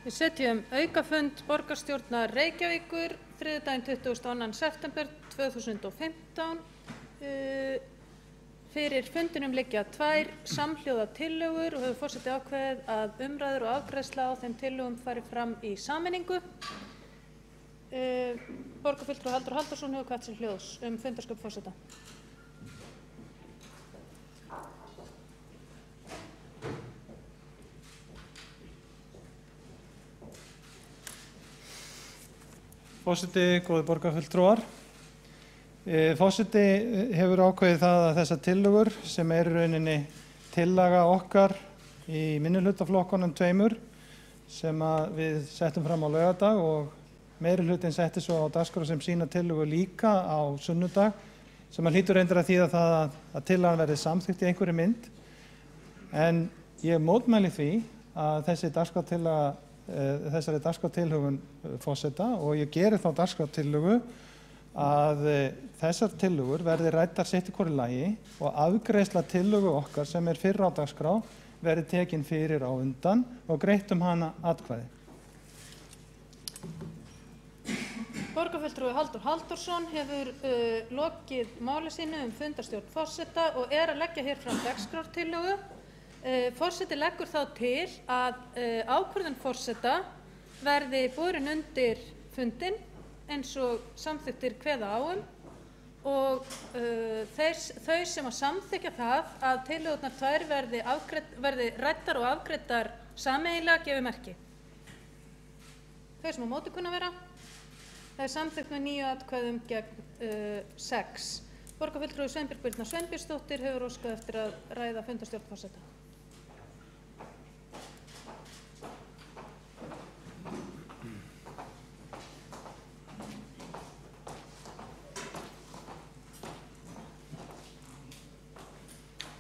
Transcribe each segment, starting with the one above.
Við setjum aukafund borgarstjórnar Reykjavíkur þriðjudaginn 22. september 2015. Fyrir fundinum liggja 2 samhljóða tillögur og hefur forseti ákveðið að umræður og afgreiðsla á þeim tillögum fari fram í sameiningu. Borgarfulltrúi Halldór Halldórsson hefur hvatt til hljóðs fundarsköp forseta. Forseti, góðir borgarfulltrúar. Forseti hefur ákveðið það að þessar tillögur sem í rauninni tillaga okkar í minnihlutaflokkunum 2 sem við settum fram á laugardag og meirihlutinn setti svo á dagskrá sem sína tillögu líka á sunnudag sem hlýtur reyndar að þýða það að tillagan verði samþykkt í einhverri mynd. En ég mótmæli því að þessari dagskrártilhögun forseta og ég geri þá dagskrártillögu að þessar tillögur verði ræddar sitt í hvoru lagi og afgreiðsla tillögu okkar sem fyrr á dagskrá verði tekin fyrir á undan og greitt hana atkvæði. Borgarfulltrúi Halldór Halldórsson hefur lokið máli sínu fundarstjórn forseta og að leggja hér fram dagskrártillögu. Forseti leggur þá til að ákvörðun forseta verði borin undir fundinn eins og samþykktir kveða á og þau sem að samþykkja það að tillögurnar 2 verði ræddar og afgreiddar sameiginlega gefi merki. Þau sem á móti kunna vera, það er samþykkt með 9 atkvæðum gegn 6. Borgarfulltrúi Sveinbjörg Birna Sveinbjörnsdóttir hefur óskað eftir að ræða fundarstjórn forseta.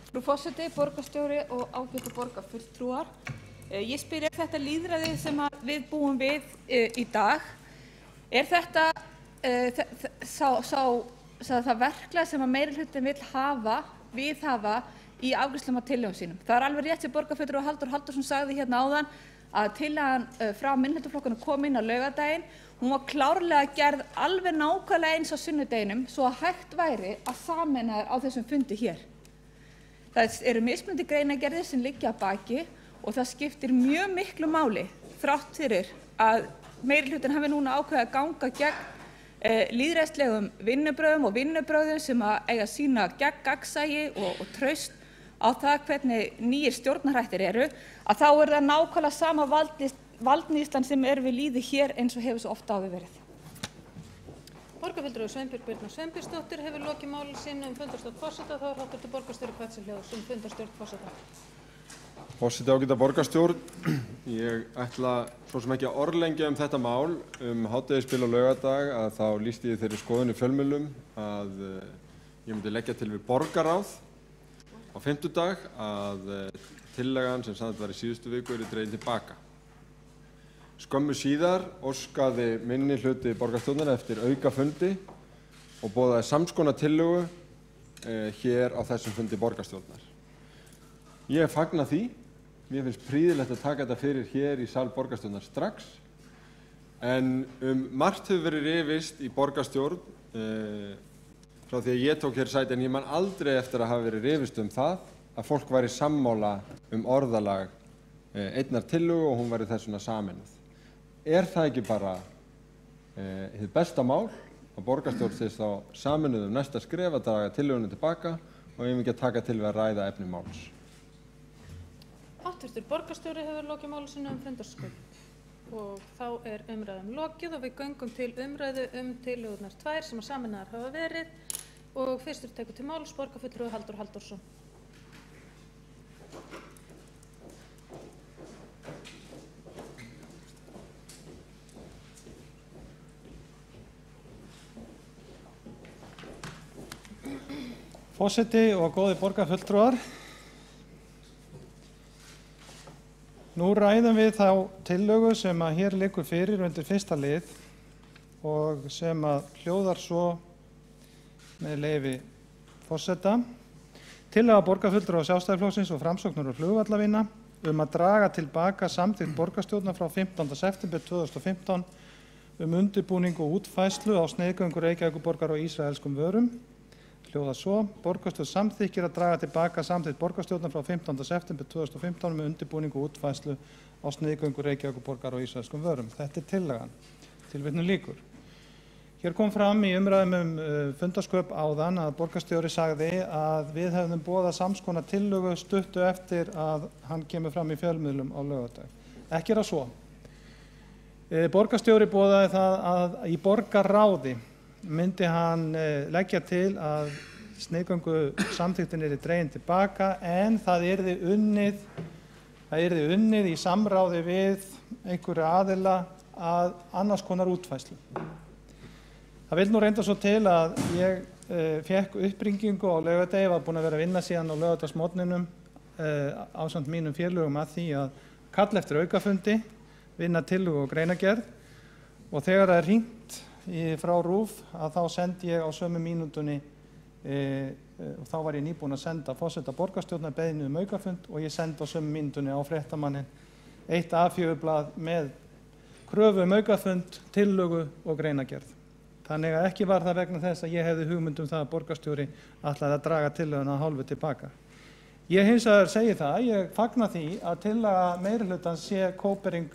Frú forseti, borgarstjóri og ágætu borgarfulltrúar. Ég spyr þetta lýðræði sem við búum við í dag, þetta það verklag sem meirihlutinn vill viðhafa í afgreiðslum á tillögum sínum? Það alveg rétt sem borgarfulltrúi Halldór Halldórsson sagði hérna áðan að tillagan frá minnihlutaflokkunum kom inn á laugardaginn. Hún var klárlega gerð alveg nákvæmlega eins á sunnudeginum svo að hægt væri að sameina á þessum fundi hér. Það eru mismunandi greinargerðir sem liggja að baki og það skiptir mjög miklu máli þrátt fyrir að meirihlutinn hafi núna ákveðið að ganga gegn lýðræðislegum vinnubrögðum og vinnubrögðum sem eiga að sýna gegn gagnsæi og traust á það hvernig nýir stjórnarhættir eru, að þá það nákvæmlega sama valdníðslan sem við lýði hér eins og hefur svo oft áður verið. Borgarfulltrúi Sveinbjörg Birna Sveinbjörnsdóttir hefur lokið máli sínu fundarstjórn forseta. Þá er hv. borgarstjóri hvatt til hljóðs fundarstjórn forseta. Forseti, ágæta borgarstjórn, ég ætla svo sem ekki að orðlengja þetta mál hádegisbil á laugardag að þá lýsti ég þeirri skoðun í fjölmiðlum að ég myndi leggja til við borgarráð á fimmtudag að tillagan sem samþykkt var í síðustu viku dregin til baka. Skömmu síðar óskaði minnihluti borgarstjórnar eftir aukafundi og boðaði samskonar tillögu hér á þessum fundi borgarstjórnar. Ég fagna því. Mér finnst prýðilegt að taka þetta fyrir hér í sal borgarstjórnar strax. En margt hefur verið rifist í borgarstjórn frá því að ég tók hér sæti en ég man aldrei eftir að hafa verið rifist það að fólk væri sammála orðalag einnar tillögu og hún væri þess vegna sameinuð. Það ekki bara hið besta mál að borgarstjórn þess þá sameinuð næsta skref að draga tillögunni tilbaka og ég ekki að taka til við að ræða efni máls. Hv. borgarstjóri hefur lokið máli sínu fundarstjórn og þá umræðum lokið og við göngum til umræðu tillögurnar 2 sem sameinaðar hafa verið og fyrstur tekur til máls borgarfulltrúi Halldór Halldórsson. Forseti og góðir borgarfulltrúar. Nú ræðum við þá tillögu sem hér liggur fyrir undir fyrsta lið og sem hljóðar svo með leyfi forseta. Tillaga borgarfulltrúa Sjálfstæðisflokksins og Framsóknar og flugvallavinna að draga til baka samþykkt borgarstjórnar frá 15. september 2015 undirbúning og útfærslu á sniðgöngu Reykjavíkurborgar á ísraelskum vörum. Hljóðar svo: Borgarstjórn samþykkir að draga til baka samþykkt borgarstjórnar frá 15. september 2015 undirbúning og útfærslu á sniðgöngu Reykjavíkurborgar á ísraelskum vörum. Þetta tillagan. Tilvitnun lýkur. Hér kom fram í umræðum fundarsköp áðan að borgarstjóri sagði að við hefðum boðað sams konar tillögu stuttu eftir að hann kemur fram í fjölmiðlum á laugardag. Ekki er það svo. Borgarstjóri boðaði það að í borgarráði myndi hann leggja til að sniðgöngu samþykktin yrði dregin til baka en það yrði unnið í samráði við einhverja aðila að annars konar útfærslu. Það vil nú reynda svo til að ég fékk uppringingu á laugardegi, var búin að vera að vinna síðan á laugardagsmorgninum ásamt mínum félögum að því að kalla eftir aukafundi, vinna tillögu og greinargerð og þegar það er hringt frá RÚV að þá sendi ég á sömu mínútunni og þá var ég nýbúin að senda forseta borgarstjórnar beiðni aukafund og ég sendi á sömu mínútunni á fréttamannin eitt A4-blað með kröfu aukafund, tillögu og greinargerð. Þannig að ekki var það vegna þess að ég hefði hugmynd það að borgarstjóri ætlaði að draga tillöguna að hálfu tilbaka. Ég hins vegar segi það, ég fagna því að tillaga meirihlutans sé kópering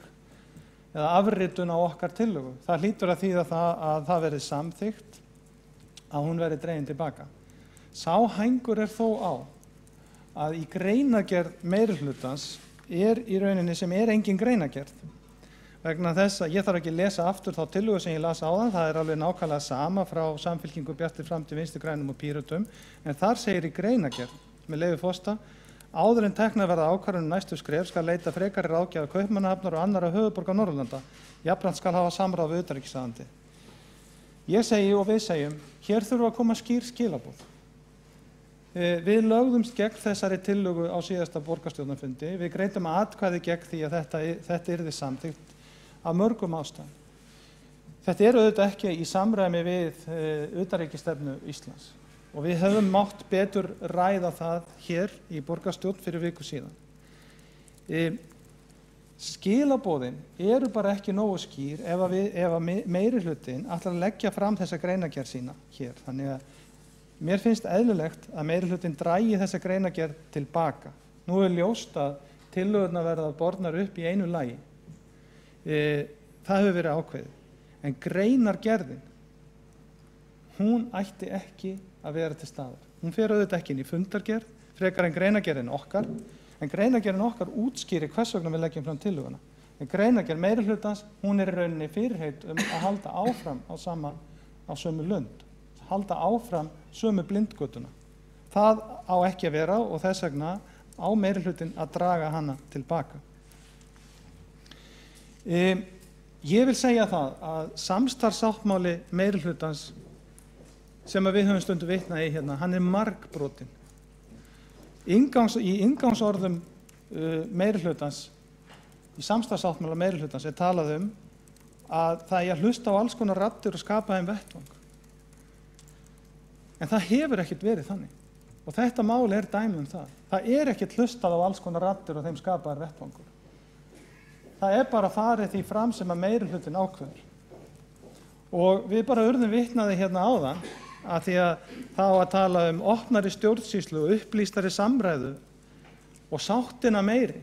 eða afritun á okkar tillögu. Það hlýtur að þýða það að það verði samþykkt að hún verði dregin tilbaka. Sá hængur er þó á að í greinargerð meirihlutans er í rauninni sem er engin greinargerð. Vegna þess að ég þarf ekki að lesa aftur þá tillögu sem ég las áðan, það er alveg nákvæmlega sama frá Samfylkingu, Bjartri framtíð, Vinstri grænum og Pírötum, en þar segir í greinargerð, með leyfi forseta, áður en teknar verða ákvörðun næstu skref skal leita frekari ráðgjafa Kaupmannahafnar og annarra höfuðborga Norðurlanda. Jafnframt skal hafa samráð við utanríkisráðuneytið. Ég segi og við segjum, hér þurfa að koma skýr skilaboð. Við lögðumst gegn þessari tillögu á síðasta borgarstjórnarfundi, við greiddum atkvæði gegn því að þetta yrði samþykkt af mörgum ástæðum. Þetta er auðvitað ekki í samræmi við utanríkisstefnu Íslands og við höfum mátt betur ræða það hér í borgarstjórn fyrir viku síðan. Skilaboðin eru bara ekki nógu skýr ef meirihlutinn ætlar að leggja fram þessa greinargerð sína hér. Þannig að mér finnst eðlilegt að meirihlutinn dragi þessa greinargerð til baka. Nú er ljóst að tillögurnar verða bornar upp í einu lagi. Það hefur verið ákveðið. En greinargerðin, hún ætti ekki að vera til staðar. Hún fer auðvitað ekki inn í fundargerð, frekar en greinargerðin okkar, en greinargerðin okkar útskýrir hvers vegna við leggjum fram tillöguna. En greinargerð meirihlutans, hún er í rauninni fyrirheit að halda áfram á sömu lund, halda áfram sömu blindgötuna. Það á ekki að vera og þess vegna á meirihlutinn að draga hana til baka. Ég vil segja það að samstarfssáttmáli meirihlutans sem við höfum stundum vitnað í hérna, hann er margbrotin. Í inngangsorðum meirihlutans, í samstarfssáttmála meirihlutans er talað að það eigi að hlusta á alls konar raddir og skapa þeim vettvang. En það hefur ekkert verið þannig. Og þetta mál er dæmi það. Það er ekkert hlustað á alls konar raddir og þeim skapaðar vettvangur. Það er bara farið því fram sem að meirihlutinn ákveður. Og við bara urðum vitnaði hérna áðan að því að það á að tala opnari stjórnsýslu og upplýstari samræðu og sáttina meiri.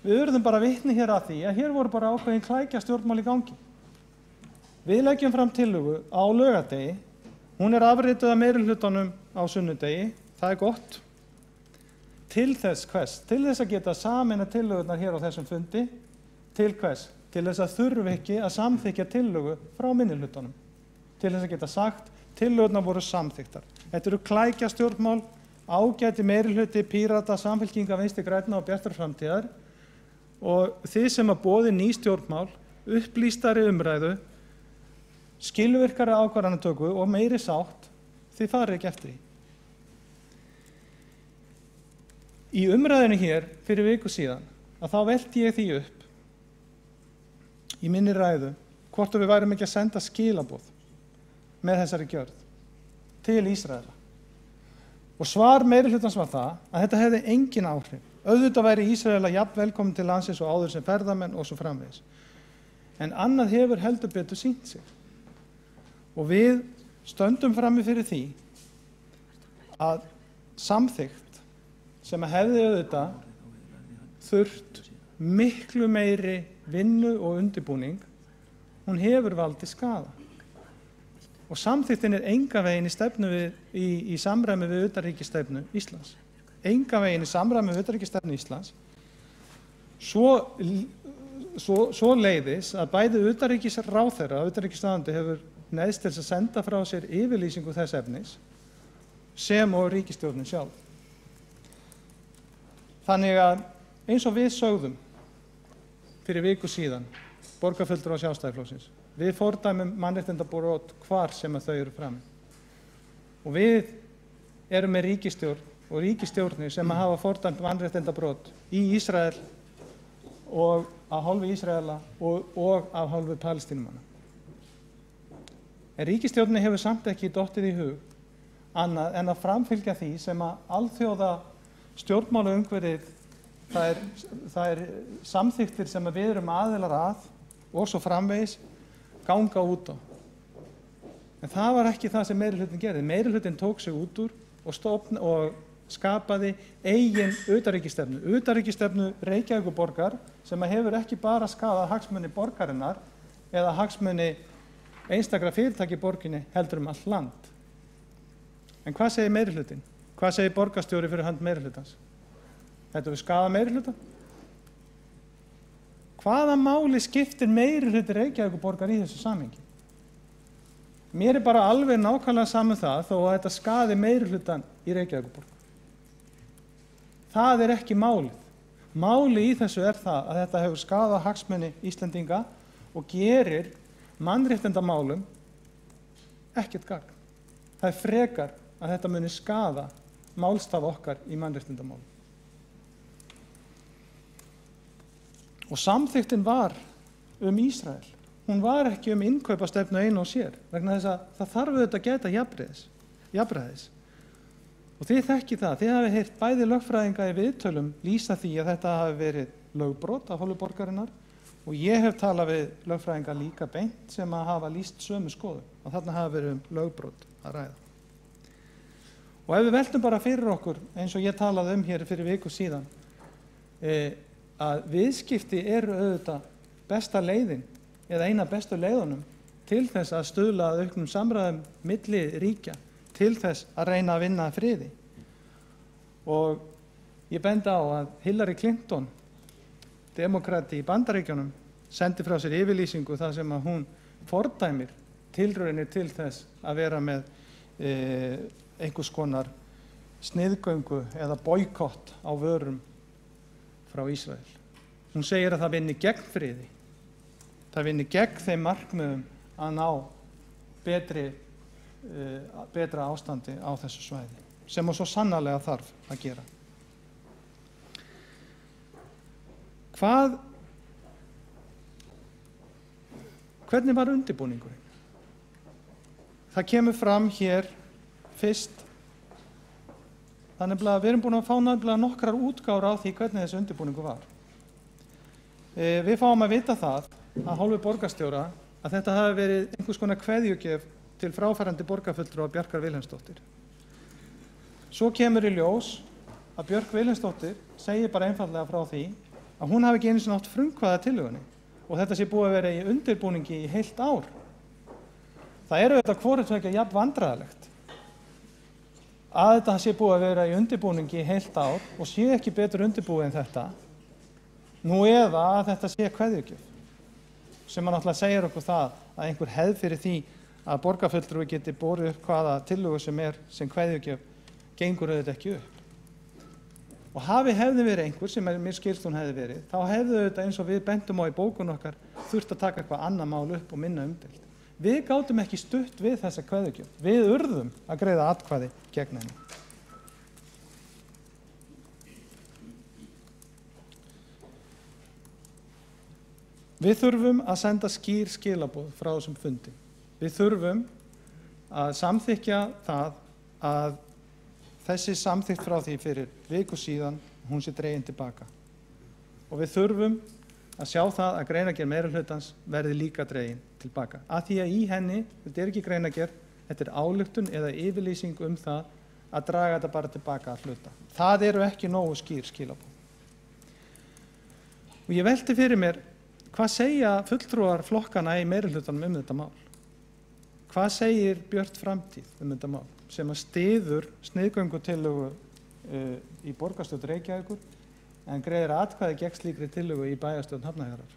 Við urðum bara vitni hér að því að hér voru bara ákveðin klækja stjórnmál í gangi. Við leggjum fram tillögu á laugardegi, hún er afrituð af meirihlutanum á sunnudegi, það er gott. Til þess hvers? Til þess að geta sameina tillögurnar hér á þessum fundi. Til hvers? Til þess að þurfi ekki að samþykkja tillögu frá minnihlutanum. Til þess að geta sagt, tillögurnar voru samþykktar. Þetta eru klækja stjórnmál, ágæti meirihluti, Pírata, Samfylkinga, Vinstri grænna og Bjartrar framtíðar og þið sem að boði ný stjórnmál, upplýstari umræðu, skilvirkari ákvarðanatöku og meiri sátt, þið farið ekki eftir því. Í umræðinu hér fyrir viku síðan að þá velti ég því upp í minni ræðu hvort við værum ekki að senda skilaboð með þessari gjörð til Ísraela. Og svar meirihlutans var það að þetta hefði engin áhrif, Auðvitað væri Ísraela jafn velkomin til landsins og áður sem ferðamenn og svo framvegis. En annað hefur heldur betur sýnt sig. Og við stöndum frammi fyrir því að samþykkt sem hefði auðvitað þurft miklu meiri vinnu og undirbúning, hún hefur valdið skaða. Og samþykktin engan veginn í samræmi við utanríkisstefnu Íslands. Engan veginn í samræmi við utanríkisstefnu Íslands. Svo leiðis að bæði utanríkisráðherra og utanríkisráðuneyti hefur neyðst til að senda frá sér yfirlýsingu þess efnis sem og ríkisstjórnin sjálf. Þannig að eins og við sögðum fyrir viku síðan, borgarfulltrúar Sjálfstæðisflokksins, við fordæmum mannréttindabrot hvar sem að þau eru framin. Og við erum með ríkisstjórn og ríkisstjórnir sem að hafa fordæmt mannréttindabrot í Ísrael og af hálfu Ísraela og af hálfu Palestínumanna. En ríkisstjórnin hefur samt ekki dottið í hug annað en að framfylgja því sem að alþjóða stjórnmálaumhverfið, það er samþykktir sem við erum aðilar að og svo framvegis ganga út á. En það var ekki það sem meirihlutinn gerði. Meirihlutinn tók sig út úr og skapaði eigin utanríkisstefnu. Utanríkisstefnu Reykjavíkurborgar sem hefur ekki bara skaðað hagsmuni borgarinnar eða hagsmuni einstakra fyrirtæki í borginni heldur allt land. En hvað segir meirihlutinn? Hvað segir borgarstjóri fyrir hönd meirihlutans? Þetta við skaða meirihluta? Hvaða máli skiptir meirihluti Reykjavíkurborgar í þessu samhengi? Mér bara alveg nákvæmlega saman það þó að þetta skaði meirihlutan í Reykjavíkurborg. Það ekki málið. Málið í þessu það að þetta hefur skaðað hagsmuni Íslendinga og gerir mannréttindamálum ekkert gagn. Það frekar að þetta muni skaða málstaf okkar í mannréttindamálum. Og samþykktin var Ísrael. Hún var ekki innkaupastefnu einu og sér, vegna þess að það þarf auðvitað að gæta jafnræðis. Og þið þekkið það, þið hafið heyrt bæði lögfræðinga í viðtölum lýsa því að þetta hafi verið lögbrot af hálfu borgarinnar og ég hef talað við lögfræðinga líka beint sem að hafa lýst sömu skoðun og þarna hafi verið lögbrot að ræða. Og ef við veltum bara fyrir okkur, eins og ég talaði hér fyrir viku síðan, að viðskipti eru auðvitað besta leiðin eða eina bestu leiðunum til þess að stuðla að auknum samræðum milli ríkja, til þess að reyna að vinna friði. Og ég bendi á að Hillary Clinton, demokrati í Bandaríkjunum, sendi frá sér yfirlýsingu þar sem að hún fordæmir tilraunir til þess að vera með einhvers konar sniðgöngu eða boykott á vörum frá Ísrael. Hún segir að það vinni gegn friði. Það vinni gegn þeim markmiðum að ná betra ástandi á þessu svæði, sem svo sannarlega þarf að gera. Hvernig var undirbúningurinn? Það kemur fram hér fyrst, þannig að við erum búin að fá nefnilega nokkrar útgáfur á því hvernig þessi undirbúningur var. Við fáum að vita það að hálfu borgarstjóra að þetta hafi verið einhvers konar kveðjugjöf til fráfarandi borgarfulltrúa Bjarkar Vilhelmsdóttur. Svo kemur í ljós að Björk Vilhelmsdóttir segir bara einfaldlega frá því að hún hafi ekki einu sinni átt frumkvæði að tillögunni og þetta sé búið að vera í undirbúningi í heilt ár. Það auðvitað hvoru tveggja jafn vandræðalegt að þetta sé búið að vera í undirbúningi í heilt ár og sé ekki betur undirbúið en þetta, nú eða að þetta sé kveðjugjöf, sem náttúrulega segir okkur það að einhver hefð fyrir því að borgarfulltrúi geti borið upp hvaða tillögu sem kveðjugjöf gengur auðvitað ekki upp. Og hefði verið einhver sem mér skilst hún hefði verið, þá hefði auðvitað eins og við bentum á í bókun okkar þurft að taka eitthvað annað mál upp og minna umdeilt. Við gátum ekki stutt við þessa kveðjugjöf. Við urðum að greiða atkvæði gegn henni. Við þurfum að senda skýr skilaboð frá þessum fundi. Við þurfum að samþykkja það að þessi samþykkt frá því fyrir viku síðan, hún sé dregin tilbaka. Og við þurfum að sjá það að greinargerð meirihlutans verði líka dregin tilbaka. Af því að í henni, þetta er ekki greinargerð, þetta er ályktun eða yfirlýsing það að draga þetta bara tilbaka að hluta. Það eru ekki nógu skýr skilaboð. Og ég velti fyrir mér, hvað segja fulltrúar flokkana í meirihlutanum þetta mál? Hvað segir Björt framtíð þetta mál, sem að styður sniðgöngutillögu í borgarstjórn Reykjavíkur en greiðir atkvæði gegn slíkri tillögu í bæjarstjórn Hafnarfjarðar?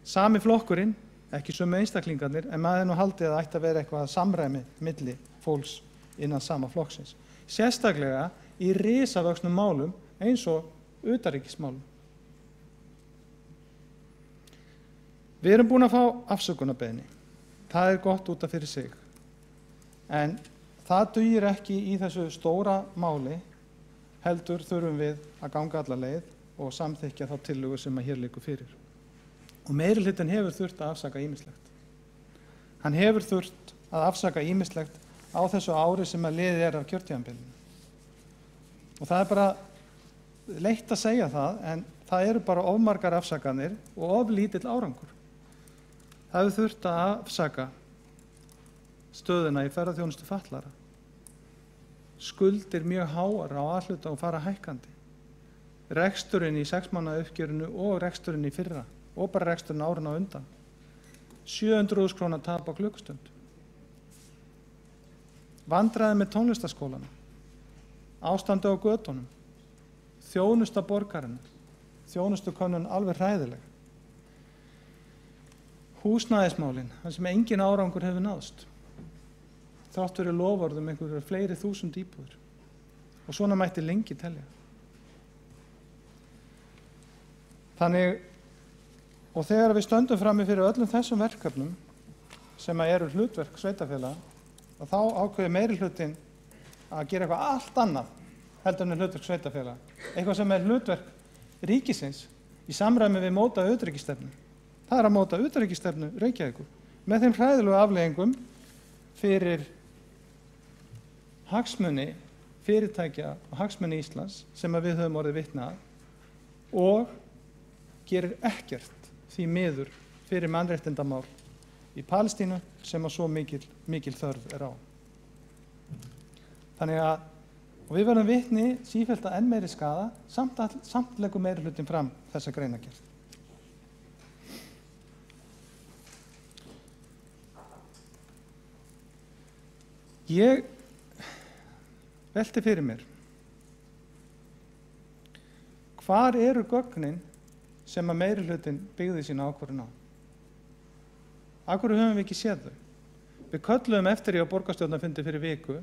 Sami flokkurinn, ekki sömu einstaklingarnir, en maður nú haldið að það ætti að vera eitthvað samræmi milli fólks innan sama flokksins. Sérstaklega í risavöxnum málum eins og utanríkismálum. Við erum búin að fá afsökunarbeiðni. Það er gott út af fyrir sig. En það dugir ekki í þessu stóra máli, heldur þurfum við að ganga alla leið og samþykkja þá tillögu sem að hér liggur fyrir. Og meirihlutinn hefur þurft að afsaka ýmislegt. Hann hefur þurft að afsaka ýmislegt á þessu ári sem að liðið af kjörtímabilinu. Og það er bara leitt að segja það, en það eru bara of margar afsakanir og of lítill árangur. Það hefur þurft að afsaka stöðuna í ferðaþjónustu fatlaðra. Skuldir mjög háar á A-hluta og fara hækkandi. Reksturinn í 6 mánaða uppgjörinu og reksturinn í fyrra og bara reksturinn árin á undan. 700.000 króna tap á klukkustund. Vandræði með tónlistarskólana. Ástandi á götunum. Þjónusta borgarinnar. Þjónustukönnun alveg hræðileg. Húsnæðismálin, þar sem engin árangur hefur náðst. Þrátt fyrir loforðum einhverjum fleiri þúsund íbúðir. Og svona mætti lengi telja. Þannig, og þegar við stöndum frammi fyrir öllum þessum verkefnum sem eru hlutverk sveitarfélaga, þá ákveður meirihlutinn að gera eitthvað allt annað heldur en hlutverk sveitarfélaga. Eitthvað sem hlutverk ríkisins í samræmi við mótaða utanríkisstefnu. Það er að móta utanríkisstefnu Reykjavíkur með þeim hræðilegu afleiðingum fyrir hagsmuni fyrirtækja og hagsmuni Íslands sem að við höfum orðið vitni að og gerir ekkert því miður fyrir mannréttindamál í Palestínu sem að svo mikil þörf er á. Þannig að og við verðum vitni sífellt að enn meiri skaða samt leggur meirihlutinn fram þessa greinargerð. Ég velti fyrir mér, hvar eru gögnin sem að meirihlutinn byggði sína ákvörðun á? Af hverju höfum við ekki séð þau? Við kölluðum eftir í á borgarstjórnarfundi fyrir viku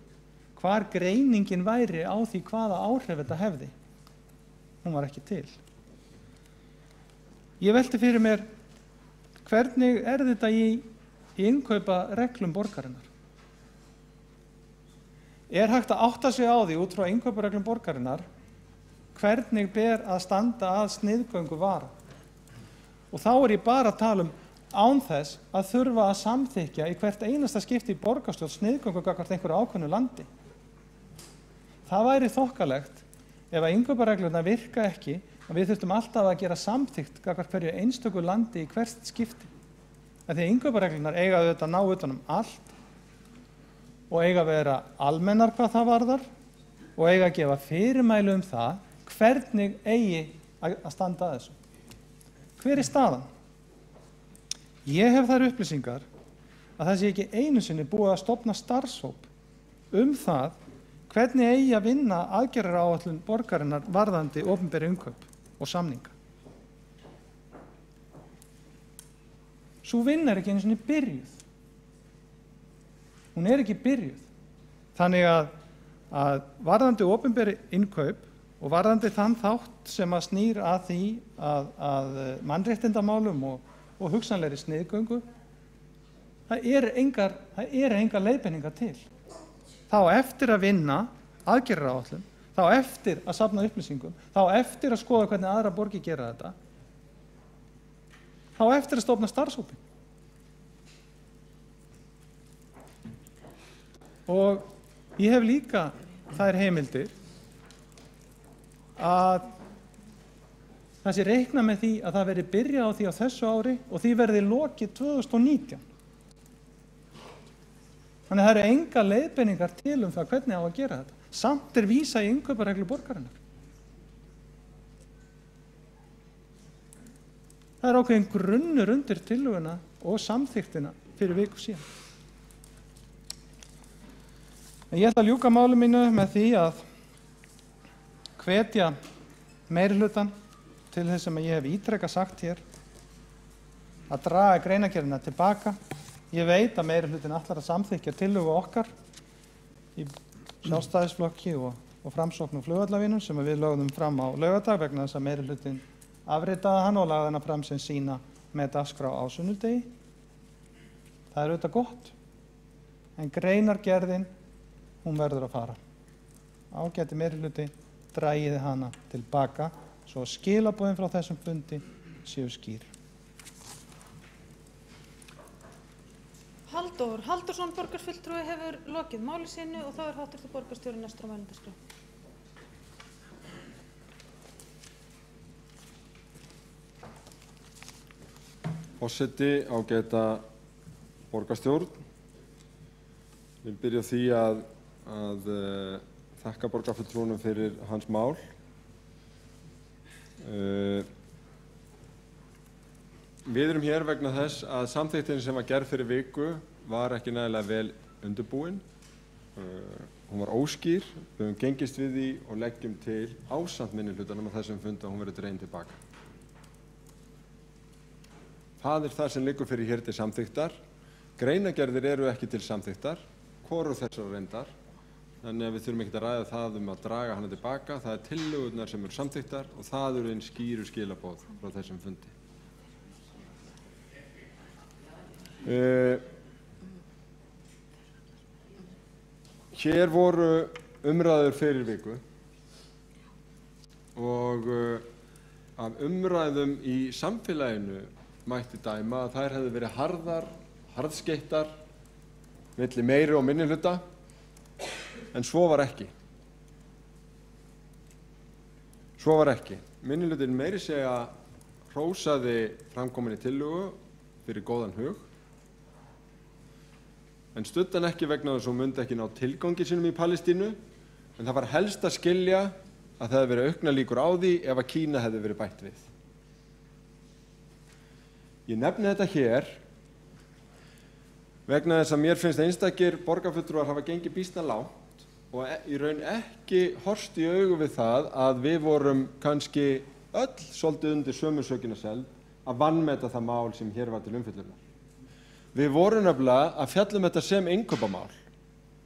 hvar greiningin væri á því hvaða áhrif þetta hefði. Hún var ekki til. Ég velti fyrir mér, hvernig er þetta í innkaupa reglum borgarinnar? Er hægt að átta sig á því út frá innkaupareglum borgarinnar hvernig ber að standa að sniðgöngu vara? Og þá er ég bara að tala án þess að þurfa að samþykkja í hvert einasta skipti í borgarstjórn sniðgöngu gagnvart einhverju ákveðnu landi. Það væri þokkalegt ef að innkaupareglurnar virka ekki og við þurftum alltaf að gera samþykkt gagnvart hverju einstöku landi í hvert skipti. Því að innkaupareglurnar eiga auðvitað að ná utan allt og eiga að vera almennar hvað það varðar og eiga að gefa fyrirmæli það hvernig eigi að standa að þessu. Hver er staðan? Ég hef þær upplýsingar að það sé ekki einu sinni búið að stofna starfshóp það hvernig eigi að vinna aðgerðaráætlun borgarinnar varðandi opinber innkaup og samninga. Sú vinna er ekki einu sinni byrjuð. Hún er ekki byrjuð. Þannig að varðandi opinber innkaup og varðandi þann þátt sem að snýr að því að mannréttindamálum og hugsanlegri sniðgöngu, það eru engar leiðbeiningar til. Þá eftir að vinna aðgerðaráætlun, þá eftir að safna upplýsingum, þá eftir að skoða hvernig aðra borgir gera þetta, þá eftir að stofna starfshópinn. Og ég hef líka þær heimildir að það sé reiknað með því að það verði byrjað á því á þessu ári og því verði lokið 2019. Þannig að það eru enga leiðbeiningar til það hvernig á að gera þetta. Samt vísað í innkaupareglu borgarinnar. Það er ákveðin grunnur undir tillöguna og samþykktina fyrir viku síðan. En ég ætla að ljúka máli mínu með því að hvetja meirihlutann til þess sem ég hef ítrekað sagt hér að draga greinargerðina tilbaka. Ég veit að meirihlutinn ætlar að samþykkja tillögu okkar í Sjálfstæðisflokki og Framsókn og Flugvallavinum sem við lögðum fram á laugardag vegna þess að meirihlutinn afritaði hann og lagði hana fram sem sína með dagskrá á sunnudegi. Það er auðvitað gott, en greinargerðin, hún verður að fara. Ágæti meirihluti, dragiði hana tilbaka svo skilaboðin frá þessum fundi séu skýr. Halldór Halldórsson borgarfulltrúi hefur lokið máli sínu og þá er háttvirtur borgarstjóri næstur á mælendaskrá. Forseti, ágæta borgarstjórn. Ég vil byrja á því að þakka borgarfulltrúnum fyrir hans mál. Við erum hér vegna þess að samþykktin sem var gerð fyrir viku var ekki nægilega vel undirbúin. Hún var óskýr, við höfum gengist við því og leggjum til ásamt minnihlutanum að þessum fundi að hún verður dregin tilbaka. Það er það sem liggur fyrir hér til samþykktar. Greinargerðir eru ekki til samþykktar, hvorug þessar reyndar. Þannig að við þurfum ekkert að ræða það að draga hana tilbaka. Það er tillögurnar sem eru samþykktar og það eru einn skýru skilaboð frá þessum fundi. Hér voru umræður fyrir viku og af umræðum í samfélaginu mætti dæma að þær hefðu verið harðskeittar milli meiri og minnihluta, en svo var ekki. Minnihlutinn meiri segja hrósaði framkominni tillögu fyrir góðan hug, en studdi hann ekki vegna þess að hún mundi ekki ná tilgangi sínum í Palestínu, en það var helst að skilja að það hefði verið auknar líkur á því ef að Kína hefði verið bætt við. Ég nefni þetta hér vegna þess að mér finnst einstakir borgarfulltrúar hafa gengið býsna langt og í raun ekki horfst í augu við það að við vorum kannski öll svolítið undir sömu sökina selv að vanmeta það mál sem hér var til umfjöllunar. Við vorum nefnilega að fjalla þetta sem innkaupamál,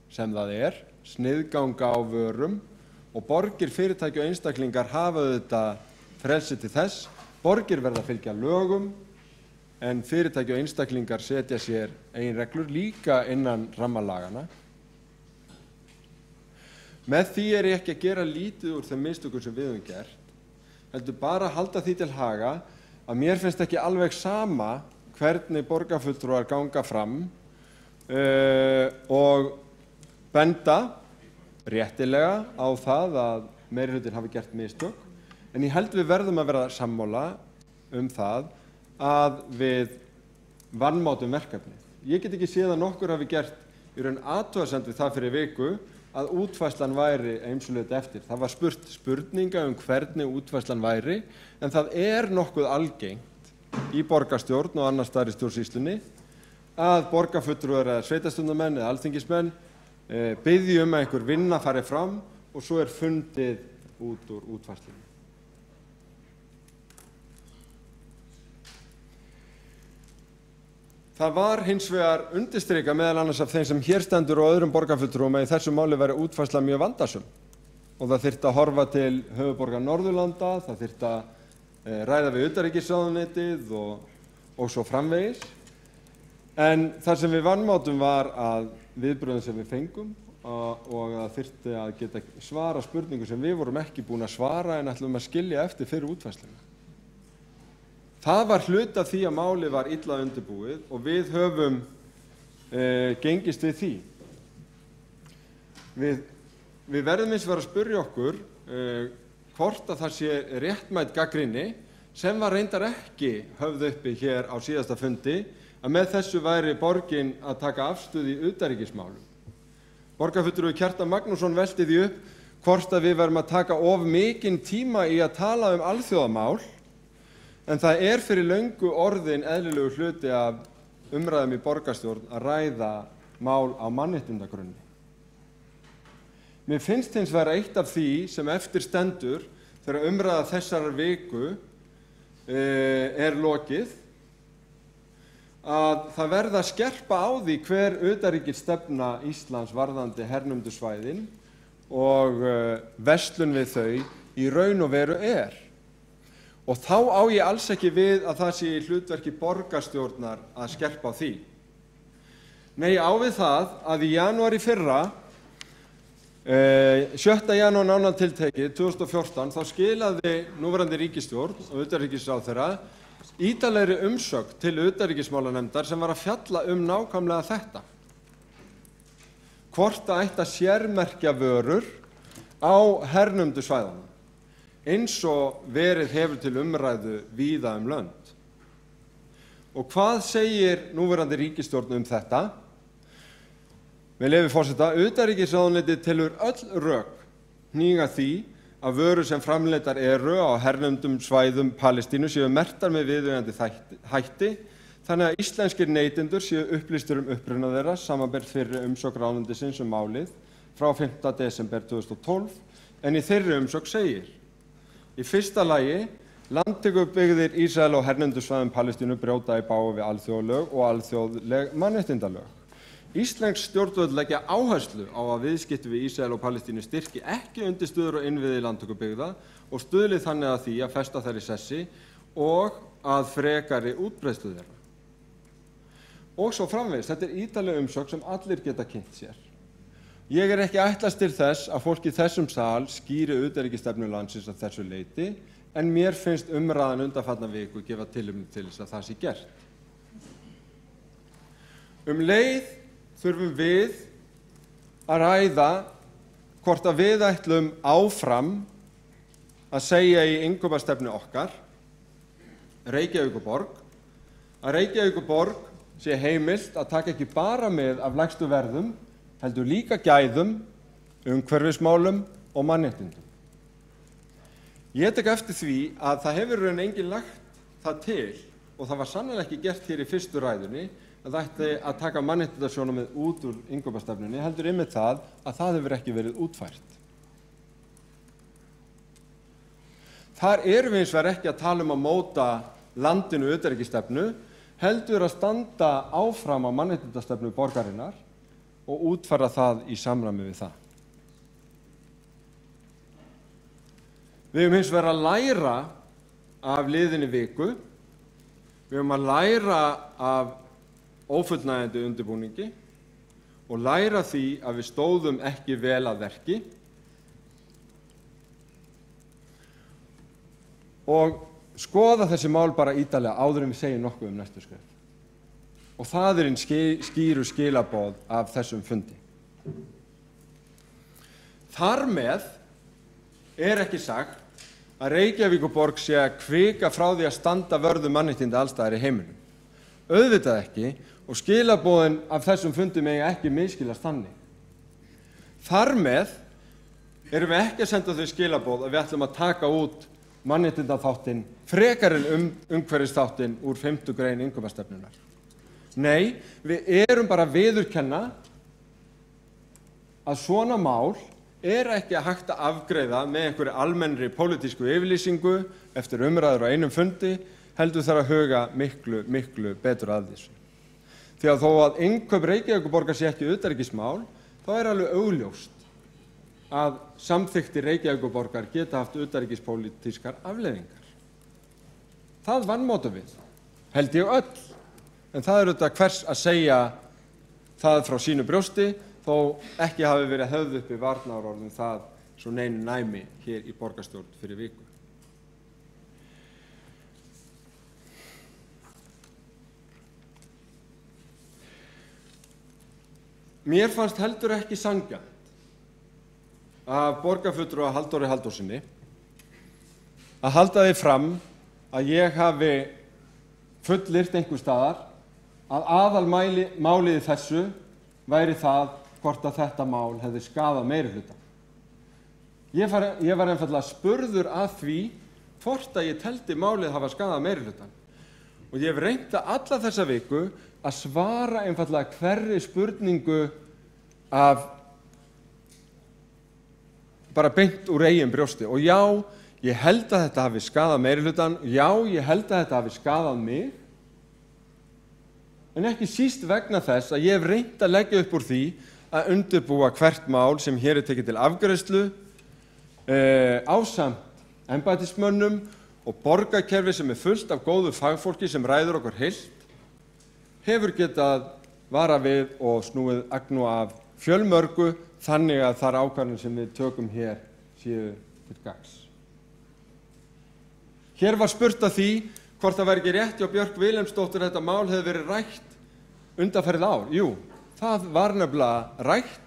sem það er, sniðganga á vörum og borgir, fyrirtæki og einstaklingar hafa þetta frelsi til þess. Borgir verða að fylgja lögum, en fyrirtæki og einstaklingar setja sér eigin reglur líka innan rammalagana. Með því er ég ekki að gera lítið úr þeim mistökum sem við höfum gert, heldur bara að halda því til haga að mér finnst ekki alveg sama hvernig borgarfulltrúar ganga fram og benda réttilega á það að meirihlutinn hafi gert mistök, en ég held við verðum að vera sammála það að við vanmátum verkefnið. Ég get ekki séð að nokkur hafi gert í raun athugasemd við það fyrir viku að útfærslan væri eins eftir. Það var spurt spurninga hvernig útfærslan væri, en það er nokkuð algengt í borgarstjórn og annars staðar í stjórnsýslunni að borgarfulltrúar eða sveitarstjórnarmenn eða alþingismenn biðji að einhver vinna fari fram og svo er fundið út úr útfærslunni. Það var hins vegar undirstrikað meðal annars af þeim sem hér stendur og öðrum borgarfulltrúum að í þessu máli væri útfærsla mjög vandasöm og það þyrfti að horfa til höfuðborgar Norðurlanda, það þyrfti að ræða við utanríkisráðuneytið og svo framvegis. En það sem við vanmátum var að viðbrögðin sem við fengum og að þyrfti að geta svara spurningu sem við vorum ekki búin að svara en ætlum að skilja eftir fyrir útfærsluna. Það var hluti af því að málið var illa undirbúið og við höfum gengist við því. Við verðum eins og vera að spyrja okkur hvort að það sé réttmæt gagnrýni sem var reyndar ekki höfð uppi hér á síðasta fundi að með þessu væri borgin að taka afstöðu í utanríkismálum. Borgarfulltrúi Kjartan Magnússon velti því upp hvort að við værum að taka of mikinn tíma í að tala um alþjóðamál, en það er fyrir löngu orðin eðlilegu hluti af umræðum í borgarstjórn að ræða mál á mannréttindagrunni. Mér finnst hins vegar eitt af því sem eftir stendur þegar umræða þessarar viku er lokið, að það verða að skerpa á því hver utanríkisstefna Íslands varðandi hernumdu svæðin og verslun við þau í raun og veru er. Og þá á ég alls ekki við að það sé í hlutverki borgarstjórnar að skerpa á því. Nei, á við það að í janúar í fyrra, 7. janúar nánar tiltekið 2014, þá skilaði núverandi ríkisstjórn og utanríkisráðherra ítarlegri umsögn til utanríkismálanefndar sem var að fjalla nákvæmlega þetta. Hvort það ætti að sérmerkja vörur á hernumdu svæðunum, eins og verið hefur til umræðu víða lönd. Og hvað segir núverandi ríkisstjórn þetta? Með leyfi forseta, utanríkisráðuneytið telur öll rök hníga því að vörur sem framleiddar eru á hernumdum svæðum Palestínu séu merktar með viðeigandi hætti, þannig að íslenskir neytendur séu upplýstir uppruna þeirra, samanber fyrri umsögn ráðuneytisins málið frá 5. desember 2012, en í þeirri umsögn segir: Í fyrsta lagi, landtökubyggðir Ísrael á hernumdum svæðum Palestínu brjóta í bága við alþjóðalög og alþjóðleg mannréttindalög. Íslensk stjórnvöld leggja áherslu á að viðskipti við Ísrael og Palestínu styrki ekki undirstöður og innviði landtökubyggða og stuðli þannig að því að festa þær í sessi og að frekari útbreiðslu þeirra. Og svo framvegis, þetta er ítarleg umsögn sem allir geta kynnt sér. Ég er ekki ætlast til þess að fólk í þessum sal skýri utanríkisstefnu landsins að þessu leyti, en mér finnst umræðan undanfarna viku gefa tilefni til þess að það sé gert. Leið þurfum við að ræða hvort að við ætlum áfram að segja í innkaupastefnu okkar, Reykjavíkurborg, að Reykjavíkurborg sé heimilt að taka ekki bara með af lægstu verðum, heldur líka gæðum, umhverfismálum og mannréttindum. Ég tek eftir því að það hefur raun enginn lagt það til, og það var sannarlega ekki gert hér í fyrstu ræðunni, að það ætti að taka mannréttindasjónarmið út úr innkaupastefnunni, heldur einmitt það að það hefur ekki verið útfært. Þar erum við hins vegar ekki að tala að móta landinu utanríkisstefnu, heldur að standa áfram á mannréttindastefnu borgarinnar og útfæra það í samræmi við það. Við höfum hins vegar að læra af liðinni viku, við höfum að læra af ófullnægjandi undirbúningi og læra því að við stóðum ekki vel að verki og skoða þessi mál bara ítarlega áður en við segjum nokkuð næstu skref. Og það er skýru skilaboð af þessum fundi. Þar með er ekki sagt að Reykjavíkurborg sé að hvika frá því að standa vörð mannréttinda alls staðar í heiminum. Auðvitað ekki, og skilaboðin af þessum fundi mega ekki misskilast þannig. Þar með erum við ekki að senda þau skilaboð að við ætlum að taka út mannréttindaþáttinn frekar en umhverfisþáttinn úr 5. grein innkaupastefnunnar. Nei, við erum bara að viðurkenna að svona mál er ekki hægt að afgreiða með einhverju almennri pólitísku yfirlýsingu eftir umræður á einum fundi, heldur þarf að huga miklu betur að þessu. Því að þó að innkaup Reykjavíkurborgar sé ekki utanríkismál, þá er alveg augljóst að samþykktir Reykjavíkurborgar geta haft utanríkispólitískar afleiðingar. Það vanmátum við, held ég öll, en það er auðvitað hvers að segja það frá sínu brjósti, þó ekki hafi verið höfð uppi varnaðarorðum það svo neinu næmi hér í borgarstjórn fyrir viku. Mér fannst heldur ekki sanngjarnt af borgarfulltrúa Halldóri Halldórssyni að halda því fram að ég hafi fullyrt einhvers staðar að aðalmálið í þessu væri það hvort að þetta mál hefði skaðað meirihlutann. Ég var einfaldlega spurður að því hvort að ég teldi málið hafa skaðað meirihlutann. Og ég hef reynt að alla þessa viku að svara einfaldlega hverri spurningu af bara beint úr eigin brjósti. Og já, ég held að þetta hafi skaðað meirihlutann, já, ég held að þetta hafi skaðað mig, en ekki síst vegna þess að ég hef reynt að leggja upp úr því að undirbúa hvert mál sem hér tekið til afgreiðslu ásamt embættismönnum og borgarkerfi sem fullt af góðu fagfólki sem ræður okkur heilt, hefur getað varað við og snúið agn af fjölmörgu þannig að þær ákvarðanir sem við tökum hér séu til gagns. Hér var spurt að því hvort það væri ekki rétt hjá Björk Vilhelmsdóttur þetta mál hefði verið rætt undanfarið ár. Jú, það var nefnilega rætt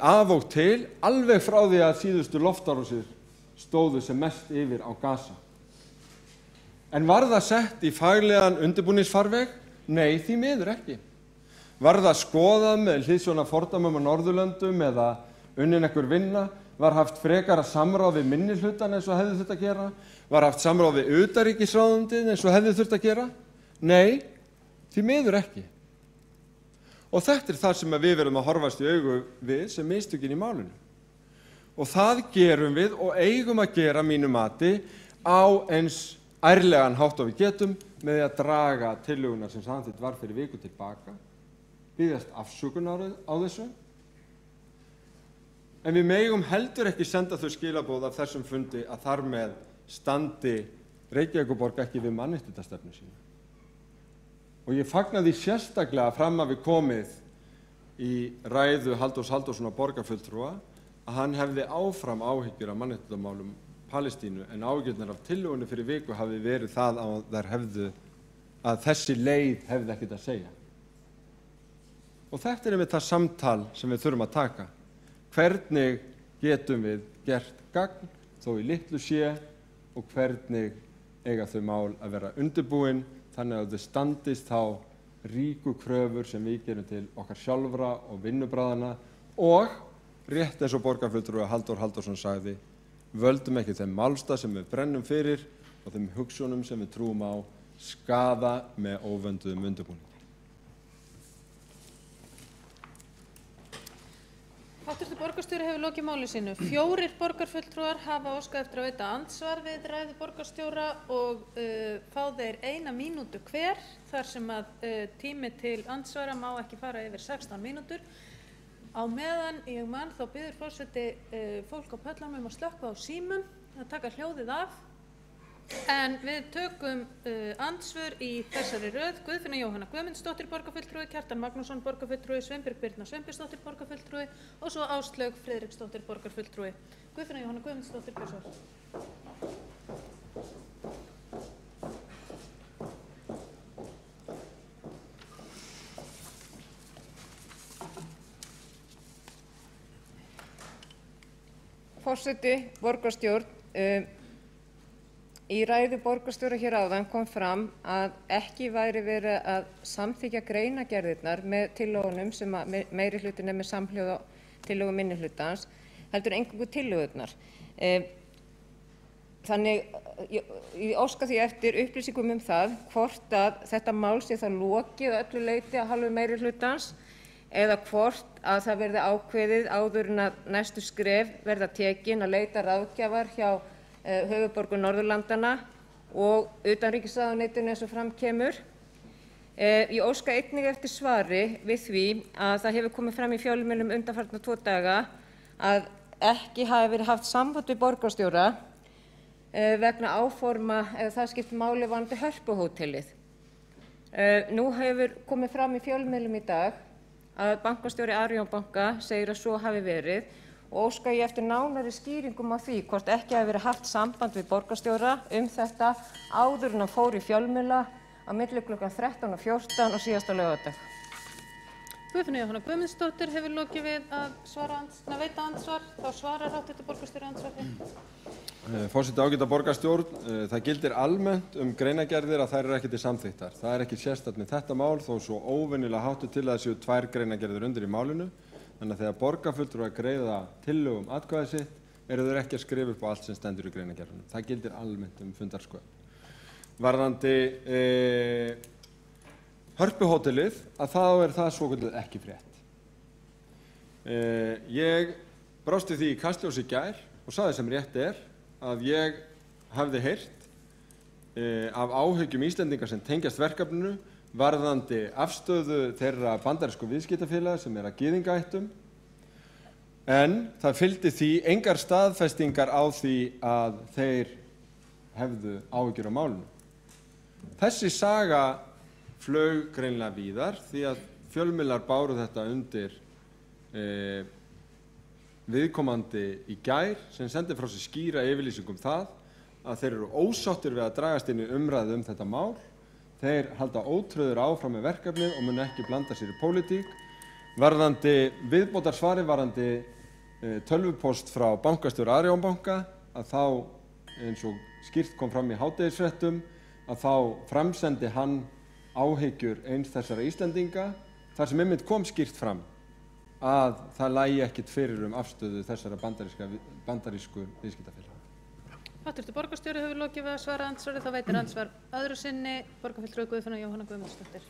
af og til alveg frá því að síðustu loftárásir stóðu sem mest yfir á Gaza. En var það sett í faglegan undirbúningsfarveg? Nei, því miður ekki. Var það skoðað með hliðsjón af fordæmum á Norðurlöndum eða unnin einhver vinna? Var haft frekara samráð við minnihlutann eins og hefði þurft að gera? Var haft samráð við utanríkisráðuneytið eins og hefði þurft að gera? Nei, því miður ekki. Og þetta það sem við verðum að horfast í augu við sem mistökin í málinu. Og það gerum við og eigum að gera mínu mati á eins ærlegan hátt og við getum með því að draga tillöguna sem samþykkt var fyrir viku tilbaka, biðjast afsökunar á þessu. En við megum heldur ekki senda þau skilaboð af þessum fundi að þar með standi Reykjavíkurborg ekki við mannréttindastefnu sína. Og ég fagna því sérstaklega fram að við komið í ræðu Halldórs Halldórssonar borgarfulltrúa að hann hefði áfram áhyggjur af mannréttindamálum Palestínu en áhyggjurnar af tillögunni fyrir viku hafi verið það að þessi leið hefði ekkert að segja. Og þetta einmitt það samtal sem við þurfum að taka. Hvernig getum við gert gagn þó í litlu sé og hvernig eiga þau mál að vera undirbúin þannig að þau standist þá ríku kröfur sem við gerum til okkar sjálfra og vinnubragðanna og rétt eins og borgarfulltrúi Halldór Halldórsson sagði, völdum ekki þeim málstað sem við brennum fyrir og þeim hugsjónum sem við trúum á skaða með óvönduðum undirbúningi. Háttvirtur borgarstjóri hefur lokið máli sínu. 4 borgarfulltrúar hafa óskað eftir að veita andsvar við ræðu borgarstjóra og fá þeir 1 mínútu hver, þar sem að tími til andsvara má ekki fara yfir 16 mínútur. Á meðan ég man þá biður forseti fólk á pöllunum að slökkva á símum, að taka hljóðið af. En við tökum andsvör í þessari röð: Guðfinna Jóhanna Guðmundsdóttir borgarfulltrúi, Kjartan Magnússon borgarfulltrúi, Sveinbjörg Birna Sveinbjörnsdóttir borgarfulltrúi og svo Áslaug Friðriksdóttir borgarfulltrúi. Guðfinna Jóhanna Guðmundsdóttir, gjörðu svo. Forseti, borgarstjórn, í ræðu borgarstjóra hér áðan kom fram að ekki væri verið að samþykkja greinargerðirnar með tillögunum sem meirihlutinn með samhljóða tillögum minnihlutans, heldur eingöngu tillögurnar. Þannig ég óska því eftir upplýsingum það hvort að þetta mál sé það lokið að öllu leyti af hálfu meirihlutans eða hvort að það verði ákveðið áður en að næstu skref verða tekin að leita ráðgjafar hjá höfuðborgum Norðurlandanna og utanríkisráðuneytinu eins og fram kemur. Ég óska einnig eftir svari við því að það hefur komið fram í fjölmiðlum undanfarna 2 daga að ekki hafi verið haft samband við borgarstjóra vegna áforma eða það skiptir máli varðandi Hörpuhótelið. Nú hefur komið fram í fjölmiðlum í dag að bankastjóri Arion banka segir að svo hafi verið og óska ég eftir nánari skýringum á því hvort ekki hafi verið haft samband við borgarstjóra þetta áður en hann fór í fjölmiðla á milli klukkan 13 og 14 og síðasta laugardag. Guðfinna Jóhanna Guðmundsdóttir hefur lokið við að veita andsvar. Þá svarar háttvirtur borgarstjóri andsvari. Forseti, ágæta borgarstjórn, það gildir almennt greinargerðir að þær eru ekki til samþykktar. Það er ekki sérstakt með þetta mál þó svo óvenjulega háttu til að það séu 2 greinargerðir undir í málinu. Þannig að þegar borgarfulltrúar greiða tillögum atkvæði sitt eru þeir ekki að skrifa upp á allt sem stendur í greinargerðunum. Það gildir almennt fundarsköp. Varðandi Hörpuhótelið að þá er það svokallað ekki frétt. Ég brást við því í Kastljósi í gær og sagði sem rétt er að ég hafði heyrt af áhyggjum Íslendinga sem tengjast verkefninu varðandi afstöðu þeirra bandarísku viðskiptafélaga sem að gyðingaættum, en það fylgdi því engar staðfestingar á því að þeir hefðu áhyggjur á málinu. Þessi saga flaug greinilega víðar því að fjölmiðlar báru þetta undir viðkomandi í gær sem sendi frá sér skýra yfirlýsingu það að þeir eru ósáttir við að dragast inn í umræðu þetta mál. Þeir halda ótrauður áfram með verkefnið og munu ekki blanda sér í pólitík. Varðandi viðbótarsvari varðandi tölvupóst frá bankastjóra Arion banka að þá, eins og skýrt kom fram í hádegisfréttum, að þá framsendi hann áhyggjur eins þessara Íslendinga þar sem einmitt kom skýrt fram að það lægi ekkert fyrir afstöðu þessara bandarísku viðskiptafélaga. Háttvirtur borgarstjóri hefur lokið við að svara andsvari, þá veitir andsvar öðru sinni borgarfulltrúi Guðfinna Jóhanna Guðmundsdóttir.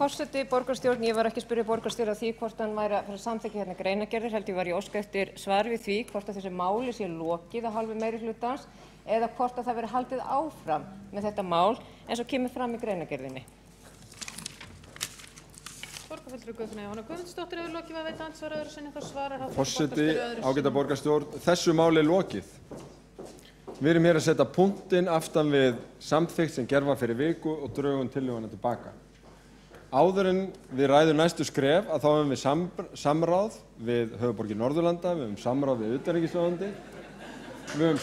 Forseti, borgarstjórn, ég var ekki að spyrja borgarstjóra því hvort hann væri að fara að samþykkja hérna greinargerðir, heldur var ég óska eftir svar við því hvort að þessi máli sé lokið af hálfu meirihlutans eða hvort að það veri haldið áfram með þetta mál eins og kemur fram í greinargerðinni. Borgarfulltrúi Guðfinna Jóhanna Guðmundsdóttir hefur lokið við að veita andsvar öðru sinni, þá svarar Forseti, ágæta borgarstjórn, þessu máli er lokið. Við erum hér að setja punktinn aftan við samþykkt sem gerð var fyrir viku og drögum tillöguna tilbaka. Áður en við ræðum næstu skref að þá höfum við samráð við höfuðborgir Norðurlanda, við höfum samráð við utanríkisráðuneytið, við höfum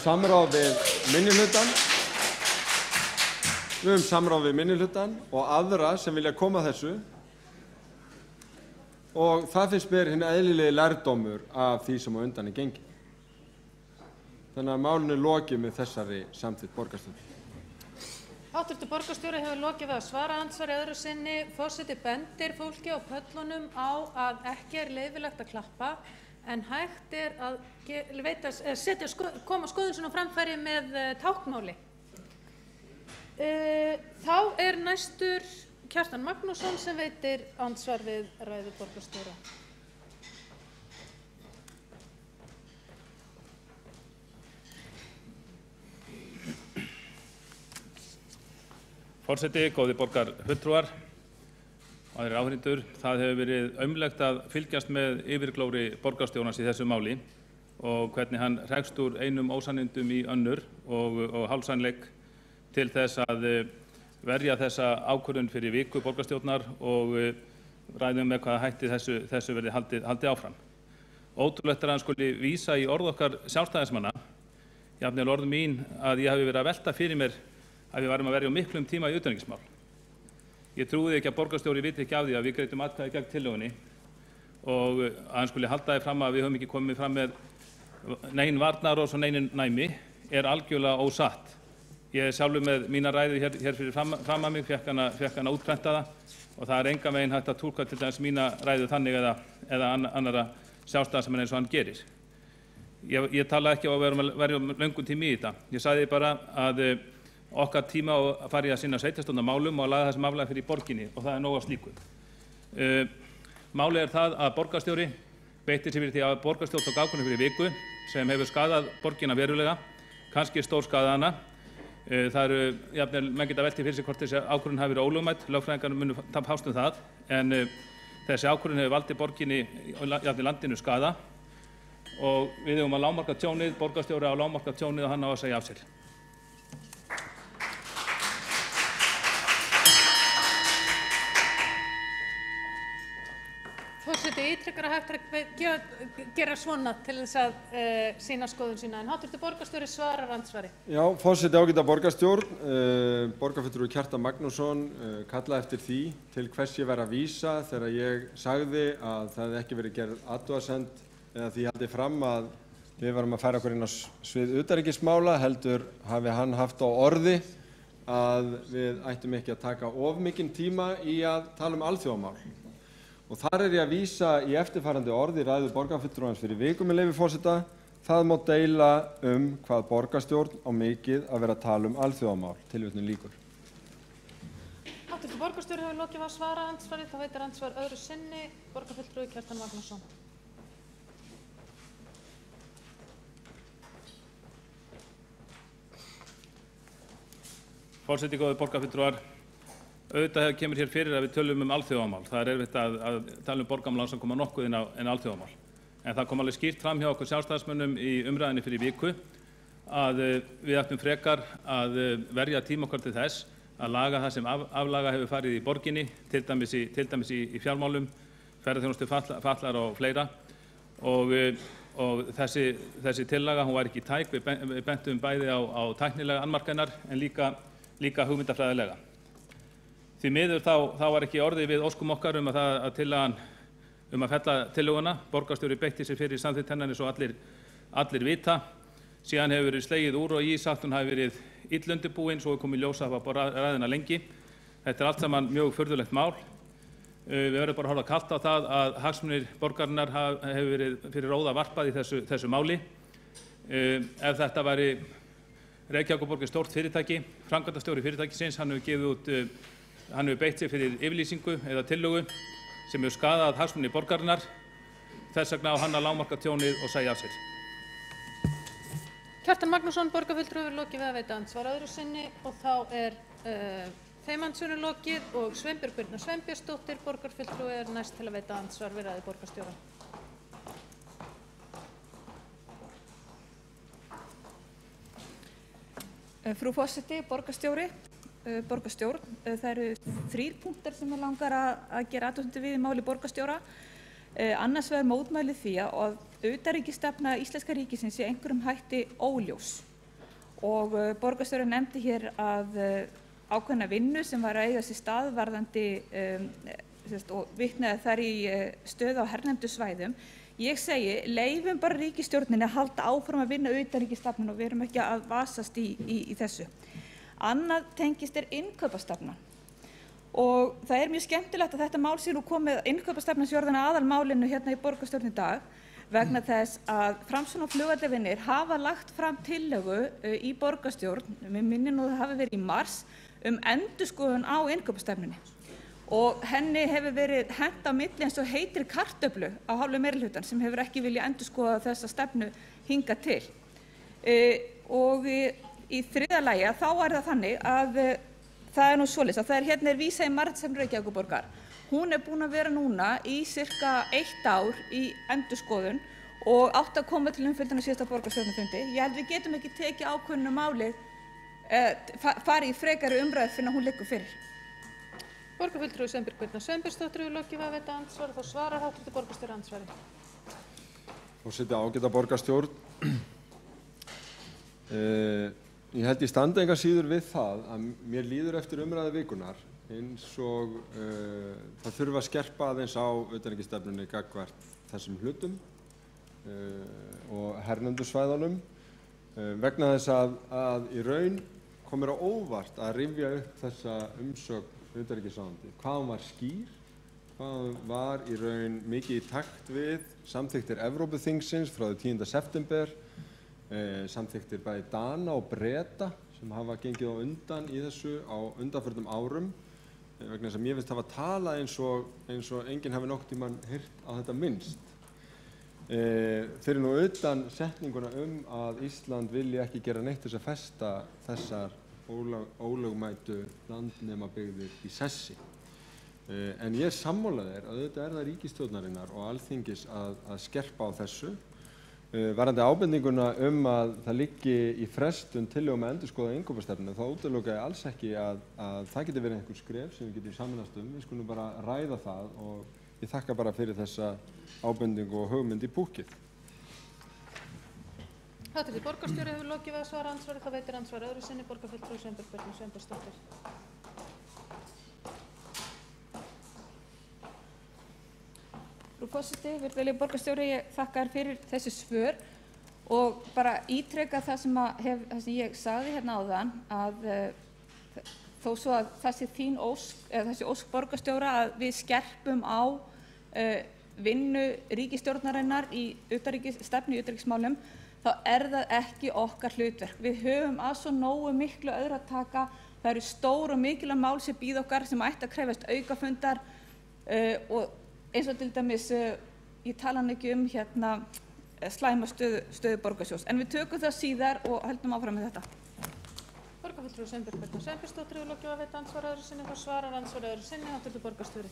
samráð við minnihlutann og aðra sem vilja koma að þessu og það finnst mér hinn eðlilegi lærdómur af því sem á undan er gengið. Þannig að málinu er lokið með þessari samþykkt borgarstjórnar. Háttvirtur borgarstjóri hefur lokið við að svara andsvari öðru sinni. Forseti bendir fólki á pöllunum á að ekki er leyfilegt að klappa en hægt er að koma skoðun sinni á framfæri með táknmáli. Þá er næstur Kjartan Magnússon sem veitir andsvar við ræðu borgarstjóra. Forseti, góðir borgarfulltrúar, aðrir áheyrendur, það hefur verið aumlegt að fylgjast með yfirglóri borgarstjórans í þessu máli og hvernig hann hrekst úr einum ósannindum í önnur og hálfsannleik til þess að verja þessa ákvörðun fyrir viku borgarstjórnar og ræðum með hvaða hætti þessu verði haldið áfram. Ótrúlegt er að hann skuli vísa í orð okkar sjálfstæðismanna, jafnvel orð mín að ég hafi verið að velta fyrir mér að við varum að verja miklum tíma í utanríkismál. Ég trúði ekki að borgarstjóri viti ekki af því að við greiddum atkvæði gegn tillögunni og að hann skuli halda því fram að við höfum ekki komið fram með nein varnaðarorð og nein næmi er algjörlega ósatt. Ég er sjálfur með mína ræðu hér fyrir fram að mig, fékk hana útprentaða og það er engan veginn hægt að túlka til dæmis mína ræðu þannig eða annarra sjálfstæðismanna eins og hann gerir. Ég tala ekki á að vera löngum tími í þetta. Ég sagði bara að okkar tíma að fara í að sinna sveitarstjórnarmálum og að laga þessum aflega fyrir borginni og það er nóg af slíku. Málið er það að borgarstjóri beitti sér fyrir því að borgarstjórn tók ákvörðun fyrir viku sem hefur skaðað borgina verulega, kannski stórskaðað hana. Það eru, jafnvel, menn geta velti fyrir sig hvort þessi ákvörðun hafi verið ólögmæt, lögfræðingar munu hást það, en þessi ákvörðun hefur valdið borginni, jafnvel landinu skaða og við höfum að lágmarka tjónið, borgarstjóri á að lágmarka tjónið og hann á að segja af sér. Forseti ítrekkar að hægt er að gera svona til þess að sýna skoðun sína. En hv. borgarstjóri svarar andsvari. Já, forseti ágæta borgarstjórn, borgarfulltrúi Kjartan Magnússon kallaði eftir því til hvers ég væri að vísa þegar ég sagði að það hefði ekki verið gerð athugasemd eða því haldið fram að við varum að færa okkur inn á svið utanríkismála, heldur hafi hann haft á orði að við ættum ekki að taka of mikinn tíma í að tala um alþjóðamál. Og þar ég að vísa í eftirfarandi orði ræðu borgarfulltrúans fyrir viku með leyfi forseta. Það má deila hvað borgarstjórn á mikið að vera að tala um alþjóðamál. Tilvitnun lýkur. Hv. borgarstjóri hefur lokið að svara andsvari. Þá veitir andsvar öðru sinni. Borgarfulltrúi Kjartan Magnússon. Forseti, góðir borgarfulltrúar, auðvitað kemur hér fyrir að við tölum um alþjóðamál. Það erfitt að tala um borgarmál sem koma nokkuð inn á alþjóðamál. En það kom alveg skýrt fram hjá okkur sjálfstæðismönnum í umræðinni fyrir viku að við ættum frekar að verja tíma okkar til þess að laga það sem aflaga hefur farið í borginni, til dæmis í fjármálum, ferðaþjónustu fatlaðra og fleira. Og þessi tillaga, hún var ekki tæk, við bentum bæði á tæknilega annmarkanir en líka hugmyndafræðilega. Því miður þá var ekki orðið við óskum okkar að tillagan að fella tillöguna. Borgarstjóri beitti sér fyrir samþykkt hennar eins og allir vita. Síðan hefur verið slegið úr og í sagt hún hafi verið illundirbúin, svo er komið ljós að hafa ræðina lengi. Þetta allt saman mjög furðulegt mál. Við verðum bara að horfa kalt á það að hagsmunir borgarinnar hefur verið fyrir róða varpað í þessu máli. Ef þetta væri Reykjavíkurborg er stórt fyrirtæki, framkvæmdastjóri fyrirtækisins, hann hefur beitt sér fyrir yfirlýsingu eða tillögu sem hefur skaðað hagsmuni borgarinnar. Þess vegna á hann að lágmarka tjónið og segja af sér. Kjartan Magnússon, borgarfulltrúi, hefur lokið við að veita andsvar öðru sinni og þá þeim andsvörum lokið og Sveinbjörg Birna Sveinbjörnsdóttir, borgarfulltrúi, næst til að veita andsvar við ræðu borgarstjóra. Frú forseti, borgarstjórn, það eru 3 punktar sem ég langar að gera athugasemdir við í máli borgarstjóra. Annars vegar mótmæli því að utanríkisstefna íslenska ríkisins sé einhverjum hætti óljós. Og borgarstjóri nefndi hér að ákveðna vinnu sem var að eiga sér stað varðandi og vitnaði þar í stöðu á hernumdu svæðum. Ég segi, leyfum bara ríkisstjórninni að halda áfram að vinna utanríkisstefnuna og við erum ekki að vasast í þessu. Annað tengist innkaupastefnan. Og það er mjög skemmtilegt að þetta mál sé nú komið innkaupastefnan sé orðin að aðalmálinu hérna í borgarstjórn í dag vegna þess að Framsókn og flugvallavinir hafa lagt fram tillögu í borgarstjórn, mér minnir nú það hafi verið í mars, endurskoðun á innkaupastefnunni. Og henni hefur verið hent á milli eins og heitir kartöflu á hálfu meirihlutann sem hefur ekki viljað endurskoða þessa stefnu hingað til. Og í þriðja lagi þá er það þannig að það er nú svoleiðis að það hérna vísað í margstefnu Reykjavíkurborgar. Hún er búin að vera núna í sirka 1 ár í endurskoðun og átti að koma til umfjöllunar á síðasta borgarstjórnarfundi. Ég held við getum ekki tekið ákvörðun um málið, farið í frekari umræðu fyrr en hún liggur fyrir. Borgarfulltrúi Sveinbjörg Birna Sveinbjörnsdóttir hefur lokið við að veita andsvar og þá svarar hv. borgarstjóri andsvari. Forseti ágæta borgarstjórn. Ég held ég standa engan síður við það að mér líður eftir umræðu vikunar eins og það þurfa að skerpa aðeins á utanríkisstefnunni gagnvart þessum hlutum og hernumdu svæðunum vegna þess að í raun komur á óvart að rifja upp þessa umsögn utanríkisráðuneyti. Hvað hún var skýr, hvað hún var í raun mikið í takt við samþykktir Evrópuþingsins frá 10. september, samþykktir bæði Dana og Breta sem hafa gengið á undan í þessu á undanförnum árum vegna þess að mér finnst hafa talað eins og enginn hafi nokkurn tímann heyrt á þetta minnst. Þeir nú utan setninguna að Ísland vilji ekki gera neitt til þess að festa þessar ólögmætu landnemabyggðir í sessi. En ég er sammála þér að auðvitað er það ríkisstjórnarinnar og Alþingis að skerpa á þessu. Varðandi ábendinguna að það liggi í frestun tillögum að endurskoða innkaupastefnu, þá útiloka ég alls ekki að það geti verið einhver skref sem við getum sameinast Við skulum bara ræða það og ég þakka bara fyrir þessa ábendingu og hugmynd í púkkið. Háttvirtur borgarstjóri hefur lokið við að svara andsvari, þá veitir andsvar öðru sinni borgarfulltrúi Sveinbjörg Sveinbjörnsdóttir. Frú forseti, virðulegi borgarstjóri, ég þakka þér fyrir þessi svör og bara ítreka það sem ég sagði hérna áðan að þó svo að það sé þín ósk, eða þessi ósk borgarstjóra að við skerpum á vinnu ríkisstjórnarinnar í stefnu í utanríkismálum, þá það ekki okkar hlutverk. Við höfum að svo nógu miklu öðru að taka. Það eru stór og mikilvæg mál sem bíða okkar sem ætti að krefjast aukafundar og eins og til dæmis, ég tala ekki hérna slæma stöðu borgarsjóðs. En við tökum það síðar og höldum áfram með þetta. Borgarfulltrúi Sveinbjörg Sveinbjörnsdóttir hefur lokið við að veita andsvar öðru sinni, þá svarar andsvar öðru sinni, háttvirtur borgarstjóri.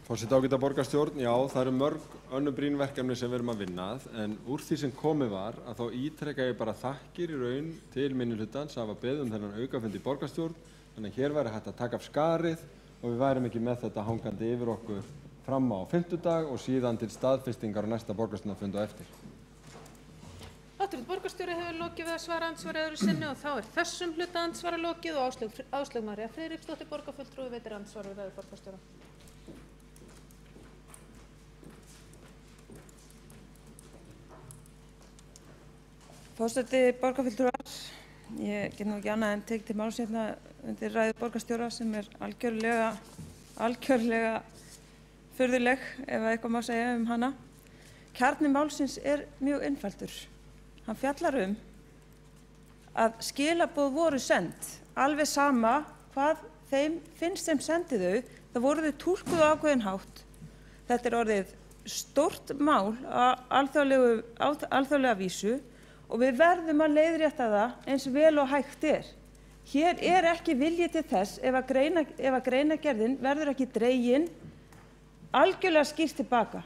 Forseti, ágæta borgarstjórn, já, það eru mörg önnur brýn verkefni sem við erum að vinna að, en úr því sem komið var að þá ítreka ég bara þakkir í raun til minnihlutans að hafa beðið þennan aukafund í borgarstjórn, þannig að hér væri hægt að taka af skarið og við værum ekki með þetta hangandi yfir okkur fram á fimmtudag og síðan til staðfestingar á næsta borgarstjórnarfund á eftir. Háttvirtur borgarstjóri hefur lokið við að svara andsvari öðru sinni og þá þessum hluta andsvara lokið og Áslaug María Friðriksdóttir borgarfulltrúi veitir andsvar við ræðu borgarstjóra. Forseti, borgarfulltrúar, ég get nú ekki annað en tekið til máls hérna undir ræðu borgarstjóra sem algjörlega furðuleg ef eitthvað má segja hana. Kjarni málsins mjög einfaldur. Hann fjallar að skilaboð voru send, alveg sama hvað þeim finnst sem sendi þau, það voru þau túlkuð á ákveðinn hátt. Þetta orðið stórt mál á alþjóðlega vísu og við verðum að leiðrétta það eins vel og hægt Hér ekki vilji til þess ef að greinagerðin verður ekki dregin algjörlega skýrt tilbaka.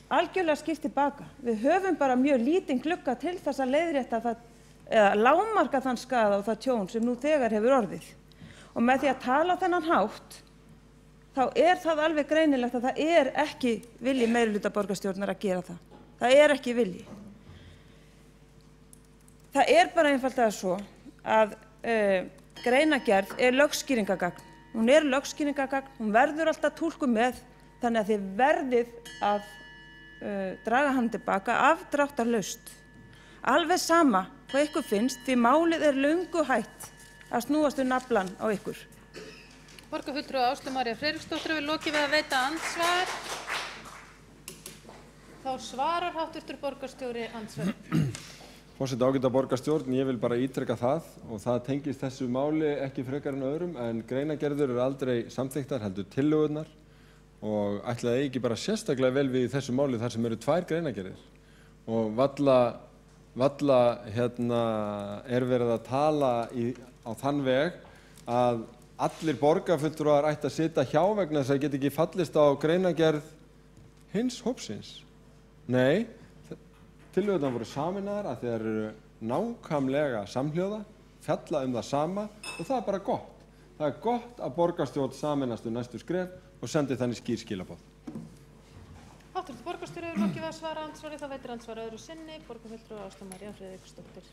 Algjörlega skýrt tilbaka. Við höfum bara mjög lítinn glugga til þess að leiðrétta það eða lágmarka þann skaða og það tjón sem nú þegar hefur orðið. Og með því að tala á þennan hátt, þá það alveg greinilegt að það ekki vilji meirihluta borgarstjórnar að gera það. Það ekki vilji. Það bara einfaldlega svo að greinagerð lögskýringargagn. Hún lögskýringargagn, hún verður alltaf túlkuð með, þannig að þið verðið að draga hann tilbaka afdráttarlaust. Alveg sama hvað ykkur finnst, því málið löngu hætt að snúast naflann á ykkur. Borgarfulltrúi Áslaug María Friðriksdóttir hefur lokið við að veita andsvar. Þá svarar háttvirtur borgarstjóri andsvari. Forseti, ágæta borgarstjórn, ég vil bara ítreka það og það tengist þessu máli ekki frekar en öðrum en greinagerður aldrei samþykktar heldur tillögurnar og ætlaði ekki bara sérstaklega vel við í þessu máli þar sem eru 2 greinagerðir og valla verið að tala á þann veg að allir borgarfulltrúar ættu að sitja hjá vegna þess að geta ekki fallist á greinagerð hins hópsins. Nei. Tillögurnar voru sameinaðar að þeir eru nákvæmlega samhljóða, fjalla það sama og það bara gott. Það gott að borgarstjórn sameinast næstu skref og sendi þannig skýr skilaboð. Háttvirtur borgarstjóri hefur lokið við að svara andsvari, þá veitir andsvar öðru sinni, borgarfulltrúi Áslaug María Friðriksdóttir.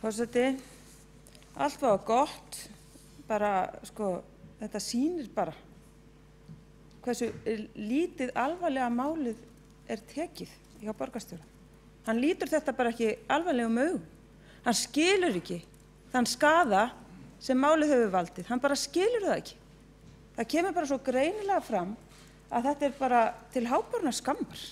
Forseti, allt var gott, bara þetta sýnir bara hversu lítið alvarlega málið tekið hjá borgarstjóra. Hann lítur þetta bara ekki alvarlegum augum. Hann skilur ekki þann skaða sem málið hefur valdið. Hann bara skilur það ekki. Það kemur bara svo greinilega fram að þetta bara til hábornar skammar.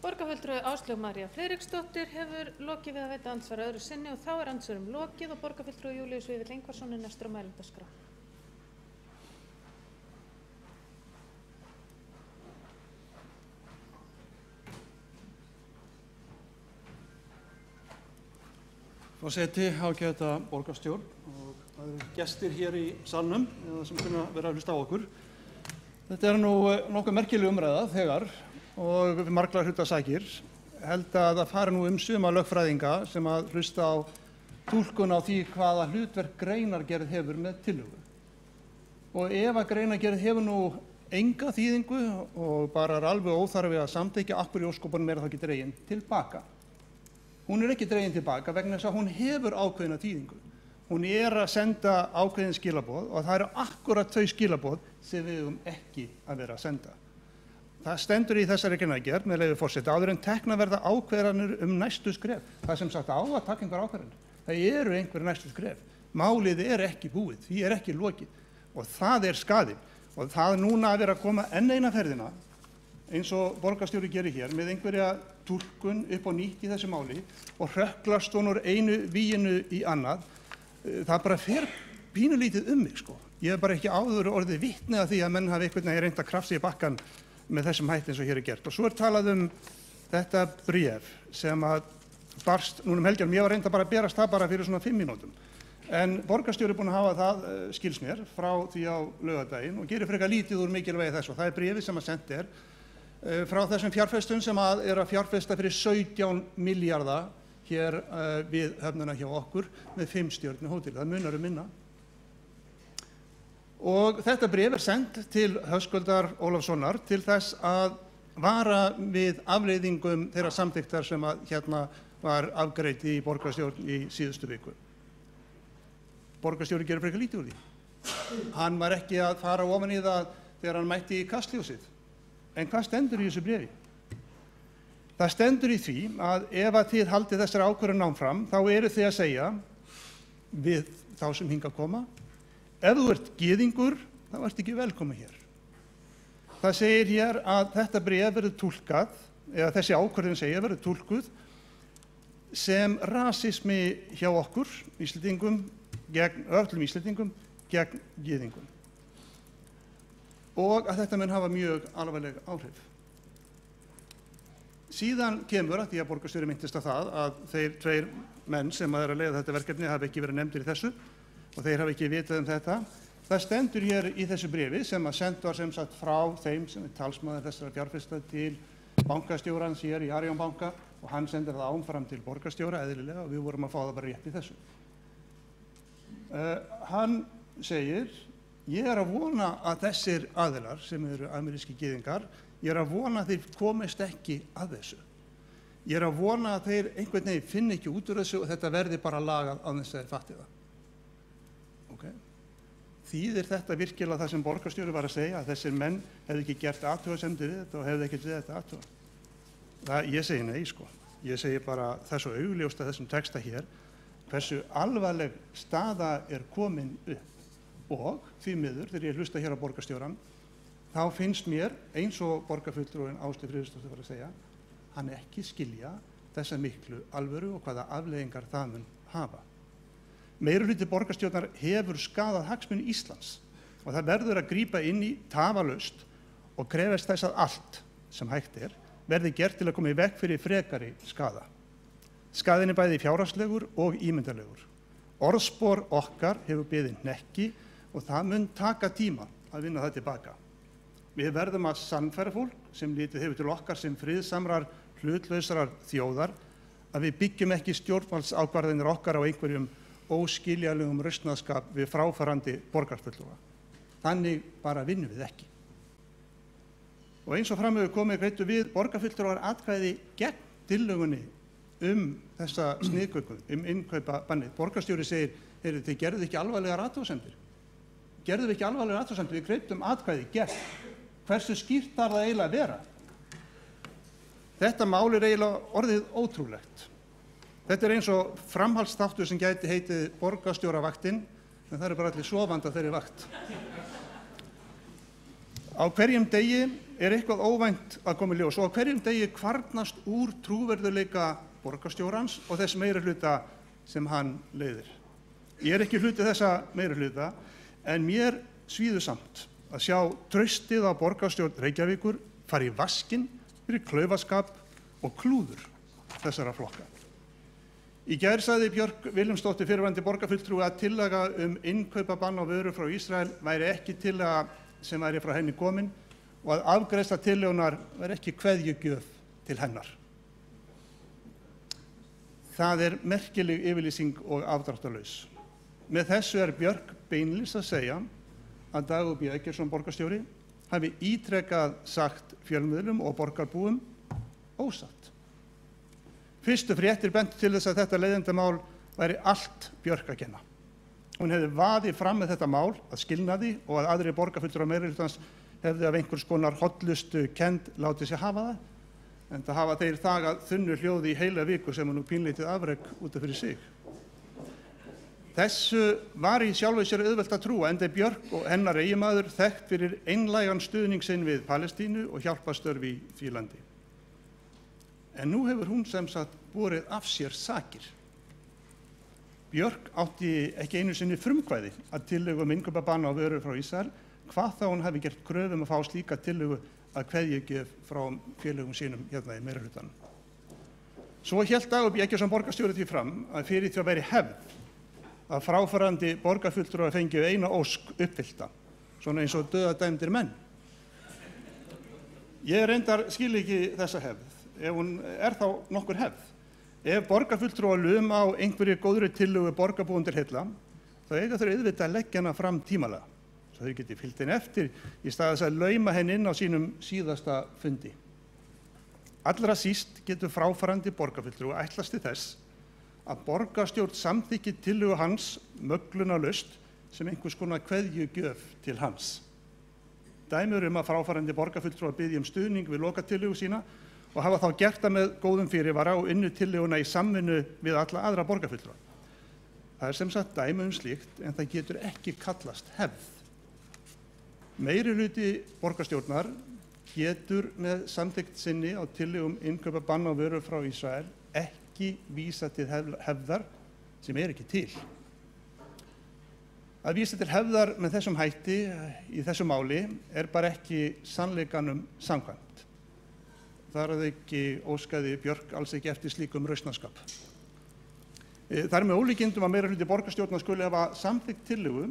Borgarfulltrúi Áslaug María Friðriksdóttir hefur lokið við að veita andsvar öðru sinni og þá andsvörum lokið og borgarfulltrúi Júlíus Vífill Ingvarsson næstur á mælendaskrá. Forseti, ágæta borgarstjórn og það eru gestir hér í salnum sem kunna vera að hlusta á okkur. Þetta nú nokkuð merkileg umræða þegar og marglar hluta sækir. Held að það fari nú suma lögfræðinga sem að hlusta á túlkun á því hvaða hlutverk greinargerð hefur með tillögu. Og ef að greinargerð hefur nú enga þýðingu og bara er alveg óþarfi að samþykkja, af hverju í ósköpunum er það ekki dregin tilbaka. Hún er ekki dregin tilbaka vegna þess að hún hefur ákveðna þýðingu. Hún er að senda ákveðin skilaboð og það eru akkurat þau skilaboð sem við eigum ekki að vera að senda. Það stendur í þessari greinargerð, með leyfi forseta, áður en teknar verða ákvarðanir næstu skref. Það er sem sagt á að taka einhver ákvarðanir. Það eru einhver næstu skref. Málið er ekki búið, því er ekki lokið og það er skaðinn. Og það núna að vera að koma enn eina ferðina, eins og borgarstjóri gerir hér, með einhverja túlkun upp á nýtt í þessu máli og hrökklast hún úr einu víginu í annað, það bara fer pínulítið mig, sko. Ég hef bara ekki áður orðið vitni að því að menn hafi einhvern veginn reynt að krafsa í bakkann með þessum hætti eins og hér er gert. Og svo er talað þetta bréf sem að barst núna helgina. Mér var reynt að bara berast það bara fyrir svona 5 mínútum. En borgarstjóri er búinn að hafa það, skils mér, frá því á laugardaginn og gerir frekar lítið úr mikilvægi þess og það er bréfið sem að sent frá þessum fjárfestum sem að að fjárfesta fyrir 17 milljarða hér við höfnina hjá okkur með 5 stjörnu hóteli. Það munar minna. Og þetta bréf er sent til Höskuldar Ólafssonar til þess að vara við afleiðingum þeirra samþykktar sem að hérna var afgreitt í borgarstjórn í síðustu viku. Borgarstjóri gerir frekar lítið úr því. Hann var ekki að fara ofan í það þegar hann mætti í kastljósið. En hvað stendur í þessu bréfi? Það stendur í því að ef að þið haldið þessari ákvörðun áfram, þá eru þið að segja við þá sem hingað koma, ef þú ert gyðingur, þá ert ekki velkomin hér. Það segir hér að þetta bréf verður túlkað, eða þessi ákvörðun segir verður túlkuð sem rasismi hjá okkur, Íslendingum, gegn öllum Íslendingum, gegn gyðingum. Og að þetta mun hafa mjög alvarleg áhrif. Síðan kemur að því að borgarstjóri minntist að það að þeir 2 menn sem að leiða þetta verkefni hafi ekki verið nefndir í þessu og þeir hafi ekki vitað þetta. Það stendur hér í þessu bréfi sem að sent var sem sagt frá þeim sem er talsmaður þessara fjárfesta til bankastjórans hér í Arion banka og hann sendir það áfram til borgarstjóra eðlilega og við vorum að fá það bara rétt í þessu. Hann segir, ég er að vona að þessir aðilar sem eru ameríski gyðingar, ég er að vona að þeir komist ekki að þessu. Ég er að vona að þeir einhvern veginn finni ekki út úr þessu og þetta verði bara lagað á þess að þeir fatti það. Okay. Þýðir þetta virkilega það sem borgarstjóri var að segja, að þessir menn hefði ekki gert athugasemdir við þetta og hefði ekki við þetta athuga? Ég segi nei, sko. Ég segi bara þessu augljóst að þessum texta hér, hversu alvarleg staða er komin upp og því miður þegar ég hlusta hér á borgarstjóran þá finnst mér eins og borgarfulltrúinn Áslaug Friðriksdóttir var að segja hann ekki skilja þessa miklu alvöru og hvaða afleiðingar það mun hafa. Meirihluti borgarstjórnar hefur skaðað hagsmuni Íslands og það verður að grípa inn í tafarlaust og krefast þess að allt sem hægt er verði gert til að koma í veg fyrir frekari skaða. Skaðinn er bæði fjárhagslegur og ímyndarlegur. Orðspor okkar hefur beðið hnekki og það mun taka tíma að vinna það tilbaka. Við verðum að sannfæra fólk sem litið hefur til okkar sem friðsamrar, hlutlausrar þjóðar að við byggjum ekki stjórnvaldsákvarðanir okkar á einhverjum óskiljanlegum rausnarskap við fráfarandi borgarfulltrúa. Þannig bara vinnum við ekki. Og eins og fram hefur komið greiddu við borgarfulltrúar atkvæði gegn tillögunni þessa sniðgöngu, innkaupabannið. Borgarstjóri segir, þið gerðuð ekki alvarlegar athugasemdir. Gerðuð ekki alvarlegar athugasemdir, við greiddum atkvæði gegn. Hversu skýrt þarf það eiginlega að vera? Þetta mál er eiginlega orðið ótrúlegt. Þetta er eins og framhaldsþáttur sem gæti heitið borgarstjóravaktin, en það eru bara allir sofandi að þeirri vakt. Á hverjum degi er eitthvað óvænt að koma í ljós og á hverjum degi kvarnast úr trúverðuleika borgarstjórans og þess meirihluta sem hann leiðir. Ég er ekki hluti þessa meirihluta en mér svíður samt að sjá traustið á borgarstjórn Reykjavíkur fara í vaskinn fyrir klaufaskap og klúður þessara flokka. Í gær sagði Björk Vilhelmsdóttir fyrrverandi borgarfulltrúi að tillaga innkaupabann á vöru frá Ísrael væri ekki tillaga sem væri frá henni komin og að afgreiðsla tillögunnar væri ekki kveðjugjöf til hennar. Það er merkileg yfirlýsing og afdráttarlaus. Með þessu er Björk beinlínis að segja að Dagur B. Eggertsson borgarstjóri hafi ítrekað sagt fjölmiðlum og borgarbúum ósatt. Fyrstu fréttir bentu til þess að þetta leiðindamál væri allt Björk að kenna. Hún hefði vaðið fram með þetta mál að skilnaði og að aðrir borgarfulltrúar meirihlutans hefði af einhvers konar hollustu kennd látið sér hafa það, en það hafa þeir þagað þunnu hljóði í heila viku sem er nú pínlítið afrek út af fyrir sig. Þessu var í sjálfu sér auðvelt að trúa, enda Björk og hennar eiginmaður þekkt fyrir einlægan stuðning sinn við Palestínu og hjálpastörf í því landi. En nú hefur hún sem sagt borið af sér sakir. Björk átti ekki einu sinni frumkvæði að tillögu innkaupabann á vörur frá Ísrael, hvað þá hún hafi gert kröfu að fá slíka tillögu að kveðjugjöf frá félögum sínum hérna í meirihlutanum. Svo hélt Dagur B. Eggertsson borgarstjóri því fram að fyrir því að væri hefð að fráfarandi borgarfulltrúar fengju eina ósk uppfyllta, svona eins og dauðadæmdir menn. Ég reyndar skil ekki þessa hefð, ef hún er þá nokkur hefð. Ef borgarfulltrúar luma á einhverju góðri tillögu borgarbúum til heilla, þá eiga þau auðvitað að leggja hana fram tímalega, svo þau geti fylgt henni eftir í stað þess að lauma henni inn á sínum síðasta fundi. Allra síst getur fráfarandi borgarfulltrúi ætlast til þess að borgarstjórn samþykki tillögu hans möglunarlaust sem einhvers konar kveðjugjöf til hans. Dæmi að fráfarandi borgarfulltrúar biðji stuðning við lokatillögu sína og hafa þá gert það með góðum fyrirvara og unnu tillöguna í samvinnu við alla aðra borgarfulltrúa. Það er sem sagt dæmi slíkt, en það getur ekki kallast hefð. Meirihluti borgarstjórnar getur með samþykkt sinni á tillögum innkaupabann á vörur frá Ísrael ekki vísa til hefðar sem er ekki til. Að vísa til hefðar með þessum hætti í þessu máli er bara ekki sannleikanum samkvæmt. Þar að ekki óskaði Björk alls ekki eftir slíkum rausnarskap. Það er með ólíkindum að meirihluti borgarstjórnar skuli hafa samþykkt tillögu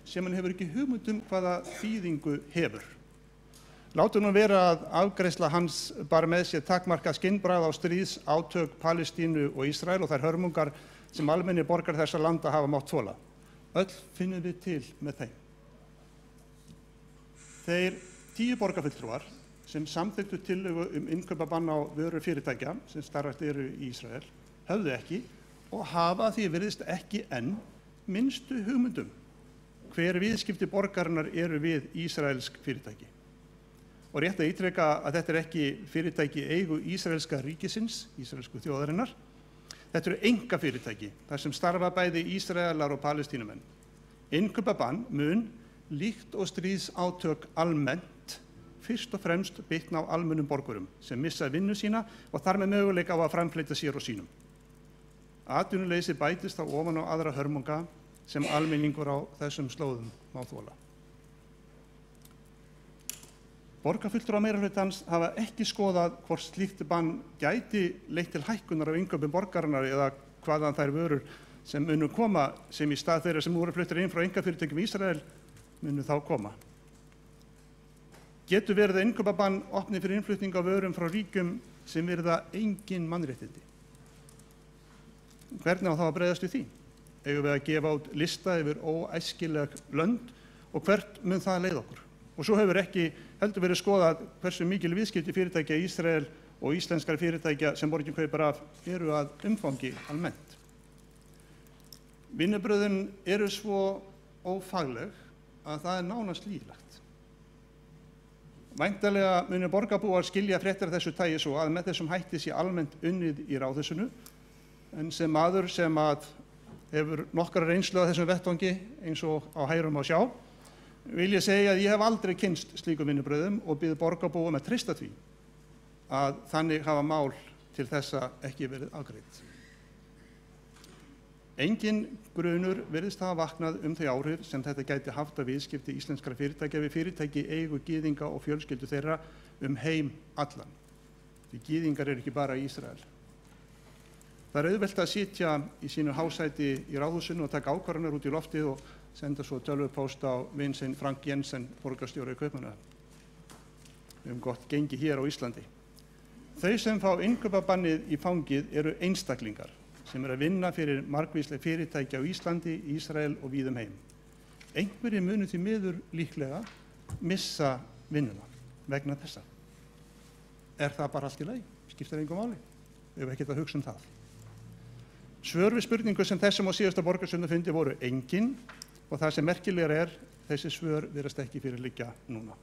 sem hann hefur ekki hugmynd hvaða þýðingu hefur. Látum nú vera að afgreiðsla hans bara með sér takmarka skinnbragð á stríðsátök Palestínu og Ísrael og þær hörmungar sem almennir borgarar þessa landa hafa mátt þola. Öll finnum við til með þeim. Þeir 10 borgarfulltrúar sem samþykktu tillögu innkaupabann á vörur fyrirtækja sem starfast eru í Ísrael höfðu ekki og hafa því virðist ekki enn minnstu hugmyndum hver viðskipti borgarinnar eru við ísraelsk fyrirtæki. Og rétt að ítreka að þetta er ekki fyrirtæki eigu ísraelska ríkisins, ísraelsku þjóðarinnar. Þetta eru einkafyrirtæki, þar sem starfa bæði Ísraelar og Palestínumenn. Innkaupabann mun, líkt og stríðsátök almennt, fyrst og fremst bitna á almennum borgurum sem missa vinnu sína og þar með möguleika á að framfleyta sér og sínum. Atvinnuleysi bætist þá ofan á aðra hörmunga sem almenningur á þessum slóðum má þola. Borgarfulltrúar meirihlutans hafa ekki skoðað hvort slíkt bann gæti leitt til hækkunar á innkaupum borgarinnar eða hvaðan þær vörur sem munu koma sem í stað þeirra sem voru fluttar inn frá einkafyrirtækjum í Ísrael munu þá koma. Getur verið að innkaupabann opni fyrir innflutning á vörum frá ríkjum sem virða engin mannréttindi. Hvernig á þá að bregðast við því? Eigum við að gefa út lista yfir óæskileg lönd og hvert mun það leiða okkur? Og svo hefur ekki heldur verið skoðað hversu mikil viðskipti fyrirtækja í Ísrael og íslenskara fyrirtækja sem borgin kaupar af eru að umfangi almennt. Vinnubrögðin eru svo ófagleg að það er nánast líklegt. Væntanlega munu borgarbúar skilja fréttir af þessu tagi svo að með þessum hætti sé almennt unnið í ráðhúsinu, en sem maður sem hefur nokkra reynslu af þessum vettvangi eins og á hærum á sjá, vil ég segja að ég hef aldrei kynnst slíkum vinnubrögðum og bið borgarbúum að treysta því að þannig hafa mál til þessa ekki verið afgreidd. Engin grunur virðist hafa vaknað þau áhrif sem þetta gæti haft af viðskipti íslenskra fyrirtækja við fyrirtæki eigu gyðinga og fjölskyldu þeirra heim allan. Því gyðingar eru ekki bara í Ísrael. Það er auðvelt að sitja í sínu hásæti í ráðhúsinu og taka ákvarðanir út í loftið og senda svo tölvupóst á vin sinn Frank Jensen, borgarstjóra í Kaupmannahöfn, gott gengi hér á Íslandi. Þau sem fá innkaupabannið í fangið eru einstaklingar sem að vinna fyrir margvísleg fyrirtæki á Íslandi, Ísrael og víðum heim. Einhverjir munu því miður líklega missa vinnuna vegna þessa. Er það bara allt í lagi? Skiptir engu máli? Við hefum ekkert að hugsa það. Svör við spurningu sem þessum á síðasta borgarstjórnarfundi voru engin og það sem merkilegra þessi svör virðast ekki fyrir liggja núna.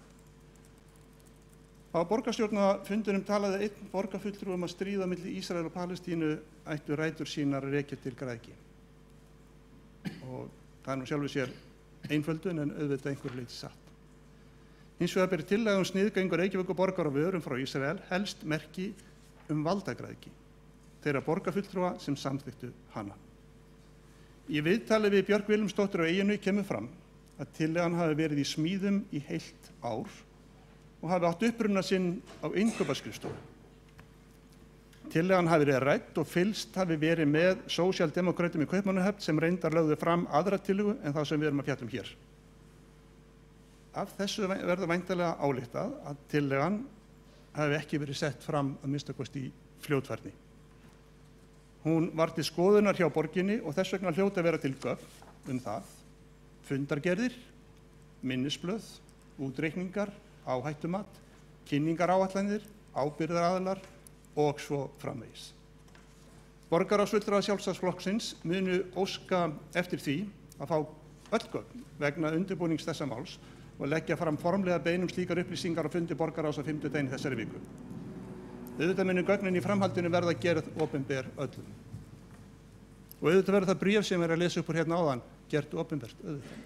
Á borgarstjórnarfundinum talaði einn borgarfulltrúi að stríða milli Ísrael og Palestínu ættu rætur sínar að rekja til græðgi. Og það nú sjálfu sér einföldun en auðvitað einhver leyti satt. Hins vegar ber tillaga sniðgöngu Reykjavíkurborgar á vörum frá Ísrael helst merki valdagræðgi þeirra borgarfulltrúa sem samþykktu hana. Í viðtali við Björk Vilhelmsdóttur á Eyjunni kemur fram að tillagan hafi verið í smíðum í heilt ár og hafi átt uppruna sinn á innkaupaskrifstofu. Tillagan hafi verið rædd og fylgst hafi verið með sósíaldemókrötum í Kaupmannahöfn sem reyndar lögðu fram aðra tillögu en það sem við erum að fjalla hér. Af þessu verður væntanlega ályktað að tillagan hafi ekki verið sett fram að minnsta kosti í fljótfærni. Hún var til skoðunar hjá borginni og þess vegna hljóta að vera til gögn það, fundargerðir, minnisblöð, útreikningar, áhættumat, kynningaráætlanir, ábyrgðaraðilar og svo framvegis. Borgarráðsfulltrúar Sjálfstæðisflokksins munu óska eftir því að fá öll gögn vegna undirbúnings þessa máls og leggja fram formlega beiðni slíkar upplýsingar á fundi borgarráðs á 5. daginn þessari viku. Auðvitað munu gögnin í framhaldinu verða gerð opinber öllum. Og auðvitað verður það bréf sem að lesa upp úr hérna áðan gert opinbert auðvitað.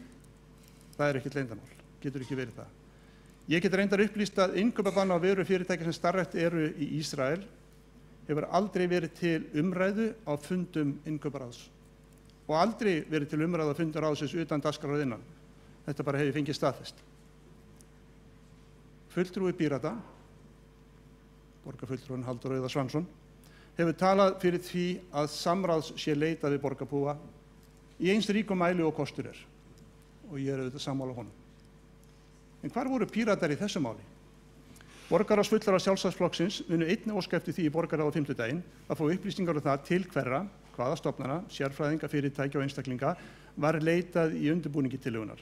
Það ekkert leyndarmál, getur ekki verið það. Ég get reyndar upplýst að innkaupabann á vöru fyrirtækja sem starfrækt eru í Ísrael hefur aldrei verið til umræðu á fundum innkauparáðs og aldrei verið til umræðu á fundum ráðsins utan dagskrár innan. Þetta bara hefur fengið staðfest. Fulltrúi Pírata, borgarfulltrúinn Halldór Auðar Svansson, hefur talað fyrir því að samráðs sé leitað við borgarbúa í eins ríkum mæli og kostur og ég auðvitað sammála honum. En hvar voru Píratar í þessu máli? Borgarráðsfulltrúar Sjálfstæðisflokksins munu einnig óska eftir því í borgarráði á 5. daginn að fá upplýsingar um það til hverra, hvaða stofnana, sérfræðinga, fyrirtækja og einstaklinga var leitað í undirbúningi tillögunnar.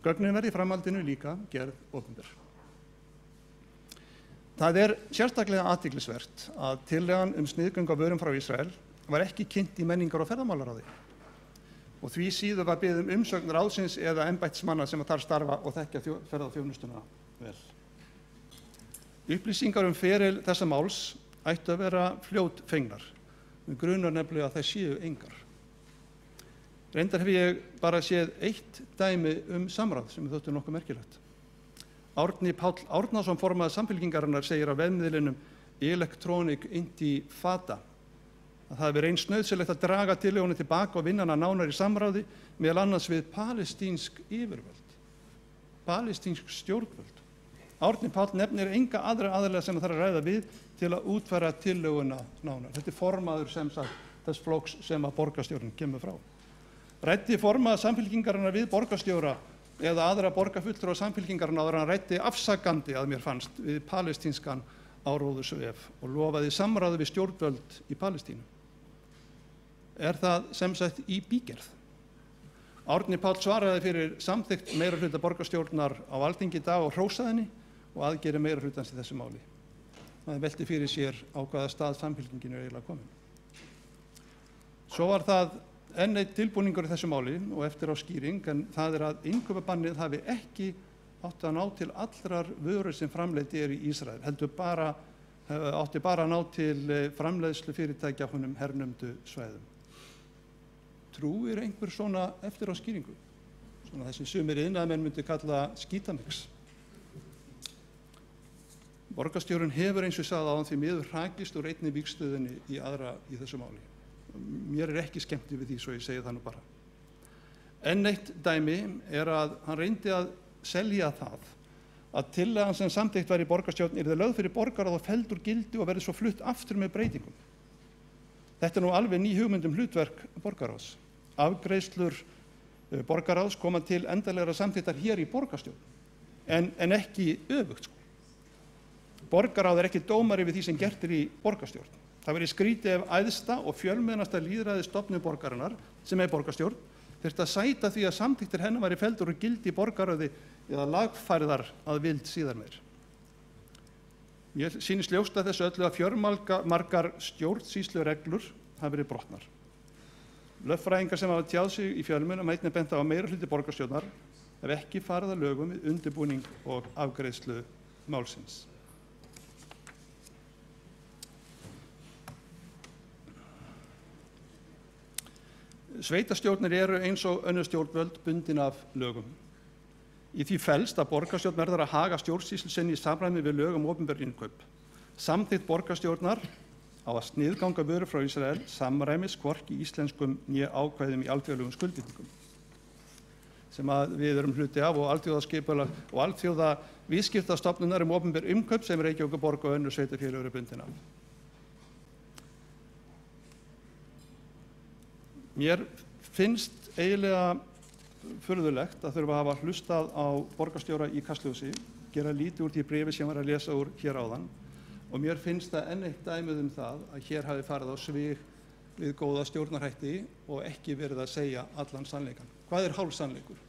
Gögnin verði í framhaldinu líka gerð opinber. Það sérstaklega athyglisvert að tillagan sniðgöngu á vörum frá Ísrael var ekki kynnt í menningar- og ferðamálaráði og því síður var beðið umsögn ráðsins eða embættismanna sem þar starfa og þekkja ferðaþjónustuna vel. Upplýsingar feril þessa máls ættu að vera fljótfengnar, með grunar nefnilega að þær séu engar. Reyndar hef ég bara séð eitt dæmi samráð sem þótti nokkuð merkilegt. Árni Páll Árnason, formaður Samfylkingarinnar, segir á vefmiðlinum Electronic Intifada að það hefur reynst nauðsynlegt að draga tillögunni tilbaka og vinna hana nánar í samráði meðal annars við palestínsk yfirvöld, palestínsk stjórnvöld. Árni Páll nefnir enga aðra aðilega sem það þarf að ræða við til að útfæra tillöguna nánar. Þetta formaður sem sagt þess flokks sem að borgarstjórinn kemur frá. Ræddi formaður Samfylkingarinnar við borgarstjóra eða aðra borgarfulltrúa Samfylkingarinnar áður en hann ræddi afsakandi að mér fannst við palestínskan áróðursvef og lofaði samráði við stjórnvöld í Palestínu. Er það sem sagt í bígerð? Árni Páll svaraði fyrir samþykkt meirihluta borgarstjórnar á Alþingi í dag og hrósaði henni og aðgerði meirihlutans í þessu máli. Það velti fyrir sér á hvaða stað Samfylkingin eiginlega komin. Svo var það enn einn tilbúningur í þessu máli og eftir á skýring, en það að innkaupabannið hafi ekki átti að ná til allrar vörur sem framleidd í Ísrael, heldur átti bara að ná til framleiðslu fyrirtækja á honum hernumdu svæðum. Trúir einhver svona eftir á skýringu? Svona þessi sumir iðnaðarmenn myndi kalla skítamix. Borgarstjórinn hefur eins og sagði áðan því miður hrakist úr einni vígstöðinni í aðra í þessu máli. Mér ekki skemmti við því, svo ég segi það nú bara. Enn eitt dæmi að hann reyndi að selja það að tillagan sem samþykkt var í borgarstjórn yrði lögð fyrir borgarráð og felld úr gildi og verði svo flutt aftur með breytingum. Þetta nú alveg ný hugmynd hlutverk borgarráðs. Afgreiðslur borgarráðs koma til endanlegra samþykktar hér í borgarstjórn, en ekki öfugt. Borgarráð ekki dómari við því sem gert í borgarstjórn. Það væri skrítið ef æðsta og fjölmennasta lýðræðisstofnun borgarinnar, sem borgarstjórn, þyrfti að sæta því að samþykktir hennar væri felldur úr gildi í borgarráði eða lagfærðar að vild síðar meir. Mér sýnist ljóst að þessu öllu að fjölmargar stjórnsýslureglur hafi verið brotnar. Lögfræðingar sem hafa tjáð sig í fjölmiðlum hafa einnig bent á að meirihluti borgarstjórnar hafi ekki farið að lögum við undirbúning og afgreiðslu málsins. Sveitarstjórnir eru eins og önnur stjórnvöld bundin af lögum. Í því felst að borgarstjórn verður að haga stjórnsýslu sinni í samræmi við lög um opinber innkaup. Samþykkt borgarstjórnar á að sniðganga vörur frá Ísrael samræmis hvorki íslenskum né ákvæðum í alþjóðlegum skuldbindingum sem við erum hluti af og alþjóðaskipulag og alþjóðaviðskiptastofnunar opinber innkaup sem Reykjavíkurborg og önnur sveitarfélög eru bundin af. Mér finnst eiginlega furðulegt að þurfa að hafa hlustað á borgarstjóra í Kastljósi, gera lítið úr því bréfi sem var að lesa úr hér áðan og mér finnst það enn eitt dæmið það að hér hafi farið á svig við góða stjórnarhætti og ekki verið að segja allan sannleikann. Hvað er hálfsannleikur?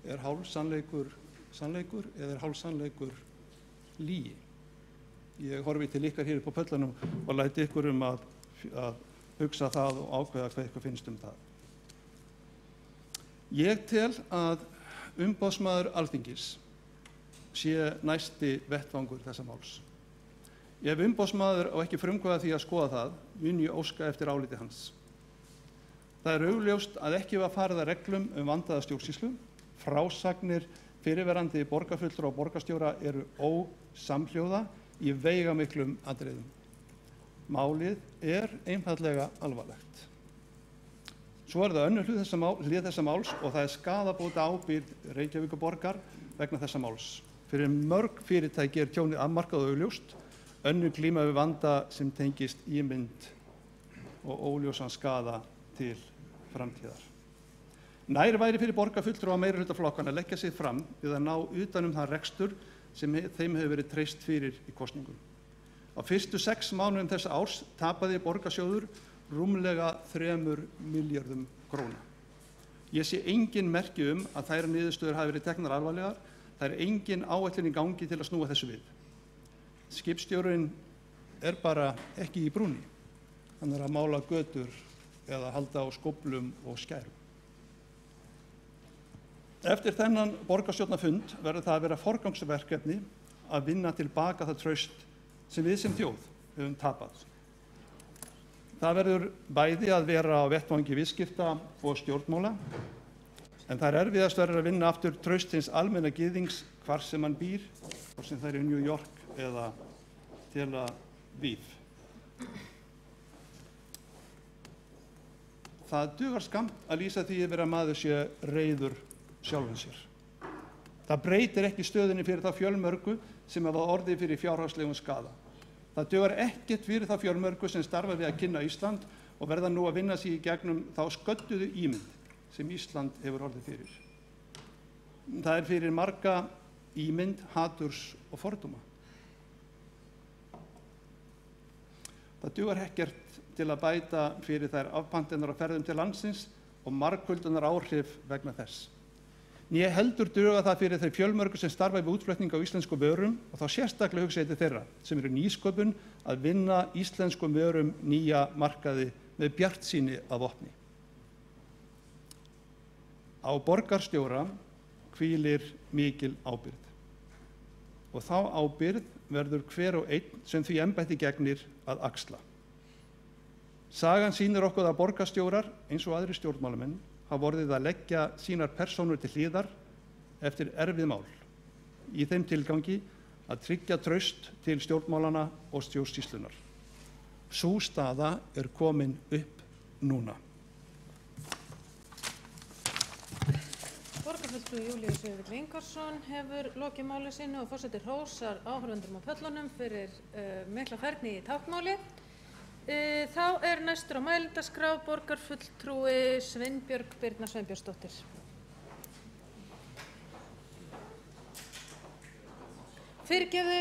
Er hálfsannleikur sannleikur eða er hálfsannleikur lygi? Ég horfi til ykkar hér upp á pöllunum og læti ykkur að hugsa það og ákveða hvað ykkur finnst það. Ég tel að umboðsmaður Alþingis sé næsti vettvangur þessa máls. Ef umboðsmaður á ekki frumkvæði að því að skoða það, mun ég óska eftir áliti hans. Það er augljóst að ekki var farið að reglum vandaða stjórnsýslu. Frásagnir fyrirverandi borgarfulltrúa og borgarstjóra eru ósamhljóða í veigamiklum atriðum. Málið er einfaldlega alvarlegt. Svo er það önnur hlið þessa máls og það er skaðabóta ábyrgð Reykjavíkurborgar vegna þessa máls. Fyrir mörg fyrirtæki er tjónið afmarkað og augljóst, önnur glíma við vanda sem tengist ímynd og óljósan skaða til framtíðar. Nær væri fyrir borgarfulltrúa meirihlutaflokkana að leggja sig fram við að ná utan þann rekstur sem þeim hefur verið treyst fyrir í kosningum. Á fyrstu 6 mánuðum þessa árs tapaði borgarsjóður rúmlega 3 milljörðum króna. Ég sé engin merki að þær niðurstöður hafi verið teknar alvarlegar. Það er engin áætlun í gangi til að snúa þessu við. Skipstjórinn er bara ekki í brúnni. Hann er að mála götur eða halda á skóflum og skærum. Eftir þennan borgarstjórnarfund verður það að vera forgangsverkefni að vinna tilbaka það traust sem við sem þjóð höfum tapað. Það verður bæði að vera á vettvangi viðskipta og stjórnmála, en það er erfiðast verður að vinna aftur traust hins almenna gyðings hvar sem hann býr, hvort sem það er í New York eða Tel Aviv. Það dugar skammt að lýsa því yfir að maður sé reiður sjálfum sér. Það breytir ekki stöðunni fyrir þá fjölmörgu sem hafa orðið fyrir fjárhagslegum skaða. Það dugar ekkert fyrir þá fjölmörgu sem starfa við að kynna Ísland og verða nú að vinna sig í gegnum þá sködduðu ímynd sem Ísland hefur orðið fyrir. Það er fyrir marga ímynd haturs og fordóma. Það dugar ekkert til að bæta fyrir þær afpandunar á ferðum til landsins og margföldunar áhrif vegna þess. Né heldur duga það fyrir þeir fjölmörgu sem starfa við útflutning á íslenskum vörum og þá sérstaklega hugsa til þeirra sem eru nýsköpun að vinna íslenskum vörum nýja markaði með bjartsýni að vopni. Á borgarstjóra hvílir mikil ábyrgð og þá ábyrgð verður hver og einn sem því embætti gegnir að axla. Sagan sýnir okkur að borgarstjórar eins og aðrir stjórnmálamenn hafa orðið að leggja sínar persónur til hliðar eftir erfið mál í þeim tilgangi að tryggja traust til stjórnmálanna og stjórnsýslunar. Sú staða er komin upp núna. Borgarfulltrúi Júlíus Vífill Ingvarsson hefur lokið máli sínu og forseti hrósar áhorfendum á pöllunum fyrir mikla færni í táknmáli. Þá er næstur á mælendaskrá borgarfulltrúi Sveinbjörg Birna Sveinbjörnsdóttir. Fyrirgefðu,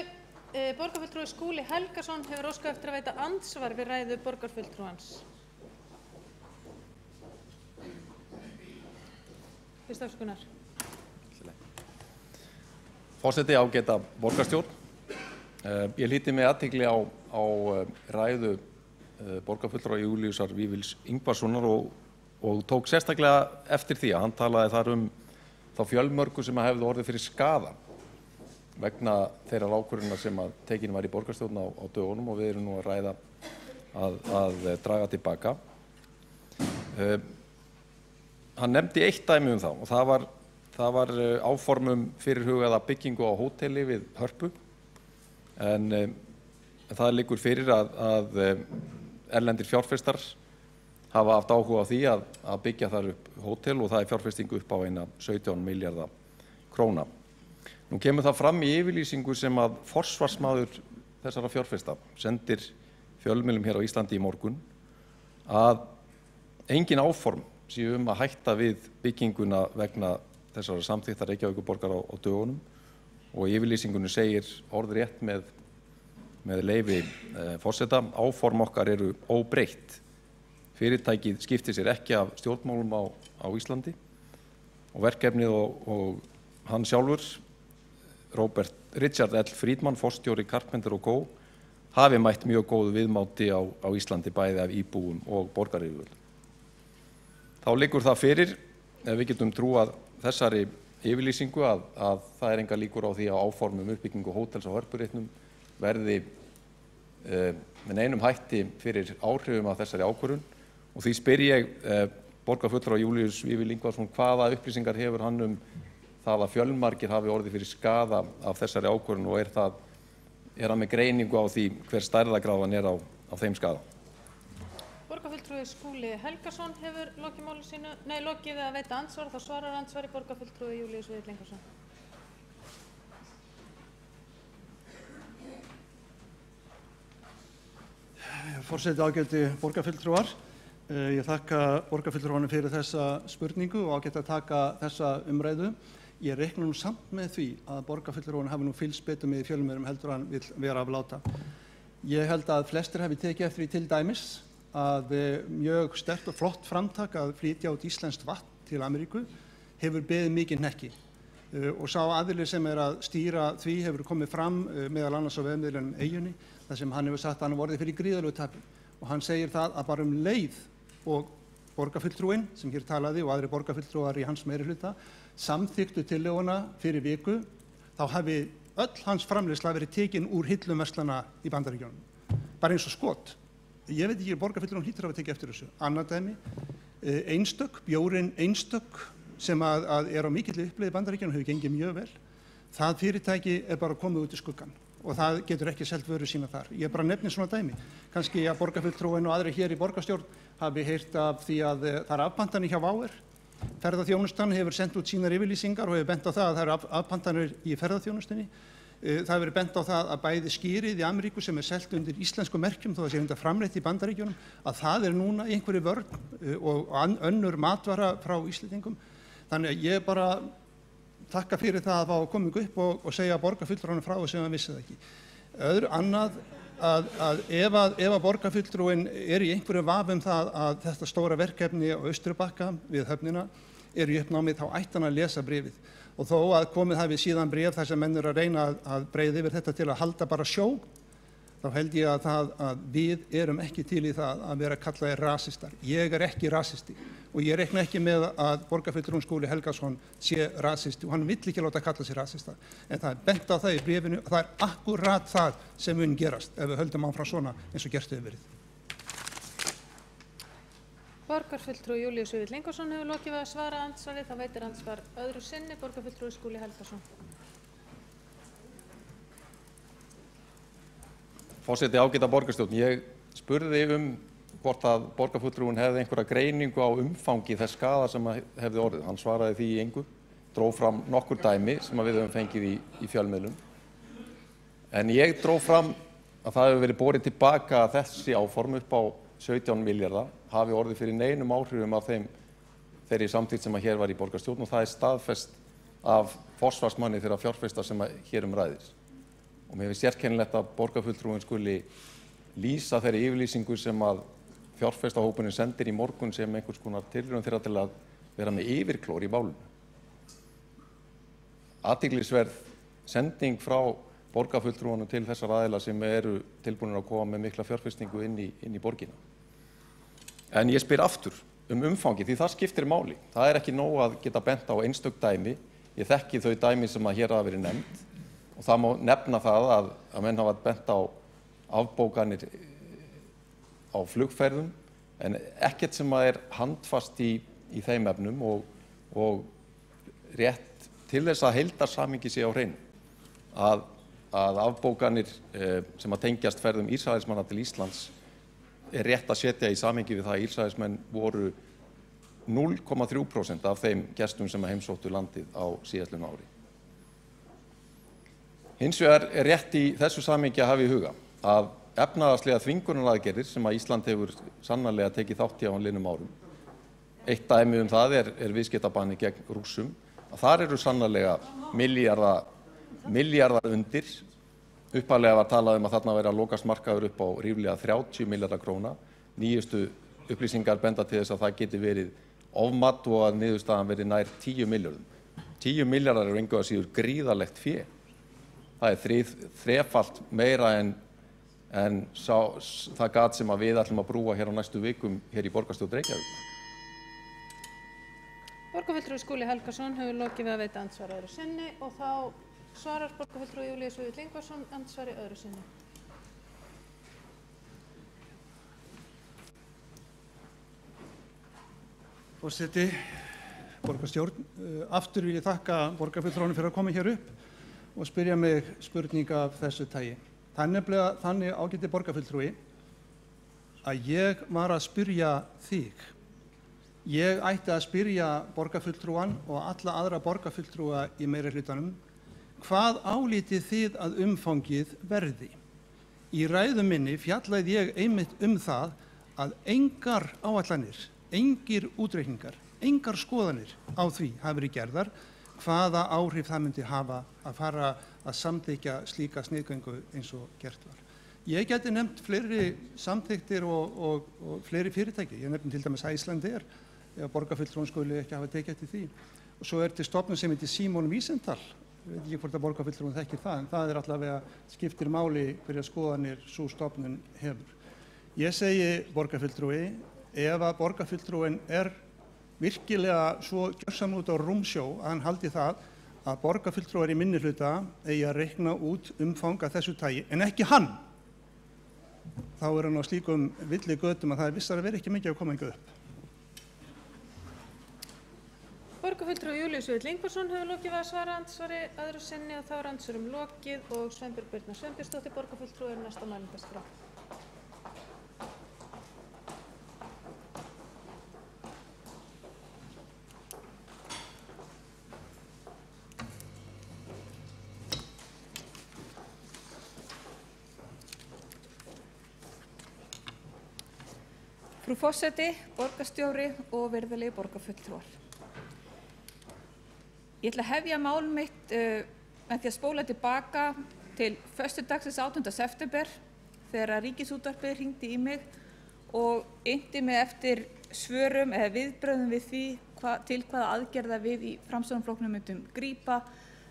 Borgarfulltrúi Skúli Helgason hefur óskað eftir að veita andsvar við ræðu borgarfulltrúans. Fyrst afsökunar. Forseti, ágæta borgarstjórn. Ég hlíti með athygli á ræðu borgarfulltrúa Júlíusar Vífils Ingvarssonar og tók sérstaklega eftir því að hann talaði þar þá fjölmörgu sem hefðu orðið fyrir skaða vegna þeirra ákvörðunar sem tekin var í borgarstjórn á dögunum og við erum nú að ræða að draga tilbaka. Hann nefndi eitt dæmi það og það var áformum fyrirhugaða byggingu á hóteli við Hörpu en það liggur fyrir að erlendir fjárfestar hafa haft áhuga á því að byggja þar upp hótel og það er fjárfestingu upp á eina 17 milljarða króna. Nú kemur það fram í yfirlýsingu sem að forsvarsmaður þessara fjárfesta sendir fjölmiðlum hér á Íslandi í morgun að engin áform séu að hætta við bygginguna vegna þessara samþykktar Reykjavíkurborgar á dögunum og í yfirlýsingunni segir orðrétt með leyfi forseta: áform okkar eru óbreytt. Fyrirtækið skiptir sér ekki af stjórnmálum á Íslandi og verkefnið og hann sjálfur, Richard L. Friedman, forstjóri Carpenter & Co., hafi mætt mjög góðu viðmáti á Íslandi bæði af íbúum og borgaryfirvöldum. Þá liggur það fyrir, ef við getum trúað þessari yfirlýsingu, að það er engar líkur á því að áformum uppbyggingu hótels á Hörpureitnum verði með neinum hætti fyrir áhrifum af þessari ákvörðun og því spyr ég borgarfulltrúa Júlíus Vífil Ingvarsson hvaða upplýsingar hefur hann það að fjölmargir hafi orðið fyrir skaða af þessari ákvörðun og er hann með greiningu á því hver stærðargráðan er á þeim skaða. Borgarfulltrúi Skúli Helgason hefur lokið máli sínu, lokið að veita andsvar, þá svarar andsvari borgarfulltrúi Júlíus Vífill Ingvarsson. Forseti, ágæti borgarfulltrúar. Ég þakka borgarfulltrúanum fyrir þessa spurningu og ágætt að taka þessa umræðu. Ég reikna nú samt með því að borgarfulltrúan hafi nú fylgst betur með fjölmiðlum heldur hann vill vera af láta. Ég held að flestir hafi tekið eftir því til dæmis að mjög sterkt og flott framtak að flytja út íslenskt vatn til Ameríku hefur beðið mikið hnekki og sá aðili sem er að stýra því hefur komið fram meðal annars á vefmiðlinum Eyjunni þar sem hann hefur sagt að hann vorði fyrir gríðarlegu tapi og hann segir það að bara leið og borgarfulltrúinn sem hér talaði og aðri borgarfulltrúar í hans meirihluta samþykktu tillöguna fyrir viku þá hafi öll hans framleiðsla verið tekin úr hillum verslana í Bandaríkjunum. Bara eins og skot. Ég veit ekki, borgarfulltrúinn hlýtur að tekið eftir þessu. Annað dæmi, bjórinn Einstök sem að er á mikilli uppleið í Bandaríkjunum hefur gengið mjög vel. Það fyrirtæki er bara komið út í skuggan og það getur ekki selt vöru sína þar. Ég bara nefni svona dæmi. Kannski að borgarfulltrúinn og aðri hér í borgarstjórn hafi heyrt af því að það er afpantanir hjá WOW. Ferðaþjónustan hefur sendt út sínar yfirlýsingar og hefur bent á það að það eru afpantanir í ferðaþjónustinni. Það hefur verið bent á það að bæði skýrið í Ameríku sem er selt undir íslensku merkjum þó að sé undir framleitt í Bandaríkjunum að það er núna einhverju vörn og önnur matvara frá Íslendingum. Þannig að ég bara þakka fyrir það að fá að koma upp og segja borgarfulltrúanum frá sem hann vissi það ekki. Annað að ef að borgarfulltrúinn er í einhverju vafa það að þetta stóra verkefni á Austurbakka við höfnina er í uppnámi þá ætti hann að lesa bréfið. Og þó að komið hafi síðan bréf þar sem menn eru að reyna að breiða yfir þetta til að halda bara sjó, þá held ég að við erum ekki til í það að vera kallaðir rasistar. Ég er ekki rasisti og ég reikna ekki með að borgarfulltrúinn Skúli Helgason sé rasisti og hann vill ekki láta kalla sig rasista. En það er bent á það í bréfinu og það er akkúrat það sem mun gerast ef við höldum áfram svona eins og gert hefur verið. Borgarfulltrúi Júlíus Vífill Ingvarsson hefur lokið við að svara andsvari, þá veitir andsvar öðru sinni borgarfulltrúi Skúli Helgason. Forseti, ágæta borgarstjórn, ég spurði hvort að borgarfulltrúinn hefði einhverja greiningu á umfangi þess skaða sem hefði orðið. Hann svaraði því í engu, dró fram nokkur dæmi sem við höfum fengið í fjölmiðlum. En ég dró fram að það hefur verið borið tilbaka að þessi áform upp á 17 milljarða hafi orðið fyrir neinum áhrifum af þeirri samþykkt sem hér var í borgarstjórn og það er staðfest af forsvarsmanni þeirra fjárfesta sem hér ræðir. og mér finnst sérkennilegt að borgarfulltrúinn skuli lýsa þeirri yfirlýsingu sem að fjárfestahópurinn sendir í morgun sem einhvers konar tilraun þeirra til að vera með yfirklór í málinu. Athyglisverð sending frá borgarfulltrúanum til þessar aðila sem eru tilbúinir að koma með mikla fjárfestingu inn í borgina. En ég spyr aftur umfangi því það skiptir máli. Það er ekki nóg að geta bent á einstök dæmi. Ég þekki þau dæmi sem að hér hafa verið nefnd og það má nefna það að menn hafa bent á afbókanir á flugferðum en ekkert sem að er handfast í þeim efnum og rétt til þess að heildarsamhengi sé á hreinu að afbókanir sem að tengjast ferðum Ísraelsmanna til Íslands er rétt að setja í samhengi við það að Ísraelsmenn voru 0,3% af þeim gestum sem að heimsóttu landið á síðastliðnu ári. Hins vegar er rétt í þessu samhengi að hafa í huga að efnahagslega þvingunaraðgerðir sem að Ísland hefur sannarlega tekið þátt í á liðnum árum. Eitt dæmi það er viðskiptabanni gegn Rússum. Þar eru sannarlega milljarðar undir. Upphaflega var talað að þarna væri að lokast markaður upp á ríflega 30 milljarða króna. Nýjustu upplýsingar benda til þess að það geti verið ofmat og að niðurstaðan verið nær 10 milljörðum. 10 milljarðar eru engu að síður gríðarlegt fé. Það er þrefalt meira en það gat sem að við ætlum að brúa hér á næstu vikum hér í borgarstjórn Reykjavíkur. Borgarfulltrúi Skúli Helgason hefur lokið við að veita andsvar öðru sinni og þá svarar borgarfulltrúi Júlíus Vífill Ingvarsson andsvari öðru sinni. Forseti, borgarstjórn, aftur vil ég þakka borgarfulltrúanum fyrir að koma hér upp og spyrja mig spurninga af þessu tagi. Það er nefnilega þannig ágæti borgarfulltrúi að ég var að spyrja þig. Ég ætti að spyrja borgarfulltrúan og alla aðra borgarfulltrúa í meirihlutanum hvað álítið þið að umfangið verði. Í ræðu minni fjallaði ég einmitt það að engar áætlanir, engir útreikningar, engar skoðanir á því hafi verið gerðar hvaða áhrif það myndi hafa að fara að samþykkja slíka sniðgöngu eins og gert var. Ég geti nefnt fleiri samþykktir og fleiri fyrirtæki. Ég nefndi til dæmis Icelandair, ef borgarfulltrúan skuli ekki hafa tekið eftir því. Og svo til stofnun sem heitir Simon Wiesenthal. Ég veit ekki hvort að borgarfulltrúan þekkir það, en það er allavega skiptir máli hverja skoðanir sú stofnun hefur. Ég segi borgarfulltrúi, ef að borgarfulltrúin er virkilega svo gjörsamlega út á rúmsjó að hann haldi það að borgarfulltrúar í minnihluta eigi að reikna út umfang af þessu tagi, en ekki hann, þá er hann á slíkum villigötum að það er vissar að vera ekki mikið að koma hingað upp. Borgarfulltrúi Júlíus Vífill Ingvarsson hefur lokið við að svara andsvari öðru sinni og þá er andsvörum lokið og Sveinbjörg Birna Sveinbjörnsdóttir borgarfulltrúi er næsta mælendaskrá. Frú forseti, borgarstjóri og virðulegi borgarfulltrúar. Ég ætla að hefja mál mitt með því að spóla tilbaka til föstudagsins 18. september þegar Ríkisútvarpið hringdi í mig og innti mig eftir svörum eða viðbrögðum við því til hvaða aðgerða við í Framsóknarflokknum myndum grípa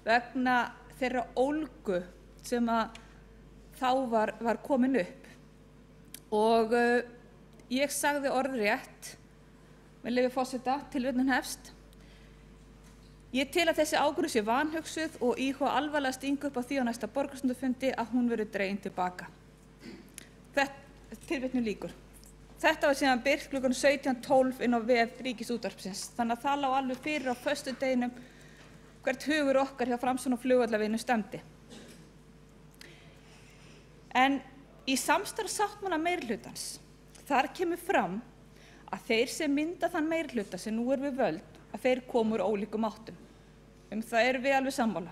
vegna þeirra ólgu sem að þá var komin upp. Og ég sagði orðrétt, með leyfi forseta, tilvitnun hefst. Ég tel að þessi ákvörðun sé vanhugsuð og íhuga alvarlega að stinga upp á því á næsta borgarstjórnarfundi að hún verður dregin tilbaka. Tilvitnun lýkur. Þetta var síðan birt klukkan 17:12 inn á vef Ríkisútvarpsins. Þannig að það lá alveg fyrir á föstudeginum hvert hugur okkar hjá Framsókn og flugvallavinnu stefndi. En í samstarfssáttmála meirihlutans þar kemur fram að þeir sem mynda þann meirihluta sem nú er við völd að þeir komu úr ólíkum áttum. Það erum við alveg sammála.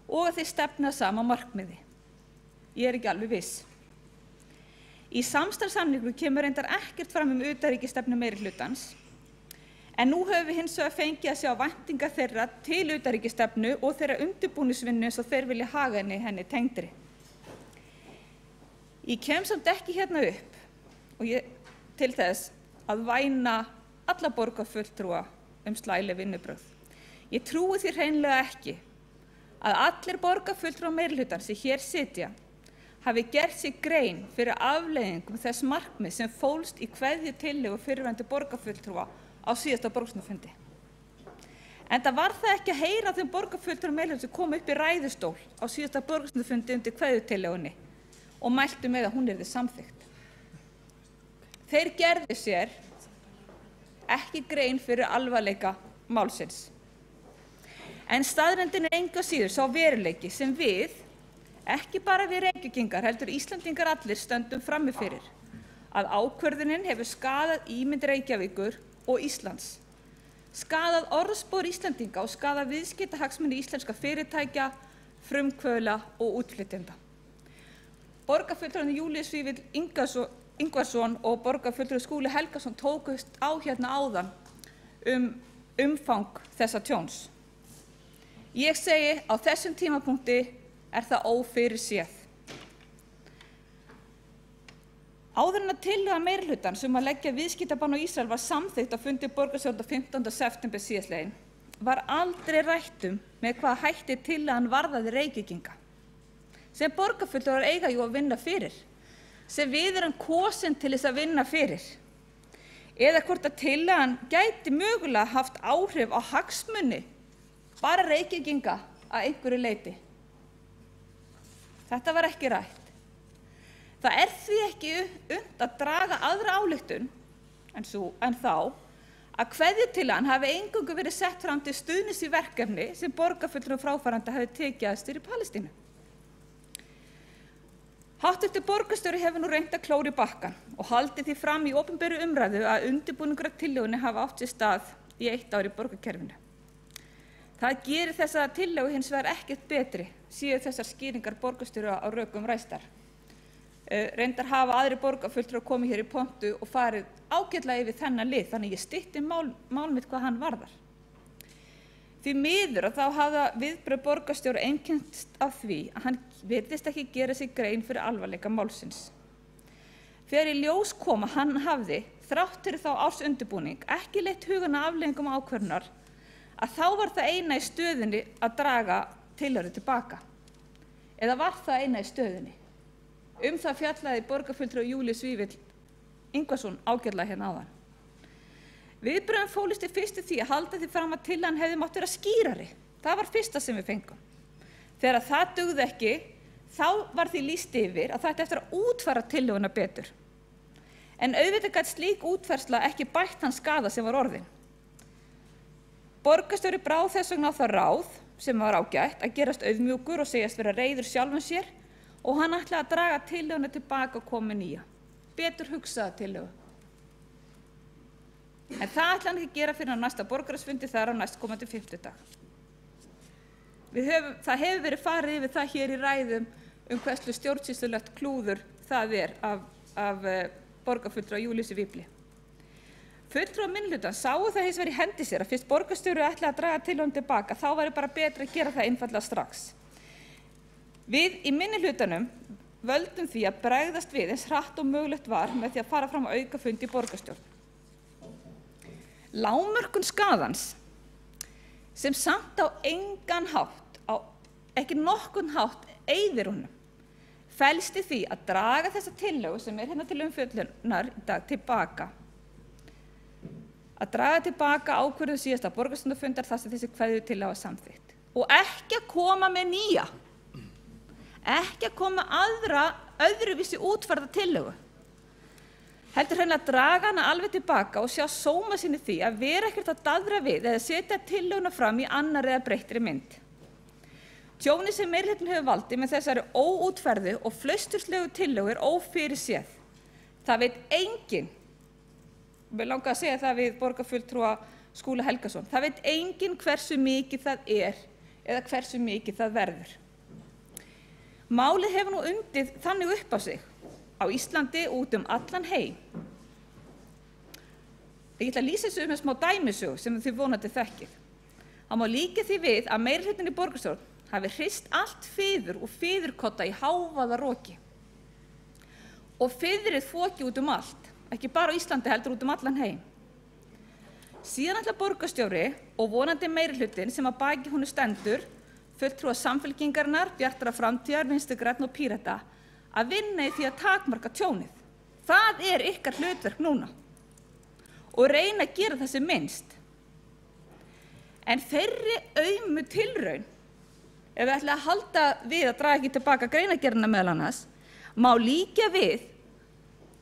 Og að þeir stefna sama markmiði. Ég er ekki alveg viss. Í samstarfssamningnum kemur reyndar ekkert fram utanríkisstefnu meirihlutans, En nú höfum við hins vegar fengið að sjá væntingar þeirra til utanríkisstefnu og þeirra undirbúningsvinnu eins og þeir vilja haga henni tengdri. Ég kem samt ekki hérna upp til þess að væna alla borgarfulltrúa slæleg vinnubrögð. Ég trúi því hreinlega ekki að allir borgarfulltrúar meirihlutans sem hér sitja hafi gert sig grein fyrir afleiðingum þess markmið sem fólst í kveðjutillögu fyrrverandi borgarfulltrúa á síðasta borgarstjórnarfundi. Enda var það ekki að heyra þeim borgarfulltrúar meirihlutans sem kom upp í ræðustól á síðasta borgarstjórnarfundi undir kveðjutillögunni og mæltu með að hún yrði samþykkt. Þeir gerðu sér ekki grein fyrir alvarleika málsins. En staðreyndin engu að síður sá veruleiki sem við, ekki bara við Reykvíkingar, heldur Íslendingar allir stöndum frammi fyrir, að ákvörðunin hefur skaðað ímynd Reykjavíkur og Íslands, skaðað orðspor Íslendinga og skaðað viðskiptahagsmuni íslenska fyrirtækja, frumkvöðla og útflytjenda. Borgarfulltrúarnir Júlíus Vífill Ingvarsson og borgarfulltrúi Skúli Helgason tókust á hérna áðan umfang þessa tjóns. Ég segi á þessum tímapunkti það ófyrirséð. Áður en að tillaga meirihlutans að leggja viðskiptabann á Ísrael var samþykkt á fundi borgarstjórnar 15. september síðastliðinn var aldrei rætt með hvaða hætti tillagan varðaði Reykvíkinga, sem borgarfulltrúar eiga jú að vinna fyrir, sem við erum kosin til þess að vinna fyrir, eða hvort að tillagan gæti mögulega haft áhrif á hagsmuni bara Reykvíkinga að einhverju leyti. Þetta var ekki rætt. Það því ekki unnt að draga aðra ályktun en þá að kveðjutillagan hafi eingöngu verið sett fram til stuðnings í verkefni sem borgarfulltrúar fráfarandi hafi tekið að sér í Palestínu. Háttvirtur borgarstjóri hefur nú reynt að klóra í bakkann og haldið því fram í opinberu umræðu að undirbúningur að tillögunni hafi átt sér stað í 1 ár í borgarkerfinu. Það gerir þessa tillögu hins vegar ekkert betri séu þessar skýringar borgarstjóra á rökum ræstar. Reyndar hafa aðrir borgarfulltrúar komið hér í pontu og farið ágætlega yfir þennan lið, þannig ég stytti mál mitt hvað hann varðar. Því miður að þá hafa viðbrögð borgarstjóra einkennst af því að hann virðist ekki gera sig grein fyrir alvarleika málsins. Þegar í ljós kom að hann hafði, þrátt fyrir þá ársundirbúning, ekki leitt hugann að afleiðingum ákvörðunar, að þá var það eina í stöðunni að draga tillögu tilbaka. Eða var það eina í stöðunni? Það fjallaði borgarfulltrúi Júlíus Vífill Ingvarsson ágætlega hérna áðan. Viðbrögðin fólust í fyrstu því að halda því fram að tillagan hefði mátt vera skýrari. Það var fyrsta sem við fengum. Þegar það dugði ekki, þá var því lýst yfir að það ætti eftir að útfæra tillöguna betur. En auðvitað gat slík útfærsla ekki bætt þann skaða sem var orðinn. Borgarstjóri brá þess vegna á það ráð, sem var ágætt, að gerast auðmjúkur og segjast vera reiður sjálfum sér og hann ætlaði að draga tillöguna tilbaka og koma með nýja. Betur hugsaða tillögu. En það ætlaði hann ekki að gera fyrir á næsta borgarráðsfundi þar á næstkomandi fimmtudag. Það hefur verið farið yfir það hér í ræðum hversu stjórnsýslulegt klúður það af borgarfulltrúa Júlíusi Vífli. Fulltrúar minnihlutans sáu það hins vegar í hendi sér að fyrst borgarstjóri ætlaði að draga tillöguna tilbaka, þá væri bara betra að gera það einfaldlega strax. Við í minnihlutanum völdum því að bregðast við eins hratt og mögulegt var með því að fara fram á aukafundi í borgarstjórn. Lágmörkun skaðans, sem samt á engan hátt, ekki nokkurn hátt eyðir honum, felst í því að draga þessa tillögu sem hérna til umfjöllunar í dag tilbaka. Að draga tilbaka ákvörðun síðasta borgarstjórnarfundar þar sem þessi kveðjutillaga var samþykkt. Og ekki að koma með nýja, ekki að koma öðruvísi útfærða tillögu. Heldur hreinlega að draga hana alveg tilbaka og sjá sóma sinni því að vera ekkert að daðra við eða setja tillöguna fram í annarri eða breyttri mynd. Tjónið sem meirihlutinn hefur valdið með þessari óútfærðu og flausturslega tillögu er ófyrirséð. Það veit enginn, mér langar að segja það við borgarfulltrúa Skúla Helgason, það veit enginn hversu mikið það er eða hversu mikið það verður. Málið hefur nú undið þannig upp á sig á Íslandi út allan heim Ég ætla að lýsa þessu með smá dæmisögu sem þið vonandi þekkið. Það má líka því við að meirihlutinn í borgarstjórn hafi hrist allt fiður og fiðurkotta í hávaða roki. Og fiðrið foki út allt, ekki bara á Íslandi heldur út allan heim. Síðan ætla borgarstjóri og vonandi meirihlutinn sem að baki honum stendur, fulltrúar Samfylkingarinnar, Bjartrar framtíðar, Vinstri grænna og Pírata, að vinna í því að takmarka tjónið. Það ykkar hlutverk núna og reyna að gera það sem minnst. En þeirri aumu tilraun, ef við ætla að halda við að draga ekki tilbaka greinargerðina meðal annars, má líkja við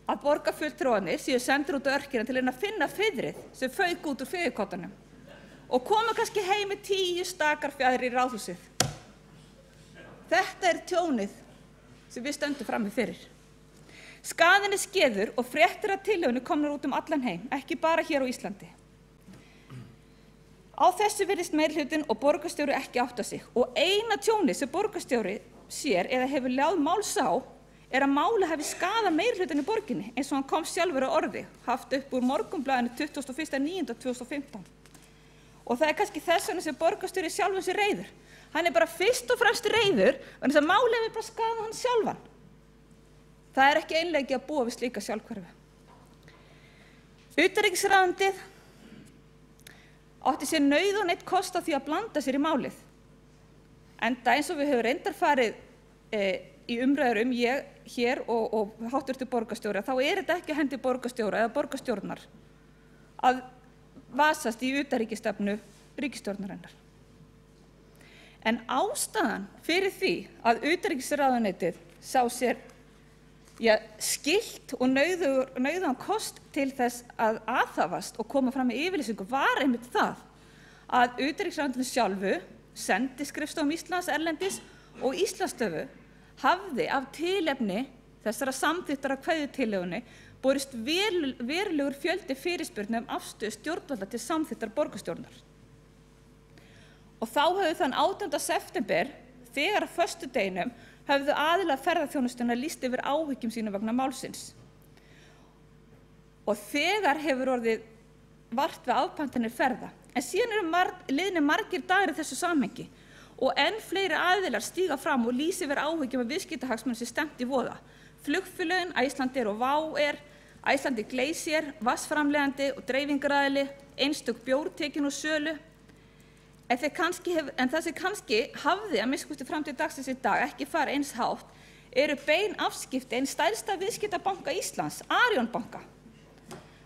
að borgarfulltrúarnir séu sendir út á örkina til að finna fiðrið sem fauk út úr fiðurkottanum og koma kannski heim með 10 stakar fjaðrir í ráðhúsið. Þetta tjónið sem við stöndum frammi fyrir. Skaðinn skeður og fréttir af tillögunni komnar út allan heim, ekki bara hér á Íslandi. Á þessu virðist meirihlutinn og borgarstjóri ekki átta sig og eina tjónið sem borgarstjóri sér eða hefur ljáð máls á að málið hafi skaðað meirihlutinn í borginni eins og hann kom sjálfur á orði, haft upp úr Morgunblaðinu 21.9.2015. Og það kannski þess vegna sem borgarstjóri sjálfum sér reiður. Hann bara fyrst og fremst reiður vegna þess að málið hefur bara skaðað hann sjálfan. Það ekki einleiki að búa við slíka sjálfhverfu. Utanríkisráðuneytið átti sér nauð og neitt kost á því að blanda sér í málið. Enda eins og við höfum reyndar farið í umræður ég hér og háttvirtur borgarstjóri, þá þetta ekki á hendi borgarstjóra eða borgarstjórnar að vasast í utanríkisstefnu ríkisstjórnarinnar. En ástæðan fyrir því að utanríkisráðuneytið sá sér skylt og nauðugan kost til þess að aðhafast og koma fram með yfirlýsingu var einmitt það að utanríkisráðuneytinu sjálfu, sendiskrifstofum Íslands erlendis og Íslandsstofu hafði af tilefni þessara samþykktar af kveðjutillögunni borist verulegur fjöldi fyrirspurna afstöðu stjórnvalda til samþykktar borgarstjórnar. Og þá höfðu þann 18. september, þegar á föstudeginum, höfðu aðilar ferðaþjónustunnar lýst yfir áhyggjum sínum vegna málsins. Og þegar hefur orðið vart við afpantanir ferða. En síðan liðnir margir dagar í þessu samhengi og enn fleiri aðilar stíga fram og lýsa yfir áhyggjum af viðskiptahagsmunum sem stefnt í voða. Flugfélögin, Icelandair og WOW Air, Icelandic Glacier, vatnsframleiðandi og dreifingaraðili, einstök bjór tekin úr sölu. En það sem kannski hafði að minnsta kosti fram til dagsins í dag ekki farið eins hátt bein afskipti eins stærsta viðskiptabanka Íslands, Arion banka.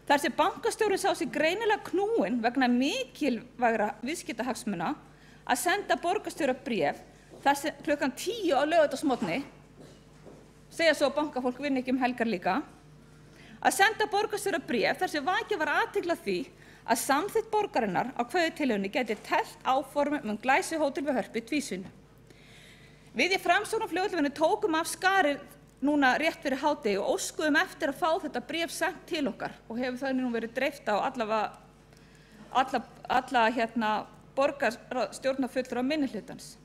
Þar sem bankastjórinn sá sig greinilega knúinn vegna mikilvægra viðskiptahagsmuna að senda borgarstjóra bréf þar sem klukkan 10 á laugardagsmorgni, segja svo að bankafólk vinni ekki helgar líka, að senda borgarstjóra bréf þar sem vakið var athygli á því að samþykkt borgarinnar á kveðjutillögunni gæti teflt áformum glæsihótel við Hörpu í tvísýnu. Við í Framsóknarflugvellinum tókum af skarið núna rétt fyrir hádegi og óskuðum eftir að fá þetta bréf sent til okkar og hefur það nú verið dreift á alla borgarstjórnarfulltrúa minnihlutans.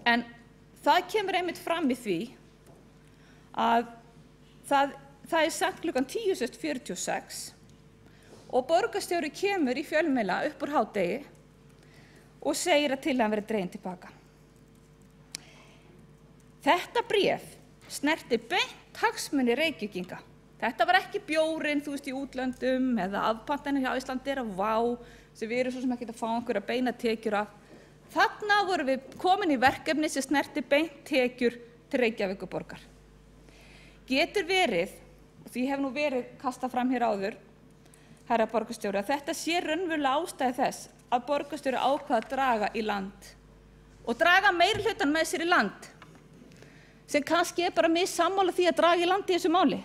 En það kemur einmitt fram í því að það sent klukkan 10:46 og borgarstjóri kemur í fjölmiðla upp úr hádegi og segir að tillagan verði dregin tilbaka. Þetta bréf snerti beint hagsmuni Reykvíkinga. Þetta var ekki bjórinn, í útlöndum eða afpantanir hjá Icelandair og WOW sem við erum svo sem ekki að fá einhverja beina tekjur af. Þarna vorum við komin í verkefni sem snerti beint tekjur til Reykjavíkurborgar. Getur verið, og því hef nú verið kastað fram hér áður, herra borgarstjóri, að þetta sé raunverulega ástæði þess að borgarstjóri ákvað að draga í land og draga meirihlutann með sér í land, sem kannski bara missammála því að draga í land í þessu máli.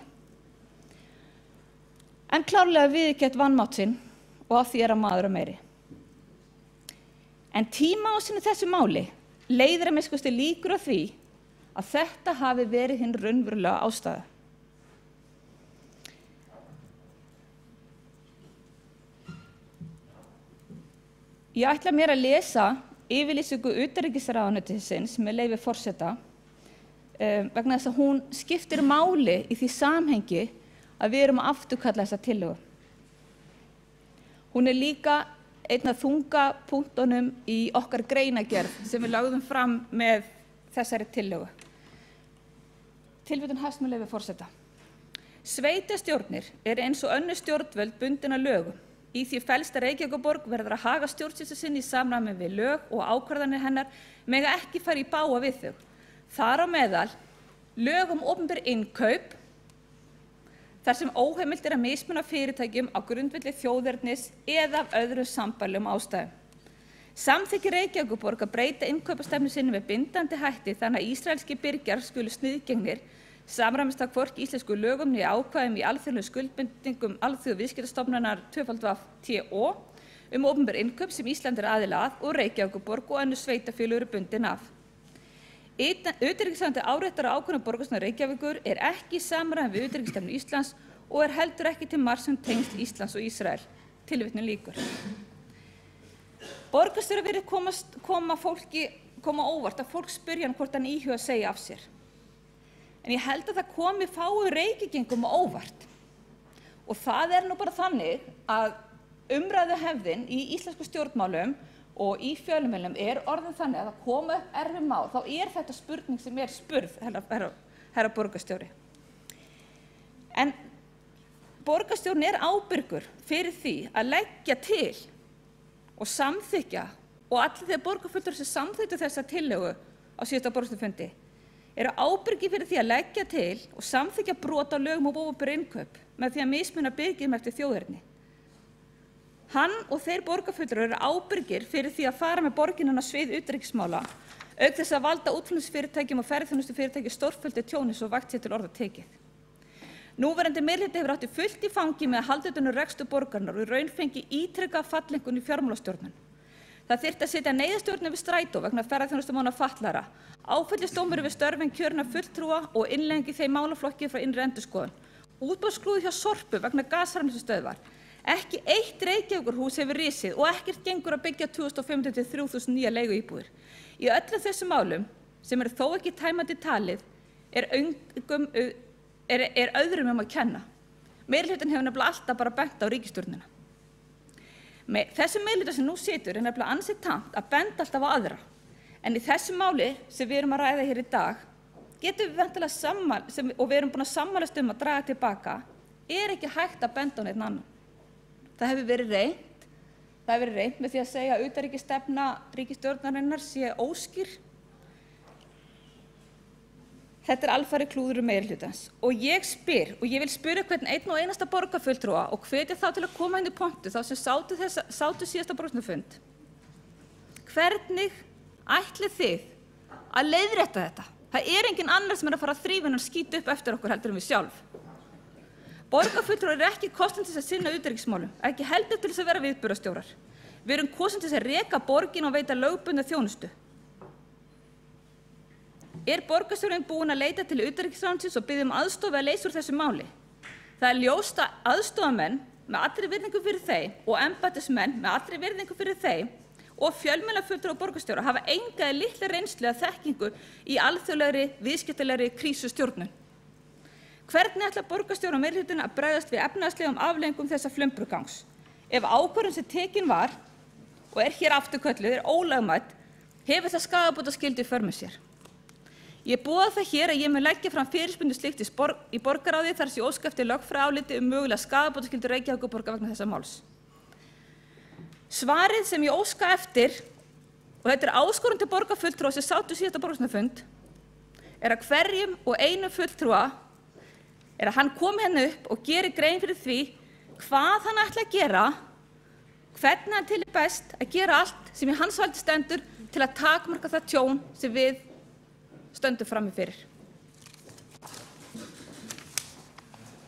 En klárlega viðurkennt vanmátt sinn og á því að maður meiri. En tímaásinn í þessu máli leiðir að minnsta kosti líkur á því að þetta hafi verið hinn raunverulega ástæða. Ég ætla mér að lesa yfirlýsingu utanríkisráðuneytisins með leyfi forseta vegna þess að hún skiptir máli í því samhengi að við erum að afturkalla þessa tillögu. Hún er líka einn af þungapunktunum í okkar greinargerð sem við lögðum fram með þessari tillögu. Tilvitnun hefst með leyfi forseta. Sveitarstjórnir eru eins og önnur stjórnvöld bundin að lögum. Í því felst að Reykjavíkurborg verður að haga stjórnsýslu sinni í samræmi við lög og ákvarðanir hennar mega ekki fara í bága við þau. Þar á meðal lög opinber innkaup, þar sem óheimilt að mismuna fyrirtækjum á grundvelli þjóðernis eða af öðrum sambærilegum ástæðum. Samþykki Reykjavíkurborg að breyta innkaupastefnu sinni með bindandi hætti þannig að ísraelskir birgjar skulu sniðgengnir samræmist það hvorki íslensku lögum né ákvæðum í alþjóðlegum skuldbindingum Alþjóðaviðskiptastofnunar WTO opinber innkaup sem Ísland er aðili að og Reykjavíkurborg og önnur sveitarfélög eru bundin af. Utanríkisráðuneytið áréttar að ákvörðun borgarstjórnar Reykjavíkur er ekki í samræmi við utanríkisstefnu Íslands og er heldur ekki til marks um tengsl Íslands og Ísrael. Tilvitnun lýkur. Borgarstjóri virðist koma óvart að fólk spyrja hann hvort hann íhuga að segja af sér. En ég held að það komi fáu Reykvíkingum á óvart. Og það er nú bara þannig að umræðuhefðin í íslensku stjórnmálum og í fjölmiðlum er orðin þannig að það koma upp erfið mál, þá er þetta spurning sem er spurð, herra borgarstjóri. En borgarstjórinn er ábyrgur fyrir því að leggja til og samþykkja, og allir þeir borgarfulltrúar sem samþykktu þessa tillögu á síðasta borgarstjórnarfundi eru ábyrgir fyrir því að leggja til og samþykkja brot á lögum og opinber innkaup með því að mismuna birgjum eftir þjóðerni. Hann og þeir borgarfulltrúar eru ábyrgir fyrir því að fara með borgina á svið utanríkismála, auk þess að valda útflutningsfyrirtækjum og ferðaþjónustufyrirtækjum stórfelldu tjóni svo vægt sé til orða tekið. Núverandi meirihluti hefur átt fullt í fangi með að halda utan um rekstur borgarinnar og í raun fengi ítrekað falleinkunn í fjármálastjórnun. Það þyrfti að setja neyðarstjórnir við strætó vegna ferðaþjónustumála fatlaðra, áfellisdómur við störfin kjörinna fulltrúa og innleiðingu í þeim málaflokki frá innri endurskoðun, útboðsklúður hjá Sorpu vegna gasframleiðslustöðvar. Ekki eitt Reykjavíkurhús hefur risið og ekkert gengur að byggja 2500 til 3000 nýja leiguíbúðir. Í öllum þessum málum, sem eru þó ekki tæmandi talið, er öðrum að kenna. Meirihlutinn hefur nefnilega alltaf bara bent á ríkisstjórnina. Þessum meirihluta sem nú situr er nefnilega ansið tamt að benda alltaf á aðra. En í þessu máli sem við erum að ræða hér í dag, getum við væntanlega og við erum búin að sammælast að draga tilbaka, er ekki hægt að benda á neitt annan. Það hefur verið reynt með því að segja að utanríkisstefna ríkisstjórnarinnar sé óskýr. Þetta er alfarið klúður meirihlutans og ég spyr og ég vil spyrja hvern einn og einasta borgarfulltrúa og hvetja þá til að koma inn í pontu þá sem sátu síðasta borgarstjórnarfund. Hvernig ætlið þið að leiðrétta þetta? Það er engin annar sem er að fara að þrífa og skýta upp eftir okkur heldur en við sjálf. Borgarfulltrúar eru ekki kosin til að sinna utanríkismálum, ekki heldur til þess að vera viðburðarstjórar. Við erum kosin til að reka borgina og veita lögbundna þjónustu. Er borgarstjórinn búinn að leita til utanríkisráðuneytisins og biðja aðstoð við að leysa úr þessu máli? Það er ljóst að aðstoðarmenn með allri virðingu fyrir þeim og embættismenn með allri virðingu fyrir þeim og fjölmiðlafulltrúar borgarstjóra hafa enga eða litla reynslu eða þekkingu í alþjóðlegri viðskiptalegri krísustjórnun. Hvernig ætlar borgarstjóri og meirihlutinn að bregðast við efnahagslegum afleiðingum þessa flumbrugangs? Ef ákvörðun sem tekin var og er hér afturkölluð er ólögmæt, hefur það skaðabótaskyldu í för með sér. Ég boða það hér að ég mun leggja fram fyrirspurn slíkt í borgarráði þar sem ég óska eftir lögfræðiáliti mögulega skaðabótaskyldu Reykjavíkurborgar vegna þessa máls. Svarið sem ég óska eftir, og þetta er áskorun til borgarfulltrúa sem sátu síðasta borgarstjórnarfund, er að hverjum og einum fulltrúa er að hann komi hérna upp og geri grein fyrir því hvað hann ætla að gera, hvernig hann til best að gera allt sem í hans valdi stendur til að takmarka það tjón sem við stöndum frammi fyrir.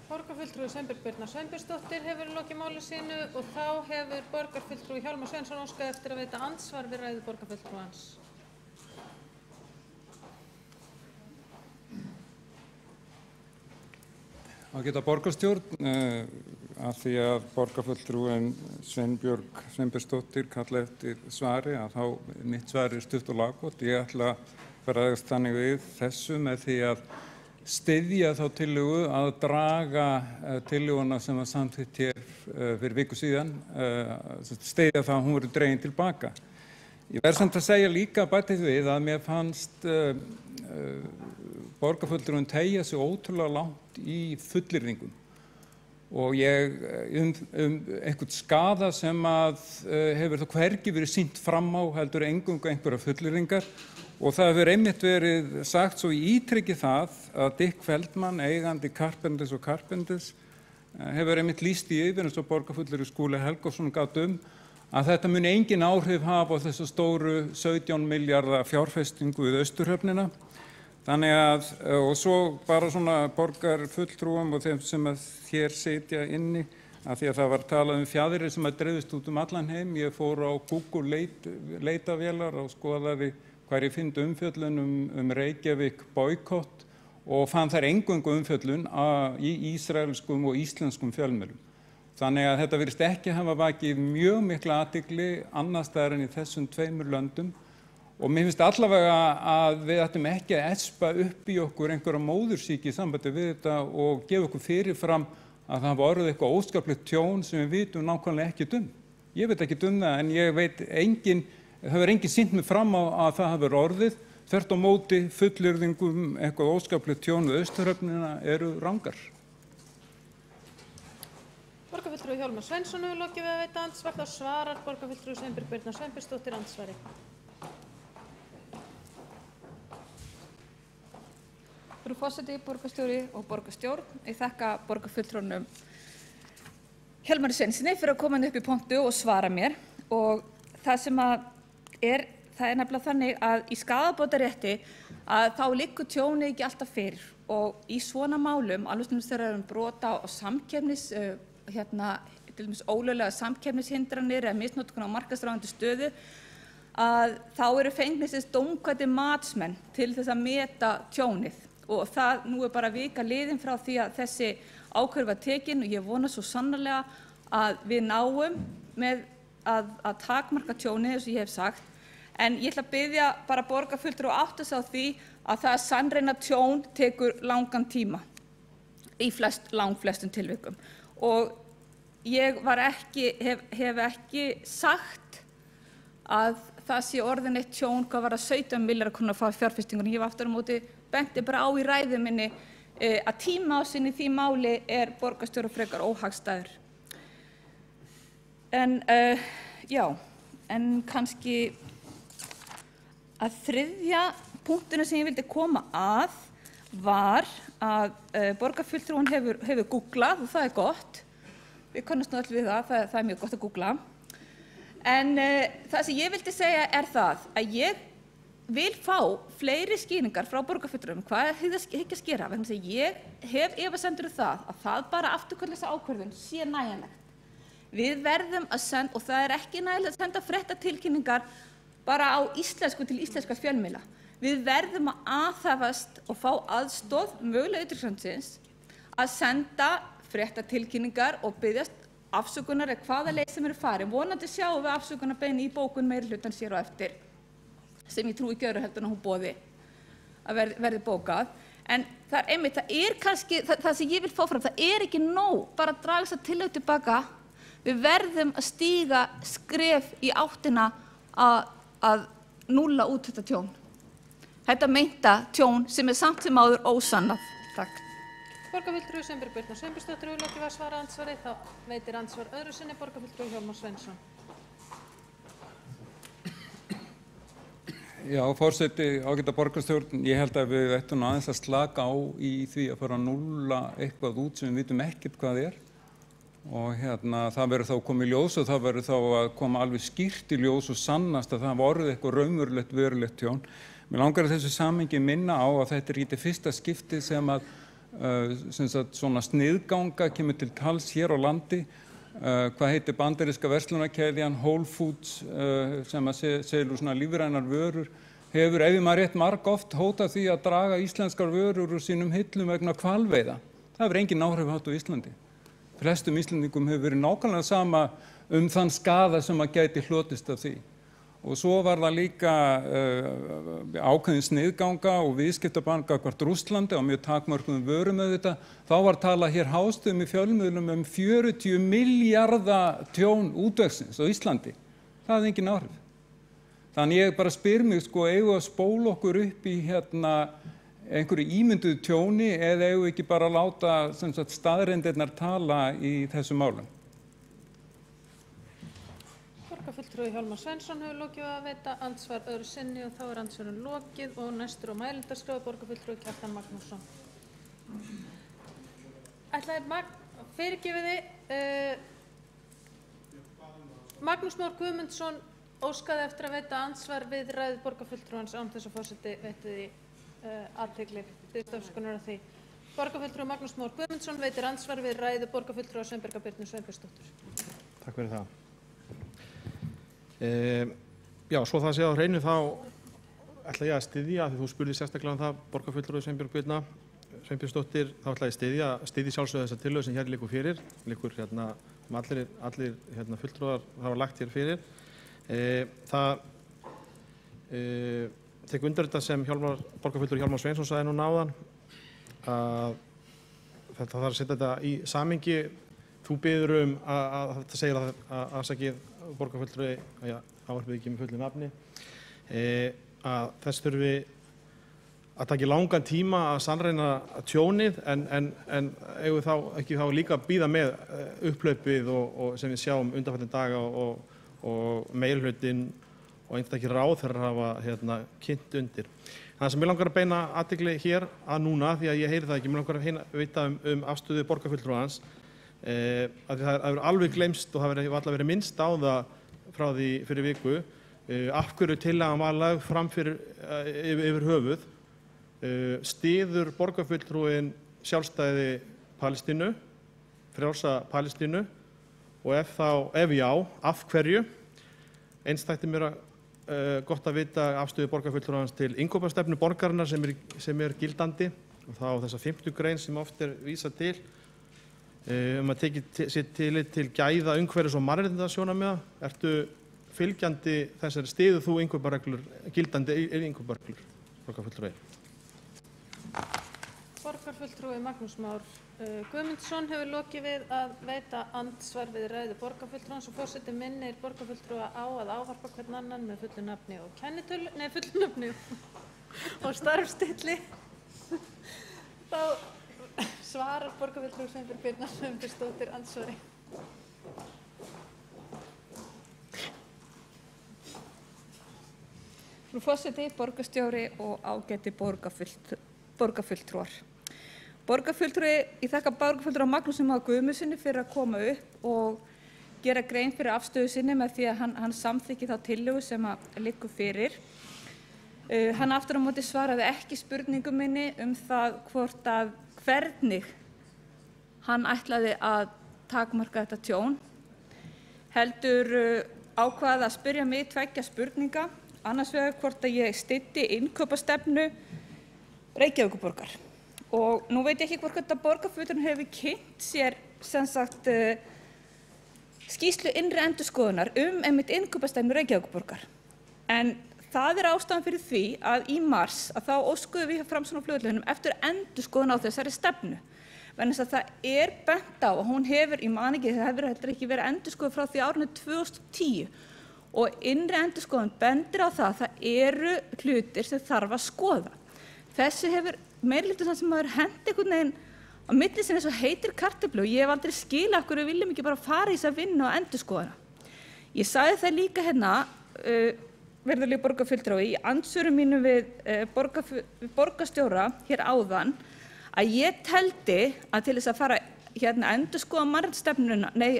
Borgarfulltrúi Sveinbjörg Sveinbjörnsdóttir hefur lokið máli sínu og þá hefur borgarfulltrúi Hjálmar Sveinsson óskað eftir að veita andsvar við ræðu borgarfulltrúans. Ágæta borgarstjórn, af því að borgarfulltrúin Sveinbjörg Sveinbjörnsdóttir kallaði eftir svari, að þá mitt svar er stutt og laggott. Ég ætla að bregðast þannig við þessu með því að styðja þá tillögu að draga tillöguna sem var samþykkt hér fyrir viku síðan, styðja það að hún verður dregin tilbaka. Ég verð samt að segja líka bætið við að mér fannst borgarfulltrúinn teygja sig ótrúlega langt í fullyrðingum og ég einhvern skaða sem að hefur þá hvergi verið sýnt fram á heldur eingöngu einhverja fullyrðingar og það hefur einmitt verið sagt svo ég ítryggi það að Dick Feldman, eigandi Carpenters og Carpenters hefur einmitt lýst í yfir eins og borgarfulltrúi Skúli Helgason gat að þetta muni engin áhrif hafa á þessa stóru 17 milljarða fjárfestingu við Austurhöfnina. Þannig að, og svo bara svona borgarfulltrúum og þeim sem að hér sitja inni, af því að það var talað fjaðrir sem að dreifist út allan heim. Ég fór á Google leitavélar og skoðaði hvar ég fyndi umfjöllun Reykjavík boykott og fann þær eingöngu umfjöllun í ísraelskum og íslenskum fjölmiðlum. Þannig að þetta virðist ekki hafa vakið mjög mikla athygli annars staðar en í þessum tveimur löndum. Og mér finnst allavega að við ættum ekki að espa upp í okkur einhverja móðursýki í sambandi við þetta og gefa okkur fyrirfram að það hafa orðið eitthvað óskaplegt tjón sem við vitum nákvæmlega ekkert Ég veit ekkert það en ég veit það hefur enginn sýnt mig fram á að það hafi orðið. Þvert á móti fullyrðingum eitthvað óskaplegt tjón við Austurhöfnina eru rangar. Borgarfulltrúi Hjálmar Sveinsson hefur lokið við að veita andsvar. Þá svarar borgarfulltrúi Sveinbjörg Birna Sveinbjörnsdóttir andsvari. Frú forseti, borgarstjóri og borgarstjórn, ég þakka borgarfulltrúnum Hjálmari Sveinssyni fyrir að koma upp í pontu og svara mér og það sem það er nefnilega þannig að í skaðabótarétti að þá liggur tjónið ekki alltaf fyrir og í svona málum, alveg stundum þegar brota á samkeppnis, til dæmis ólöglega samkeppnishindranir eða misnotkun á markaðsráðandi stöðu, að þá eru fengnir dómkvæddir matsmenn til þess að meta tjónið. Og það nú bara vika liðin frá því að þessi ákvörðun var tekin og ég vona svo sannarlega að við náum með að takmarka tjónið eins og ég hef sagt. En ég ætla að biðja bara borgarfulltrúa að átta sig á því að það sannreina tjón tekur langan tíma í langflestum tilvikum. Og ég hef ekki sagt að það sé orðin eitt tjón hvað var að 17 milljarðar króna frá fjárfestingunni. Ég hef aftur á móti benti bara á í ræðu minni að tímaásinn í því máli borgarstjóra frekar óhagstæður. En kannski að þriðja punkturinn sem ég vildi koma að var að borgarfulltrúinn hefur googlað og það gott. Við kannast nú öll við það mjög gott að googla. En það sem ég vildi segja það að ég vil fá fleiri skýringar frá borgarfulltrúum hvað hyggja skera vegna þess að ég hef efasemdir það að það bara afturkalla þessa ákvörðun sé nægjanlegt. Við verðum að senda, og það ekki nægilegt að senda fréttatilkynningar bara á íslensku til íslenska fjölmiðla. Við verðum að aðhafast og fá aðstoð mögulega utanríkisráðuneytisins að senda fréttatilkynningar og biðjast afsökunar eða hvaða leið sem farin. Vonandi sjáum við afsökunarbeiðni í bókun meirihlutans hér á eftir, sem ég trúi ekki öðru heldur en hún boði að verði bókað. En það einmitt, það kannski, það sem ég vil fá fram, það ekki nóg bara að draga þessa tillögu tilbaka. Við verðum að stíga skref í áttina að núlla út þetta tjón. Þetta meinta tjón sem samt sem áður ósannað. Takk. Borgarfulltrúi Sveinbjörg Birna Sveinbjörnsdóttir hefur lokið við að svara andsvari. Þá veitir andsvar öðru sinni borgarfulltrúi Hjálmar Sveinsson. Já, forseti, ágæta borgarstjórn, ég held að við ættum aðeins að slaka á í því að fara að núlla eitthvað út sem við vitum ekkert hvað og það verður þá komið í ljós og það verður þá að koma alveg skýrt í ljós og sannast að það var orðið eitthvað raunverulegt verulegt tjón. Mér langar að þessu samhengi minna á að þetta ekki fyrsta skipti sem að svona sniðganga kemur til tals hér á landi. Hvað heitir bandaríska verslunarkeðjan Whole Foods sem að selur svona lífrænar vörur hefur ef maður rétt margoft hótað því að draga íslenskar vörur úr sínum hillum vegna hvalveiða. Það hefur engin áhrif haft á Íslandi. Flestum Íslendingum hefur verið nákvæmlega sama þann skaða sem að gæti hlotist af því. og svo var það líka ákveðin sniðganga og viðskiptabann gagnvart Rússlandi á mjög takmörkuðum vörum auðvitað. Þá var talað hér hástöfum í fjölmiðlum 40 milljarða tjón útvegsins á Íslandi. Það hafði engin áhrif. Þannig ég bara spyr mig, eigum við að spóla okkur upp í einhverju ímynduðu tjóni eða eigum við ekki bara að láta staðreyndirnar tala í þessum málum? Borgarfulltrúi Hjálmar Sveinsson hefur lokið að veita andsvar öðru sinni og þá andsvarinn lokið og næstur á mælendaskrá borgarfulltrúi Kjartan Magnússon. Fyrirgefiði, Magnús Már Guðmundsson óskaði eftir að veita andsvar við ræðu borgarfulltrúans án þess að forseti veitti því athygli. Biðst afsökunar á því. Borgarfulltrúi Magnús Már Guðmundsson veitir andsvar við ræðu borgarfulltrúa Sveinbjargar Birnu Sveinbjörnsdóttur. Takk fyrir það. Já, svo það sé á hreinu þá ætla ég að styðja, því þú spurði sérstaklega það, borgarfulltrúi Sveinbjörg Birna Sveinbjörnsdóttir, þá ætla ég að styðja sjálfsögðu þessa tillögu sem hér liggur fyrir, liggur allir fulltrúar hafa lagt hér fyrir. Tek undir þetta sem borgarfulltrúi Hjálmar Sveinsson sagði nú áðan, að þetta þarf að setja þetta í samhengi. Þú biður að þetta segir að afsakið borgarfulltrúi, ávarpið ekki með fullu nafni, að þess þurfi að taki langan tíma að sannreyna tjónið en eigum við þá ekki líka að bíða með upphlaupið og sem við sjáum undanfarna daga og meirihlutinn og einstakir ráðherrar hafa kynnt undir. Það sem ég langar að beina athygli hér að núna, því að ég heyri það ekki, mér langar að vita afstöðu borgarfulltrúans, að það hefur alveg gleymst og það hefur alla verið minnst á það frá því fyrir viku, af hverju tillagan var lögð fram yfir höfuð, styður borgarfulltrúin sjálfstæði Palestínu, frjálsa Palestínu, og ef já, af hverju? Eins þætti mér gott að vita afstöðu borgarfulltrúans til innkaupastefnu borgarinnar sem er gildandi, og þá þessa 5. grein sem oft er vísað til, að tekið sér tillit til gæða umhverfis og mannréttindasjónarmiða. Ertu fylgjandi þessari, styður þú innkaupareglur, gildandi innkaupareglur, borgarfulltrúi? Borgarfulltrúi Magnús Már Guðmundsson hefur lokið við að veita andsvar við ræðu borgarfulltrúans og forseti minnir borgarfulltrúa á að ávarpa hvern annan með fullu nafni og kennitölu, fullu nafni og starfstilli. Þá svarar borgarfulltrúi Sveinbjörg Birna Sveinbjörnsdóttir andsvari. Frú forseti, borgarstjóri og ágæti borgarfulltrúar. Ég þakka borgarfulltrúa Magnúsi Má Guðmundsssyni fyrir að koma upp og gera grein fyrir afstöðu sinni með því að hann samþykki þá tillögu sem liggur fyrir. Hann aftur á móti svaraði ekki spurningum minni það hvernig hann ætlaði að takmarka þetta tjón, heldur ákvað að spyrja mig 2 spurninga, annars vegar hvort að ég styddi innkaupastefnu Reykjavíkurborgar. Og nú veit ég ekki hvort þetta borgarfulltrúinn hefur kynnt sér skýrslu innri endurskoðunar einmitt innkaupastefnu Reykjavíkurborgar. En það er ástæðan fyrir því að í mars þá óskuðum við hjá Framsóknarflugvellinum eftir endurskoðun á þessari stefnu. Vegna þess að það er bent á að hún hefur, ég man ekki, það hefur heldur ekki verið endurskoðun frá því árinu 2010 og innri endurskoðun bendir á það að það eru hlutir sem þarf að skoða. Þessi hefur meirihlutinn sem maður hent einhvern veginn á milli sinni eins og heitir kartöflu og ég hef aldrei skilið af hverju við viljum ekki bara fara í þessa vinnu og endurskoðuna. Ég sagði það líka virðulegi borgarfulltrúi, í andsvörum mínum við borgarstjóra hér áðan, að ég teldi að til þess að fara endurskoða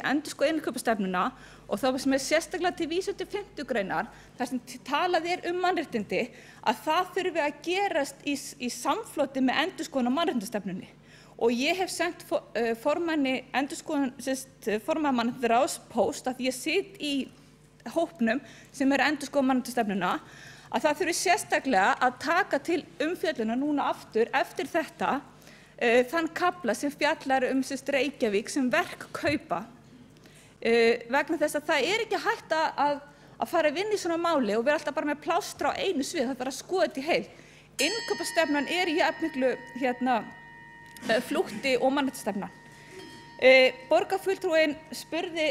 endurskoða innkaupastefnuna og þá sem er sérstaklega til vísun til 5. greinar, þar sem talað er mannréttindi, að það þurfi að gerast í samfloti með endurskoðun á mannréttindastefnunni. Og ég hef sendt formanni mannréttindaráðs póst að ég sit í hópnum sem er endurskoða mannréttindastefnuna, að það þurfi sérstaklega að taka til umfjöllunar núna aftur eftir þetta þann kafla sem fjallar Reykjavík sem verkkaupa, vegna þess að það er ekki hægt að að fara að vinna í svona máli og vera alltaf bara með plástra á einu svið, það þarf að skoða þetta í heild. Innkaupastefnan er í jafnmiklu flútti og mannréttindastefnan. Borgarfulltrúinn spurði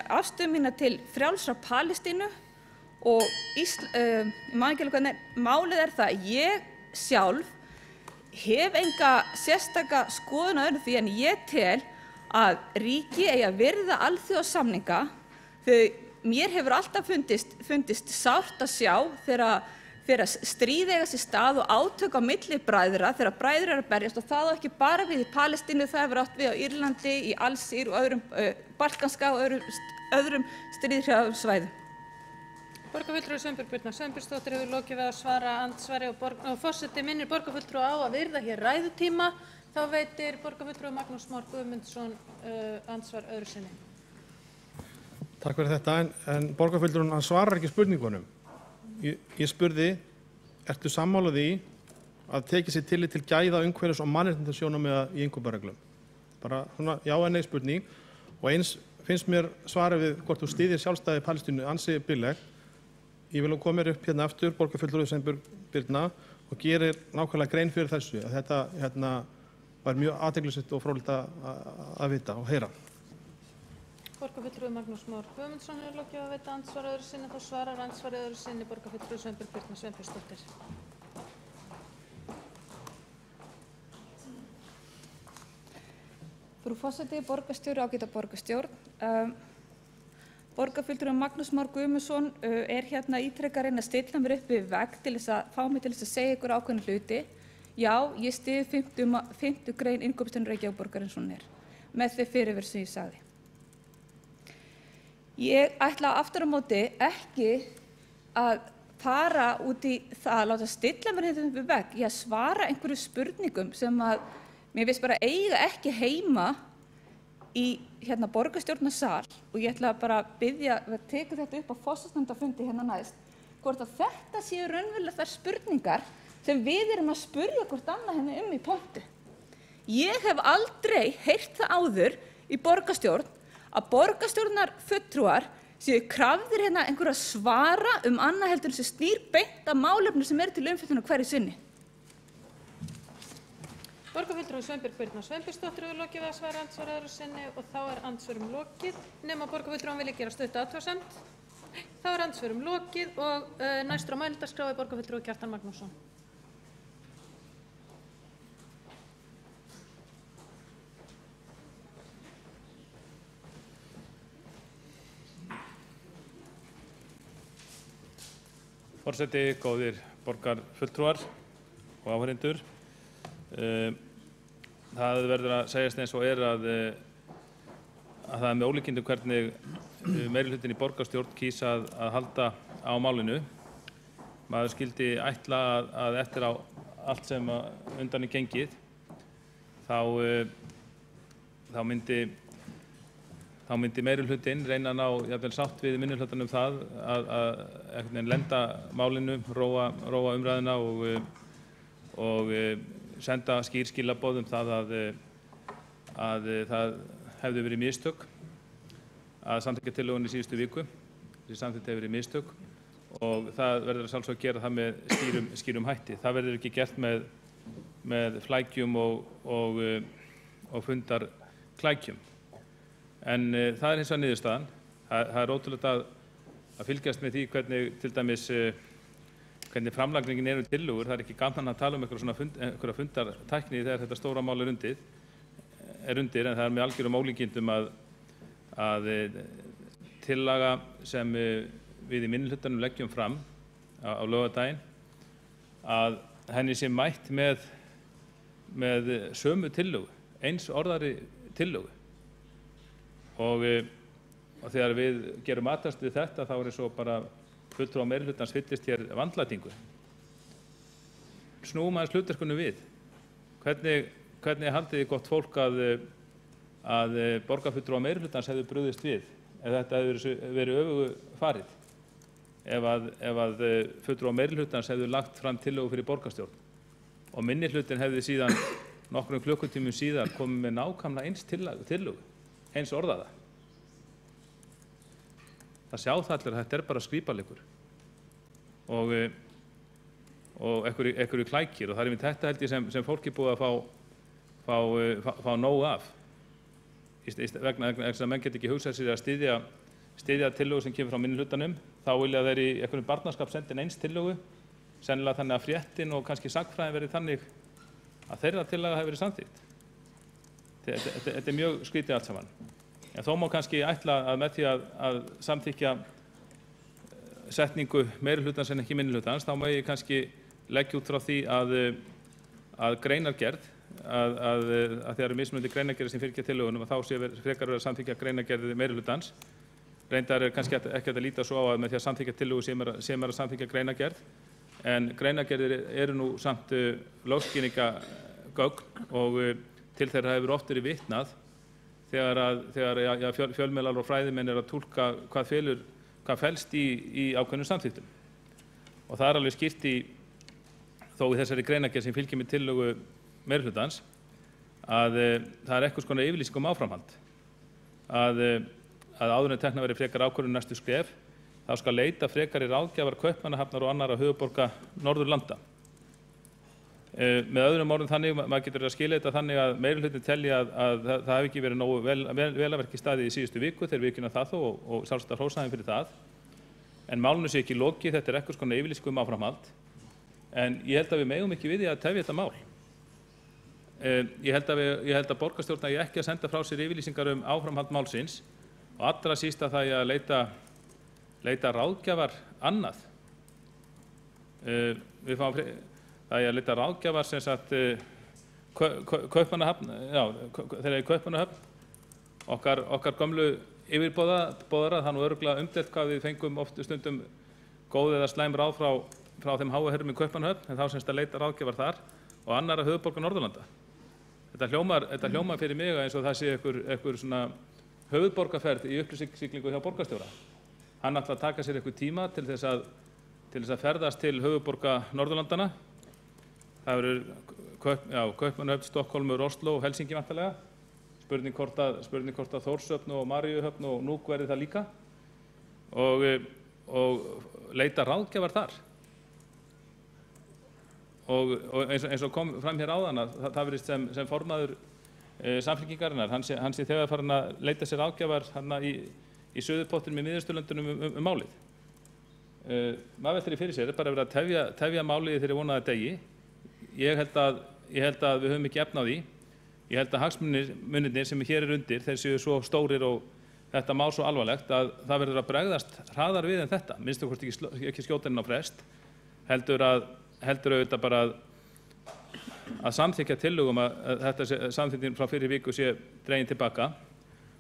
afstöðu mína til frjálsrar Palestínu og málið er það að ég sjálf hef enga sérstaka skoðun á öðru því en ég tel að ríki eigi að virða alþjóðasamninga þegar mér hefur alltaf fundist sárt að sjá þegar stríð eiga sér stað og átök á milli bræðra þegar bræður eru að berjast og það á ekki bara við í Palestínu, það hefur átt við á Írlandi, í Alsír og öðrum Balkanska og öðrum stríðhrjáðum svæðum. Borgarfulltrúi Sveinbjörg Birna Sveinbjörnsdóttir hefur lokið við að svara andsvari og forseti minnir borgarfulltrúa á að virða hér ræðutíma. Þá veitir borgarfulltrúi Magnús Már Guðmundsson andsvar öðru sinni. Takk fyrir þetta, en borgarfulltrúinn hann svarar ekki spurningunum. Ég spurði, ertu sammála því að tekið sér tillit til gæða umhverfis og mannréttindasjónarmiða í innkaupareglum? Bara svona já eða nei spurning og eins finnst mér svarið við hvort þú styðjir sjálfstæði Palestínu ansi billeg. Ég vil koma mér upp hérna aftur, borgarfulltrúi Sveinbjörg Birna og gerir nákvæmlega grein fyrir þessu að þetta var mjög athyglisvert og fróðlegt að vita og heyra. Borgarfulltrúi Magnús Már Guðmundsson hefur lokið að veita andsvar öðru sinni, þá svarar andsvar öðru sinni borgarfulltrúi Sveinbjörg Birna Sveinbjörnsdóttir. Frú forseti, borgarstjóri, ágæta borgarstjórn. Borgarfulltrúi Magnús Már Guðmundsson hérna ítrekað að reyna að stilla mér upp við vegg til þess að fá mig til þess að segja ykkur ákveðna hluti. Já, ég styð 5. grein Innkaupastefnu Reykjavíkurborgar eins og hún er, með þeim fyrirvörum sem ég sagði. Ég ætla aftur á móti ekki að fara út í það að láta stilla mér hérna upp við vegg í að svara einhverju spurningum sem að mér finnst bara eiga ekki heima í borgarstjórnarsal og ég ætla bara að biðja að teka þetta upp á forsætisnefndarfundi hérna næst hvort að þetta séu raunverulega þær spurningar sem við erum að spurja hvort annað hérna í pontu. Ég hef aldrei heyrt það áður í borgarstjórn að borgarstjórnarfulltrúar séu krafðir hérna einhverja svara annað heldur sem snýr beint að málefnum sem eru til umfjöllunar hverju sinni. Borgarfulltrúi Sveinbjörg Birna Sveinbjörnsdóttir hefur lokið við að svara andsvar öðru sinni og þá er andsvörum lokið. Nema borgarfulltrúinn vilji gera stuttu athugasemd. Þá er andsvörum lokið og næstur á mælendaskrá er borgarfulltrúi Kjartan Magnússon. Forseti, góðir borgarfulltrúar og áheyrendur. Það verður að segjast eins og að það er með ólíkindum hvernig meirihlutinn í borgarstjórn kýs að halda á málinu. Maður skyldi ætla að eftir á allt sem undan er gengið þá myndi meirihlutinn reyna að ná jafnvel sátt við minnihlutanum það að lenda málinu, róa umræðuna og senda skýr skilaboð það að það hefðu verið mistök að samþykkja tillögunni í síðustu viku. Þessi samþykkt hefur verið mistök og það verður að sjálfsögðu að gera það með skýrum hætti. Það verður ekki gert með flækjum og fundarklækjum. En það er hins vegar niðurstaðan. Það er ótrúlegt að fylgjast með því hvernig til dæmis hvernig framlagningin eru tillögur. Það er ekki gaman að tala einhverja fundartækni þegar þetta stóra mál er undir, en það er með algjörum ólíkindum að tillaga sem við í minnihlutanum leggjum fram á laugardaginn, að henni sé mætt með sömu tillögu, eins orðari tillögu. Og þegar við gerum aðtast við þetta, þá er eins og bara fulltrúar meirihlutans fyllist hér vandlætingu. Snúum aðeins hlutverkunum við. Hvernig haldið þið gott fólk að borgarfulltrúar meirihlutans hefðu brugðist við ef þetta hefði verið öfugu farið? Ef að fulltrúar meirihlutans hefðu lagt fram tillögu fyrir borgarstjórn og minnihlutin hefði síðan nokkrum klukkutímum síðar komið með nákvæmlega eins tillögu, eins orðaða. Það sjá það allir að þetta bara skrípaleikur og einhverju klækir, og það einmitt þetta held ég sem fólki búið að fá nóg af. Vegna þess að menn get ekki hugsað sér að styðja tillögu sem kemur frá minnihlutanum, þá vilja þeir í einhverjum barnaskap senda inn eins tillögu, sennilega þannig að fréttin og kannski sagnfræðin verið þannig að þeirra tillaga hefur verið samþykkt. Þetta mjög skrítið allt saman. En þó má kannski ætla að með því að samþykkja setningu meirihlutans en ekki minnihlutans, þá má ég kannski leggja út frá því að greinargerð, að það eru mismunandi greinargerðir sem fylgja tillögunum, að þá sé frekar verið að samþykkja greinargerðir meirihlutans. Reyndar kannski ekki að líta svo á að með því að samþykkja tillögu sem að samþykkja greinargerð, en greinargerðir eru nú samt lögskýringargögn og til þeirra hefur oft verið vitnað þegar fjölmiðlar og fræðimenn eru að túlka hvað felst í ákveðnum samþykktum. Og það alveg skýrt þó í þessari greinargerð sem fylgir með tillögu meirihlutans að það einhvers konar yfirlýsing áframhald. Að áður en teknar verið frekar ákvörðun næstu skref, þá skal leita frekari ráðgjafar Kaupmannahafnar og annarra höfuðborga Norðurlanda. Með öðrum orðum þannig, maður getur að skilja þetta þannig að meirihlutin telji að það hefði ekki verið nógu vel að verki staðið í síðustu viku, þeir viðurkenna það þó og sjálfsagt hrósa þeim fyrir það. En málinu sé ekki lokið, þetta einhvers konar yfirlýsing áframhald. En ég held að við megum ekki við því að tefja þetta mál. Ég held að borgarstjórn eigi ekki að senda frá sér yfirlýsingar áframhald málsins og allra síst að það eigi að leita ráðgjafar annað. Það er að leita ráðgjafar sem sagt Kaupmannahöfn, þegar í Kaupmannahöfn, okkar gömlu yfirboðara, það nú örugglega umdeilt hvað við fengum oft stundum góð eða slæm ráð frá þeim háu herrum í Kaupmannahöfn, en þá semst að leita ráðgjafar þar og annarra höfuðborga Norðurlanda. Þetta hljómar fyrir mig eins og það sé einhver svona höfuðborgarferð í upplýsingasiglingu hjá borgarstjóra. Hann ætlar að taka sér einhver tíma til þess að ferðast til höfuðborga Norðurlandana. Það verður Kaupmannahöfn, Stokkólmur, Oslo og Helsingi væntanlega. Spurning hvort að Þórshöfn og Maríuhöfn og Núk verði það líka og leita ráðgjafar þar. Og eins og kom fram hér áðan að það verðist sem formaður Samfylkingarinnar, hann sé þegar farin að leita sér ráðgjafar í suðurpottinum í Miðausturlöndunum málið. Maður veltir fyrir sér, bara verið að tefja málið þegar vonaði degi. Ég held að við höfum ekki efni á því. Ég held að hagsmunirnir sem hér undir, þeir séu svo stórir og þetta mál svo alvarlegt að það verður að bregðast hraðar við en þetta. Minnst okkur ekki skjóta inn á frest, heldur auðvitað bara að samþykkja tillögum að þetta samþykktin frá fyrir viku sé dregin tilbaka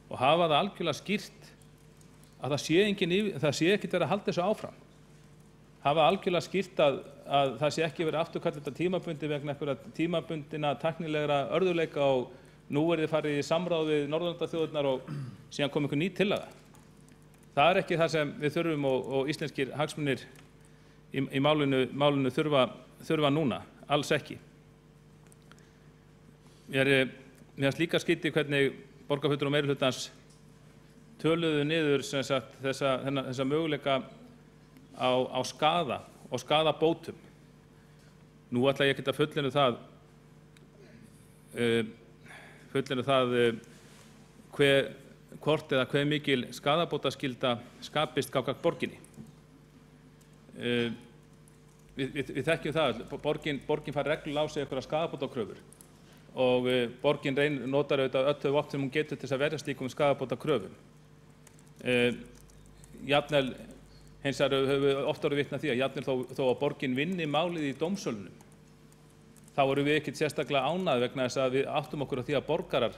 og hafa það algjörlega skýrt að það sé ekkert verið að halda þessu áfram. Hafa algjörlega skýrt að það sé ekki verið afturkallt þetta tímabundi vegna einhverja tímabundina tæknilegra örðugleika og nú er þið farið í samráð við Norðurlandaþjóðirnar og síðan kom einhver ný tillaga. Það er ekki það sem við þurfum og íslenskir hagsmunir í málinu þurfa núna, alls ekki. Mér finnst líka skrítið hvernig borgarfulltrúar og meirihlutans töluðu niður sem sagt þessa möguleika á skaða og skaðabótum. Nú ætla ég ekki að fullyrða það hvort eða hve mikil skaðabótaskylda skapist gagnvart borginni. Við þekkjum það, borgin fær reglulega á sig einhverjar skaðabótakröfur og borgin notar auðvitað öll þau vopn sem hún getur til þess að verja slíkum skaðabótakröfum. Jafnvel hins vegar höfum við oft orðið vitni að því að jafnvel þó að borgin vinni málið í dómsölunum, þá erum við ekkert sérstaklega ánægð vegna þess að við áttum okkur á því að borgarar,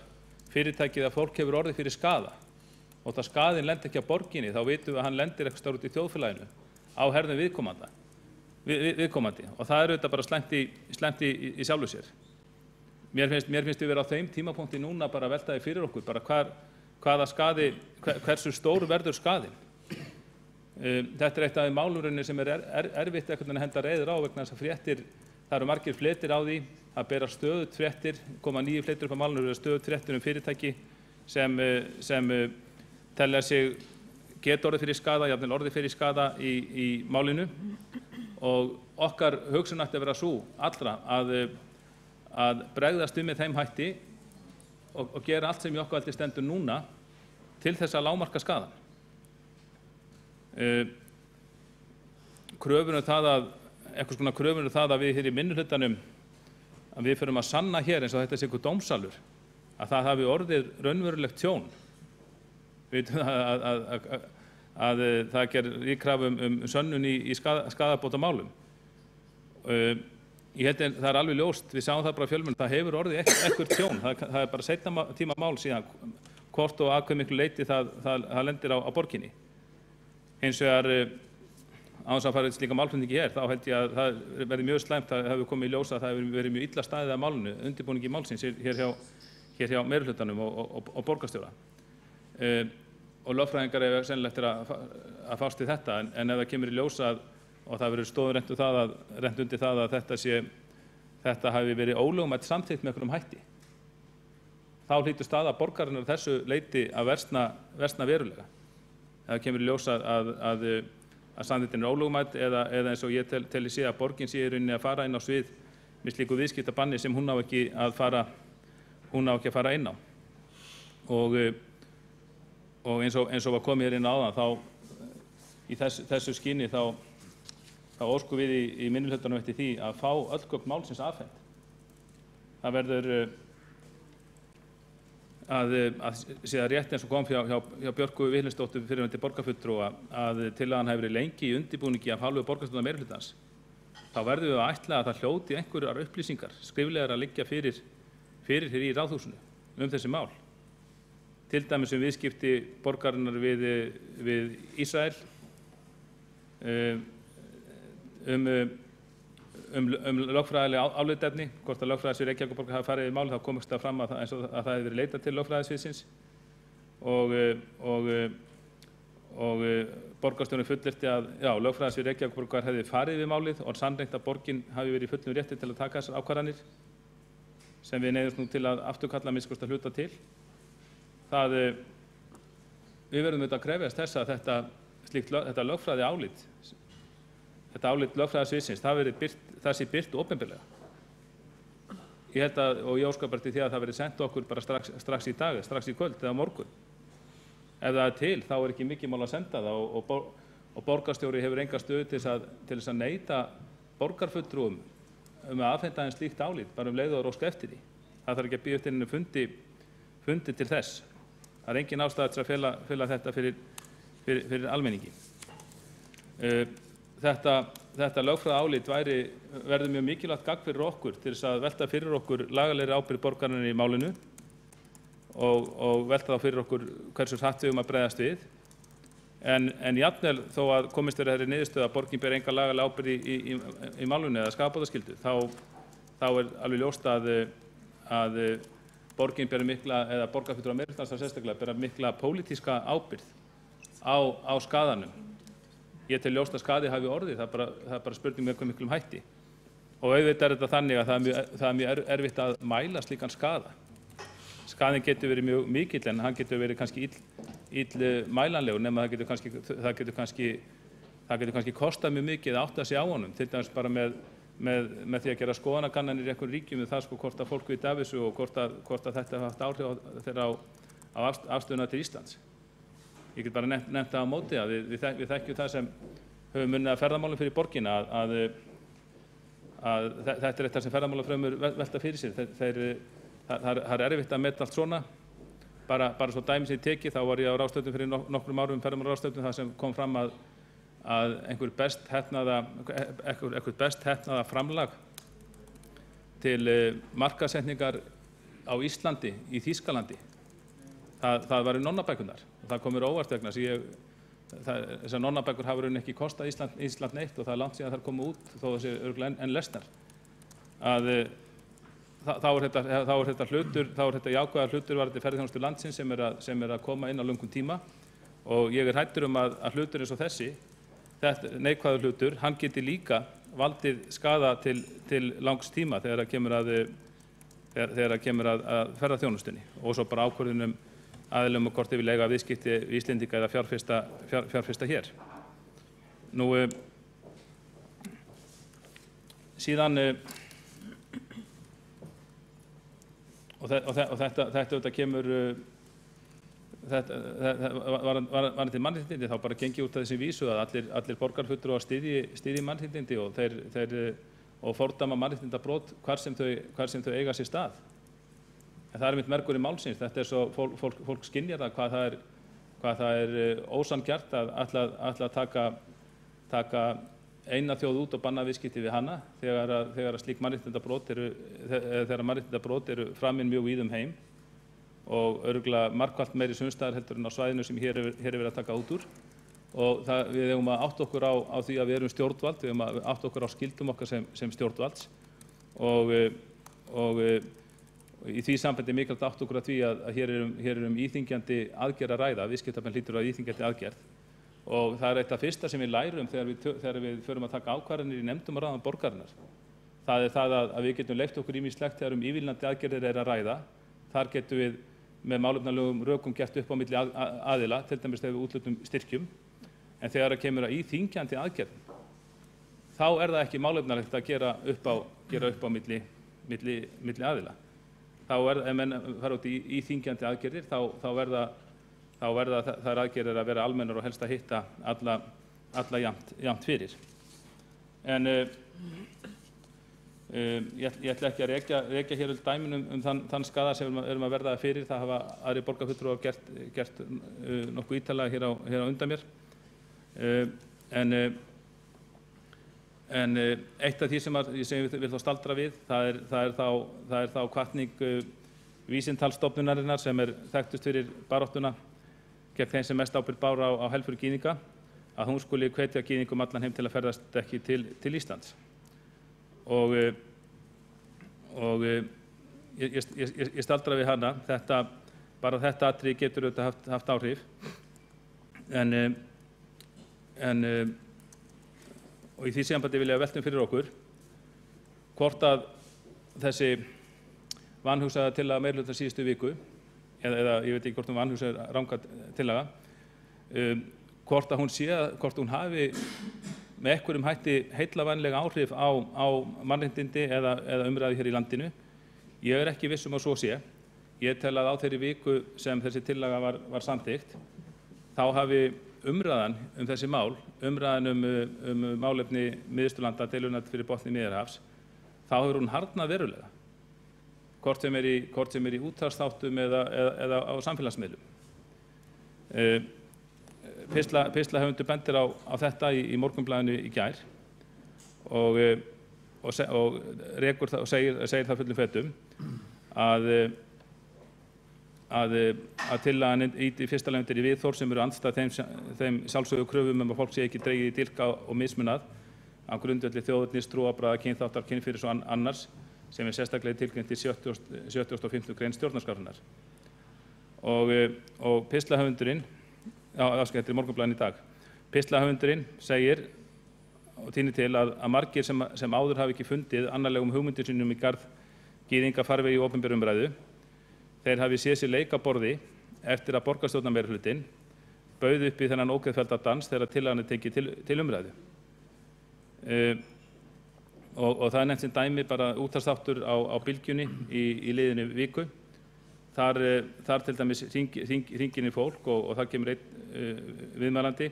fyrirtækið að fólk hefur orðið fyrir skaða. Og það skaðinn lendir ekki á borginni, þá vitum við að hann lendir eitthvað stór út í þjóðfélaginu á herðum viðkomandi. Og það er auðvitað bara slæmt í sjálfu sér. Mér finnst við vera á þeim tímapunkti núna bara að velta því fyrir okkur, bara hversu stór verður skaðinn. Þetta er eitt af því málurunni sem er erfitt að henda reiður á vegna þess að fréttir, það eru margir fléttir á því að bera stöðugt fréttir, koma nýju fléttir upp á málinu, stöðugt fréttir fyrirtæki sem telja sig geta orðið fyrir skaða, jafnvel orðið fyrir skaða í málinu og okkar hugsun ætti að vera sú allra að bregðast með þeim hætti og gera allt sem í okkar valdi stendur núna til þess að lágmarka skaðann. Einhvers konar kröfur það að við hér í minnihlutanum að við förum að sanna hér eins og þetta sé einhver dómsalur að það hafi orðið raunverulegt tjón. Við vitum að það gerir ríkrafa sönnun í skaðabótamálum. Ég held að það er alveg ljóst, við sjáum það bara fjölmiðlum, það hefur orðið eitthvað tjón. Það er bara seinna tíma mál síðan hvort og að hve miklu leyti það lendir á borginni. Hins vegar án þess að fara slíka málflutningi hér, þá held ég að það verði mjög slæmt, það hefur komið í ljós að það hefur verið mjög illa staðið að málinu, undirbúningi málsins hér hjá meirihlutanum og borgarstjóra. Og lögfræðingar eru sennilega eftir að fást við þetta, en ef það kemur í ljós og það verður stóð rennt undir það að þetta hafi verið ólögmætt samþykkt með einhverjum hætti, þá hlýtur staða borgarinnar þessu leyti að versna verulega. Ef það kemur í ljós að samþykktin er ólögmætt eða eins og ég tel sé að borgin sé í rauninni að fara inn á svið með slíku viðskiptabanni sem hún á ekki að fara inn á. Og eins og var komið inn á áðan, þá í þessu skyni þá óskum við í minnihlutanum eftir því að fá öll gögn málsins afhent. Það verður að sé það rétt eins og kom hjá Björku Vilhelmsdóttur fyrrverandi borgarfulltrúa að tillagan hefur verið lengi í undirbúningi af hálfu borgarstjórnar meirihlutans. Þá verðum við að ætla að það hljóti einhverjar upplýsingar skriflegar að liggja fyrir hér í Ráðhúsinu þessi mál. Til dæmis viðskipti borgarinnar við Ísrael, lögfræðileg álitaefni, hvort að lögfræðisvið Reykjavíkurborgar hafi farið í máli, þá komst það fram að það hefði verið leitað til lögfræðisviðsins og borgarstjórinn fullyrti að lögfræðisvið Reykjavíkurborgar hefði farið við málið og sannreynt að borgin hafi verið í fullum rétti til að taka þessar ákvarðanir sem við neyðumst nú til að afturkalla að minnsta kosti að hluta til. Við verðum auðvitað að krefjast þess að þetta lögfræði álit, þetta álit lögfræðisviðsins, það sé birt opinberlega. Ég held og ég óska bara til því að það verði sent okkur bara strax í dag, strax í kvöld eða morgun. Ef það er til, þá er ekki mikið mál að senda það og borgarstjóri hefur enga stöðu til þess að neita borgarfulltrúum að afhenda þeim slíkt álit, bara leið og óska eftir því. Það þarf ekki að bíða eftir einu fundi til þess. Það er engin ástæða til að fela þetta fyrir almenningi. Þetta lögfræða álit verður mjög mikilvægt gagn fyrir okkur til þess að velta fyrir okkur lagalegri ábyrgð borgarinnar í málinu og velta þá fyrir okkur hversu hratt við að bregðast við. En jafnvel þó að komist verið þeirri niðurstöðu að borgin ber enga lagalega ábyrgð í málinu eða skaðabótaskyldu, þá er alveg ljóst að borgin ber mikla, eða borgarfulltrúar meirihlutans sérstaklega, ber mikla pólitíska ábyrgð á skaðanum. Ég tel ljóst að skaði hafi orðið, það er bara spurning með hve miklum hætti. Og auðvitað er þetta þannig að það er mjög erfitt að mæla slíkan skaða. Skaðinn getur verið mjög mikill en hann getur verið kannski ill mælanlegur, nema það getur kannski kostað mjög mikið að átta sig á honum, til dæmis bara með því að gera skoðanakannanir í einhverjum ríkjum það hvort að fólk viti af þessu og hvort að þetta haft áhrif þeirra á afstöðuna til Íslands. Ég get bara nefnt það á móti að við þekkjum það sem höfum unnið að ferðamálum fyrir borgina að þetta er eitthvað sem ferðamálafrömmur velta fyrir sér. Það er erfitt að meta allt svona. Bara svo dæmi sem ég teki, þá var ég á ráðstefnu fyrir nokkrum árum, ferðamálaráðstefnu, þar sem kom fram að einhver best heppnaða framlag til markaðssetningar á Íslandi í Þýskalandi. Það var nonnabækurnar og það kom mér óvart vegna þessar nonnabækur hafa rauninni ekki kostað Ísland neitt og það er langt síðan þær komu út þó það sé örugglega enn lesnar. Þá er þetta jákvæðar hlutur varðandi ferðaþjónustu landsins sem er að koma inn á löngum tíma og ég er hræddur að hlutur eins og þessi, þetta neikvæður hlutur, hann geti líka valdið skaða til langs tíma þegar það kemur að ferðaþjónustunni og svo bara ákvörðunum aðilum og hvort þeir vilja eiga viðskipti við Íslendinga eða fjárfesta hér. Nú, síðan, og þetta kemur, var til mannréttindi, þá bara gengi út af þessi vísu að allir borgarfulltrúar styðji mannréttindi og fordæma mannréttindabrot hvar sem þau eiga sér stað. En það einmitt mergur í málsins, þetta svo fólk skynjar það hvað það ósanngjarnt að ætla að taka eina þjóð út og banna viðskipti við hana þegar slík mannréttindabrot eru framin mjög víða heim og örugglega margfalt meiri sumstaðar heldur en á svæðinu sem hér er verið að taka út úr. Og við eigum að átta okkur á því að við erum stjórnvald, við eigum að átta okkur á skyldum okkar sem stjórnvalds og í því sambandi mikilvægt átta okkur á því að hér er íþyngjandi aðgerð að ræða, viðskiptamenn hlýtur að íþyngjandi aðgerð. Og það eitt af fyrsta sem við lærum þegar við förum að taka ákvarðanir í nefndum og ráðum borgarinnar. Það það að við getum leyft okkur ýmislegt þegar ívilnandi aðgerðir að ræða. Þar getum við með málefnalegum rökum gert upp á milli aðila, til dæmis þegar við útlutum styrkjum. En þegar það kemur að íþyngjandi aðgerðum, þá það ekki málefnalegt að gera upp á milli aðila. Ef menn fara út í íþyngjandi aðgerðir, þá verða þær aðgerðir að vera almennar og helst að hitta alla jafnt fyrir. En ég ætla ekki að rekja hér dæmin þann skaða sem við erum að verða fyrir. Það hafa aðrir borgarfulltrúar gert nokkuð ítarlega hér á undan mér. En eitt af því sem ég vil þá staldra við, það er þá hvatning Vísindalsstofnunarinnar sem þekktust fyrir baráttuna gegn þeim sem mest ábyrgð báru á helföri gyðinga, að hún skuli hvetja gyðingum allan heim til að ferðast ekki til Íslands. Og ég staldra við hana, bara þetta atriði getur auðvitað haft áhrif, og í því sambandi vil ég veltum fyrir okkur hvort að þessi vanhugsaða tillaga meirihluta síðustu viku, eða ég veit ekki hvort hún vanhugsaða ranga tillaga, hvort hún hafi með einhverjum hætti heillavænleg áhrif á mannréttindi eða umræðu hér í landinu. Ég ekki viss að svo sé. Ég tel að á þeirri viku sem þessi tillaga var samþykkt, þá hafi umræðan þessi mál, umræðan málefni Miðausturlanda, deilurnar fyrir botni Miðjarðarhafs, þá hefur hún harðnað verulega. Hvort sem í útvarpsþáttum eða á samfélagsmiðlum. Pistlahöfundur bendir á þetta í Morgunblaðinu í gær og segir það fullum fetum að tillagan í fyrsta lagi undir í viðhorf sem eru andstæð þeim sjálfsögðu kröfum að fólk sé ekki dregið í dilka og mismunað á grundvelli þjóðernis, trúarbragða, kynþáttar, kynferðis og annars sem sérstaklega tilgreint í 75. grein stjórnarskrárinnar. Og pistlahöfundurinn, þetta er Morgunblaðinu í dag, pistlahöfundurinn segir og tínir til að margir sem áður hafi ekki fundið annarlegum hugmyndir sínum í garð gyðinga farvegi í opinberri umræðu, þeir hafi séð sér leik á borði eftir að borgarstjórnarmeirihlutinn bauð upp í þennan ógeðfellda dans þegar tillagan tekið til umræðu. Og það nefnt sem dæmi bara útvarpsþáttur á Bylgjunni í liðinni viku. Þar til dæmis hringir inn í fólk og það kemur einn viðmælandi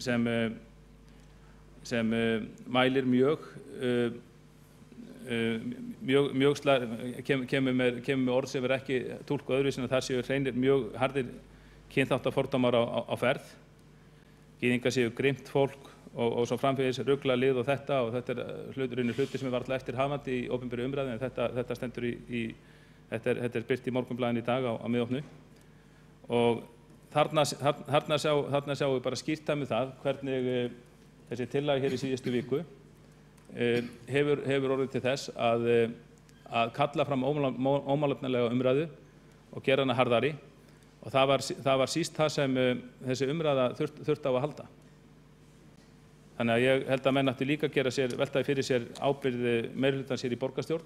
sem mælir kemur með orð sem ekki túlkuð öðruvísi en að það séu hreinir mjög harðir kynþáttafordómar á ferð. Gyðingar séu grimt fólk og svo framvegis ruglalið og þetta hluti sem varla eftirhafandi í opinberri umræðu, en þetta stendur þetta birt í Morgunblaðinu í dag á miðofnu. Og þarna sjáum við bara skýrt með það hvernig þessi tillaga hér í síðustu viku hefur orðið til þess að kalla fram ómálefnalega umræðu og gera hana harðari, og það var síst það sem þessi umræða þurfti á að halda. Þannig að ég held að menn ættu líka að velta fyrir sér ábyrgð meirihlutans hér í borgarstjórn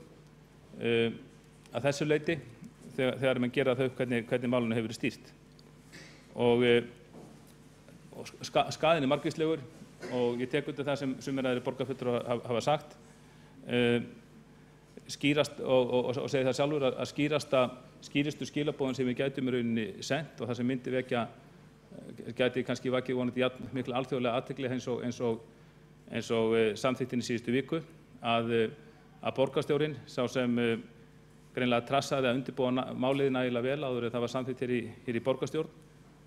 að þessu leyti þegar menn gera þau hvernig málinu hefur verið stýrt. Og skaðinn er margvíslegur og ég tek undir það sem sumir borgarfulltrúar hafa sagt. Skýrast og segi það sjálfur að skýristu skilaboðin sem við gætum í rauninni sent og það sem myndi gæti kannski vakið vonandi mikla alþjóðlega athygli eins og samþykktin í síðustu viku að borgarstjórinn, sá sem greinilega trassaði að undirbúa málið nægilega vel áður en það var samþykkt hér í borgarstjórn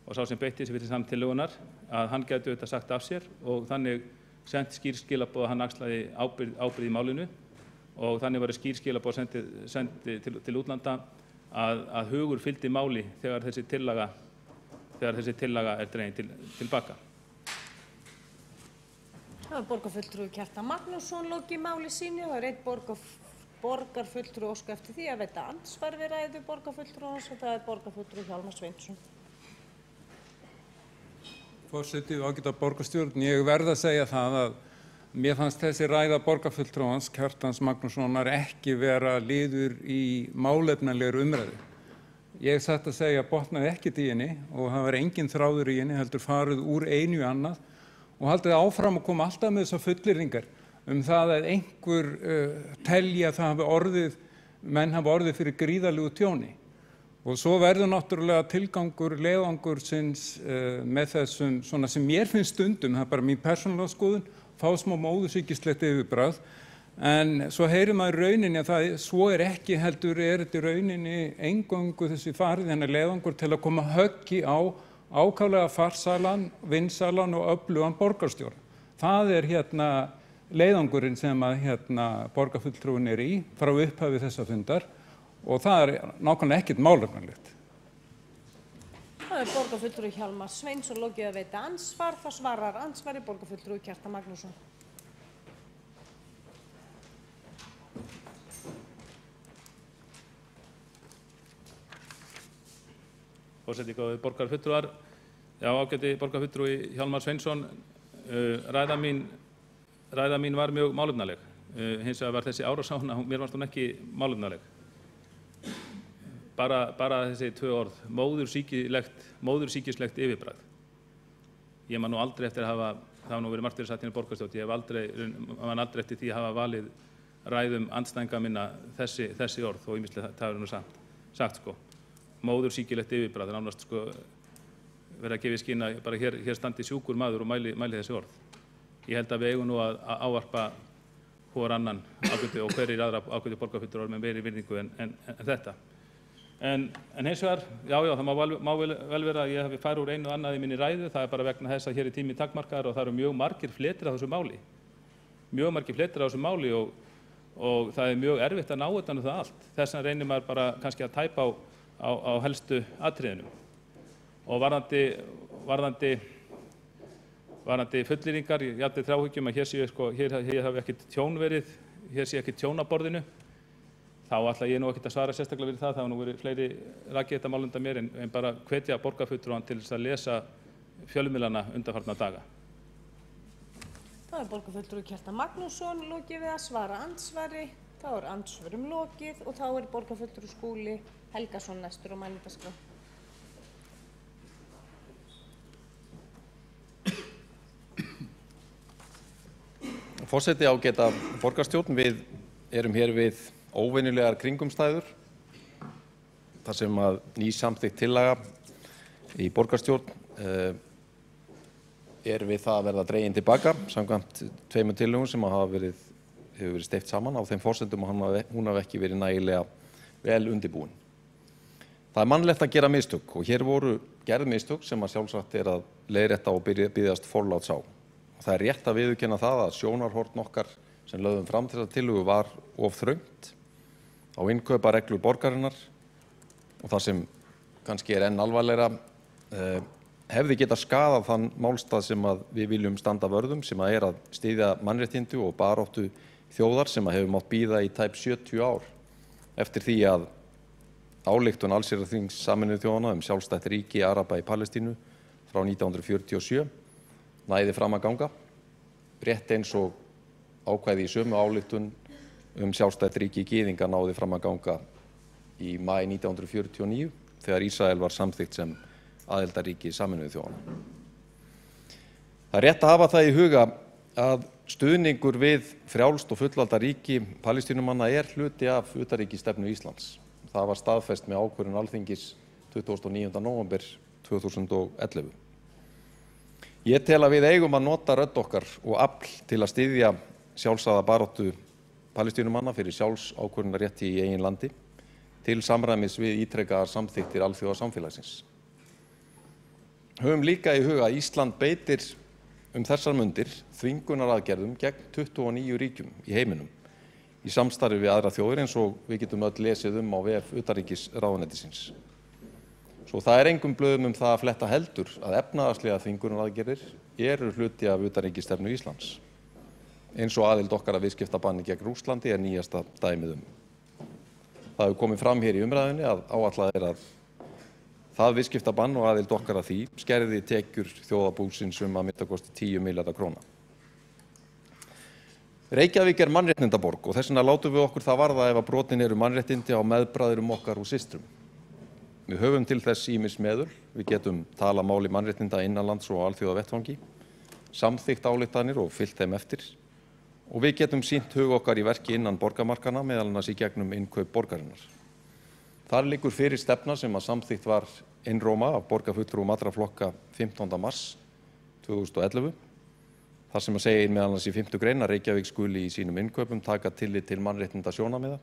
og sá sem beitti sig fyrir samtillögunar að hann gæti auðvitað sagt af sér og þannig sent skýr skilaboð að hann axlaði ábyrgð í málinu og þannig var skýr skilaboð send til útlanda að hugur fylgdi máli þegar þessi tillaga dregin til baka. Það var borgarfulltrúi Kjartan Magnússon lokið máli sínu og einn borgarfulltrúi óska eftir því að veita andsvar við ræðu borgarfulltrúans og það borgarfulltrúi Hjálmar Sveinsson. Forseti og ágæta borgarstjórn, ég verð að segja það að mér fannst þessi ræða borgarfulltrúans Kjartans Magnússonar ekki vera liður í málefnalegri umræðu. Ég satt að segja botnaði ekkert í henni og það var engin þráður í henni, heldur farið úr einu í annað og haldið áfram að koma alltaf með þessar fullyrðingar það að einhver telji að menn hafi orðið fyrir gríðarlegu tjóni. Og svo verður náttúrulega tilgangur leiðangursins með þessum, svona sem mér finnst stundum, það bara mín persónulega skoðun, fá smá móðursýkislegt yfirbragð, en svo heyrir maður rauninni að það svo ekki heldur þetta rauninni eingöngu þessi farið hennar leiðangur til að koma höggi á ákaflega farsælan, vinsalan og öflugan borgarstjóra. Það leiðangurinn sem að borgarfulltrúin í frá upphafi þessa fundar og það nákvæmlega ekkert málefnalegt. Það borgarfulltrúi Hjálmar Sveinsson lokið að veita ansvar, þá svarar ansvari borgarfulltrúi Kjartan Magnússon. Forseti, góðir borgarfulltrúar, ágæti borgarfulltrúi Hjálmar Sveinsson, ræða mín var mjög málefnaleg. Hins vegar var þessi árás á hana, mér fannst hún ekki málefnaleg. Bara þessi tvö orð, móðursýkislegt yfirbragð. Ég man nú aldrei eftir að það hafa nú verið margt verið sagt hérna í borgarstjórn, man aldrei eftir því að hafa valið ræðum andstæðinga minna þessi orð og ýmislegt það hefur nú sagt sko. Móðursýkilegt yfirbragð, það er nánast sko verið að gefa í skyn að bara hér standi sjúkur maður og mæli þessi orð. Ég held að við eigum nú að ávarpa hvor annan ágæti og hverjir aðra ágæti borgarfulltrúar með meiri virðingu en þetta. En hins vegar, það má vel vera að ég hafi farið úr einu og annað í minni ræðu, það bara vegna þess að hér er tími takmarkaður og það eru mjög margir fletir á þessu máli. Mjög margir fletir á þessu máli og það er mjög erfitt að ná utan um það allt. Þess vegna reynir maður bara kannski að tæpa á helstu atriðunum. Og varðandi fullyrðingar, ég hafði þráhyggjum að hér hafi ekkert tjón verið, hér sé ekkert tjón á borðinu. Þá ætla ég nú ekkert að svara sérstaklega við það, það hafa nú verið fleiri rakið þetta mál undan mér en bara hvetja borgarfulltrúann til þess að lesa fjölmiðlana undanfarna daga. Það er borgarfulltrúi Kjartan Magnússon lokið við að svara andsvari, þá er andsvörum lokið og þá er borgarfulltrúi Skúli Helgason næstur á mælendaskrá. Forseti, ágæta borgarstjórn, við erum hér við óvenjulegar kringumstæður þar sem að ný samþykkt tillaga í borgarstjórn er við það að verða dregin tilbaka samkvæmt tveimur tillögum sem hefur verið steypt saman á þeim forsendum að hún hafi ekki verið nægilega vel undirbúin. Það er mannlegt að gera mistök og hér voru gerð mistök sem að sjálfsagt er að leiðrétta og biðjast forláts á. Það er rétt að viðurkenna það að sjónarhorn okkar sem lögðum fram til þessa tillögu var of þröngt á innkaupareglur borgarinnar og það sem kannski er enn alvarlegra hefði getað skaðað þann málstað sem að við viljum standa vörðum, sem að er að styðja mannréttindi og baráttu þjóðar sem að hefur mátt bíða í tæp 70 ár eftir því að ályktun allsherjarþings Sameinuðu þjóðanna sjálfstætt ríki Araba í Palestínu frá 1947 næði fram að ganga, rétt eins og ákvæði í sömu ályktun sjálfstætt ríki Gyðinga náði fram að ganga í maí 1949 þegar Ísrael var samþykkt sem aðildarríki Sameinuðu þjóðanna. Það er rétt að hafa það í huga að stuðningur við frjálst og fullvalda ríki Palestínumanna er hluti af utanríkisstefnu Íslands. Það var staðfest með ákvörðun Alþingis 29. nóvember 2011. Ég tel að við eigum að nota rödd okkar og afl til að styðja sjálfsagða baráttu Palestínumanna fyrir sjálfsákvörðunarrétti í eigin landi til samræmis við ítrekaðar samþykktir alþjóðasamfélagsins. Höfum líka í huga að Ísland beitir þessar mundir þvingunaraðgerðum gegn 29 ríkjum í heiminum í samstarfi við aðra þjóðir eins og við getum öll lesið á vef utanríkisráðuneytisins. Svo það er engum blöðum það að fletta heldur að efnahagslega þvingunaraðgerðir eru hluti af utanríkisstefnu Íslands. Eins og aðild okkar að viðskiptabanni gegn Rússlandi er nýjasta dæmið Það hefur komið fram hér í umræðunni að áætlað er að það viðskiptabann og aðild okkar að því skerði tekjur þjóðarbúsins að minnsta kosti 10 milljarða króna. Reykjavík er mannréttindaborg og þess vegna látum við okkur það varða ef að brotin eru mannréttindi á meðbræðrum okkar og systrum. Við höfum til þess ýmis meðul, við getum talað máli mannréttinda innanlands og á alþjóðavettvangi, samþykkt ályktanir og fylgt þeim eftir og við getum sýnt hug okkar í verki innan borgarmarkana meðal annars í gegnum innkaup borgarinnar. Þar liggur fyrir stefna sem að samþykkt var einróma af borgarfulltrúum allra flokka 15. mars 2011. Þar sem að segja meðal annars í 5. grein að Reykjavík skuli í sínum innkaupum taka tillit til mannréttinda sjónarmiða,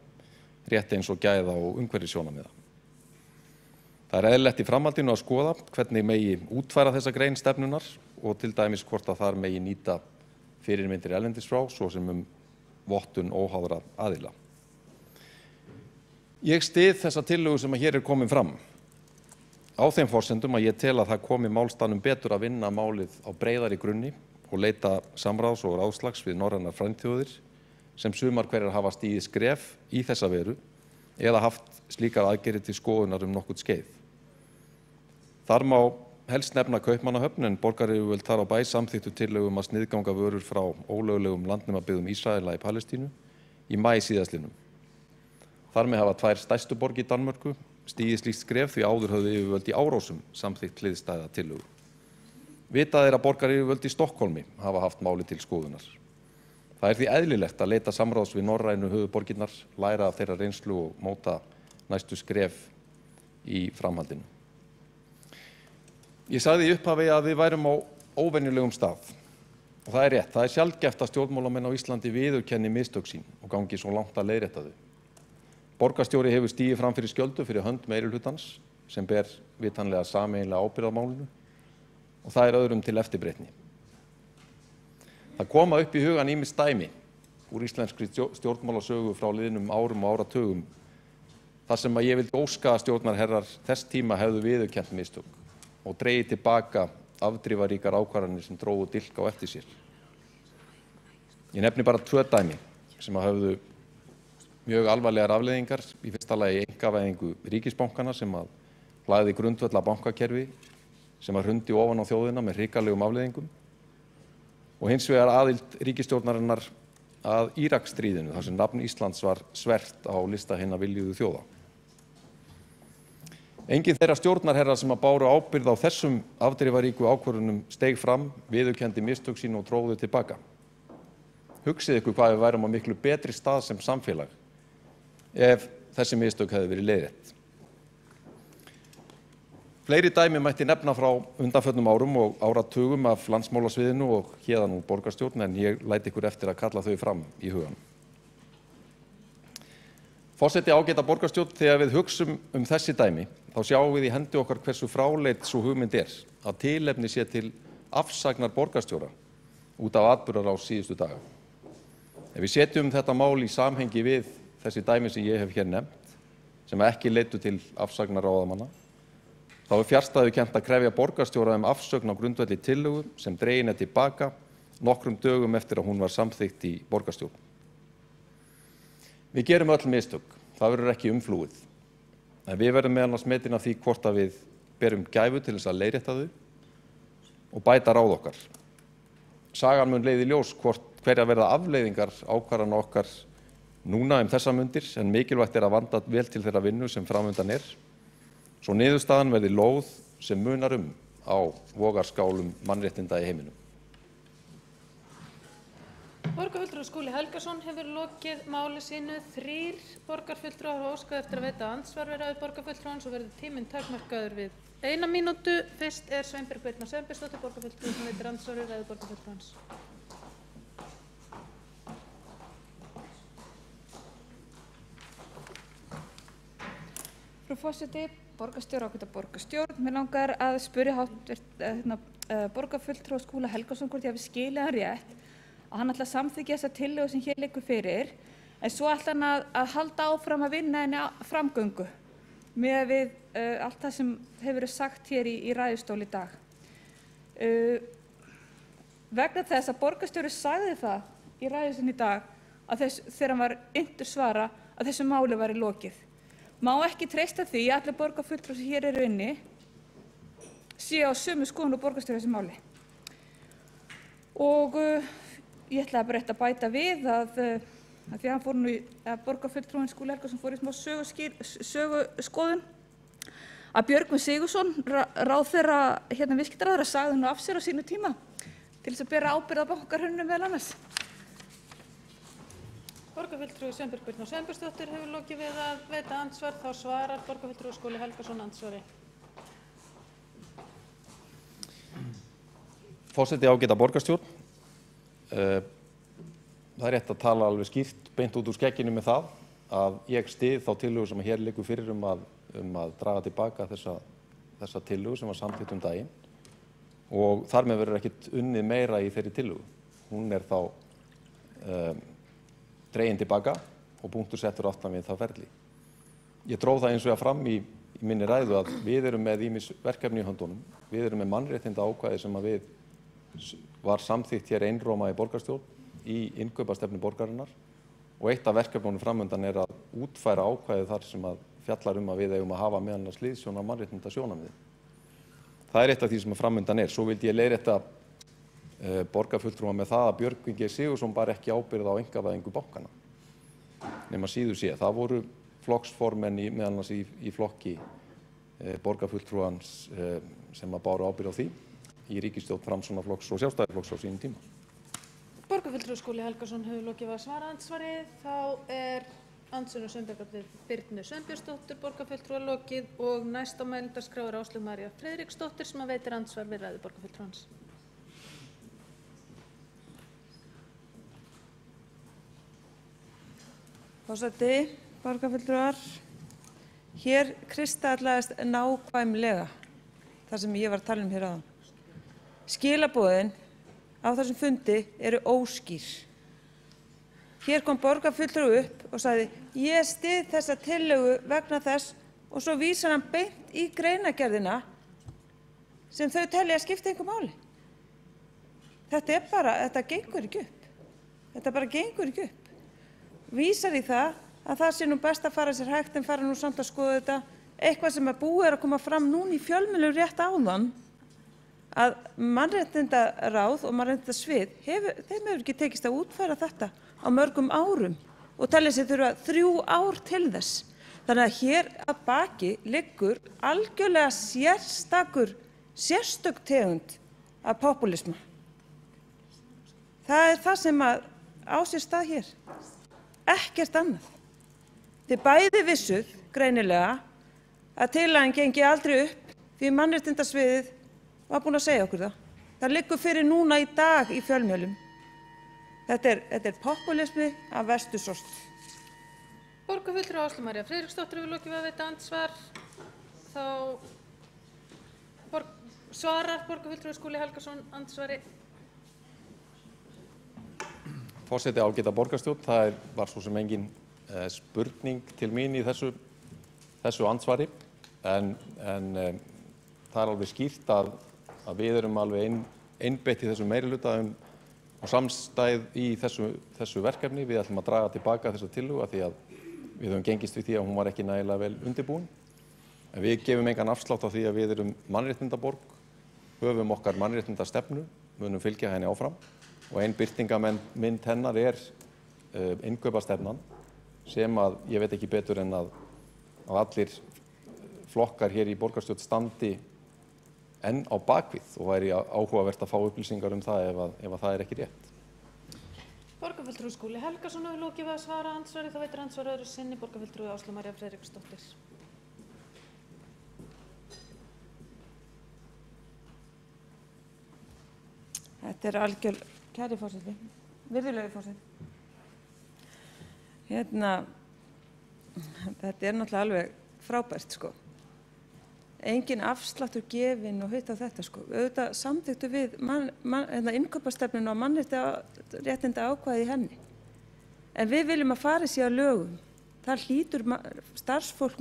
rétt eins og gæða og umhverfissjónarmiða. Það er eðlilegt í framhaldinu að skoða hvernig megi útfæra þessa grein stefnunar og til dæmis hvort að þar megi nýta fyrirmyndir erlendis frá, svo sem vottun óháðra aðila. Ég styð þessa tillögu sem að hér er komin fram á þeim forsendum að ég tel að það komi málstaðnum betur að vinna málið á breiðari grunni og leita samráðs og ráðslags við norrænar frændþjóðir sem sumar hverjar hafa stigið skref í þessa veru eða haft slíkar aðgerðir til skoðunar nokkurn skeið. Þar má helst nefna Kaupmannahöfn en borgaryfirvöld þar á bæ samþykktu tillögu að sniðganga vörur frá ólöglegum landnemabyggðum Ísraela í Palestínu í maí síðastliðnum. Þar með hafa 2 stærstu borgir Danmörku stigið slíkt skref því áður höfðu yfirvöld í Árósum samþykkt hliðstæða tillögu. Vitað er að borgaryfirvöld í Stokkhólmi hafa haft máli til skoðunar. Það er því eðlilegt að leita samráðs við norrænu höfuðborgirnar, læra af þeirra reynslu og móta næstu skref í framhaldinu. Ég sagði í upphafi að við værum á óvenjulegum stað og það er rétt. Það er sjaldgæft að stjórnmálamenn á Íslandi viðurkenni mistök sín og gangi svo langt að leiðrétta þau. Borgarstjóri hefur stigið fram fyrir skjöldu fyrir hönd meirihlutans sem ber vitanlega sameiginlega ábyrgð á málinu og það er öðrum til eftirbreytni. Það koma upp í hugan ýmis dæmi úr íslenskri stjórnmálasögu frá liðnum árum og áratugum þar sem að ég vildi óska að stjórnarherrar þess tíma hefðu viðurkennt mistök og dregið tilbaka afdrifaríkar ákvarðanir sem drógu dilk á eftir sér. Ég nefni bara 2 dæmi sem að höfðu mjög alvarlegar afleiðingar. Í fyrsta lagi einkavæðingu ríkisbankana sem að lagði grundvöll að bankakerfi sem að hrundi ofan á þjóðina með hrikalegum afleiðingum og hins vegar aðild ríkisstjórnarinnar að Íraksstríðinu þar sem nafn Íslands var svert á lista hinna viljuðu þjóða. Enginn þeirra stjórnarherra sem að báru ábyrgð á þessum afdrifaríku ákvörðunum steig fram, viðurkenndi mistök sín og tróðu tilbaka. Hugsið ykkur hvað við værum á miklu betri stað sem samfélag ef þessi mistök hefði verið leiðrétt. Fleiri dæmi mætti nefna frá undanförnum árum og áratugum af landsmálasviðinu og héðan úr borgarstjórn en ég læt ykkur eftir að kalla þau fram í hugan. Forseti ágæta borgarstjórn, þegar við hugsum þessi dæmi þá sjáum við í hendi okkar hversu fráleit sú hugmynd er að tilefni sé til afsagnar borgarstjóra út af atburðarás síðustu daga. Ef við setjum þetta mál í samhengi við þessi dæmi sem ég hef hér nefnt, sem ekki leiddu til afsagnar ráðamanna, þá er fjarstæðukennt að krefja borgarstjóra afsögn á grundvelli tillögu sem dregin er tilbaka nokkrum dögum eftir að hún var samþykkt í borgarstjórn. Við gerum öll mistök, það verður ekki umflúið, en við verðum meðal annars metin af því hvort að við berum gæfu til þess að leiðrétta þau og bæta ráð okkar. Sagan mun leiða í ljós hverjar verða afleiðingar ákvarðana okkar núna þessar mundir, en mikilvægt að vanda vel til þeirra vinnu sem framundan svo niðurstaðan verði lóð sem munar á vogarskálum mannréttinda í heiminum. Borgarfulltrúi Skúli Helgason hefur lokið máli sínu. 3 borgarfulltrúar hafa óskað eftir að veita andsvar við ræðu borgarfulltrúans og verður tíminn takmarkaður við 1 mínútu. Fyrst Sveinbjörg Birna Sveinbjörnsdóttir, borgarfulltrúi, sem veitir andsvar við ræðu borgarfulltrúans. Frú forseti, borgarstjóri, ágæta borgarstjórn. Mér langar að spyrja borgarfulltrúa Skúla Helgason hvort ég hafi skilið hann rétt að hann ætla að samþykkja þessa tillögu sem hér liggur fyrir, en svo ætla hann að halda áfram að vinna henni framgöngu með við allt það sem hefur verið sagt hér í ræðustól í dag. Vegna þess að borgarstjóri sagði það í ræðu sinni í dag að þegar hann var inntur svara að þessu máli væri lokið. Má ekki treysta því að allir borgarfulltrúar sem hér eru inni séu á sömu skoðun og borgarstjóri þessu máli. Og ég ætlaði bara að bæta við að því að hann fór að borgarfulltrúinn Skúli Helgason fór í smá söguskoðun að Björgvin Sigurðsson, ráðherra viðskiptaráðherra, sagði af sér á sínu tíma til þess að bera ábyrgð á bankahruninu meðal annars. Borgarfulltrúi Sveinbjörg Birna Sveinbjörnsdóttir hefur lokið við að veita andsvar. Þá svarar borgarfulltrúi Skúli Helgason andsvari. Forseti, ágæta borgarstjórn. Það rétt að tala alveg skýrt beint út úr skegginu með það að ég styð þá tillögu sem hér liggur fyrir að draga tilbaka þessa tillögu sem var samþykkt daginn og þar með verður ekkert unnið meira í þeirri tillögu. Hún þá dregin tilbaka og punktur settur aftan við það ferli. Ég dró það eins og fram í minni ræðu að við erum með ýmis verkefni í höndunum. Við erum með mannréttinda ákvæði sem var samþykkt hér einróma í borgarstjórn í innkaupastefnu borgarinnar og eitt af verkefnunum framundan að útfæra ákvæði þar sem fjallar að við eigum að hafa meðal annars hliðsjón af mannréttindasjónarmiðum. Það eitt af því sem framundan Svo vildi ég leiðrétta borgarfulltrúa með það að Björgvin G. Sigurðsson bar ekki ábyrgð á einkavæðingu bankanna. Nema síður sé. Það voru flokksformenn meðal annars í flokki borgarfulltrúans sem báru ábyrgð á því í ríkisstjórn Framsóknarflokks og Sjálfstæðisflokks á sínum tíma. Borgarfulltrúi Skúli Helgason hefur lokið við að svara andsvari. Þá andsvörum Sveinbjörg Birnu Sveinbjörnsdóttir, borgarfulltrúa, lokið og næst á mælendaskrá Áslaug María Friðriksdóttir sem veitir andsvar við ræðu borgarfulltrúans. Forseti, borgarfulltrúar, hér kristallaðist nákvæmlega það sem ég var að tala hér áðan. Skilaboðin á þessum fundi eru óskýr. Hér kom borgarfulltrúi upp og sagði ég styð þessa tillögu vegna þess og svo vísar hann beint í greinargerðina sem þau telja að skipta engu máli. Þetta gengur ekki upp. Þetta bara gengur ekki upp. Vísar í það að það sé nú best að fara sér hægt en fara nú samt að skoða þetta. Eitthvað sem búið að koma fram núna í fjölmiðlum rétt áðan að mannréttindaráð og mannréttindasvið þeim hefur ekki tekist að útfæra þetta á mörgum árum og telja sig þurfa 3 ár til þess. Þannig að hér að baki liggur algjörlega sérstök tegund af popúlisma. Það það sem á sér stað hér. Ekkert annað. Þið bæði vissuð greinilega að tillagan gengi aldrei upp því mannréttindasviðið var búin að segja okkur það. Það liggur fyrir núna í dag í fjölmiðlum. Þetta er popúlismi af verstu sort. Borgarfulltrúi Áslaug María Friðriksdóttir hefur lokið við að veita andsvar. Þá svarar borgarfulltrúi Skúli Helgason andsvari. Forseti, ágæta borgarstjórn, það var svo sem engin spurning til mín í þessu andsvari en það alveg skýrt að við erum alveg einbeitt í þessu meirihluta og samstæð í þessu verkefni. Við ætlum að draga tilbaka þessa tillögu af því að við höfum gengist við því að hún var ekki nægilega vel undirbúin. En við gefum engan afslátt af því að við erum mannréttindaborg, höfum okkar mannréttindastefnu, munum fylgja henni áfram og ein birtingarmynd hennar innkaupastefnan sem að ég veit ekki betur en að allir flokkar hér í borgarstjórn standi enn á bakvið og væri áhugavert að fá upplýsingar það ef það er ekki rétt. Borgarfulltrúi Skúli Helgason hefur lokið við að svara andsvari. Þá veitir andsvar öðru sinni borgarfulltrúi Áslaug María Friðriksdóttir. Þetta er algjör, kæri forseti, virðulegi forseti. Þetta er náttúrulega alveg frábært, sko. Engin afsláttur gefinn og hitt á þetta, sko. Auðvitað samþykktu við innkaupastefnuna og mannréttinda ákvæði í henni. En við viljum að fari sér að lögum. Það hlýtur starfsfólk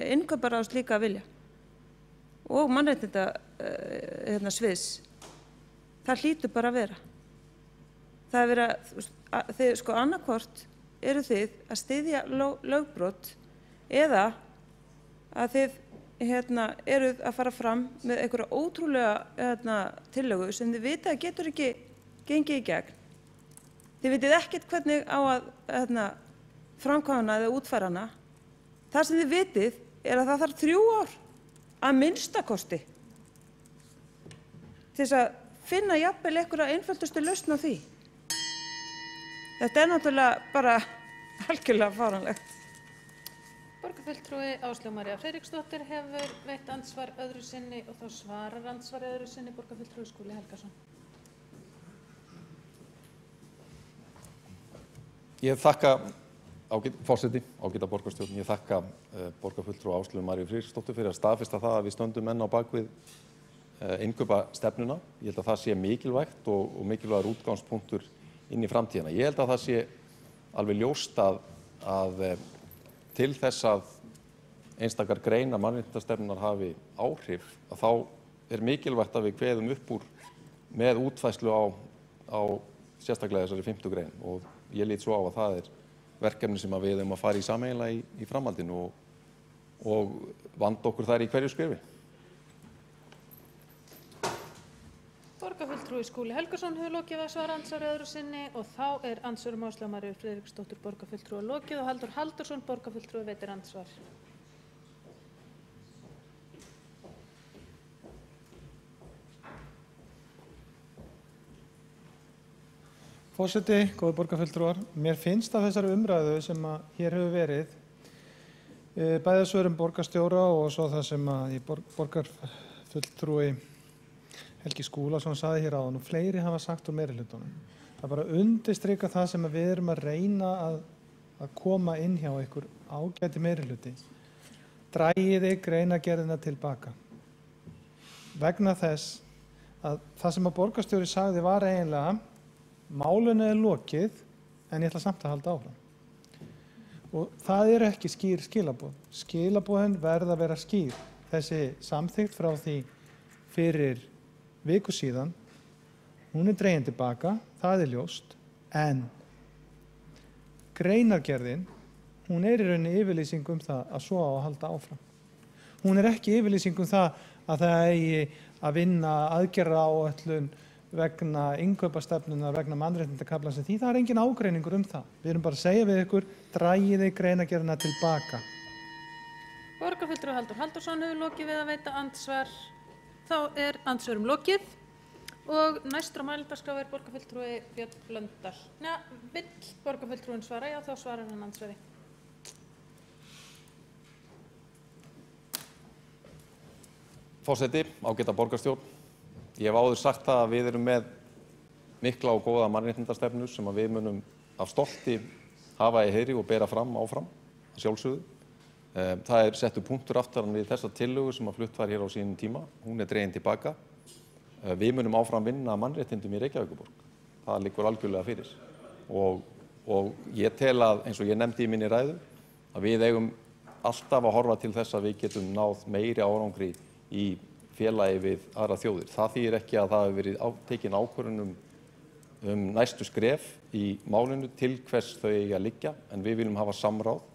innkauparáðs líka að vilja. Og mannréttinda sviðs. Það hlýtur bara að vera. Það er verið sko annarkvort eru þið að styðja lögbrot eða að þið eruð að fara fram með einhverja ótrúlega tillögu sem þið vita að getur ekki gengið í gegn. Þið vitið ekkert hvernig á að framkvæma eða útfæra hana. Það sem þið vitið að það þarf 3 ár að minnstakosti til þess að finna jafnvel einhverja einföldustu lausn á því. Þetta er náttúrulega bara algjörlega fáránlegt. Borgarfulltrúi Áslaug María Friðriksdóttir hefur veitt andsvar öðru sinni og þá svarar andsvari öðru sinni borgarfulltrúi Skúli Helgason. Ég þakka forseti, ágæta borgarstjórn, ég þakka borgarfulltrúi Áslaug Maríu Friðriksdóttur fyrir að staðfesta það að við stöndum enn á bakvið innkaupastefnuna. Ég held að það sé mikilvægt og mikilvægur útgangspunktur inn í framtíðina. Ég held að það sé alveg ljóst að til þess að einstakar greina mannréttindastefnunnar hafi áhrif, að þá er mikilvægt að við kveðum upp úr með útfærslu á sérstaklega þessari 5. grein og ég lít svo á að það er verkefni sem við eigum að fara í sameiginlega í framhaldinu og vanda okkur þær í hverju skrefi. Borgarfulltrúi Skúli Helgason hefur lokið við að svara andsvari öðru sinni og þá er andsvörum Áslaug Maríu Friðriksdóttur borgarfulltrúi lokið og Halldór Halldórsson borgarfulltrúi veitir andsvar. Forseti, góðir borgarfulltrúar, mér finnst af þessari umræðu sem hér hefur verið, bæði svörum borgarstjóra og svo það sem borgarfulltrúi Helgi Skúlason sagði hér áðan og fleiri hafa sagt úr meirihlutanum. Það bara undirstrika það sem við erum að reyna að koma inn hjá ykkur ágæti meirihluti. Dragiði greinargerðina tilbaka. Vegna þess að það sem borgarstjóri sagði var eiginlega málinu er lokið en ég ætla samt að halda áfram. Og það eru ekki skýr skilaboð. Skilaboðin verða að vera skýr. Þessi samþykkt frá því fyrir viku síðan, hún er dregin tilbaka, það er ljóst, en greinargerðin, hún er í rauninni yfirlýsing það að svo á að halda áfram. Hún er ekki yfirlýsing það að það eigi að vinna aðgerðaáætlun vegna innkaupastefnunnar, vegna mannréttindakaflans, því það er engin ágreiningur það. Við erum bara að segja við ykkur, dragiði greinargerðina tilbaka. Borgarfulltrúi Halldór Halldórsson hefur lokið við að veita andsvar. Þá er andsvörum lokið og næstur á mælendaskrá er borgarfulltrúi Björn Blöndal. Vill borgarfulltrúin svara? Já, þá svarar hann andsvari. Forseti, ágæta borgarstjórn. Ég hef áður sagt það að við erum með mikla og góða mannréttindastefnu sem við munum af stolti hafa í heyri og bera fram áfram, að sjálfsögðu. Það er settur punktur aftan við þessa tillögu sem flutt var hér á sínum tíma. Hún er dregin tilbaka. Við munum áfram vinna mannréttindum í Reykjavíkurborg. Það liggur algjörlega fyrir. Og ég tel að, eins og ég nefndi í minni ræðu, að við eigum alltaf að horfa til þess að við getum náð meiri árangri í félagi við aðra þjóðir. Það þýðir ekki að það hefur verið tekin ákvörðun um næstu skref í málinu til hvers þau eiga að liggja, en við viljum hafa samráð.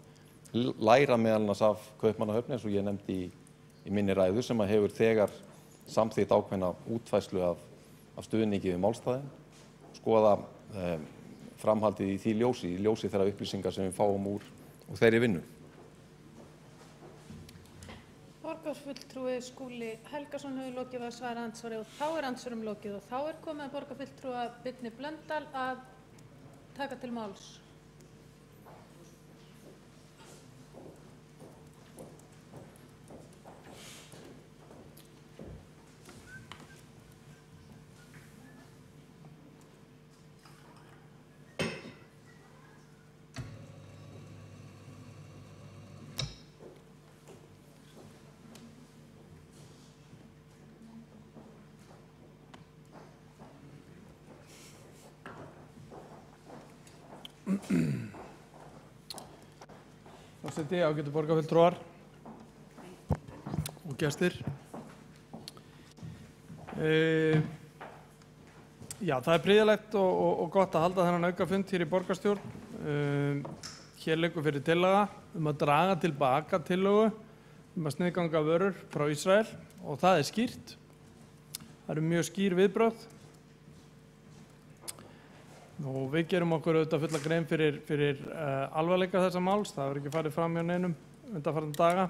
Læra meðal annars af Kaupmannahöfn eins og ég nefndi í minni ræðu sem hefur þegar samþykkt ákveðna útfærslu af stuðningi við málstæðin, skoða framhaldið í því ljósi þeirra upplýsingar sem við fáum úr þeirri vinnu. Borgarfulltrúi Skúli Helgason hefur lokið við að svara andsvari og þá andsvörum lokið og þá komið að borgarfulltrúa Birni Blöndal að taka til máls. Forseti, ágætu borgarfulltrúar og gestir. Já, það er prýðilegt og gott að halda þennan aukafund hér í borgarstjórn. Hér liggur fyrir tillaga að draga tilbaka tillögu að sniðganga vörur frá Ísrael og það er skýrt. Það eru mjög skýr viðbrögð. Og við gerum okkur auðvitað fulla grein fyrir alvarleika þessa máls. Það hefur ekki farið fram hjá neinum undanfarandi daga.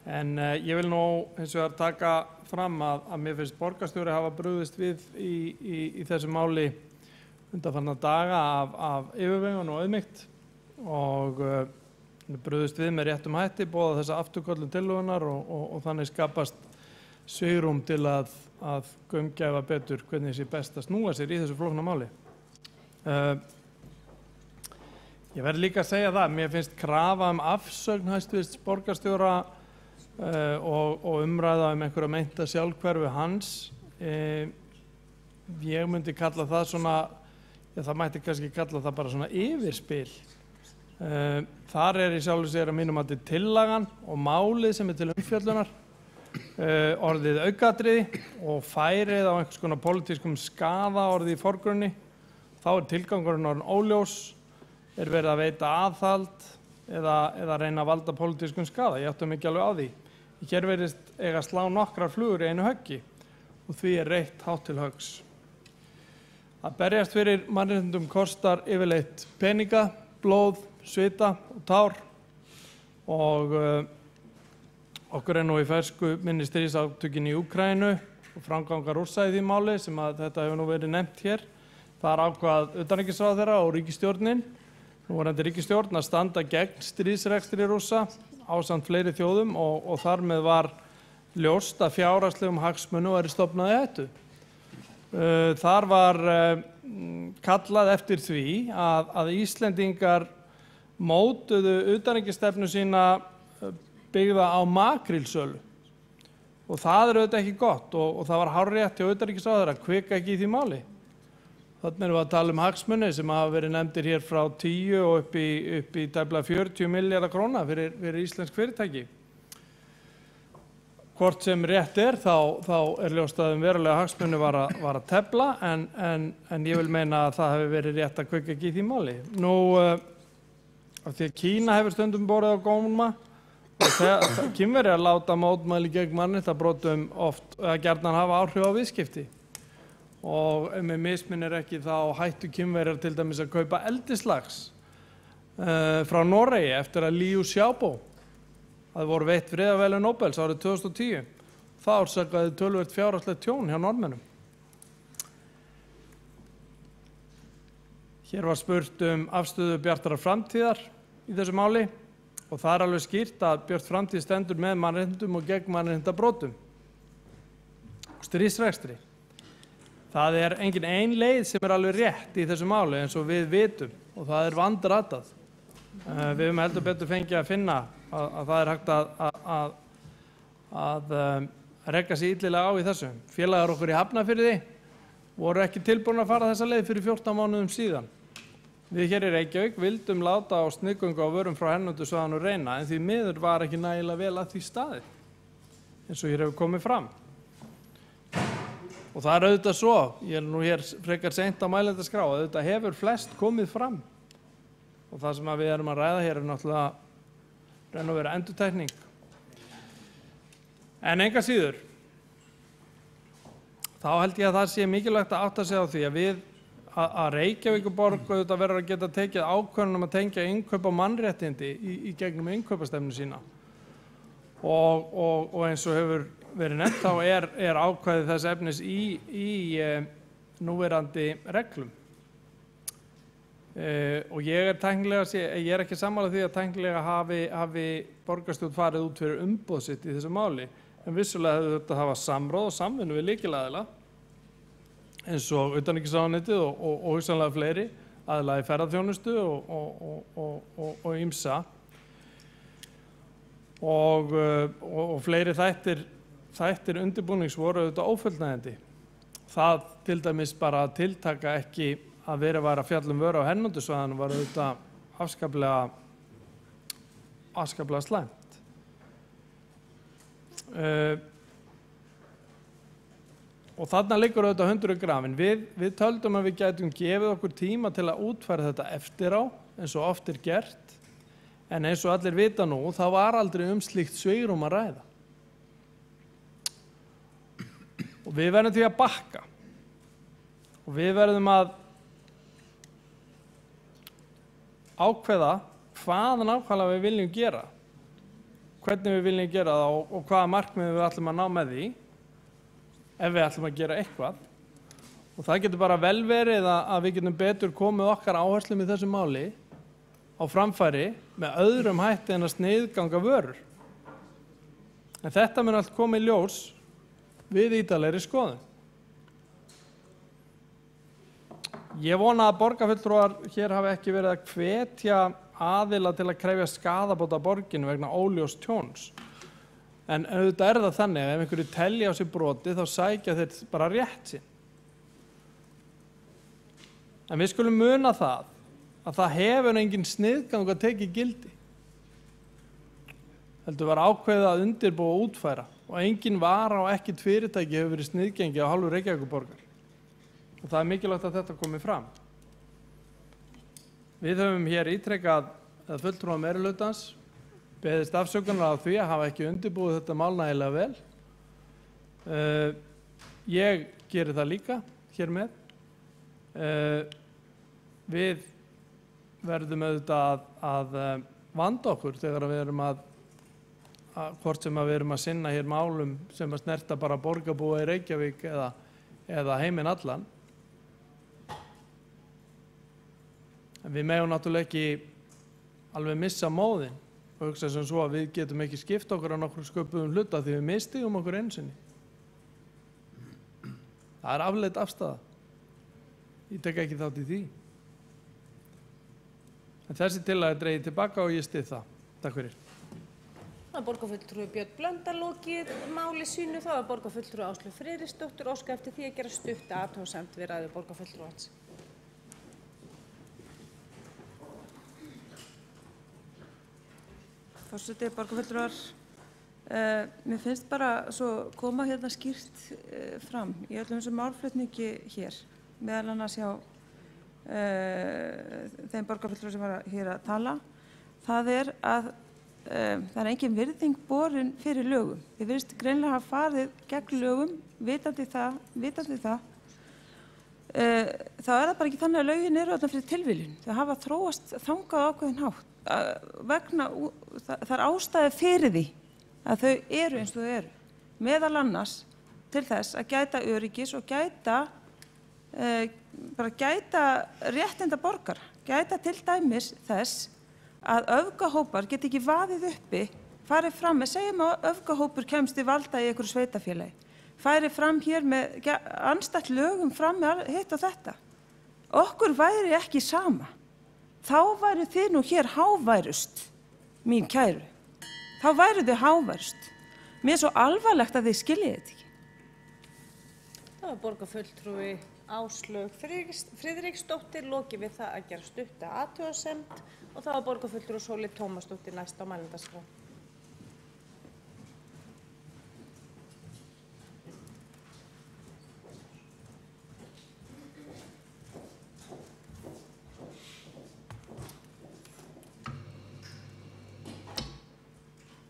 En ég vil nú hins vegar taka fram að mér finnst borgarstjóri hafa brugðist við í þessu máli undanfarandi daga af yfirvegun og auðmýkt og brugðist við með réttum hætti, boða þessa afturköllun tillögunnar og þannig skapast svigrúm til að gaumgæfa betur hvernig sé best að snúa sér í þessu flókna máli. Ég verð líka að segja það, mér finnst krafa afsögn hæstvirts borgarstjóra og umræða einhverja meinta sjálfhverfu hans. Ég myndi kalla það svona, það mætti kannski kalla það bara svona yfirspil. Þar í sjálfu sér að mínum mati tillagan og málið sem til umfjöllunar, orðið aukatriði og færið á einhvers konar pólitískum skaða orðið í forgrunni. Þá tilgangurinn orðinn óljós, verið að veita aðhald eða reyna að valda pólitískum skaða. Ég átti mig ekki alveg á því. Hér verðist eiga að slá nokkrar flugur í einu höggi og því reitt hátt til höggs. Að berjast fyrir mannréttindum kostar yfirleitt peninga, blóð, svita og tár og okkur nú í fersku minni stríðsátökin í Úkraínu og framgangar Rússa í því máli sem að þetta hefur nú verið nefnt hér. Það ákvað utanríkisráðherra og ríkisstjórnin, núverandi ríkisstjórn, að standa gegn stríðsrekstri Rússa ásamt fleiri þjóðum og þar með var ljóst að fjárhagslegum hagsmunum væri stofnað í hættu. Þar var kallað eftir því að Íslendingar mótuðu utanríkisstefnu sína byggða á makrílsölu og það auðvitað ekki gott og það var hárrétt hjá utanríkisráðherra að hvika ekki í því máli. Þannig erum við að tala hagsmuni sem hafa verið nefndir hér frá 10 og upp í tæplega 40 milljarða króna fyrir íslensk fyrirtæki. Hvort sem rétt þá ljóst að verulega hagsmuni var að tefla en ég vil meina að það hefur verið rétt að hvika ekki í því máli. Nú, af því að Kína hefur stundum borið á góma og Kínverjar láta mótmæli gegn mannréttindabrotum oft gjarnan hafa áhrif á viðskipti. Og með misminnir ekki þá hættu Kínverjar til dæmis að kaupa eldislax frá Noregi eftir að Liu Xiaobo voru veitt friðarverðlaun Nóbels árið 2010. Það orsakaði töluvert fjárhagslegt tjón hjá Norðmönnum. Hér var spurt afstöðu Bjartrar framtíðar í þessu máli og það alveg skýrt að Björt framtíð stendur með mannréttindum og gegn mannréttindabrotum og stríðsrekstri. Það engin ein leið sem alveg rétt í þessu máli eins og við vitum og það vandratað. Við höfum heldur betur fengið að finna að það hægt að reka sig illilega á í þessu. Félagar okkur í Hafnarfirði voru ekki tilbúin að fara þessa leið fyrir 14 mánuðum síðan. Við hér í Reykjavík vildum láta á sniðgöngu á vörum frá hernumdusvæðinu Reyna en því miður var ekki nægilega vel að því staðið eins og hér hefur komið fram. Og það auðvitað svo, ég nú hér frekar seint á mælendaskrá, auðvitað hefur flest komið fram. Og það sem við erum að ræða hér náttúrulega raun og vera endurtekning. En enga síður, þá held ég að það sé mikilvægt að átta sig á því að við að Reykjavíkurborg auðvitað verður að geta tekið ákvörðun að tengja innkaup á mannréttindi í gegnum innkaupastefnu sína. Og eins og hefur verið nefnt þá er ákvæðið þess efnis í núverandi reglum. Og ég er ekki sammála því að tæknilega hafi borgarstjórn farið út fyrir umboð sitt í þessu máli, en vissulega hefur þetta hafa samráð og samvinnu við lykilaðila eins og utanríkisráðuneytið og hugsanlega fleiri aðila í ferðaþjónustu og ýmsa og fleiri þættir undirbúnings voru auðvitað ófullnægjandi. Það til dæmis bara að tiltaka ekki að verið var að fjalla vöru á hernumdusvæðinu var auðvitað afskaplega slæmt. Og þarna liggur auðvitað hundurinn grafinn. Við töldum að við gætum gefið okkur tíma til að útfæra þetta eftir á, eins og oft gert, en eins og allir vita nú, það var aldrei slíkt svigrúm að ræða. Og við verðum því að bakka. Og við verðum að ákveða hvað nákvæmlega við viljum gera, hvernig við viljum gera það og hvaða markmið við ætlum að ná með því, ef við ætlum að gera eitthvað. Og það getur bara vel verið að við getum betur komið okkar áherslum í þessu máli á framfæri með öðrum hætti en að sniðganga vörur. En þetta mun allt koma í ljós við ítarlegri skoðun. Ég vona að borgarfulltrúar hér hafi ekki verið að hvetja aðila til að krefja skaðabóta borginu vegna óljós tjóns. En auðvitað það þannig að ef einhverju telja á sig broti þá sækja þeir bara rétt sinn. En við skulum muna það að það hefur engin sniðgang að tekið gildi. Heldur var ákveðið að undirbúa og útfæra og engin vara og ekkert fyrirtæki hefur verið sniðgengi á hálfu Reykjavíkurborgar. Og það mikilvægt að þetta komi fram. Við höfum hér ítrekað að fulltrúa meirihlutans beðist afsökunar á því að hafa ekki undirbúið þetta mál nægilega vel. Ég geri það líka hér með. Við verðum auðvitað að vanda okkur þegar við erum hvort sem við erum að sinna hér málum sem að snerta bara borgarbúa í Reykjavík eða heiminn allan. En við megum náttúrulega ekki alveg missa móðinn og hugsa sem svo að við getum ekki skipt okkur á nokkur sköpuðum hluta því við misstigum okkur einu sinni. Það afleidd afstaða. Ég tek ekki þátt í því. En þessi tillaga er dregið tilbaka og ég styð það. Takk fyrir. Það borgarfulltrúi Björn Blöndal lokið máli sínu. Það var borgarfulltrúi Áslaug Friðriksdóttir óska eftir því að gera stutta athugasemd við ræðu borgarfulltrúans. Forseti, borgarfulltrúar, mér finnst bara svo koma hérna skýrt fram í öllum þessum málflutningi hér, meðal annars hjá þeim borgarfulltrúar sem var hér að tala, það að það er engin virðing borin fyrir lögum. Ég virðist greinilega hafa farið gegn lögum, vitandi það, þá það bara ekki þannig að lögin eru þarna fyrir tilviljun. Þau hafa þróast þangað á ákveðinn hátt. Það er ástæði fyrir því að þau eru eins og þau eru. Meðal annars til þess að gæta öryggis og gæta réttinda borgara. Gæta til dæmis þess að öfgahópar get ekki vaðið uppi, farið fram með, segjum að öfgahópur kemst í valda í einhverju sveitarfélagi, farið fram hér með andstætt lögum fram með hitt og þetta. Okkur væri ekki sama. Þá væru þið nú hér háværust, mín kæru. Þá væru þið háværust. Mér er svo alvarlegt að þið skiljið þetta ekki. Það var borgarfulltrúi Áslaug Friðriksdóttir lokið við það að gera stutta athugasemd og það var borgarfulltrúi Sóley Tómasdóttir næst á mælendaskrá.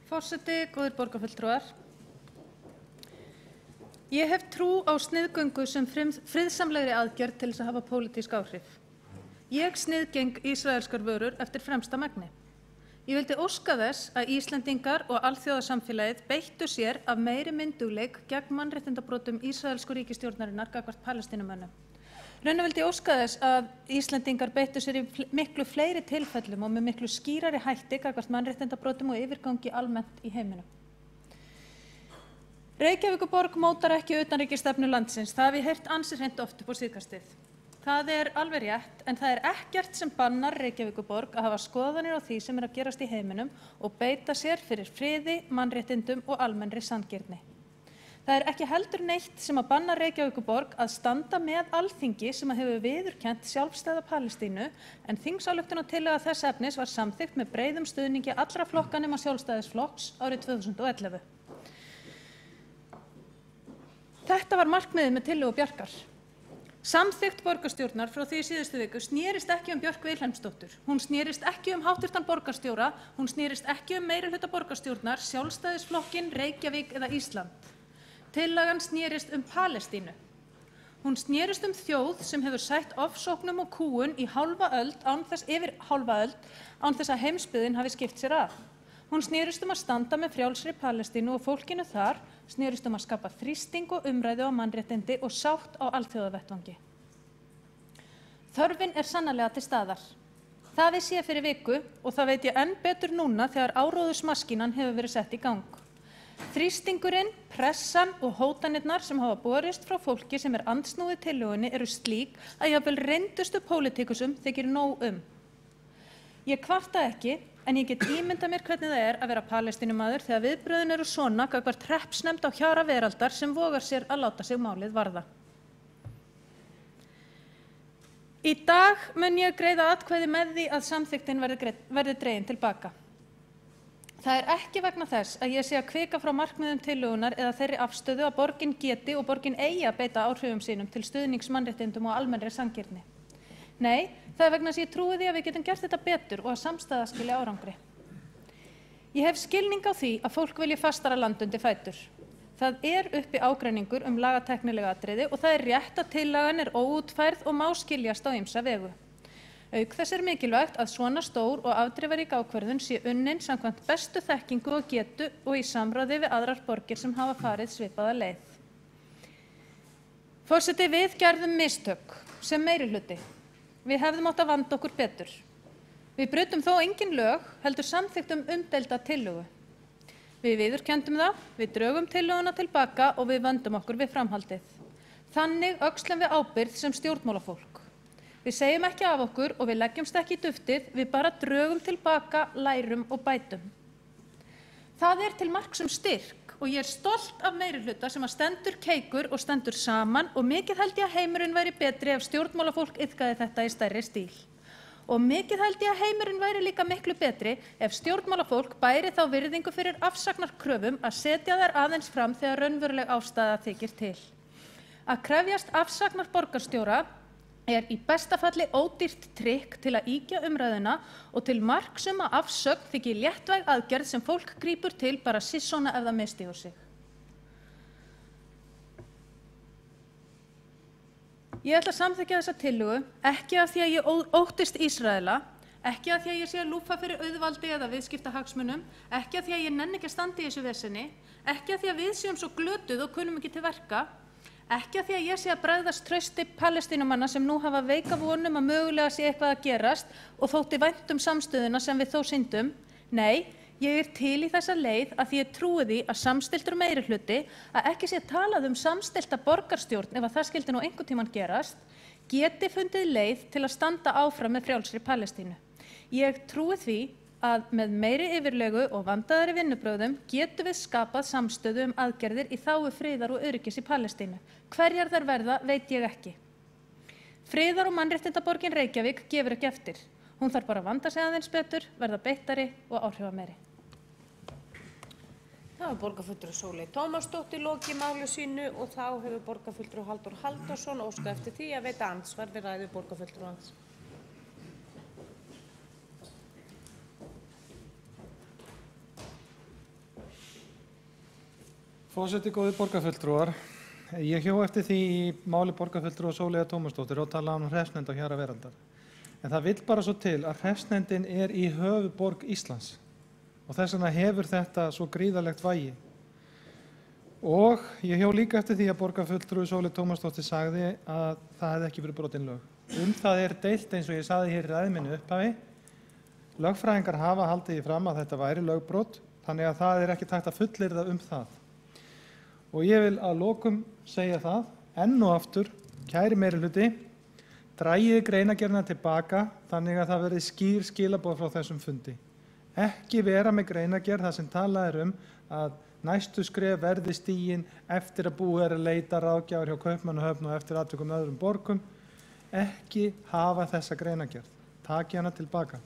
Forseti, góðir borgarfulltrúar. Ég hef trú á sniðgöngu sem friðsamlegri aðgerð til þess að hafa pólitísk áhrif. Ég sniðgeng ísraelskar vörur eftir fremsta megni. Ég vildi óska þess að Íslendingar og alþjóðasamfélagið beittu sér af meiri myndugleik gegn mannréttindabrotum ísraelsku ríkisstjórnarinnar gagnvart Palestínumönnum. Raunar vildi ég óska þess að Íslendingar beittu sér í miklu fleiri tilfellum og með miklu skýrari hætti gagnvart mannréttindabrotum og yfirgangi almennt í heiminum. Reykjavíkurborg mótar ekki utanríkisstefnu landsins. Það hef ég heyrt ansi hreint oft upp á síðkastið. Það alveg rétt, en það ekkert sem bannar Reykjavíkurborg að hafa skoðanir á því sem að gerast í heiminum og beita sér fyrir friði, mannréttindum og almennri sanngirni. Það ekki heldur neitt sem að banna Reykjavíkurborg að standa með Alþingi sem að hefur viðurkennt sjálfstæða Palestínu, en þingsályktunartillaga þess efnis var samþykkt með breiðum stuðningi allra flokka nema Sjálfstæðisflokks árið 2011. Þetta var markmiðið með tillögu Bjarkar. Samþykkt borgarstjórnar frá því í síðustu viku snerist ekki Björk Vilhelmsdóttur. Hún snerist ekki háttvirtan borgarstjóra, hún snerist ekki meirihluta borgarstjórnar, Sjálfstæðisflokkinn, Reykjavík eða Ísland. Tillagan snerist Palestínu. Hún snerist þjóð sem hefur sætt ofsóknum og kúgun í yfir hálfa öld án þess að heimsbyggðin hafi skipt sér að. Hún snerist að standa með frjálsri Palestínu og fólkinu þar, snerist að skapa þrýsting og umræðu á mannréttindi og sátt á alþjóðavettvangi. Þörfin sannarlega til staðar. Það vissi ég fyrir viku og það veit ég enn betur núna þegar áróðursmaskínan hefur verið sett í gang. Þrýstingurinn, pressan og hótanirnar sem hafa borist frá fólki sem andsnúið tillögunni slík að jafnvel reyndustu pólitíkusum þykir nóg Ég kvarta ekki, en ég get ímyndað mér hvernig það að vera Palestínumaður þegar viðbrögðin svona gagnvart hreppsnefnd á hjara veraldar sem vogar sér að láta sig málið varða. Í dag mun ég greiða atkvæði með því að samþykktin verði dregin til baka. Það ekki vegna þess að ég sé að hvika frá markmiðum tillögunnar eða þeirri afstöðu að borgin geti og borgin eigi að beita áhrifum sínum til stuðnings mannréttindum og almennri sanngirni. Nei, það vegna þess að ég trúi því að við getum gert þetta betur og að samstaða skili árangri. Ég hef skilning á því að fólk vilji fastara land undir fætur. Það uppi ágreiningur lagatæknilega atriði og það rétt að tillagan óútfærð og má skiljast á ýmsa vegu. Auk þess mikilvægt að svona stór og afdrifarík ákvörðun sé unnin samkvæmt bestu þekkingu og getu og í samráði við aðrar borgir sem hafa farið svipaða leið. Forseti, við gerðum mistök sem meirihluti. Við hefðum átt að vanda okkur betur. Við brutum þó engin lög, heldur samþykktum umdeilda tillögu. Við viðurkenndum það, við drögum tillöguna til baka og við vöndum okkur við framhaldið. Þannig öxlum við ábyrgð sem stjórnmálafólk. Við segjum ekki af okkur og við leggjumst ekki í duftið, við bara drögum til baka, lærum og bætum. Það til marks styrk og ég stolt af meirihluta sem stendur keikur og stendur saman og mikið held ég að heimurinn væri betri ef stjórnmálafólk iðkaði þetta í stærri stíl. Og mikið held ég að heimurinn væri líka miklu betri ef stjórnmálafólk bæri þá virðingu fyrir afsagnarkröfum að setja þær aðeins fram þegar raunveruleg ástæða þykir til. Að krefjast afsagnar borgarstjóra í besta falli ódýrt trikk til að ýkja umræðuna og til marks að afsögn þykir léttvæg aðgerð sem fólk grípur til bara sissona ef það misstígur sig. Ég ætla að samþykkja þessa tillögu, ekki af því að ég óttist Ísraela, ekki af því að ég sé að lúffa fyrir auðvaldi eða viðskiptahagsmunum, ekki af því að ég nenni ekki að standa í þessu vesenni, ekki af því að við séum svo glötuð og kunnum ekki til verka, ekki af því að ég sé að bregðast trausti Palestínumanna sem nú hafa veika vonum að mögulega sé eitthvað að gerast og þótti vænt samstöðuna sem við þó sýndum. Nei, ég til í þessa leið að því ég trúi því að samstilltur meirihluti, að ekki sé talað samstillta borgarstjórn ef að það skyldi nú einhvern tímann gerast, geti fundið leið til að standa áfram með frjálsri Palestínu. Ég trúi því að með meiri yfirlegu og vandaðari vinnubrögðum getum við skapað samstöðu aðgerðir í þágu friðar og öryggis í Palestínu. Hverjar þær verða veit ég ekki. Friðar- og mannréttindaborgin Reykjavík gefur ekki eftir. Hún þarf bara að vanda sig aðeins betur, verða beittari og áhrifameiri. Það var borgarfulltrúi Sóley Tómasdóttir lokið máli sínu og þá hefur borgarfulltrúi Halldór Halldórsson óskað eftir því að veita andsvar við ræðu borgarfulltrúans. Forseti, góðir borgarfulltrúar, Ég hjó eftir því í máli borgarfulltrúa Sóleyjar Tómasdóttur og talaði um hreppsnefnd á Hjara Veraldar. En það vill bara svo til að hreppsnefndin er í höfuðborg Íslands og þess vegna hefur þetta svo gríðarlegt vægi. Og ég hjó líka eftir því að borgarfulltrúi Sóleyjar Tómasdóttir sagði að það hefði ekki verið brotin lög. Það er deilt eins og ég sagði hér í ræðu minni upphafi. Lögfræðingar hafa haldið því fram að þetta væri lögbrot, þannig að það er ekki hægt að fullyrða það. Og ég vil að lokum segja það, enn og aftur, kæri meirihluti, dragið greinargerðina tilbaka þannig að það verði skýr skilaboð frá þessum fundi. Ekki vera með greinargerð þar sem talað er að næstu skref verði stigin eftir að búið er að leita ráðgjafar hjá Kaupmannahöfn og eftir atvikum öðrum borgum. Ekki hafa þessa greinargerð. Taki hana tilbaka.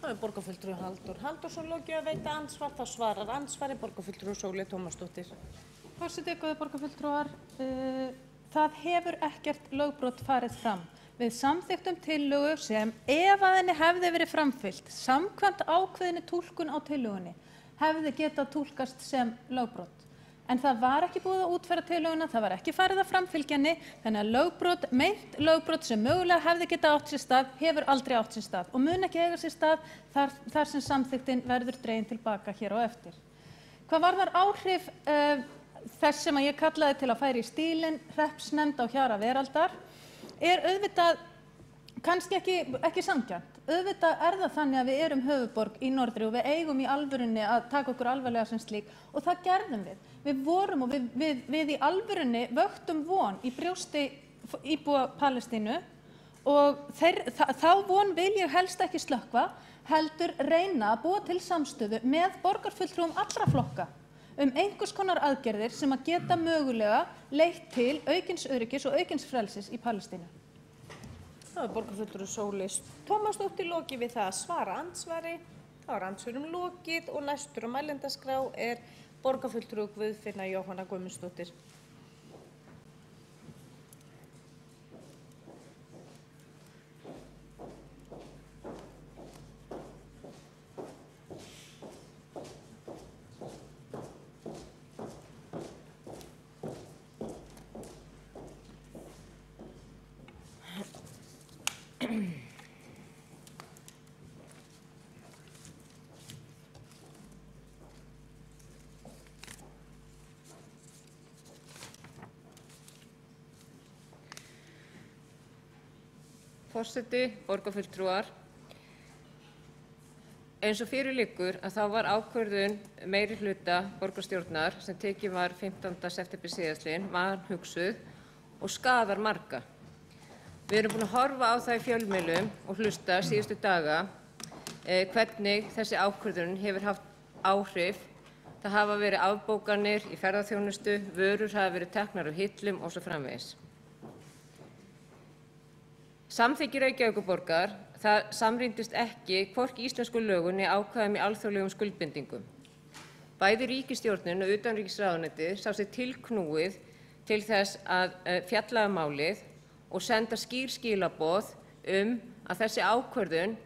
Það er borgarfulltrúi Halldór Halldórsson lokið að veita ansvar, þá svarar ansvari borgarfulltrúi Sóleyjar Tómasdóttir. Forseti, góðir borgarfulltrúar, það hefur ekkert lögbrot farið fram. Við samþykktum tillögu sem ef að henni hefði verið framfylgt, samkvæmt ákveðinni túlkun á tillögunni, hefði getað túlkast sem lögbrot. En það var ekki búið að útfæra tillöguna, það var ekki farið að framfylgja henni, þannig að lögbrot, meint lögbrot sem mögulega hefði getað átt sér stað, hefur aldrei átt sér stað og mun ekki eiga sér stað þar sem samþykktin verður dregin tilbaka hér á eftir. Hvað varðar áhrif þess sem að ég kallaði til að færa í stílinn hreppsnefnd á Hjara Veraldar, er auðvitað kannski ekki sanngjarnt. Auðvitað er það þannig að við erum höfuðborg í norðri og við eigum í alvörunni að taka okkur alvarlega sem slík og það gerðum við. Við vorum og við í alvörunni vöktum von í brjósti íbúa Palestínu og þá von vil ég helst ekki slökkva, heldur reyna að búa til samstöðu með borgarfulltrúum allra flokka einhvers konar aðgerðir sem að geta mögulega leitt til aukins öryggis og aukins frelsis í Palestínu. Það er borgarfulltrúi Sóleyjar Tómasdóttir lokið við það að svara andsvari. Þá er andsvörum lokið og næstur á mælendaskrá er borgarfulltrúi Guðfinna Jóhanna Guðmundsdóttir. Forseti, borgarfulltrúar, eins og fyrir liggur að þá var ákvörðun meirihluta borgarstjórnar sem tekin var 15. september síðastliðinn vanhugsuð og skaðar marga. Við erum búin að horfa á það í fjölmiðlum og hlusta síðustu daga hvernig þessi ákvörðun hefur haft áhrif. Það hafa verið afbókanir í ferðaþjónustu, vörur hafa verið teknar á hillum og svo framvegis. Samþykki Reykjavíkurborgar, það samrýmdist ekki hvorki íslensku lögum né ákvæðum í alþjóðlegum skuldbindingum. Bæði ríkisstjórnin og utanríkisráðuneytið sá sig tilknúið til þess að fjalla um málið og senda skýr skilaboð að þessi ákvörðun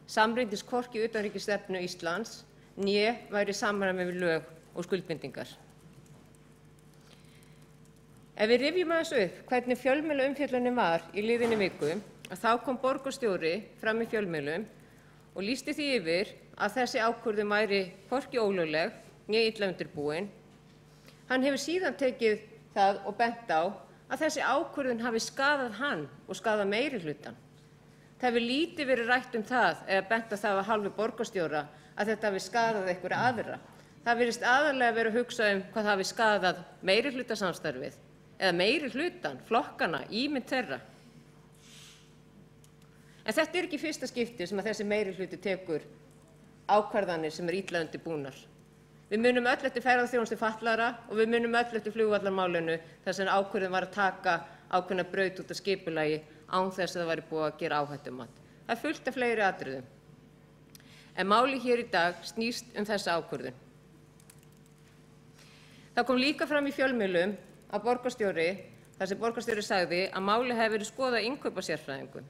samrýmdist hvorki utanríkisstefnu Íslands né væri í samræmi við lög og skuldbindingar. Ef við rifjum aðeins upp hvernig fjölmiðlaumfjöllunin var í liðinni viku, þá kom borgarstjóri fram í fjölmiðlum og lýsti því yfir að þessi ákvörðun væri hvorki ólögleg né illa undirbúin. Hann hefur síðan tekið það og bent á að þessi ákvörðun hafi skaðað hann og skaðað meirihlutann. Það hefur lítið verið rætt það eða bent á það af hálfu borgarstjóra að þetta hafi skaðað einhverja aðra. Það virðist aðallega verið að hugsa hvað hafi skaðað meirihlutasamstarfið eða meirihlutann, flokkana, ímynd þeirra. En þetta er ekki fyrsta skipti sem að þessi meirihluti tekur ákvarðanir sem illa undirbúnar. Við munum öll eftir ferðaþjónustu fatlaðra og við munum öll eftir flugvallarmálinu þar sem ákvörðun var að taka ákveðna braut út af skipulagi án þess að það væri búið að gera áhættumat. Það er fullt af fleiri atriðum. En máli hér í dag snýst þessa ákvörðun. Það kom líka fram í fjölmiðlum að borgarstjóri, þar sem borgarstjóri sagði að máli hefði verið skoðað innkaupasérfræðingum.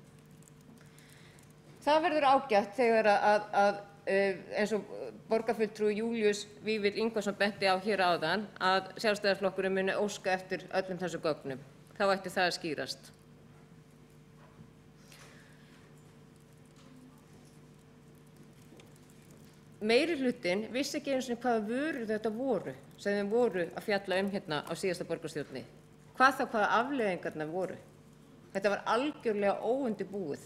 Það verður ágætt þegar að eins og borgarfulltrúi Júlíus Vífill Ingvarsson benti á hér áðan, að Sjálfstæðisflokkurinn muni óska eftir öllum þessum gögnum. Þá ætti það að skýrast. Meirihlutinn vissi ekki einu sinni hvaða vörur þetta voru sem þeim voru að fjalla hérna á síðasta borgarstjórni. Hvaða afleiðingarnar voru. Þetta var algjörlega óundirbúið.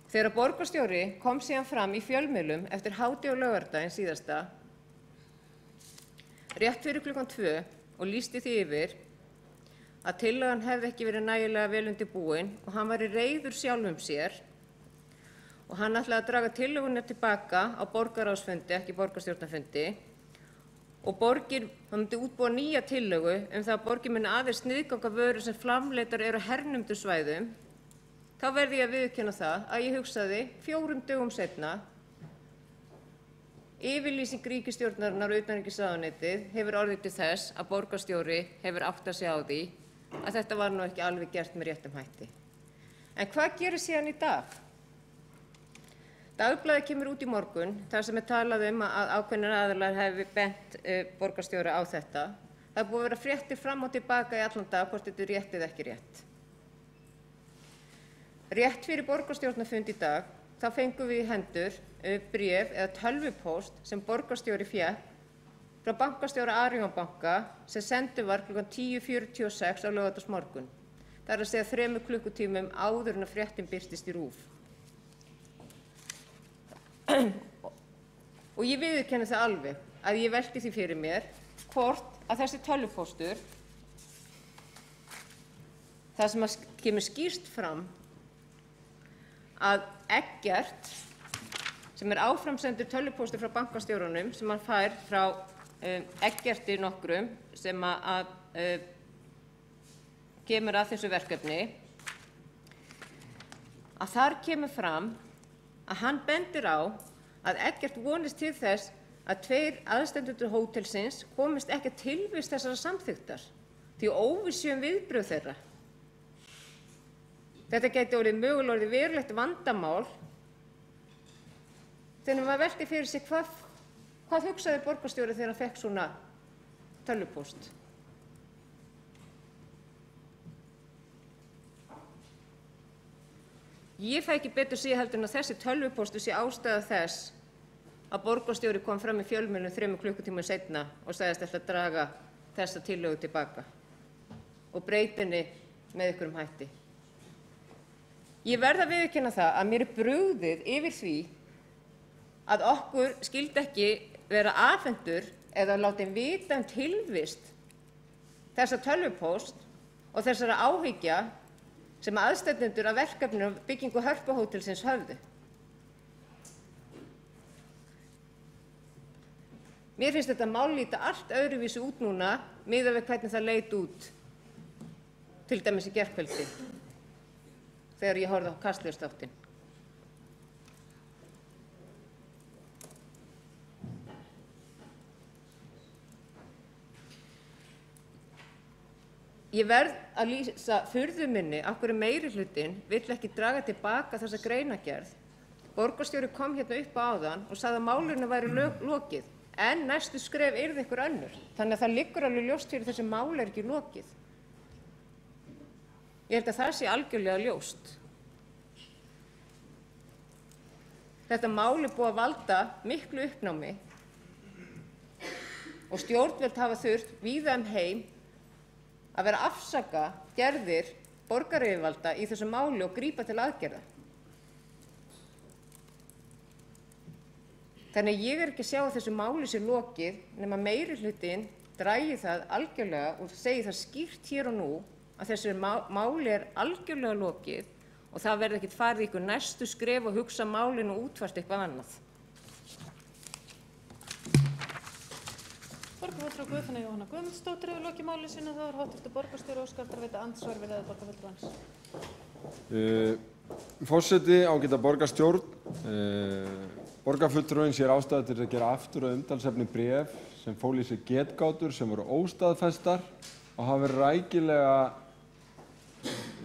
Þegar borgarstjóri kom síðan fram í fjölmiðlum eftir hádegi á laugardaginn síðasta, rétt fyrir klukkan 2 og lýsti því yfir að tillagan hefði ekki verið nægilega vel undirbúin og hann væri reiður sjálfum sér og hann ætlaði að draga tillöguna tilbaka á borgarráðsfundi, ekki borgarstjórnarfundi, og hann myndi útbúa nýja tillögu það að borgin muni aðeins sniðganga vörur sem framleiddar eru á hernumdum svæðum. Þá verði ég að viðurkenna það að ég hugsaði 4 dögum seinna, yfirlýsing ríkisstjórnarinnar og utanríkisráðuneytið hefur orðið til þess að borgarstjóri hefur áttað sig á því að þetta var nú ekki alveg gert með réttum hætti. En hvað gerist síðan í dag? Dagblaðið kemur út í morgun þar sem talað að ákveðnir aðilar hefði bent borgarstjóra á þetta. Það búið að vera fréttir fram og tilbaka í allan dag hvort þetta rétt eða ekki rétt. Rétt fyrir borgarstjórnarfund í dag þá fengum við í hendur bréf eða tölvupóst sem borgarstjóri fékk frá bankastjóra Arion banka sem sendur var kl. 10:46 á laugardagsmorgun. Það er að segja 3 klukkutímum áður en að fréttin birtist í RÚV. Og ég viðurkenni það alveg að ég velti því fyrir mér hvort að þessi tölvupóstur, það sem kemur skýrt fram að Eggert, sem er áframsendur tölvupóstur frá bankastjóranum sem hann fær frá Eggerti nokkrum sem kemur að þessu verkefni, að þar kemur fram að hann bendir á að Eggert vonist til þess að 2 aðstandendur hótelsins komist ekki að tilvist þessara samþykktar því óvissu viðbrögð þeirra. Þetta gæti mögulega orðið verulegt vandamál þegar maður velti fyrir sig hvað hugsaði borgarstjóri þegar hann fékk svona tölvupóst. Ég fæ ekki betur sé heldur en að þessi tölvupóstur sé ástæða þess að borgarstjóri kom fram í fjölmiðlum 3 klukkutímum seinna og sagðist ætla að draga þessa tillögu tilbaka og breyta henni með einhverjum hætti. Ég verð að viðurkenna það að mér er brugðið yfir því að okkur skyldi ekki vera afhentur eða látin vita tilvist þessa tölvupóst og þessara áhyggja sem aðstandendur af verkefninu byggingu Hörpuhótelsins höfðu. Mér finnst þetta mál líta allt öðruvísi út núna miðað við hvernig það leit út til dæmis í gærkvöldi þegar ég horfði á Kastljóssþáttinn. Ég verð að lýsa furðu minni af hverju meirihlutinn vill ekki draga tilbaka þessa greinargerð. Borgarstjóri kom hérna upp áðan og sagði að málinu væri lokið, en næstu skref yrði einhver önnur. Þannig að það liggur alveg ljóst fyrir þessi mál ekki lokið. Ég held að það sé algjörlega ljóst. Þetta mál er búið að valda miklu uppnámi og stjórnvöld hafa þurft víða heim að vera að afsaka gerðir borgaryfirvalda í þessu máli og grípa til aðgerða. Þannig að ég er ekki að sjá að þessu máli sé lokið nema meirihlutinn dragi það algjörlega og segi það skýrt hér og nú að þessu máli er algjörlega lokið og það verði ekkert farið í ykkur næstu skref og hugsa málinu og útfært eitthvað annað. Borgarfulltrúi Guðfinna Jóhanna Guðmundsdóttir hefur lokið máli sínu. Þá hv. borgarstjóri óskar eftir að veita andsvar við ræðu borgarfulltrúans. Forseti, ágæta borgarstjórn, borgarfulltrúinn sér ástæðu til að gera aftur að umtalsefni bréf sem fól í sig getgátur sem voru óstaðfestar og hafa verið rækilega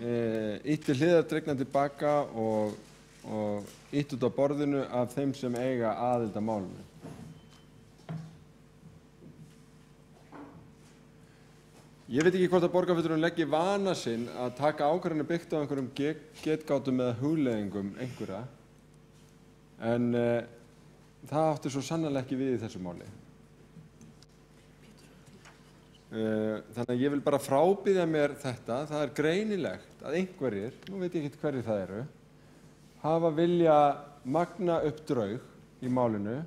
til hliðar dregnar tilbaka og og ýtt út á borðinu af þeim sem eiga aðild að málinu. Ég veit ekki hvort að borgarfulltrúinn leggi vana sinn að taka ákvarðanir byggt á einhverjum getgátum eða hugleiðingum einhverja, en það átti svo sannarlega ekki við í þessu máli. Þannig að ég vil bara frábiðja mér þetta. Það er greinilegt að einhverjir, nú veit ég ekki hverjir það eru, hafa vilja magna upp draug í málinu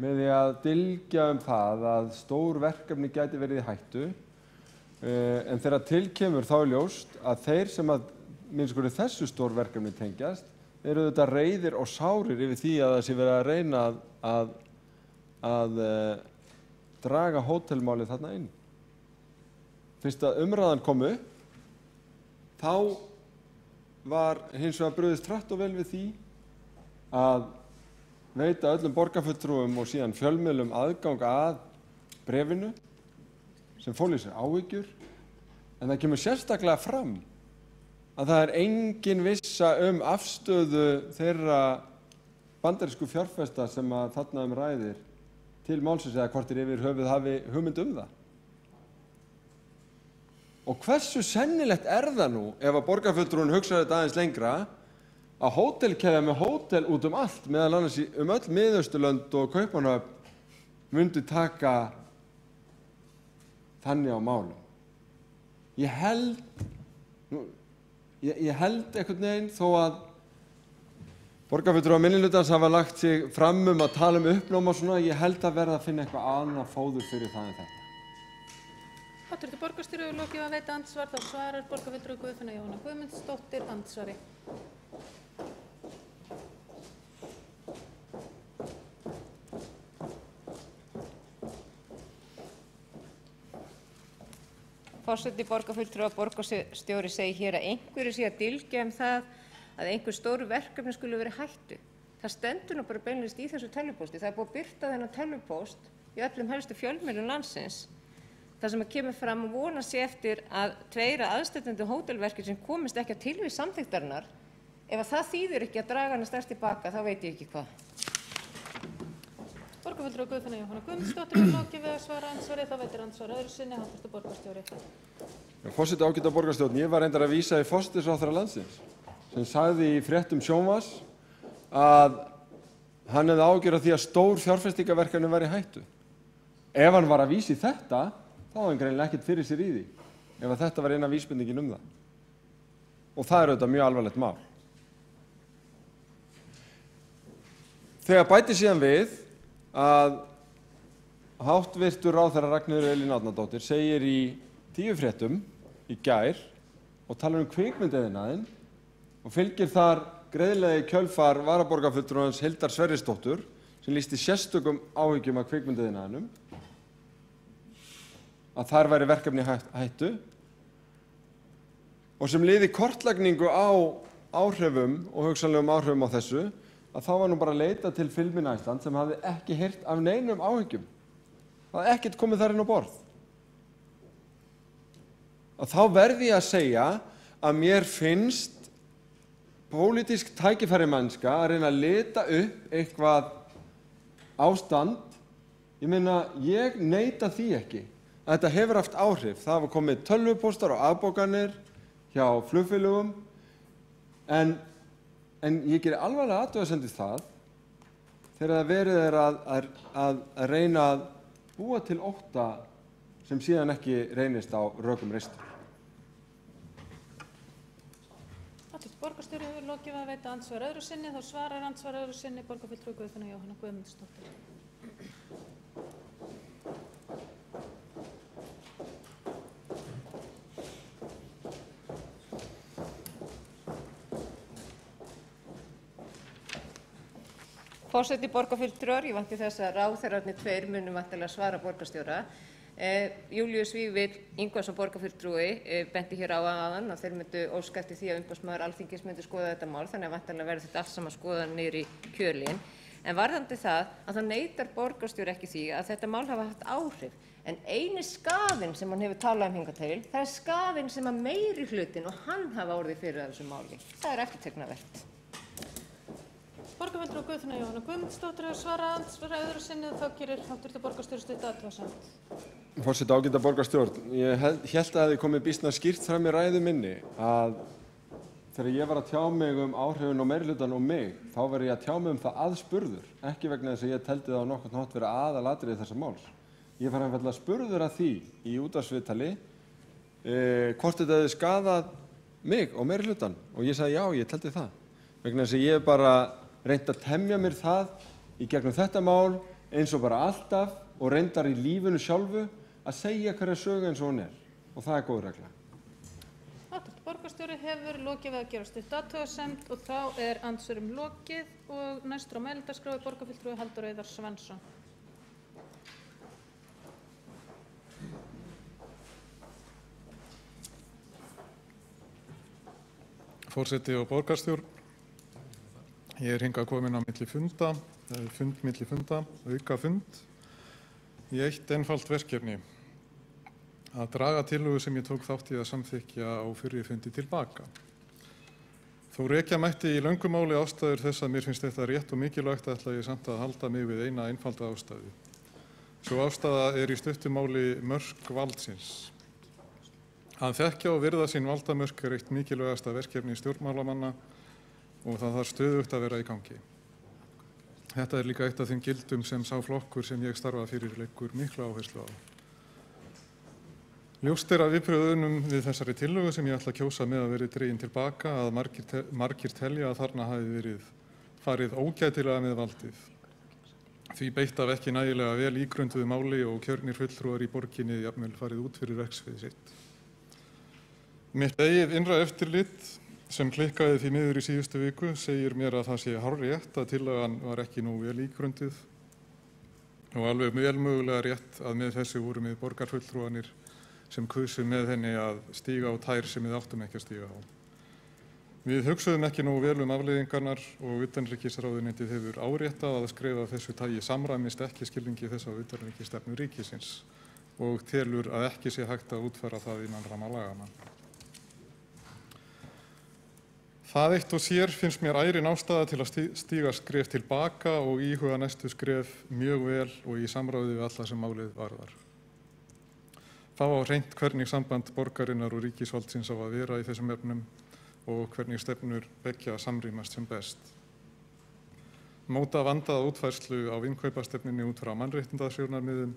með því að dylgja það að stór verkefni gæti verið í hættu. En þegar til kemur þá er ljóst að þeir sem að minnst þessu stór verkefni tengjast eru þetta reiðir og sárir yfir því að það sé verið að reyna að draga hótelmálið þarna inn. Fyrst að umræðan kom upp, þá var hins vegar brugðist hratt og vel við því að veita öllum borgarfulltrúum og síðan fjölmiðlum aðgang að bréfinu sem fól í sér áhyggjur, en það kemur sérstaklega fram að það er engin vissa afstöðu þeirra bandarísku fjárfesta sem að þarna ræðir til málsins eða hvort þeir yfir höfuð hafi hugmynd það. Og hversu sennilegt er það nú ef að borgarfulltrúinn hugsar þetta aðeins lengra að hótelkeðja með hótel út allt, meðal annars öll Miðausturlönd og Kaupmannahöfn myndi taka þannig á málum. Ég held einhvern veginn þó að borgarfulltrúar minnihlutans hafa lagt sig fram að tala uppnám og svona, ég held að verða að finna eitthvað annað fóður fyrir það en þetta. Háttvirtur borgarstjóri hefur lokið að veita andsvar, þá svarar borgarfulltrúi Guðfinna Jóhanna Guðmundsdóttir andsvari. Forseti, borgarfulltrúar og borgarstjóri segir hér að einhverju sé að dylgja það að einhver stóru verkefni skuli verið hættu. Það stendur nú bara beinlínis í þessu tölvupósti. Það er búið að birta þennan tölvupóst í öllum helstu fjölmiðlum landsins. Það sem kemur fram og vonast sé eftir að tveir aðstandandi hótelverkir sem komist ekki að tilvið samþykktarinnar, ef að það þýðir ekki að draga hana strax tilbaka, þá veit ég ekki hvað. Borgarfulltrúi Guðfinna Jóhanna Guðmundsdóttir hefur lokið við að svara andsvari, þá veitir andsvar öðru sinni háttvirtur borgarstjóri. Forseti, ágæta borgarstjórn, ég var reyndar að vísa í forsætisráðherra landsins sem sagði í fréttum Sjónvarps að hann hefði áhyggjur af því að stór fjárfestingarverkefni væri í hættu. Ef hann var að vísa í þetta, þá hafði hann greinilega ekkert fyrir sér í því, ef að þetta var eina vísbendingin það. Og það er auðvitað mjög alvarlegt mál. Þegar bæti síðan við að háttvirtur ráðherra Ragnheiður Elín Árnadóttir segir í 10 fréttum í gær og talar kvikmyndaiðnaðinn og fylgir þar greiðlega í kjölfar varaborgarfulltrúans Hildar Sverrisdóttur sem lýsti sérstökum áhyggjum af kvikmyndaiðnaðinum að þar væri verkefni hættu og sem liði kortlagningu á áhrifum og hugsanlegum áhrifum á þessu að þá var nú bara að leita til Filmin Iceland sem hafði ekki heyrt af neinum áhyggjum. Það hafði ekkert komið þar inn á borð. Að þá verði ég að segja að mér finnst pólitísk tækifærimennska að reyna að lita upp eitthvað ástand. Ég meina, ég neita því ekki að þetta hefur haft áhrif. Það hafa komið tölvupóstar og afbókanir hjá flugfélögum en ég geri alvarlega athugasemd við það þegar það verið er að reyna að búa til ótta sem síðan ekki reynist á rökum reistur. Háttvirtur borgarstjóri hefur lokið við að veita andsvar öðru sinni, þá svarar andsvar öðru sinni borgarfulltrúi Guðfinna Jóhanna Guðmundsdóttir. Forseti, borgarfulltrúar, ég vænti þess að ráðherrarnir tveir munu væntanlega svara borgarstjóra. Júlíus Vífill Ingvarsson borgarfulltrúi benti hér á áðan að þeir myndu óska eftir því að umboðsmaður Alþingis myndi skoða þetta mál, þannig að væntanlega verður þetta allt saman skoðað niður í kjölinn. En varðandi það að þá neitar borgarstjóri ekki því að þetta mál hafa haft áhrif. En eini skaðinn sem hann hefur talað hingað til, það er skaðinn sem að meiri hlutin og hann hafa orðið fyrir þessu máli. Það er eftirteknavert. Borgarfulltrúi Guðfinna Jóhanna Guðmundsdóttir hefur svarað andsvörum sinni og þá gerir hv. borgarstjóri stutta athugasemd. Forseti, ágæta borgarstjórn, ég held að það hefði komið býsna skýrt fram í ræðu minni að þegar ég var að tjá mig áhrifin á meirihlutann og mig, þá var ég að tjá mig það aðspurður, ekki vegna þess að ég teldi það á nokkurn hátt vera aðalatriði þessa máls. Ég var einfaldlega spurður að því í útvarpsviðtali hvort þetta hefði skaðað mig og meirihlutann og ég sagði já, ég teldi það. Vegna þess að ég bara reyndi að temja mér það í gegnum þetta mál eins og bara alltaf og reyndar í lífinu sjálfu að segja hverja sögu eins og hún og það góð regla. Hv. borgarstjóri hefur lokið við að gera stutta athugasemd og þá andsvörum lokið og næstur á mælendaskrá borgarfulltrúi Halldór Auðar Svansson. Forseti og borgarstjórn, ég hingað komin á milli funda, fund milli funda, auka fund, í eitt einfalt verkefni, að draga tillögu sem ég tók þátt í að samþykkja á fyrri fundi tilbaka. Þó rekja mætti í löngu máli ástæður þess að mér finnst þetta rétt og mikilvægt ætla ég samt að halda mig við eina einfalda ástæðu. Sú ástæða í stuttu máli mörk valdsins. Að þekkja og virða sín valdamörk eitt mikilvægasta verkefni stjórnmálamanna og það þarf stöðugt að vera í gangi. Þetta líka eitt af þeim gildum sem sá flokkur sem ég starfa fyrir leggur mikla áherslu á. Ljóst að viðbrögðunum við þessari tillögu sem ég ætla að kjósa með að verið dregin tilbaka að margir telja að þarna hafi verið farið ógætilega með valdið. Því beitt af ekki nægilega vel ígrunduðu máli og kjörnir fulltrúar í borginni jafnvel farið út fyrir verksvið sitt. Mitt eigið innra eftirlit sem klikkaði því miður í síðustu viku segir mér að það sé hárrétt að tillagan var ekki nógu vel ígrunduð og alveg vel mögulega rétt að með þessu voru með borgarfulltrúanir sem kusu með henni að stíga á tær sem við áttum ekki að stíga á. Við hugsuðum ekki nógu vel afleiðingarnar og utanríkisráðuneytið hefur áréttað að skref af þessu tagi samræmist ekki skilningi þess á utanríkisstefnu ríkisins og telur að ekki sé hægt að útfæra það innan ramma laganna. Það eitt og sér finnst mér ærin ástæða til að stíga skref tilbaka og íhuga næstu skref mjög vel og í samráði við alla sem málið varðar. Fá á hreint hvernig samband borgarinnar og ríkisvaldsins á að vera í þessum efnum og hvernig stefnur beggja samrýmast sem best. Móta vandaða útfærslu á innkaupastefnunni út frá mannréttindasjónarmiðum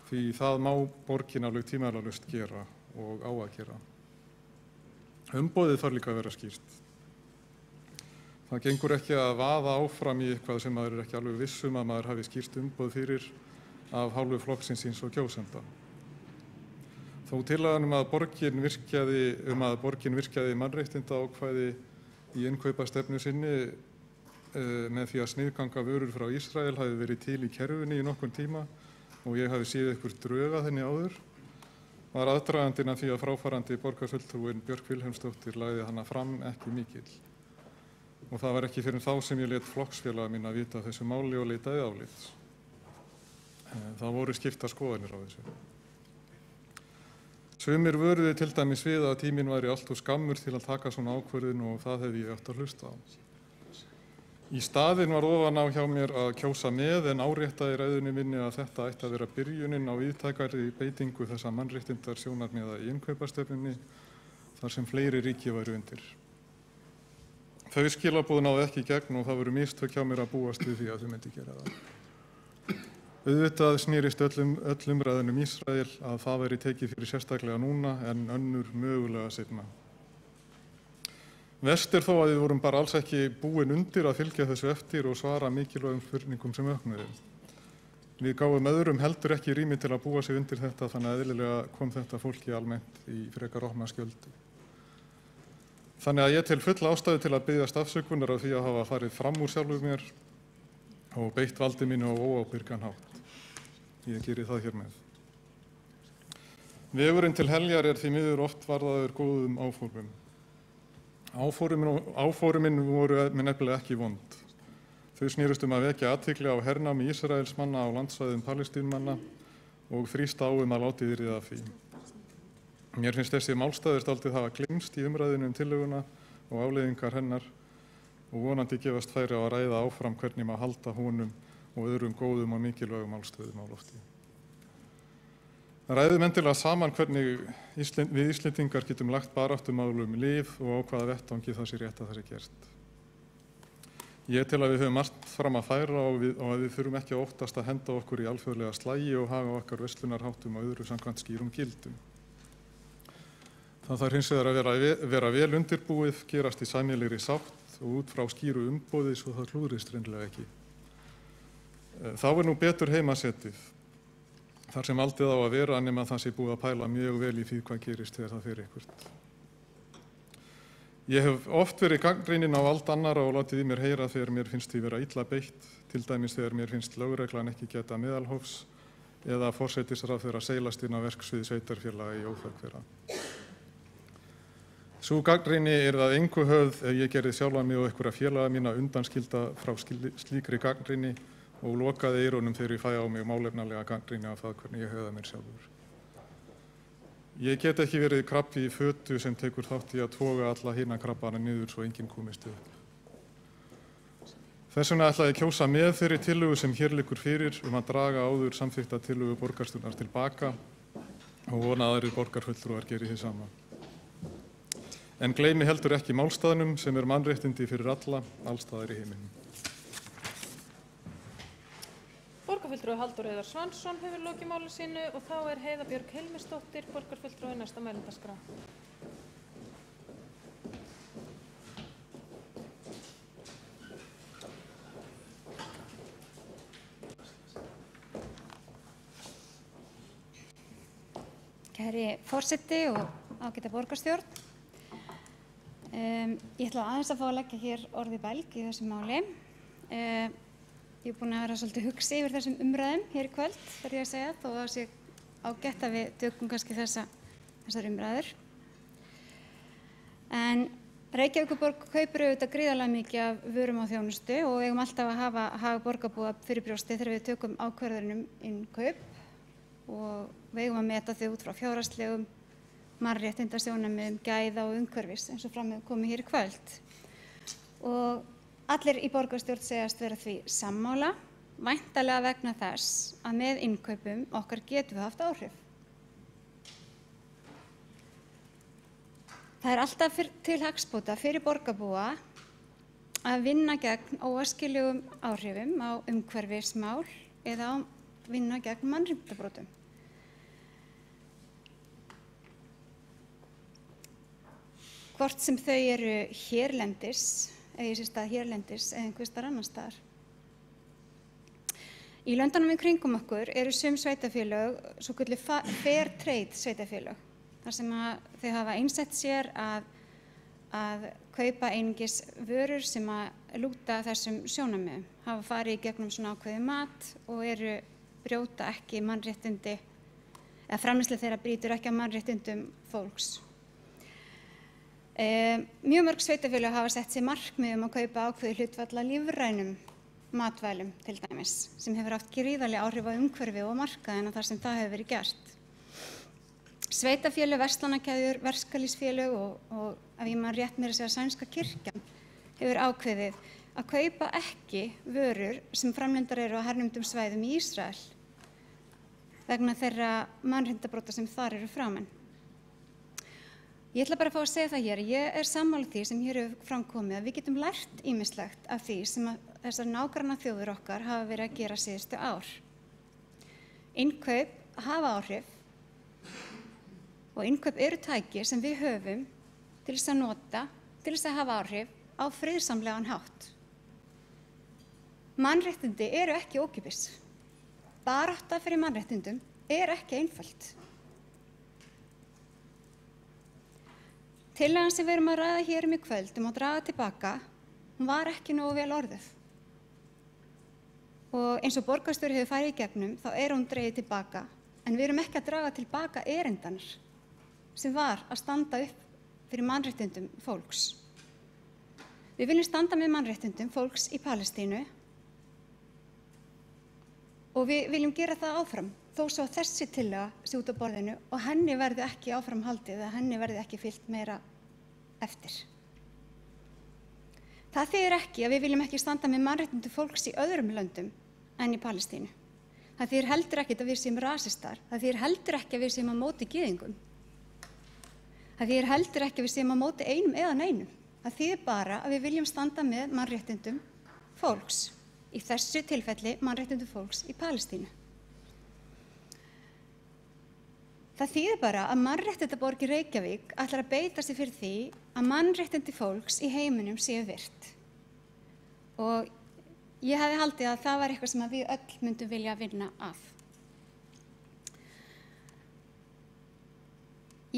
því það má borgin alveg tímalaust gera og á að gera. Umboðið þarf líka að vera skýrt. Það gengur ekki að vaða áfram í eitthvað sem maður ekki alveg viss að maður hafi skýrt umboð fyrir af hálfu flokksins síns og kjósenda. Þó tillagan að borgin virkjaði mannréttindaákvæði í innkaupastefnu sinni með því að sniðganga vörur frá Ísrael hafi verið til í kerfunni í nokkurn tíma og ég hafi séð eitthvað drög að henni áður, var aðdragandinn að því að fráfarandi borgarfulltrúinn Björk Vilhelmsdóttir lagði hana fram ekki mikill. Og það var ekki fyrir þá sem ég lét flokksfélaga mín að vita þessu máli og leitaði álits. Það voru skiptar skoðanir á þessu. Sumir vöruðu til dæmis við að tíminn væri allt of skammur til að taka svona ákvörðun og það hefði ég átt að hlusta á. Í staðinn var ofan á hjá mér að kjósa með en áréttaði ræðunni minni að þetta ætti að vera byrjunin á víðtækari beitingu þessa mannréttindasjónarmiða í innkaupastefnunni þar sem fleiri ríki væru undir. Þau skilaboð náðu ekki í gegn og það voru mistök hjá mér að búast við því að þau myndi gera það. Auðvitað snýrist öll umræðan Ísrael að það væri tekið fyrir sérstaklega núna en önnur mögulega seinna. Verst þó að við vorum bara alls ekki búin undir að fylgja þessu eftir og svara mikilvægum spurningum sem vöknuðu. Við gáfum öðrum heldur ekki rými til að búa sig undir þetta þannig að eðlilega kom þetta fólki almennt í frekar opna skjöldu. Þannig að ég tel full ástæðu til að biðjast afsökunar á því að hafa farið fram úr sjálfur mér og beitt valdi mínu á óábyrgan hátt. Ég geri það hér með. Vegurinn til heljar því miður oft varðaður góðum áformum. Áformin voru nefnilega ekki vond. Þau snýrust að vekja athygli á hernámi Ísraelsmanna á landsvæðum Palestínmanna og þrýsta á að látið yrði af því. Mér finnst þessi málstæður dálítið hafa gleymst í umræðinu tillöguna og afleiðingar hennar og vonandi gefast færi á að ræða áfram hvernig maður halda honum og öðrum góðum og mikilvægum málstöðum á lofti. Ræðum endilega saman hvernig við Íslendingar getum lagt baráttumálum lið og á hvaða vettvangi það sé rétt að það sé gert. Ég tel að við höfum margt fram að færa og að við þurfum ekki að óttast að henda okkur í alþjóðlega slagi og haga okkar verslunarháttum og öðru samkvæmt skýrum gildum. Það þarf hins vegar að vera vel undirbúið, gerast í sameiginlegri sátt og út frá skýru umboði svo það klúðrist hreinlega ekki. Þá nú betur heimasetið, þar sem aldrei á að vera nema það sé búið að pæla mjög vel í því hvað gerist þegar það fer eitthvað. Ég hef oft verið gagnrýninn á vald annarra og látið í mér heyra þegar mér finnst því vera illa beitt, til dæmis þegar mér finnst lögreglan ekki geta meðalhófs eða forsætisráðherra seilast inn á verksvið sveitarfélaga í óþökk þeirra. Sú gagnrýni það engu höfð ef ég gerði sjálfan mig og einhverja félaga mína undanskilda frá slíkri gagnrýni og lokaði eyrunum þegar ég fæ á mig málefnalega gagnrýni af það hvernig ég hegða mér sjálfur. Ég get ekki verið krabbi í fötu sem tekur þátt í að toga alla hina krabbana niður svo enginn komist upp. Þess vegna ætla ég að kjósa með þeirri tillögu sem hér liggur fyrir að draga áður samþykkta tillögu borgarstjórnar til baka og vona að aðrir borgarfulltrúar geri hið sama. En gleymi heldur ekki málstaðnum sem mannréttindi fyrir alla, allstaðar í heiminum. Borgarfulltrúi Halldór Heiðar Svansson hefur lokið máli sínu og þá Heiða Björg Hilmisdóttir, borgarfulltrúi næsta mælendaskrá. Kæri forseti og ágæta borgarstjórn. Ég ætla aðeins að fá að leggja hér orð í belg í þessu máli. Ég búin að vera svolítið hugsi yfir þessum umræðum hér í kvöld, þarf ég að segja, þó að það sé ágætt að við tökum kannski þessar umræður. En Reykjavíkurborg kaupir auðvitað gríðarlega mikið af vörum á þjónustu og eigum alltaf að hafa borgarbúa fyrir brjósti þegar við tökum ákvörðunum innkaup og við eigum að meta þau út frá fjárhagslegum, mannréttindasjónarmiðum, gæða og umhverfis eins og fram hefur komið hér í kvöld. Og allir í borgarstjórn segjast vera því sammála, væntanlega vegna þess að með innkaupum okkar getum við haft áhrif. Það alltaf til hagsbóta fyrir borgarbúa að vinna gegn óæskilegum áhrifum á umhverfismál eða að vinna gegn mannréttindabrotum. Hvort sem þau eru hérlendis, eigi sér stað hérlendis eða einhvers staðar annars staðar. Í löndunum í kringum okkur eru sum sveitarfélög svokölluð fair trade sveitarfélög, þar sem þau hafa einsett sér að kaupa einungis vörur sem að lúta þessum sjónarmiðum, hafa farið í gegnum svona ákveðið mat og brjóta ekki mannréttindi, eða framleiðsla þeirra brýtur ekki að mannréttindum fólks. Mjög mörg sveitarfélög hafa sett sér markmið að kaupa ákveðið hlutfall af lífrænum matvælum til dæmis, sem hefur haft gríðarleg áhrif á umhverfi og markaðina þar sem það hefur verið gert. Sveitarfélög, verslanakeðjur, verkalýðsfélög og ef ég man rétt meira að segja sænska kirkjan hefur ákveðið að kaupa ekki vörur sem framleiddar eru á hernumdum svæðum í Ísrael vegna þeirra mannréttindabrota sem þar eru framin. Ég ætla bara að fá að segja það hér, ég sammála því sem hér hefur framkomið að við getum lært ýmislegt af því sem þessar nágrannaþjóðir okkar hafa verið að gera síðustu ár. Innkaup hafa áhrif og innkaup eru tæki sem við höfum til þess að nota, til þess að hafa áhrif á friðsamlegan hátt. Mannréttindi eru ekki ókeypis. Barátta fyrir mannréttindum er ekki einföld. Tillagan sem við erum að ræða hér í kvöld að draga tilbaka, hún var ekki nógu vel orðuð. Og eins og borgarstjóri hefur farið í gegnum, þá hún dregið tilbaka, en við erum ekki að draga tilbaka erindanar sem var að standa upp fyrir mannréttindum fólks. Við viljum standa með mannréttindum fólks í Palestínu og við viljum gera það áfram, þó svo að þessi tillaga sé út á borðinu og henni verði ekki áfram haldið eða henni verði ekki fylgt meira eftir. Það þýðir ekki að við viljum ekki standa með mannréttindi fólks í öðrum löndum en í Palestínu. Það þýðir heldur ekki að við séum rasistar. Það þýðir heldur ekki að við séum á móti gyðingum. Það þýðir heldur ekki að við séum á móti einum eða neinum. Það þýðir bara að við viljum standa með mannréttindum fólks. Í þessu tilfelli mannréttindum fólks í Palestínu. Það þýðir bara að Mannréttindaborg í Reykjavík ætlar að beita sig fyrir því að mannréttindi fólks í heiminum séu virt. Og ég hefði haldið að það var eitthvað sem við öll myndum vilja vinna að.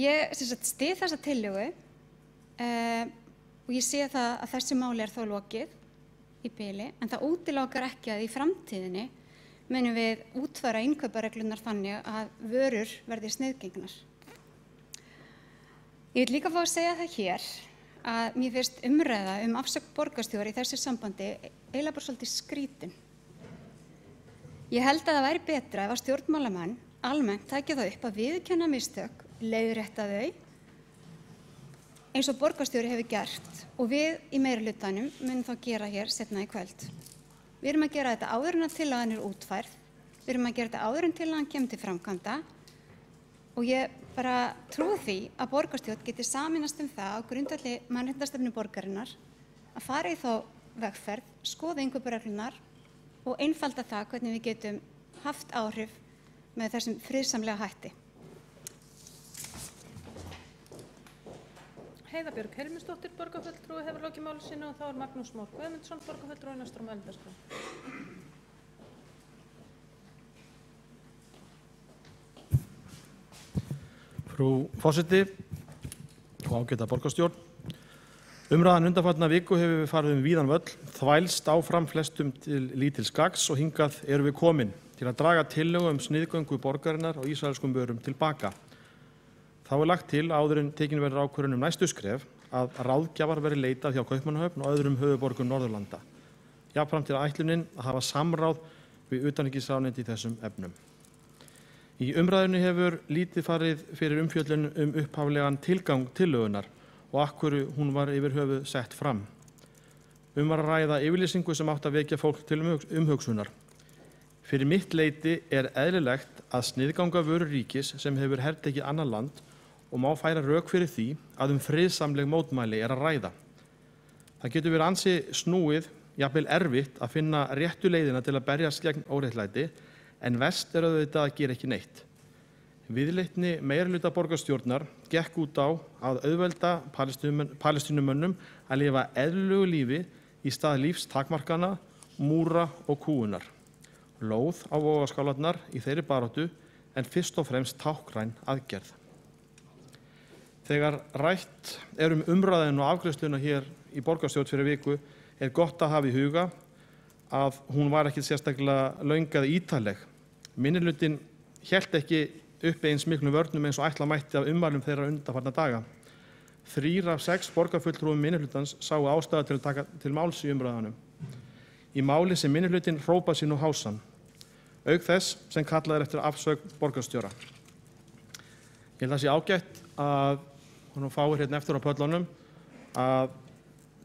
Ég styð þessa tillögu og ég sé það að þessu máli þó lokið í bili, en það útilokar ekki að í framtíðinni munum við útfæra innkaupareglurnar þannig að vörur verði sniðgengnar. Ég vil líka fá að segja það hér að mér finnst umræða afsögn borgarstjóra í þessu sambandi eiginlega bara svolítið skrítin. Ég held að það væri betra ef að stjórnmálamenn almennt tækja það upp að viðurkenna mistök, leiðrétta þau, eins og borgarstjóri hefur gert og við í meirihlutanum munum þá gera hér seinna í kvöld. Við erum að gera þetta áður en að tillagan útfærð, við erum að gera þetta áður en tillagan kemur til framkvæmda og ég bara trúi því að borgarstjórn geti sameinast það á grundvelli mannréttindastefnu borgarinnar að fara í þá vegferð, skoða innkaupareglurnar og einfalda það hvernig við getum haft áhrif með þessum friðsamlega hætti. Heiða Björg Helmundsdóttir, borgarfulltrúi, hefur lokið máli sínu og þá Magnús Már Guðmundsson, borgarfulltrúi næstur á mælendaskrá. Frú forseti og ágæta borgarstjórn. Umræðan undanfarna viku hefur við farið víðan völl, þvælst áfram flestum til lítils gagns og hingað erum við komin til að draga tillögu sniðgöngu borgarinnar og ísraelskum vörum tilbaka. Þá lagt til áður en tekin verður ákvörðun næstu skref að ráðgjafar verði leitað hjá Kaupmannahöfn og öðrum höfuðborgum Norðurlanda. Jafnframt til ætlunin að hafa samráð við utanríkisráðuneyti í þessum efnum. Í umræðunni hefur lítið farið fyrir umfjöllun upphaflegan tilgang tillögunnar og af hverju hún var yfir höfuð sett fram. Var að ræða yfirlýsingu sem átti að vekja fólk til umhugsunar. Fyrir mitt leyti eðlilegt að sniðganga vörur ríkis sem hefur hertekið annað land og má færa rök fyrir því að friðsamleg mótmæli að ræða. Það getur verið ansi snúið, jafnvel erfitt að finna réttu leiðina til að berjast gegn óréttlæti, en verst auðvitað að gera ekki neitt. Viðleitni meirihluta borgarstjórnar gekk út á að auðvelda Palestínumönnum að lifa eðlilegu lífi í stað lífstakmarkana, múra og kúgunar. Lóð á vogarskálarnar í þeirri baráttu en fyrst og fremst táknræn aðgerð. Þegar rætt umræðinu og afgreiðsluna hér í borgarstjórn fyrir viku gott að hafa í huga að hún var ekki sérstaklega löng eða ítarleg. Minnihlutinn hélt ekki uppi eins miklum vörnum eins og ætla mætti af ummælum þeirra undanfarna daga. 3 af 6 borgarfulltrúum minnihlutans sáu ástæðu til að taka til máls í umræðunum. Í máli sem minnihlutinn hrópað sín og hásan, auk þess sem kallaði eftir afsögn borgarstjóra. Ég held að sé ágætt að hún fáir hérna eftir á pöllunum að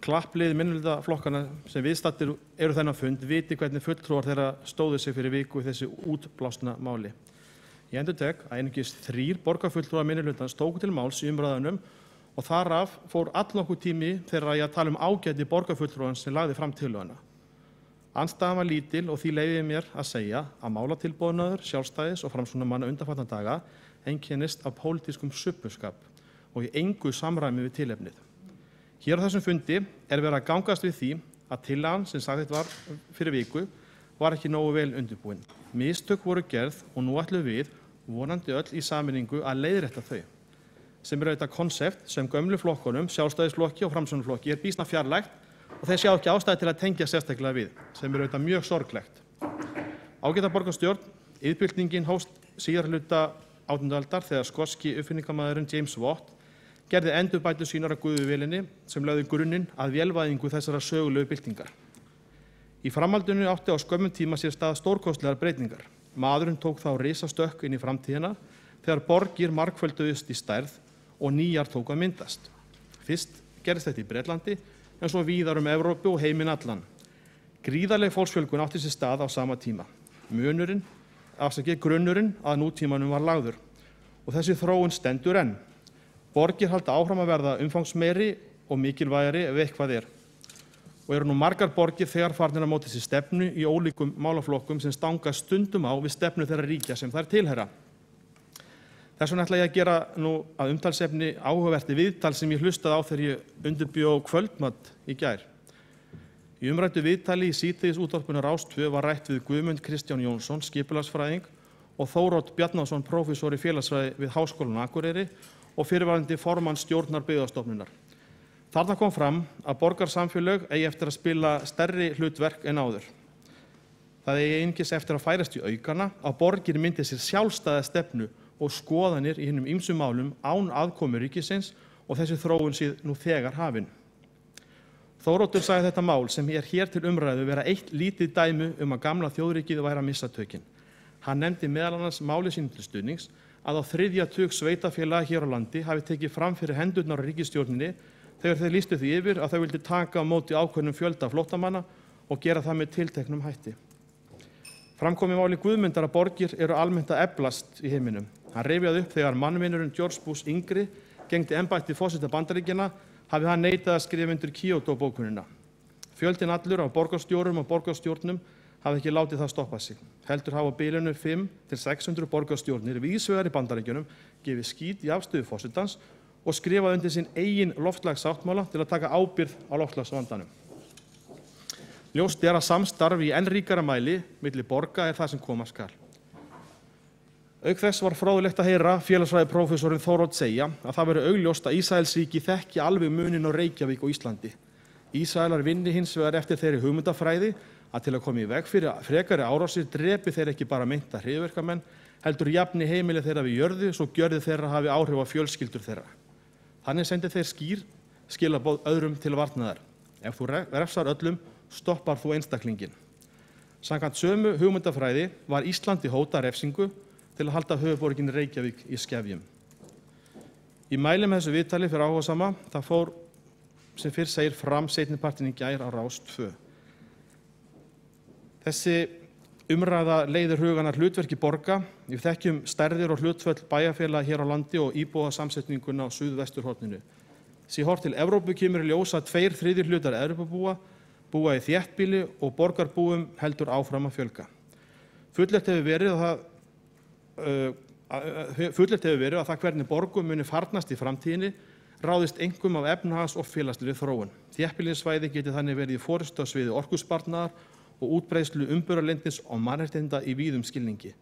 klapplið minnihlutaflokkana sem viðstaddir eru þennan fund viti hvernig fulltrúar þeirra stóðu sig fyrir viku í þessu útblásna máli. Ég endurtek að einungis 3 borgarfulltrúar minnihlutans tóku til máls í umræðunum og þar af fór allnokkur tími þeirra í að tala ágæti borgarfulltrúans sem lagði fram tillöguna. Andstaðan var lítil og því leyfi ég mér að segja að málatilboðnaður, sjálfstæðis og framsóknarmanna undanfarna daga einkennist af pólitískum suppuskap og í engu samræmi við tilefnið. Hér á þessum fundi verið að gangast við því að tillagan sem sagt var fyrir viku var ekki nógu vel undirbúin. Mistök voru gerð og nú ætlum við, vonandi öll í sameiningu, að leiðrétta þau. Sem auðvitað konsept sem gömlu flokkunum, sjálfstæðisflokki og framsóknarflokki býsna fjarlægt og þeir sjá ekki ástæðu til að tengja sérstaklega við, sem auðvitað mjög sorglegt. Ágæta borgarstjórn, iðnbyltingin hófst síðari hluta 18. aldar þegar skoski uppfinningamaðurinn James Watt gerði endurbætur sínar á gufuvélinni sem lögðu grunninn að vélvæðingu þessara sögulegu byltingar. Í framhaldinu átti á skömmum tíma sér stað stórkostlegar breytingar. Maðurinn tók þá risastökk inn í framtíðina þegar borgir margfölduðust í stærð og nýjar tóku að myndast. Fyrst gerðist þetta í Bretlandi en svo víðar Evrópu og heiminn allan. Gríðarleg fólksfjölgun átti sér stað á sama tíma. Grunnurinn að nútímanum var lagður og þessi þróun stendur enn. Borgir halda áfram að verða umfangsmeiri og mikilvægari ef eitthvað og eru nú margar borgir þegar farnir að móta sér stefnu í ólíkum málaflokkum sem stangast stundum á við stefnu þeirra ríkja sem þær tilheyra. Þess vegna ætla ég að gera nú að umtalsefni áhugavert viðtal sem ég hlustaði á þegar ég undirbjó kvöldmat í gær. Í umræddu viðtali í síðdegis útvarpinu Rás 2 var rætt við Guðmund Kristján Jónsson, skipulagsfræðing, og Þórodd Bjarnason, prófessor í félagsfræði við Háskólann á Akureyri og fyrrverandi formann stjórnar Byggðastofnunar. Þarna kom fram að borgarsamfélög eigi eftir að spila stærri hlutverk en áður. Það eigi einungis eftir að færast í aukana að borgir myndi sér sjálfstæða stefnu og skoðanir í hinum ýmsu málum án aðkomu ríkisins og þessi þróun sé nú þegar hafin. Þóroddur sagði þetta mál sem hér til umræðu vera eitt lítið dæmi að gamla þjóðríkið væri að missa tökin. Hann nefndi meðal annars máli sínu til stuðnings að á 3. tug sveitarfélaga hér á landi hafi tekið fram fyrir hendurnar á ríkisstjórninni þegar þeir lýstu því yfir að þau vildu taka á móti ákveðnum fjölda flóttamanna og gera það með tilteknum hætti. Fram kom í máli Guðmundar að borgir eru almennt að eflast í heiminum. Hann rifjaði upp þegar mannvinurinn George Bush yngri gegndi embætti forseta Bandaríkjanna hafi hann neitað að skrifa undir Kyoto-bókunina. Fjöldinn allur af borgarstjórum og borgarstjórnum hafi ekki látið það stoppa sig. Heldur hafa á bilinu 500 til 600 borgarstjórnir víðsvegar í Bandaríkjunum gefið skít í afstöðu forsetans og skrifað undir sinn eigin loftslagssáttmála til að taka ábyrgð á loftslagsvandanum. Ljóst að samstarf í enn ríkara mæli milli borga það sem koma skal. Auk þess var fróðlegt að heyra félagsfræðiprófessorinn Þórodd segja að það veri augljóst að Ísraelsríki þekki alveg muninn á Reykjavík og Íslandi. Ísraelar vinni hins vegar eftir þeirri hugmyndafræði að til að koma í veg fyrir frekari árásir drepi þeir ekki bara meinta hryðjuverkamenn, heldur jafni heimili þeirra við jörðu svo gjörði þeirra hafi áhrif á fjölskyldur þeirra. Þannig sendi þeir skýr skilaboð öðrum til varnaðar. Ef þú refsar öllum, stoppar þú einstaklingin. Samkvæmt sömu hugmyndafræði var Íslandi hótað refsingu til að halda höfuðborgin Reykjavík í skefjum. Í mæli með þessu viðtali fyrir áhugasama, það fór sem fyrr segir fram seinnipartinn í gær á Rás 2. Þessi umræða leiðir hugan að hlutverki borga. Við þekkjum stærðir og hlutföll bæjarfélaga hér á landi og íbúasamsetninguna á suðvesturhorninu. Sé horft til Evrópu kemur í ljós að 2/3 hlutar Evrópubúa búa í þéttbýli og borgarbúum heldur áfram að fjölga. Fullyrt hefur verið að það hvernig borgum muni farnast í framtíðinni ráðist einkum af efnahags- og félagslegri þróun. Þéttbýlissvæði geti þannig verið í forystu á sviði orkusparnaðar og útbreiðslu umburðarlyndis og mannréttinda í víðum skilningi.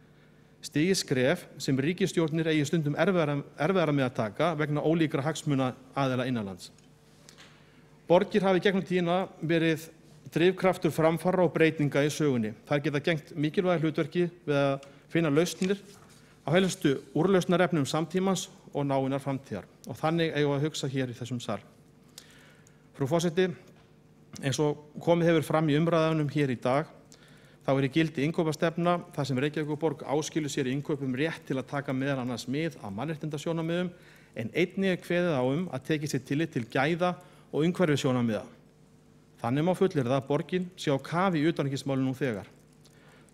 Stigið skref sem ríkisstjórnir eigi stundum erfiðara með að taka vegna ólíkra hagsmuna aðila innanlands. Borgir hafi gegnum tíðina verið drifkraftur framfara og breytinga í sögunni. Þær geta gegnt mikilvæga hlutverki við að finna lausnir á helstu úrlausnarefnum samtímans og náinnar framtíðar. Og þannig eigum við að hugsa hér í þessum sal. Frú forseti, eins og komið hefur fram í umræðunum hér í dag, þá í gildi innkaupastefna þar sem Reykjavíkurborg áskilur sér í innkaupum rétt til að taka meðal annars mið af mannréttindasjónarmiðum en einnig kveðið á að tekið sér tillit til gæða og umhverfissjónarmiða. Þannig má fullyrða að borgin sé á kafi í utanríkismálum nú þegar.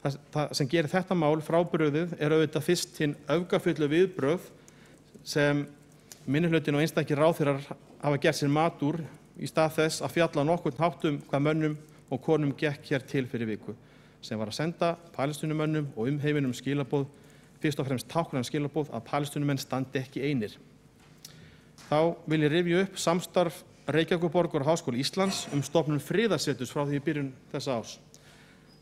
Það sem gerir þetta mál frábrugðið auðvitað fyrst hinn öfgafullu viðbrögð sem minnihlutinn og einstakir ráðherrar hafa gert sér mat úr í stað þess að fjalla nokkurn hátt hvað mönnum og konum gekk hér til fyrir viku, sem var að senda Palestínumönnum og umheiminum skilaboð, fyrst og fremst táknræn skilaboð að Palestínumenn standi ekki einir. Þá vil ég rifja upp samstarf Reykjavíkurborgar og Háskóla Íslands stofnun friðarseturs frá því í byrjun þessa árs.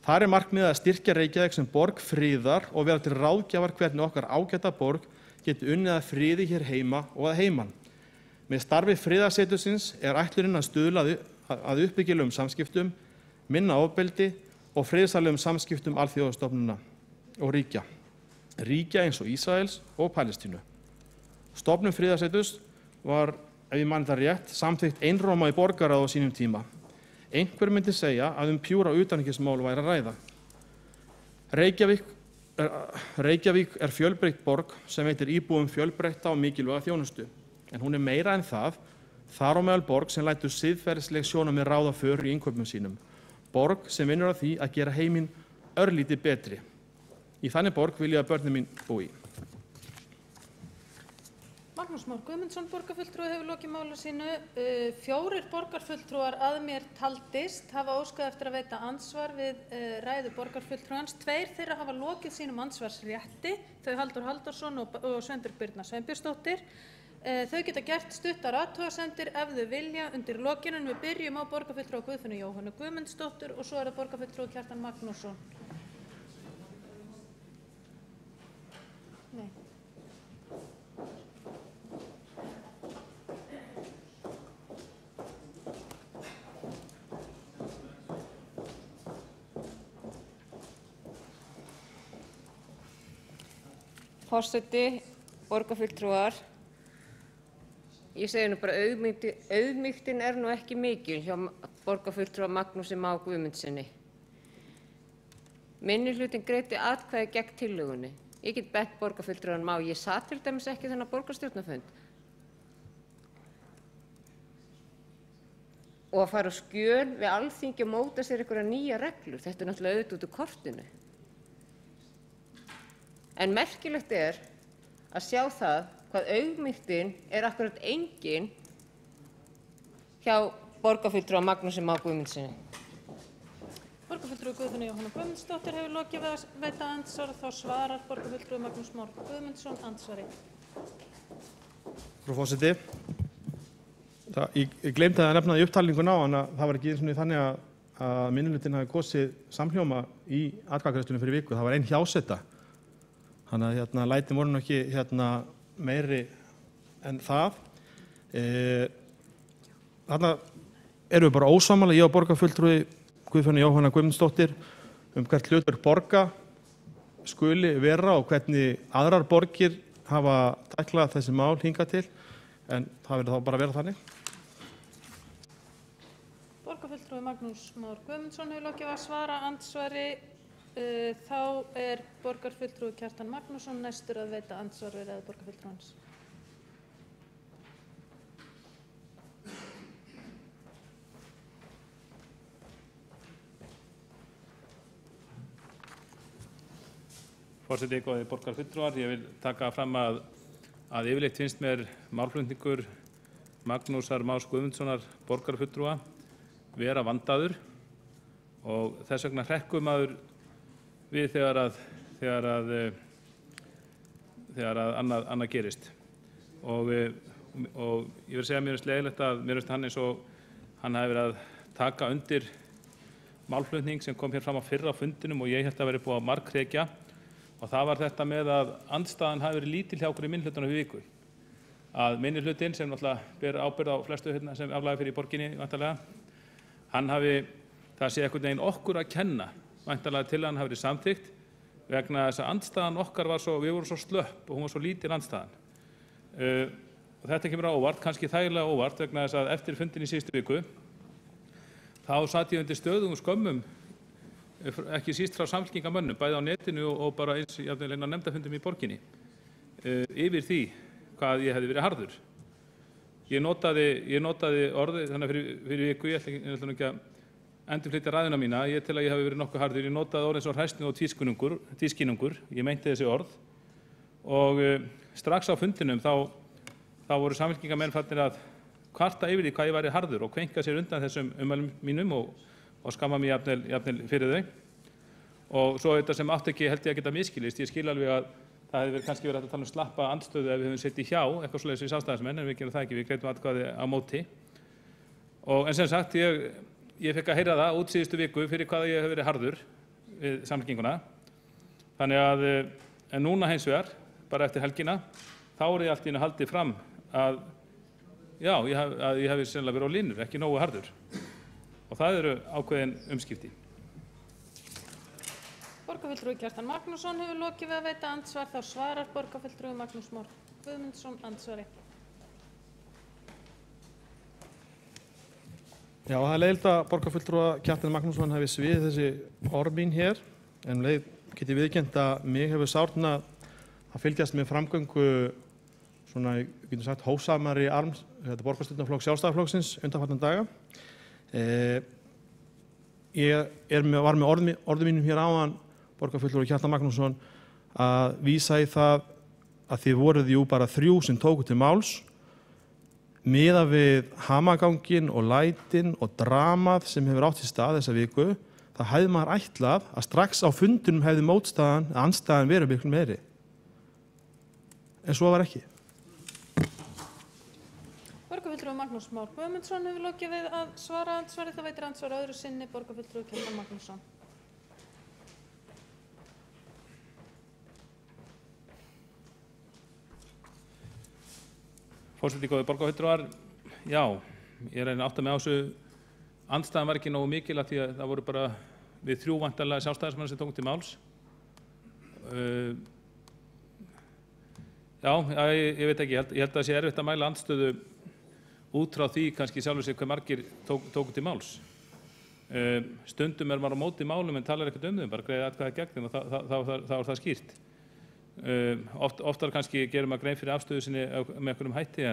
Þar markmiðið að styrkja Reykjavík sem borg friðar og vera til ráðgjafar hvernig okkar ágæta borg geti unnið að friði hér heima og að heiman. Með starfi friðarsetursins ætlunin að stuðla að uppbyggilegum samskiptum, minna ofbeldi og friðsamlegum samskiptum alþjóðastofnana og ríkja eins og Ísraels og Palestínu. Stofnun friðarseturs var, ef ég man það rétt, samþykkt einróma í borgarráði á sínum tíma. Einhver myndi segja að pjúra utanríkismál væri að ræða. Reykjavík fjölbreytt borg sem veitir íbúum fjölbreytta og mikilvæga þjónustu. En hún meira en það, Þar á meðal borg sem lætur siðferðisleg sjónarmið ráða för í innkaupum sínum. Borg sem vinnur að því að gera heiminn örlítið betri. Í þannig borg vil ég að börnin mín búi. Magnús Már Guðmundsson, borgarfulltrúi, hefur lokið máli sínu. 4 borgarfulltrúar að mér taldist hafa óskað eftir að veita ansvar við ræðu borgarfulltrúans. 2 þeirra hafa lokið sínum ansvarsrétti, þau Halldór Halldórsson og Sveinbjörg Birna Sveinbjörnsdóttir. Þau geta gert stuttar athugasemdir ef þau vilja undir lokinu, en við byrjum á borgarfulltrúa Guðfinnu Jóhönnu Guðmundsdóttur og svo er það borgarfulltrúi Kjartan Magnússon. Nei. Forseti, borgarfulltrúar, ég segi nú bara auðmýktin er nú ekki mikil hjá borgarfulltrúa Magnúsi Má Guðmundsssyni. Minnihlutinn greiddi atkvæði gegn tillögunni. Ég get bent borgarfulltrúan Má, ég sat til dæmis ekki þennan borgarstjórnarfund. Og að fara á skjön við Alþingi og móta sér einhverja nýja reglur, þetta er náttúrulega auðvitað út úr kortinu. En merkilegt er að sjá það hvað auðmýktin er akkurat engin hjá borgarfulltrúa Magnúsi Má Guðmundssyni. Borgarfulltrúi Guðfinna Jóhanna Guðmundsdóttir hefur lokið við að veita andsvar, þá svarar borgarfulltrúi Magnús Már Guðmundsson andsvari. Frú forseti, ég gleymdi að nefna í upptalninguna á hann að það var ekki eins og þannig að minnihlutinn hafi kosið samhljóma í atkvæðagreiðslunni fyrir viku. Það var ein hjáseta. Þannig að lætin voru nú ekki meiri en það. Þarna erum við bara ósammála, ég og borgarfulltrúi Guðfinna Jóhanna Guðmundsdóttir, hvert hlutverk borga skuli vera og hvernig aðrar borgir hafa tæklað þessi mál hingað til, en það verður þá bara að vera þannig. Borgarfulltrúi Magnús Már Guðmundsson hefur lokið að svara andsvari. Þá er borgarfulltrúi Kjartan Magnússon næstur að veita andsvar við ræðu borgarfulltrúans. Forseti, góðir borgarfulltrúar, ég vil taka fram að yfirleitt finnst mér málflutningur Magnúsar Más Guðmundssonar borgarfulltrúa vera vandaður og þess vegna hrekkur maður við þegar annað gerist. Og ég vil segja að mér finnst leiðilegt að mér finnst hann eins og hann hafi verið að taka undir málflutning sem kom hér fram á fyrra fundinum og ég held að veri búið að markhrekja, og það var þetta með að andstaðan hafi verið lítil hjá okkur í minnihlutunum við viku. Að minnihlutinn sem náttúrulega ber ábyrgð á flestu sem aflagði fyrir í borginni væntanlega, hann hafi, það sé einhvern veginn okkur að kenna væntanlega til hann hafi verið samþykkt vegna þess að andstaðan okkar var við vorum svo slöpp og hún var svo lítil andstaðan. Og þetta kemur á óvart, kannski þægilega óvart, vegna þess að eftir fundin í síðustu viku þá satt ég undir stöðugum skömmum, ekki síst frá samfylkingamönnum, bæði á netinu og bara eins jafnvel á nefndafundum í borginni, yfir því hvað ég hefði verið harður. Ég notaði orðið þannig fyrir viku, ég ætla ekki að endurflytja ræðuna mína, ég tel að ég hafi verið nokkuð harður, ég notaði orðið eins og hræsni og tvískinungur, ég meinti þessi orð og strax á fundinum þá voru samfylkingamenn farnir að kvarta yfir því hvað ég væri harður og kveinka sér undan þessum ummælum mínum og skamma mig jafnvel fyrir þau. Og svo þetta sem átti ekki held ég að geta miskilist, ég skil alveg að það hefði kannski verið að tala slappa andstöðu ef við höfum setið hjá, eitthvað svoleiðis við sjálfstæðismenn, en við gerum það ekki, við greiddum atkvæði á móti. En sem sagt, ég fekk að heyra það út síðustu viku fyrir hvað ég hef verið harður við samfylkinguna. Þannig að, en núna hins vegar, bara eftir helgina, þá er ég allt í einu haldið fram að, já, ég hef sennilega verið á línur, ekki nógu harður. Og það eru ákveðin umskipti. Borgarfulltrúi Kjartan Magnússon hefur lokið við að veita andsvar, þá svarar borgarfulltrúi Magnús Már Guðmundsson andsvari. Já, það er leiðilegt að borgarfulltrúa Kjartan Magnússon hefði svið þessi orð mín hér, en leið get ég viðurkennt að mig hefur sárnað að fylgjast með framgöngu svona, við getum sagt, hófsamari arms, borgarstjórnarflokk Sjálfstæðisflokksins undanfarna daga. Ég var með orðum mínum hér áðan, borgarfulltrúi Kjartan Magnússon, að vísa í það að þið voruð jú bara 3 sem tóku til máls, miðað við hamaganginn og lætin og dramað sem hefur átt í stað þessa viku, það hefði maður ætlað að strax á fundunum hefði mótstaðan, andstaðan verið miklu meiri. En svo var ekki. Borgarfulltrúi Magnús Már Guðmundsson hefur lokið við að svara andsvari. Það veitir andsvar öðru sinni borgarfulltrúi Kjartan Magnússon. Forseti, góðir borgarfulltrúar, já, ég reyni að átta mig á þessu. Andstæðan var ekki nógu mikil að því að það voru bara við 3 væntanlega sjálfstæðismenn sem tókum til máls. Ég veit ekki, ég held að það sé erfitt að mæla andstöðu út frá því kannski sjálfur sig hve margir tóku til máls. Stundum maður á móti málum en talar ekkert þeim, bara greiði atkvæði gegn þeim og þá er það skýrt. Oftar kannski gerum maður grein fyrir afstöðu sinni með einhverjum hætti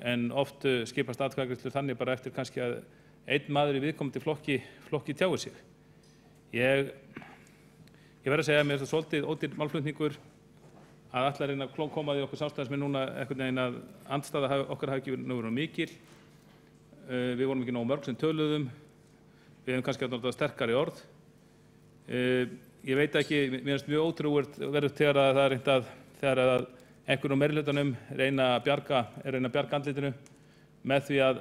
en oft skipast atkvæðagreiðslur þannig bara eftir kannski að einn maður í viðkomandi flokki tjáir sig. Ég verð að segja að mér er það svolítið ódýr málflutningur að ætla að reyna að koma því okkur sjálfstæðismenn núna einhvern veginn að andstaða okkar hafi ekki verið mikil. Við vorum ekki nógu mörg sem töluðum, við hefum kannski að nota sterkari orð. Ég veit ekki, mér finnst mjög ótrúlegt verður þegar að það er reynt að þegar að einhverjum meirihlutanum reyna að bjarga andlitinu með því að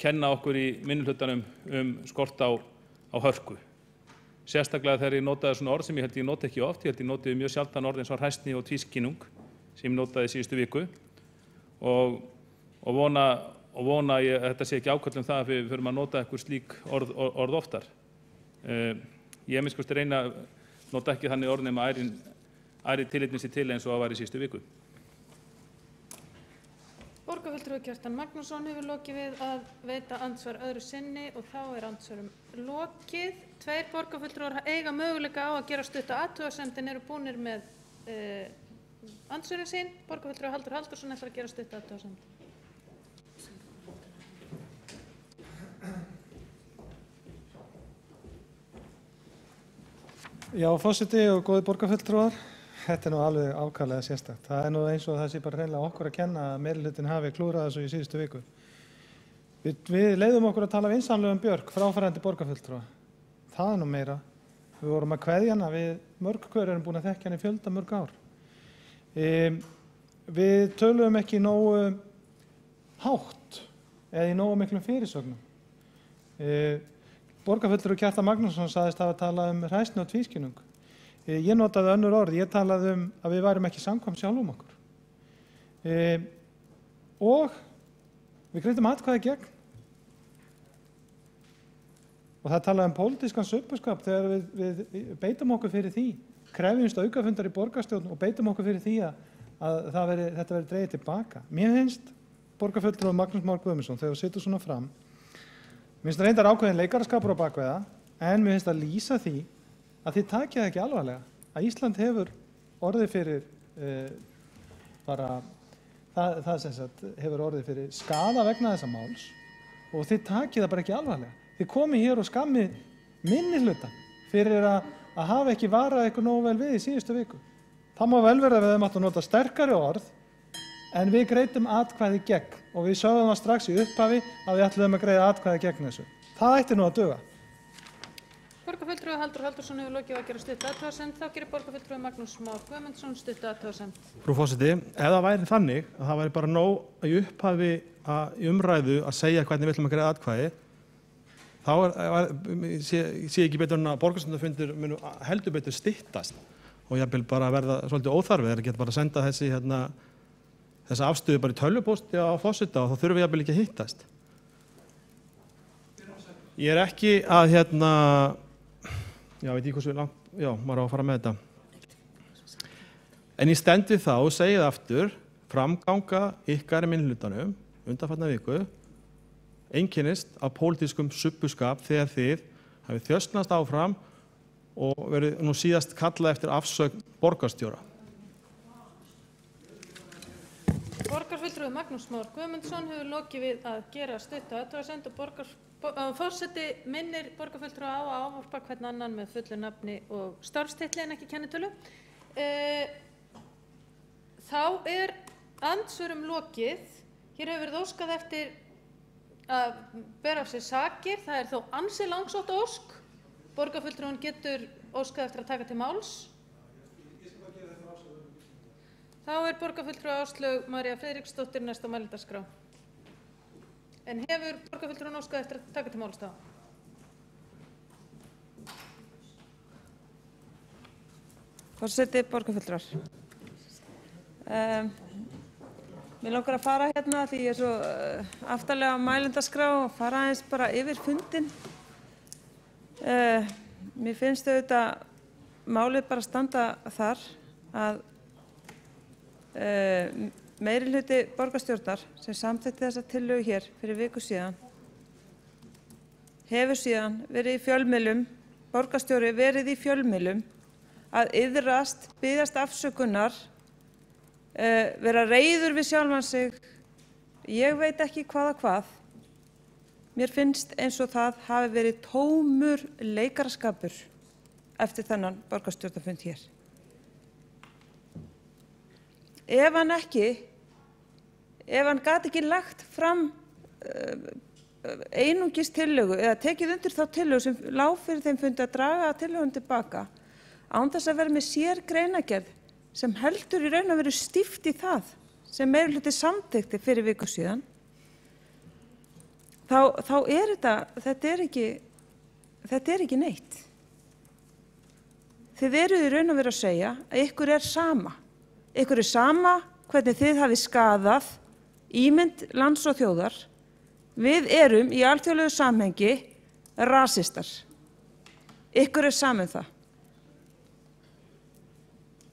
kenna okkur í minnihlutanum skort á hörku. Sérstaklega þegar ég notaði svona orð sem ég held ég noti ekki oft, ég held ég notaði mjög sjaldan orð eins og hræsni og tvískinnung sem ég notaði síðustu viku og vona að þetta sé ekki ákall það að við förum að nota einhver slík orð oftar. Ég minnst reyna að nota ekki þannig orð nema æri tilitni sér til eins og það var í síðustu viku. Borgarfulltrúi Kjartan Magnússon hefur lokið við að veita andsvar öðru sinni og þá er andsvarum lokið. 2 borgarfulltrúar eiga möguleika á að gera stutta athugasemd en eru búnir með andsvörin sín. Borgarfulltrúi Halldór Halldórsson ætlar að gera stutta athugasemd. Já, forseti og góði borgarfulltrúar, þetta er nú alveg ákaflega sérstakt. Það er nú eins og það sé bara hreinlega okkur að kenna að meirihlutin hafi klúrað þessu í síðustu viku. Við leiðum okkur að tala vinsamlega Björk, fráfarandi borgarfulltrúa. Það er nú meira. Við vorum að kveðja hana, við mörg hver erum búin að þekkja hana í fjölda mörg ár. Við töluðum ekki nógu hátt eða í nógu miklum fyrirsögnum. Borgarfulltrúi Kjartan Magnússon sagðist hafa talað hræsni og tvískinnung. Ég notaði önnur orð, ég talaði að við værum ekki samkvæm sjálfum okkur. Og við greiddum atkvæði gegn. Og það talaði pólitískan subbuskap þegar við beitum okkur fyrir því, krefjumst aukafundar í borgarstjórn og beitum okkur fyrir því að þetta verði dregið tilbaka. Mér finnst borgarfulltrúi Magnús Már Guðmundsson þegar við setjum svona fram, mér finnst það reyndar ákveðin leikaraskapur á bakveða, en mér finnst það lýsa því að þið takið það ekki alvarlega. Að Ísland hefur orðið fyrir það sem sagt hefur orðið fyrir skaða vegna þessa máls og þið takið það bara ekki alvarlega. Þið komið hér og skammið minnihlutann fyrir að hafa ekki varað eitthvað nógu vel við í síðustu viku. Það má vel vera að við höfum átt að nota sterkari orð en við greiddum atkvæði gegn og við sögðum það strax í upphafi að við ætluðum að greiða atkvæði gegn þessu. Það ætti nú að duga. Borgarfulltrúi Halldór Halldórsson hefur lokið að gera stutta athugasemd. Þá gerir borgarfulltrúi Magnús Már Guðmundsson stutta athugasemd. Frú forseti, ef það væri þannig að það væri bara nóg í upphafi í umræðu að segja hvernig við ætlum að greiða atkvæði, þá sé ekki betur en að borgarstjórnarfundir munu heldur betur styttast og jafnvel bara verða svolítið óþarfið. Það er ekki bara að senda þessa afstöðu bara í tölvupósti á forseta og þá þurfum við jafnvel ekki að hittast. Ég er ekki að veit ég hversu langt, maður á að fara með þetta. En ég stend við þá og segi það aftur, framganga ykkar í minnihlutanum undanfarna viku einkennist af pólitískum subbuskap þegar þið hafið þjösnast áfram og verið nú síðast kallað eftir afsögn borgarstjóra. Borgarfulltrúi Magnús Már Guðmundsson hefur lokið við að gera stutta athugasemd og forseti minnir borgarfulltrúa á að ávarpa hvern annan með fullu nafni og starfstitli en ekki kennitölu. Þá er andsvörum lokið. Hér hefur verið óskað eftir að bera af sér sakir. Það er þó ansi langsótt ósk. Borgarfulltrúin getur óskað eftir að taka til máls. Þá er borgarfulltrúi Áslaug María Friðriksdóttir næst á mælendaskrá. En hefur borgarfulltrúin óskað eftir að taka til máls þá? Forseti, borgarfulltrúar. Mér langar að fara hérna því ég er svo aftarlega á mælendaskrá og fara aðeins bara yfir fundinn. Mér finnst auðvitað málið bara standa þar að meirihluti borgarstjórnar sem samþykkti þessa tillögu hér fyrir viku síðan hefur síðan verið í fjölmiðlum, borgarstjóri verið í fjölmiðlum að iðrast, biðjast afsökunar, vera reiður við sjálfan sig, ég veit ekki hvað. Mér finnst eins og það hafi verið tómur leikaraskapur eftir þennan borgarstjórnarfund hér. Ef hann gat ekki lagt fram einungis tillögu eða tekið undir þá tillögu sem lá fyrir þeim fundi að draga tillögun tilbaka án þess að vera með sér greinargerð sem heldur í raun að vera stíft í það sem meirihluti samþykkti fyrir viku síðan, þá er þetta er ekki neitt. Þið eruð í raun að vera að segja að ykkur er sama. Ykkur er sama hvernig þið hafi skaðað ímynd lands og þjóðar. Við erum í alþjóðlegu samhengi rasistar. Ykkur er sama það.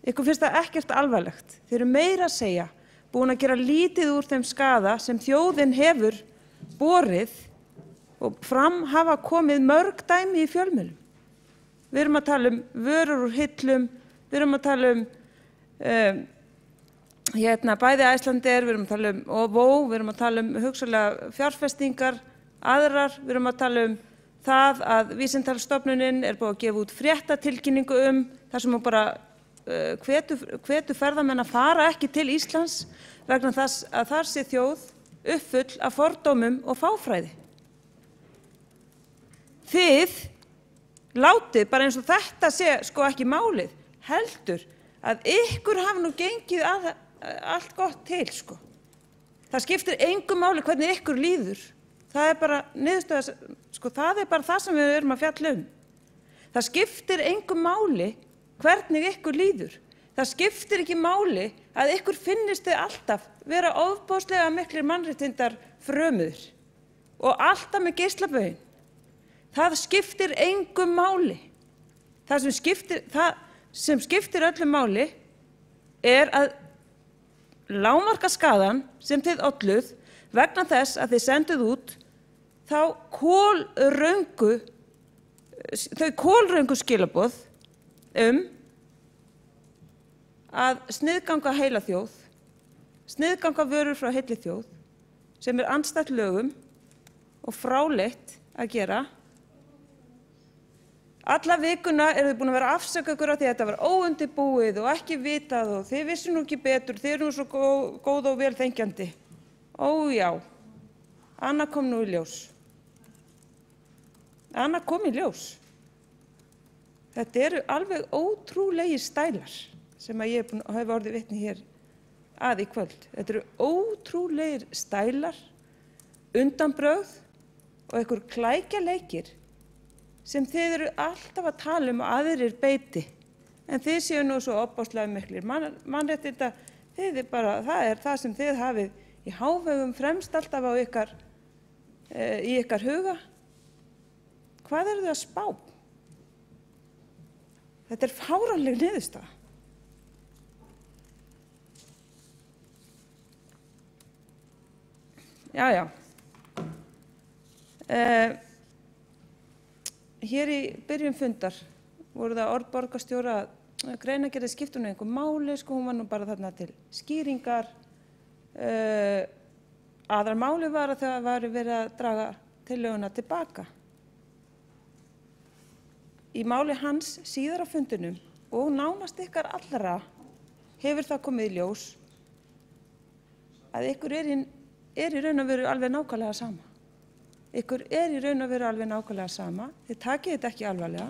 Ykkur finnst það ekkert alvarlegt. Þið eru meira að segja búin að gera lítið úr þeim skaða sem þjóðin hefur borið og fram hafa komið mörg dæmi í fjölmiðlum. Við erum að tala vörur úr hillum, við erum að tala bæði Icelandair, við erum að tala og Vó, við erum að tala hugsanlega fjárfestingar, aðrar, við erum að tala það að Vísindalastofnunin er búið að gefa út fréttatilkynningu þar sem hún bara hvetur ferðamenn að fara ekki til Íslands vegna þess að þar sé þjóð uppfull af fordómum og fáfræði. Þið látið bara eins og þetta sé ekki málið, heldur að ykkur hafi nú gengið allt gott til. Það skiptir engu máli hvernig ykkur líður. Það er bara niðurstaða, það er bara það sem við erum að fjalla Það skiptir engu máli hvernig ykkur líður. Það skiptir ekki máli að ykkur finnist þið alltaf vera ofboðslega miklir mannréttindar frömuður og alltaf með geislabauginn. Það skiptir engu máli. Það sem skiptir öllu máli er að lágmarka skaðann sem þið olluð vegna þess að þið senduð út þau kolröngu skilaboð að sniðganga heila þjóð, sniðganga vörur frá heilli þjóð sem er andstætt lögum og fráleitt að gera. Alla vikuna eru þið búin að vera að afsaka ykkur á því að þetta var óundirbúið og ekki vitað og þið vissu nú ekki betur, þið eru nú svo góð og vel þengjandi. Ó já, annað kom nú í ljós. Annað kom í ljós. Þetta eru alveg ótrúlegir stælar sem að ég hef orðið vitni hér að í kvöld. Þetta eru ótrúlegir stælar, undanbrögð og einhver klækjaleikir sem þið eru alltaf að tala og aðrir beiti. En þið séu nú svo opbáslega miklir mannréttinda, það er það sem þið hafið í hávegum fremst alltaf á í ykkar huga. Hvað eru þið að spá? Þetta er fáránleg niðurstaða. Já. Hér í byrjun fundar voru það orð borgarstjóra að greinargerðin skipti nú engu máli, hún var nú bara þarna til skýringar Aðalmálið var að það var verið að draga tillöguna tilbaka. Í máli hans síðar á fundinum og nánast ykkar allra hefur það komið í ljós að ykkur er í raun og veru alveg nákvæmlega sama. Ykkur er í raun og veru alveg nákvæmlega sama. Þið takið þetta ekki alvarlega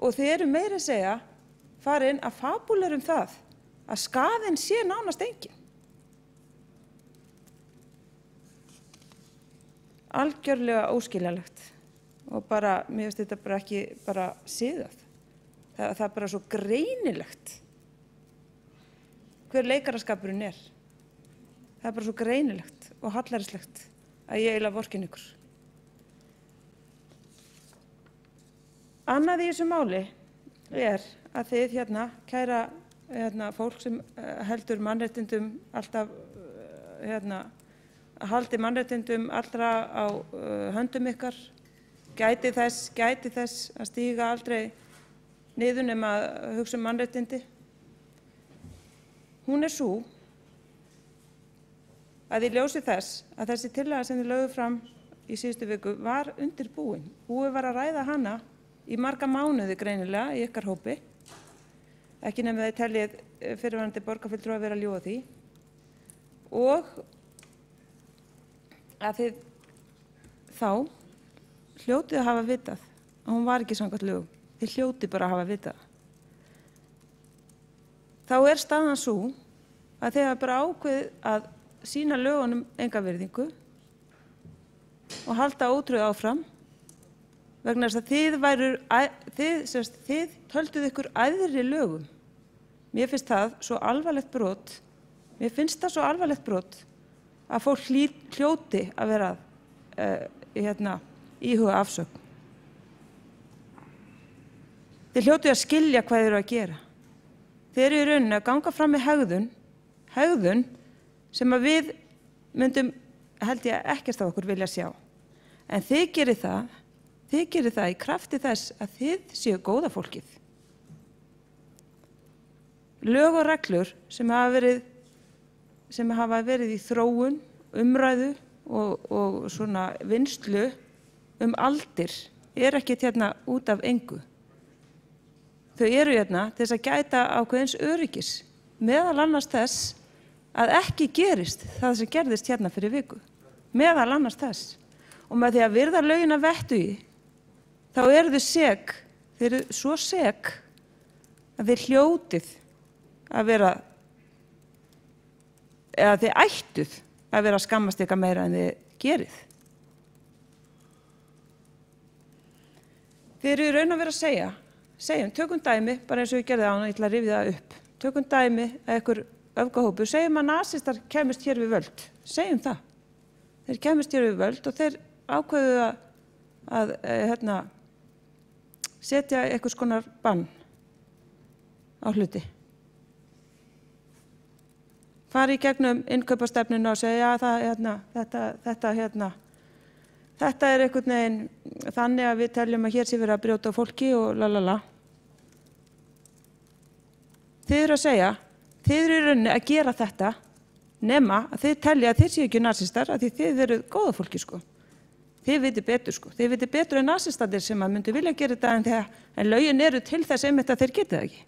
og þið eru meira að segja farin að fabúlera það að skaðinn sé nánast enginn. Algjörlega óskiljanlegt og bara, mér finnst þetta bara ekki bara siðað. Það er bara svo greinilegt hver leikaraskapurinn er. Það er bara svo greinilegt og hallærislegt að ég eiginlega vorkenni ykkur. Annað í þessu máli er að þið kæra fólk sem heldur mannréttindum alltaf haldi mannréttindum allra á höndum ykkar, gæti þess að stíga aldrei niður nema að hugsa mannréttindi. Hún er sú að í ljósi þess að þessi tillaga sem þið lögðu fram í síðustu viku var undirbúin. Búið var að ræða hana í marga mánuði greinilega í ykkar hópi, ekki nema þið teljið fyrrverandi borgarfulltrúa að vera að ljúga því, og að þið þá hljótið að hafa vitað að hún var ekki samkvæmt lögum. Þið hljótið bara að hafa vitað. Þá er staðan sú að þið hafa bara ákveðið að sýna lögunum enga virðingu og halda ótrúið áfram vegna þess að þið tölduð ykkur æðri lögum. Mér finnst það svo alvarlegt brot að fólk hljóti að vera íhuga afsögn. Þið hljótið að skilja hvað þið eru að gera. Þið eru í rauninni að ganga fram með hegðun sem að við myndum, held ég, ekkert af okkur vilja sjá. En þið gerir það í krafti þess að þið séu góða fólkið. Lög og reglur sem hafa verið í þróun, umræðu og svona vinnslu aldir er ekkert út af engu. Þau eru til þess að gæta ákveðins öryggis, meðal annars þess að ekki gerist það sem gerðist fyrir viku. Meðal annars þess. Og með því að virða lögin að vettugi, þá eru þau sek, þau eru svo sek að þið hljótið að vera, eða þið ættuð að vera að skammast eitthvað meira en þið gerið. Þið eru í raun að vera að segjum, tökum dæmi, bara eins og ég gerði áðan, ég ætla að rifja það upp. Tökum dæmi að einhver öfgahópur, segjum að nasistar kæmust hér við völd. Segjum það. Þeir kæmust hér við völd og þeir ákveðu að setja einhvers konar bann á hluti. Fari í gegnum innkaupastefnuna og segja þetta er einhvern veginn þannig að við teljum að hér sé verið að brjóta á fólki og lalala. Þið eru að segja, þið eru í rauninni að gera þetta nema að þið telja að þið séu ekki nasistar að þið eru góða fólki sko. Þið viti betur sko. Þið viti betur en nasistadir sem að myndu vilja gera þetta en lögin eru til þess einmitt að þeir geti það ekki.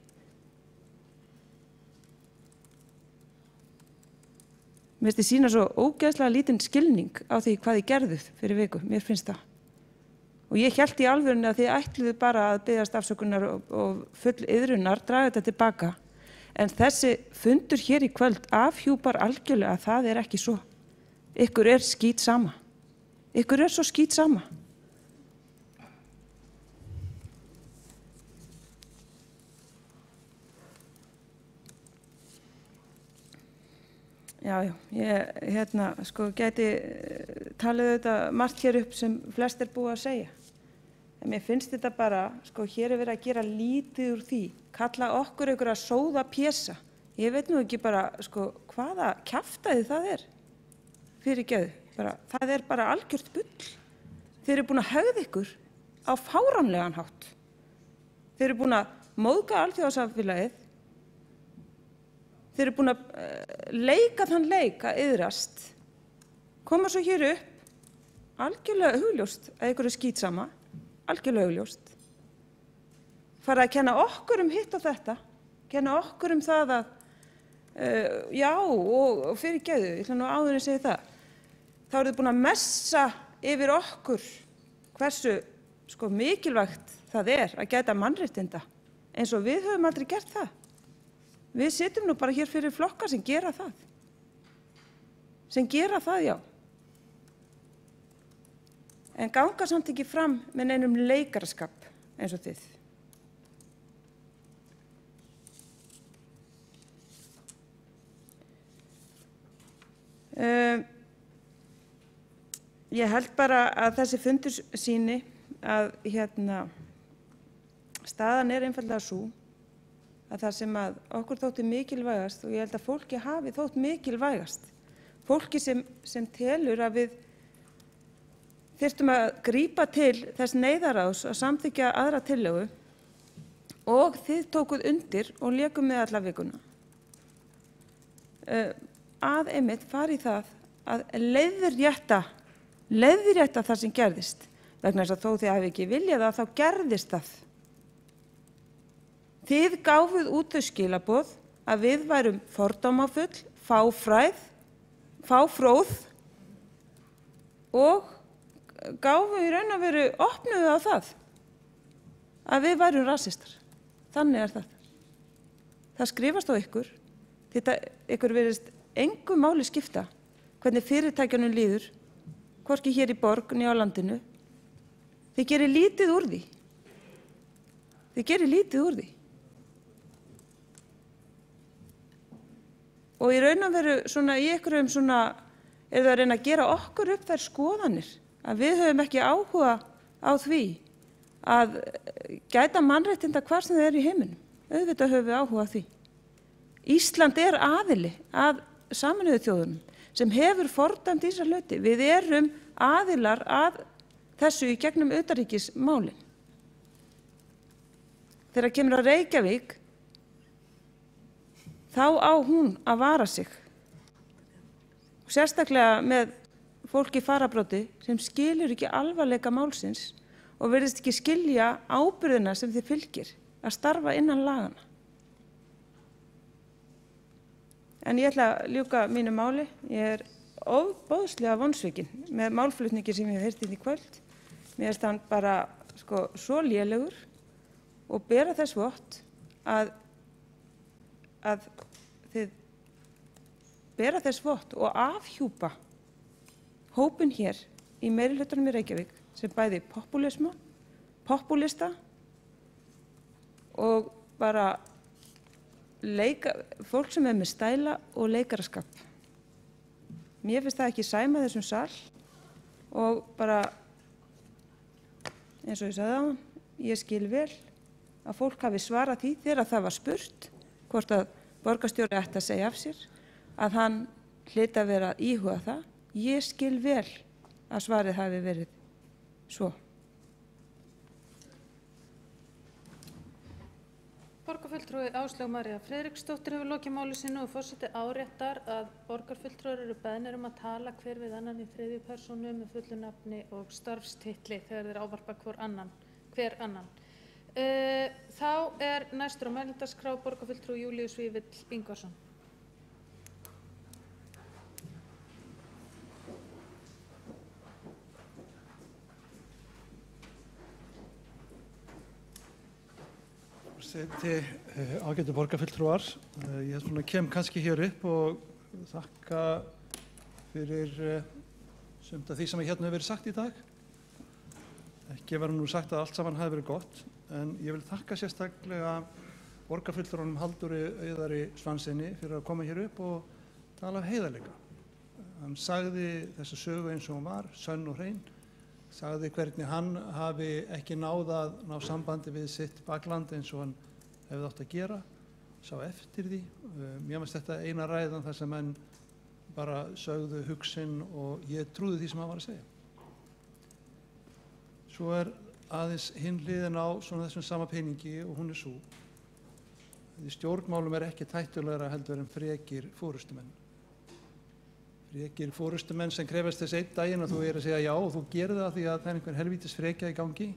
Mér finnst þið sýna svo ógeðslega lítinn skilning á því hvað þið gerðuð fyrir viku. Mér finnst það. Og ég hélt í alvörunni að þið ætluðu bara að biðjast afsökunar og full iðrunar, draga þetta tilbaka. En þessi fundur hér í kvöld afhjúpar algjörlega að það er ekki svo. Ykkur er skítsama. Ykkur er svo skítsama. Já, ég gæti talið auðvitað margt hér upp sem flest er búið að segja. En mér finnst þetta bara, hér er verið að gera lítið úr því, kalla okkur einhverja sóða pésa. Ég veit nú ekki bara, hvaða kjaftaði það er. Fyrirgefðu, það er bara algjört bull. Þeir eru búin að hegða ykkur á fáránlegan hátt. Þeir eru búin að móðga alþjóðasamfélagið þeir eru búin að leika þann leik að iðrast, koma svo hér upp, algjörlega hugljóst að ykkur er skítsama, algjörlega hugljóst, fara að kenna okkur hitt og þetta, kenna okkur það að, já, og fyrirgefðu, ég ætla nú áður að segja það, þá eru þið búin að messa yfir okkur hversu mikilvægt það er að gæta mannréttinda, eins og við höfum aldrei gert það. Við sitjum nú bara hér fyrir flokka sem gera það. Já. En ganga samt ekki fram með neinum leikaraskap eins og þið. Ég held bara að þessi fundur sýni að staðan er einfaldlega svo að það sem að okkur þótti mikilvægast, og ég held að fólki hafi þótt mikilvægast, fólki sem telur að við þyrftum að grípa til þess neyðaráðs að samþykkja aðra tillögu, og þið tókuð undir og lékum með alla vikuna, að einmitt fari í það að leiðrétta það sem gerðist, vegna þess að þó þið hafi ekki viljað það, þá gerðist það. Þið gáfuð út þau skilaboð að við værum fordómafull, fáfróð og gáfu í raun og veru opnuðu á það að við værum rasistar. Þannig er það. Það skrifast á ykkur, ykkur virðist engu máli skipta hvernig fyrirtækjunum líður, hvorki hér í borg né á landinu. Þið gerir lítið úr því. Og í raun og veru í einhverjum er það að reyna að gera okkur upp þær skoðanir að við höfum ekki áhuga á því að gæta mannréttinda hvar sem þau eru í heiminum. Auðvitað höfum við áhuga á því. Ísland er aðili að Sameinuðu þjóðunum sem hefur fordæmt þessa hluti. Við erum aðilar að þessu í gegnum utanríkismálin. Þegar kemur að Reykjavík, þá á hún að vara sig. Sérstaklega með fólki í fararbroddi sem skilur ekki alvarleika málsins og virðist ekki skilja ábyrgðina sem þið fylgir að starfa innan lagana. En ég ætla að ljúka mínu máli. Ég er ofboðslega vonsvikin með málflutningi sem ég hef heyrt í kvöld. Mér finnst hann bara svo lélegur og bera þess vott að þið bera þess vott og afhjúpa hópinn hér í meirihlutanum í Reykjavík sem bæði popúlista og bara fólk sem með stæla og leikaraskap. Mér finnst það ekki sæma þessum sal og bara eins og ég sagði áðan, ég skil vel að fólk hafi svarað því þegar það var spurt hvort að borgarstjóri ætti að segja af sér, að hann hlyti að vera að íhuga það. Ég skil vel að svarið hafi verið svo. Borgarfulltrúi Áslaug María Friðriksdóttir hefur lokið máli sínu og forseti áréttar að borgarfulltrúar eru beðnir að tala hver við annan í þriðju persónu með fullu nafni og starfstitli þegar þeir ávarpa hver annan. Þá er næstur á mælendaskrá borgarfulltrúi Júlíus Vífill Ingvarsson. Ágætu borgarfulltrúar, ég kem kannski hér upp og þakka fyrir sumt af því sem hérna hefur verið sagt í dag. Ekki verður nú sagt að allt saman hafi verið gott, en ég vil þakka sérstaklega borgarfulltrúanum Halldóri Auðari Svanssyni fyrir að koma hér upp og tala af heiðarleika. Hann sagði þessa sögu eins og hún var, sönn og hrein, sagði hvernig hann hafi ekki náð að ná sambandi við sitt bakland eins og hann hefði átt að gera, sá eftir því. Mér finnst þetta eina ræðan þar sem menn bara sögðu hugsun og ég trúði því sem hann var að segja. Svo aðeins hinn hliðin á þessum sama peningi og hún svo Í stjórnmálum ekki hættulegra heldur en frekir forystumenn. Frekir forystumenn sem krefast þess einn daginn að þú að segja já og þú gerir það því að það einhver helvítis frekja í gangi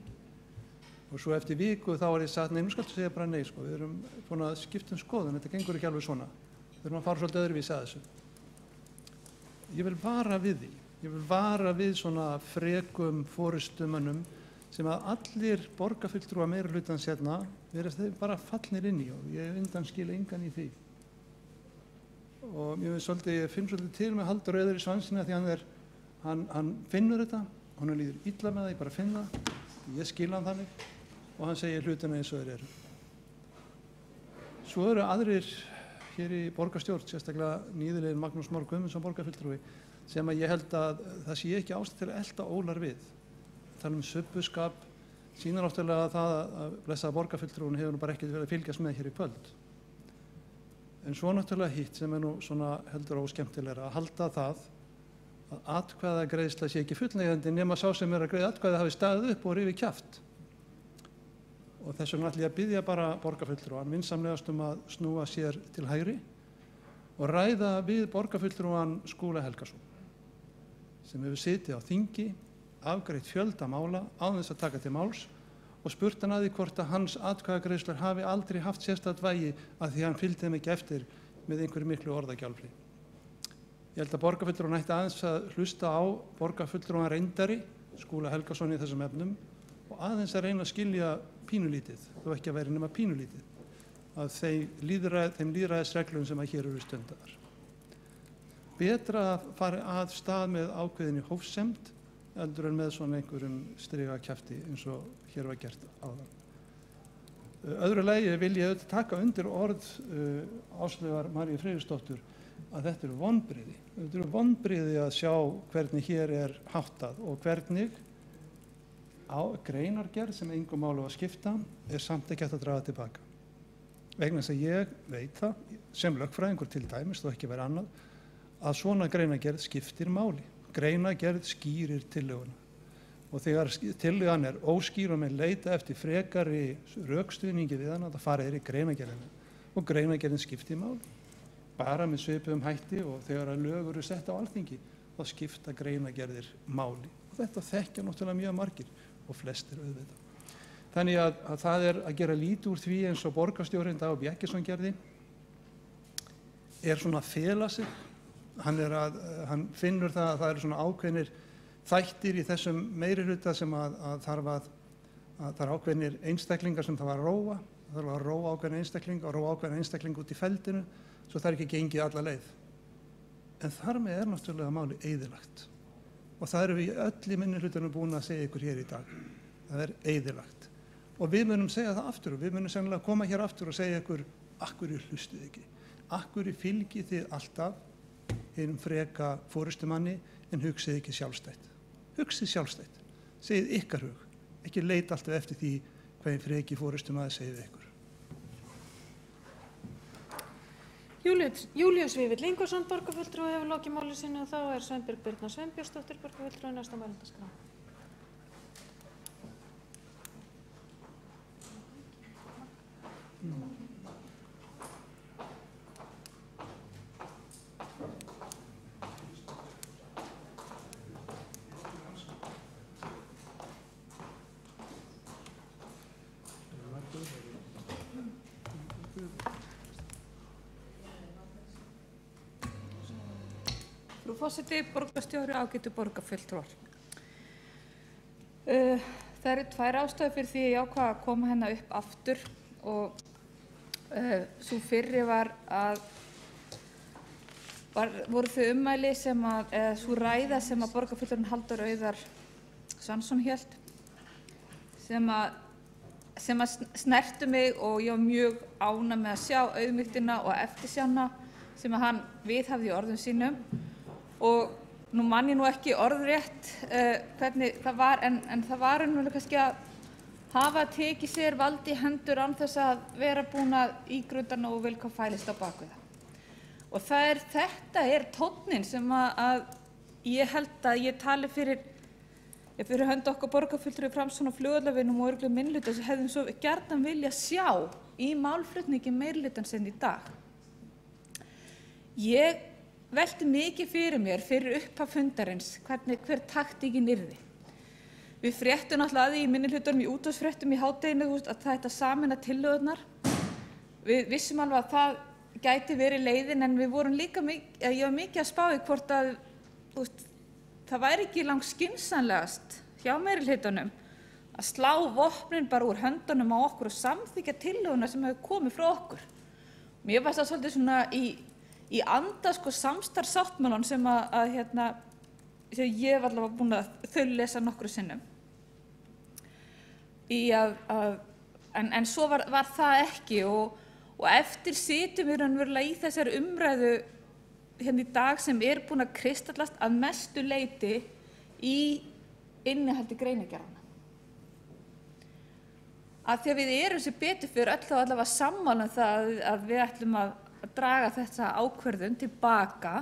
og svo eftir viku þá ég sagt nei, nú skaltu segja bara nei, sko. Við erum búin að skipta skoðun, þetta gengur ekki alveg svona. Við erum að fara svolítið öðruvísi að þessu. Ég vil vara við því. Ég vil vara við svona frekum forystumönnum sem að allir borgarfulltrúar meirihlutans hérna virðast þeir bara fallnir inn í og ég undanskila engan í því. Og ég finn svolítið til með Halldór Auður í svansina því hann finnur þetta, hann líður illa með það, ég bara finn það, ég skila hann þannig og hann segir hlutina eins og þeir eru. Svo eru aðrir hér í borgarstjórn, sérstaklega nýðilegin Magnús Már Guðmundsson borgarfulltrúi, sem að ég held að það sé ekki ástæða til að elta ólar við. Tala subbuskap, sýnar náttúrulega það að blessaða borgarfulltrúin hefur nú bara ekki verið að fylgjast með hér í kvöld. En svo náttúrulega hitt sem nú svona heldur óskemmtilegra að halda það að atkvæðagreiðsla sé ekki fullnægjandi nema sá sem að greiða atkvæði hafi staðið upp og rifið kjaft. Og þess vegna ætla ég að biðja bara borgarfulltrúan vinsamlegast að snúa sér til hægri og ræða við borgarfulltrúan Skúla Helgason sem hefur sitið á þingi, afgreitt fjölda mála án þess að taka til máls og spurt hann að því hvort að hans atkvæðagreiðslur hafi aldrei haft sérstakt vægi að því hann fylgdi þeim ekki eftir með einhverju miklu orðagjálfri. Ég held að borgarfulltrúan ætti aðeins að hlusta á borgarfulltrúan reyndari, Skúla Helgason í þessum efnum og aðeins að reyna að skilja pínulítið, þó ekki að vera nema pínulítið, af þeim lýðræðisreglum sem að hér eru stundaðar. Betra að fara að stað með ákveðinni hófsemd heldur en með svona einhverjum strigakjafti eins og hér var gert áðan. Öðru lagi vil ég auðvitað taka undir orð Áslaugar Maríu Friðriksdóttur að þetta eru vonbrigði. Þetta eru vonbrigði að sjá hvernig hér háttað og hvernig á greinargerð sem engum máli að skipta samt ekki hægt að draga tilbaka. Vegna þess að ég veit það, sem lögfræðingur til dæmis, þó ekki verið annað, að svona greinargerð skiptir máli. Greinargerð skýrir tillöguna. Og þegar tillögan óskýr og menn leita eftir frekari rökstuðningi við hana, það fara í greinargerðina. Og greinargerðin skiptir máli. Bara með svipuðum hætti og þegar að lög eru sett á Alþingi, þá skipta greinargerðir máli. Og þetta þekkja náttúrulega mjög margir og flestir auðvitað. Þannig að það að gera lítið úr því eins og borgarstjórinn Dagur Bjarkesson gerði svona að fela sig. Hann finnur það að það eru svona ákveðnir þættir í þessum meirihluta sem að það er ákveðnir einstaklingar sem það var að róa. Það þarf að róa ákveðna einstaklinga út í feldinu svo það er ekki gengið alla leið. En þar með náttúrulega máli eyðilagt. Og það erum við öll í minnihlutunum búin að segja ykkur hér í dag. Það er eyðilagt. Og við munum segja það aftur og við munum sennilega koma hér aftur og segja ykkur akkur hlustuð ekki. Akkur fylgið þið alltaf hinum freka forystumanni en hugsið ekki sjálfstætt. Hugsið sjálfstætt. Segið ykkar hug. Ekki leita alltaf eftir því hvað freki forystumaður segið ykkur. Júlíus Vífill Ingvarsson, borgarfulltrúi, hefur lokið máli sínu og þá Sveinbjörg Birna Sveinbjörnsdóttir, borgarfulltrúi, næst á mælendaskrá. Frú forseti, borgarstjóri, ágætu borgarfulltrúar. Það eru tvær ástæður fyrir því ég ákvað að koma hérna upp aftur og sú fyrri var að voru þau ummæli eða sú ræða sem að borgarfulltrúinn Halldór Auðar Svansson hélt sem að snertu mig og ég var mjög ánægð með að sjá auðmýktina og eftirsjána sem að hann viðhafði í orðum sínum. Og nú man ég nú ekki orðrétt hvernig það var, en það var kannski að hafa tekið sér vald í hendur án þess að vera búin að ígrunda nógu vel hvað fælist á bak við það. Og þetta er tónninn sem að ég held að ég tali fyrir hönd okkar borgarfulltrúi Framsóknar og flugvallavinum og örugglega minnihluta sem hefðum svo gjarnan vilja sjá í málflutningi meirihlutans í dag. Ég velti mikið fyrir mér fyrir upphaf fundarins hver taktíkin yrði. Við fréttum náttúrulega því í minnihlutunum í útvarpsfréttum í hádeginu að það ætti að sameina tillögurnar. Við vissum alveg að það gæti verið leiðin, en við vorum líka ég var mikið að spá í hvort að það væri ekki langt skynsamlegast hjá meirihlutunum að slá vopnin bara úr höndunum á okkur og samþykkja tillöguna sem hefur komið frá okkur. Mér fannst það svolítið svona í anda samstarfssáttmálann sem sem ég hef allavega búin að þaullesa nokkru sinnum. En svo var það ekki og eftir sitjum við raunverulega í þessari umræðu í dag sem búin að kristallast að mestu leyti í innihaldi greinargerðanna. Af því að við erum sem betur fyrir öll þá allavega sammála það að við ætlum að draga þessa ákvörðun tilbaka,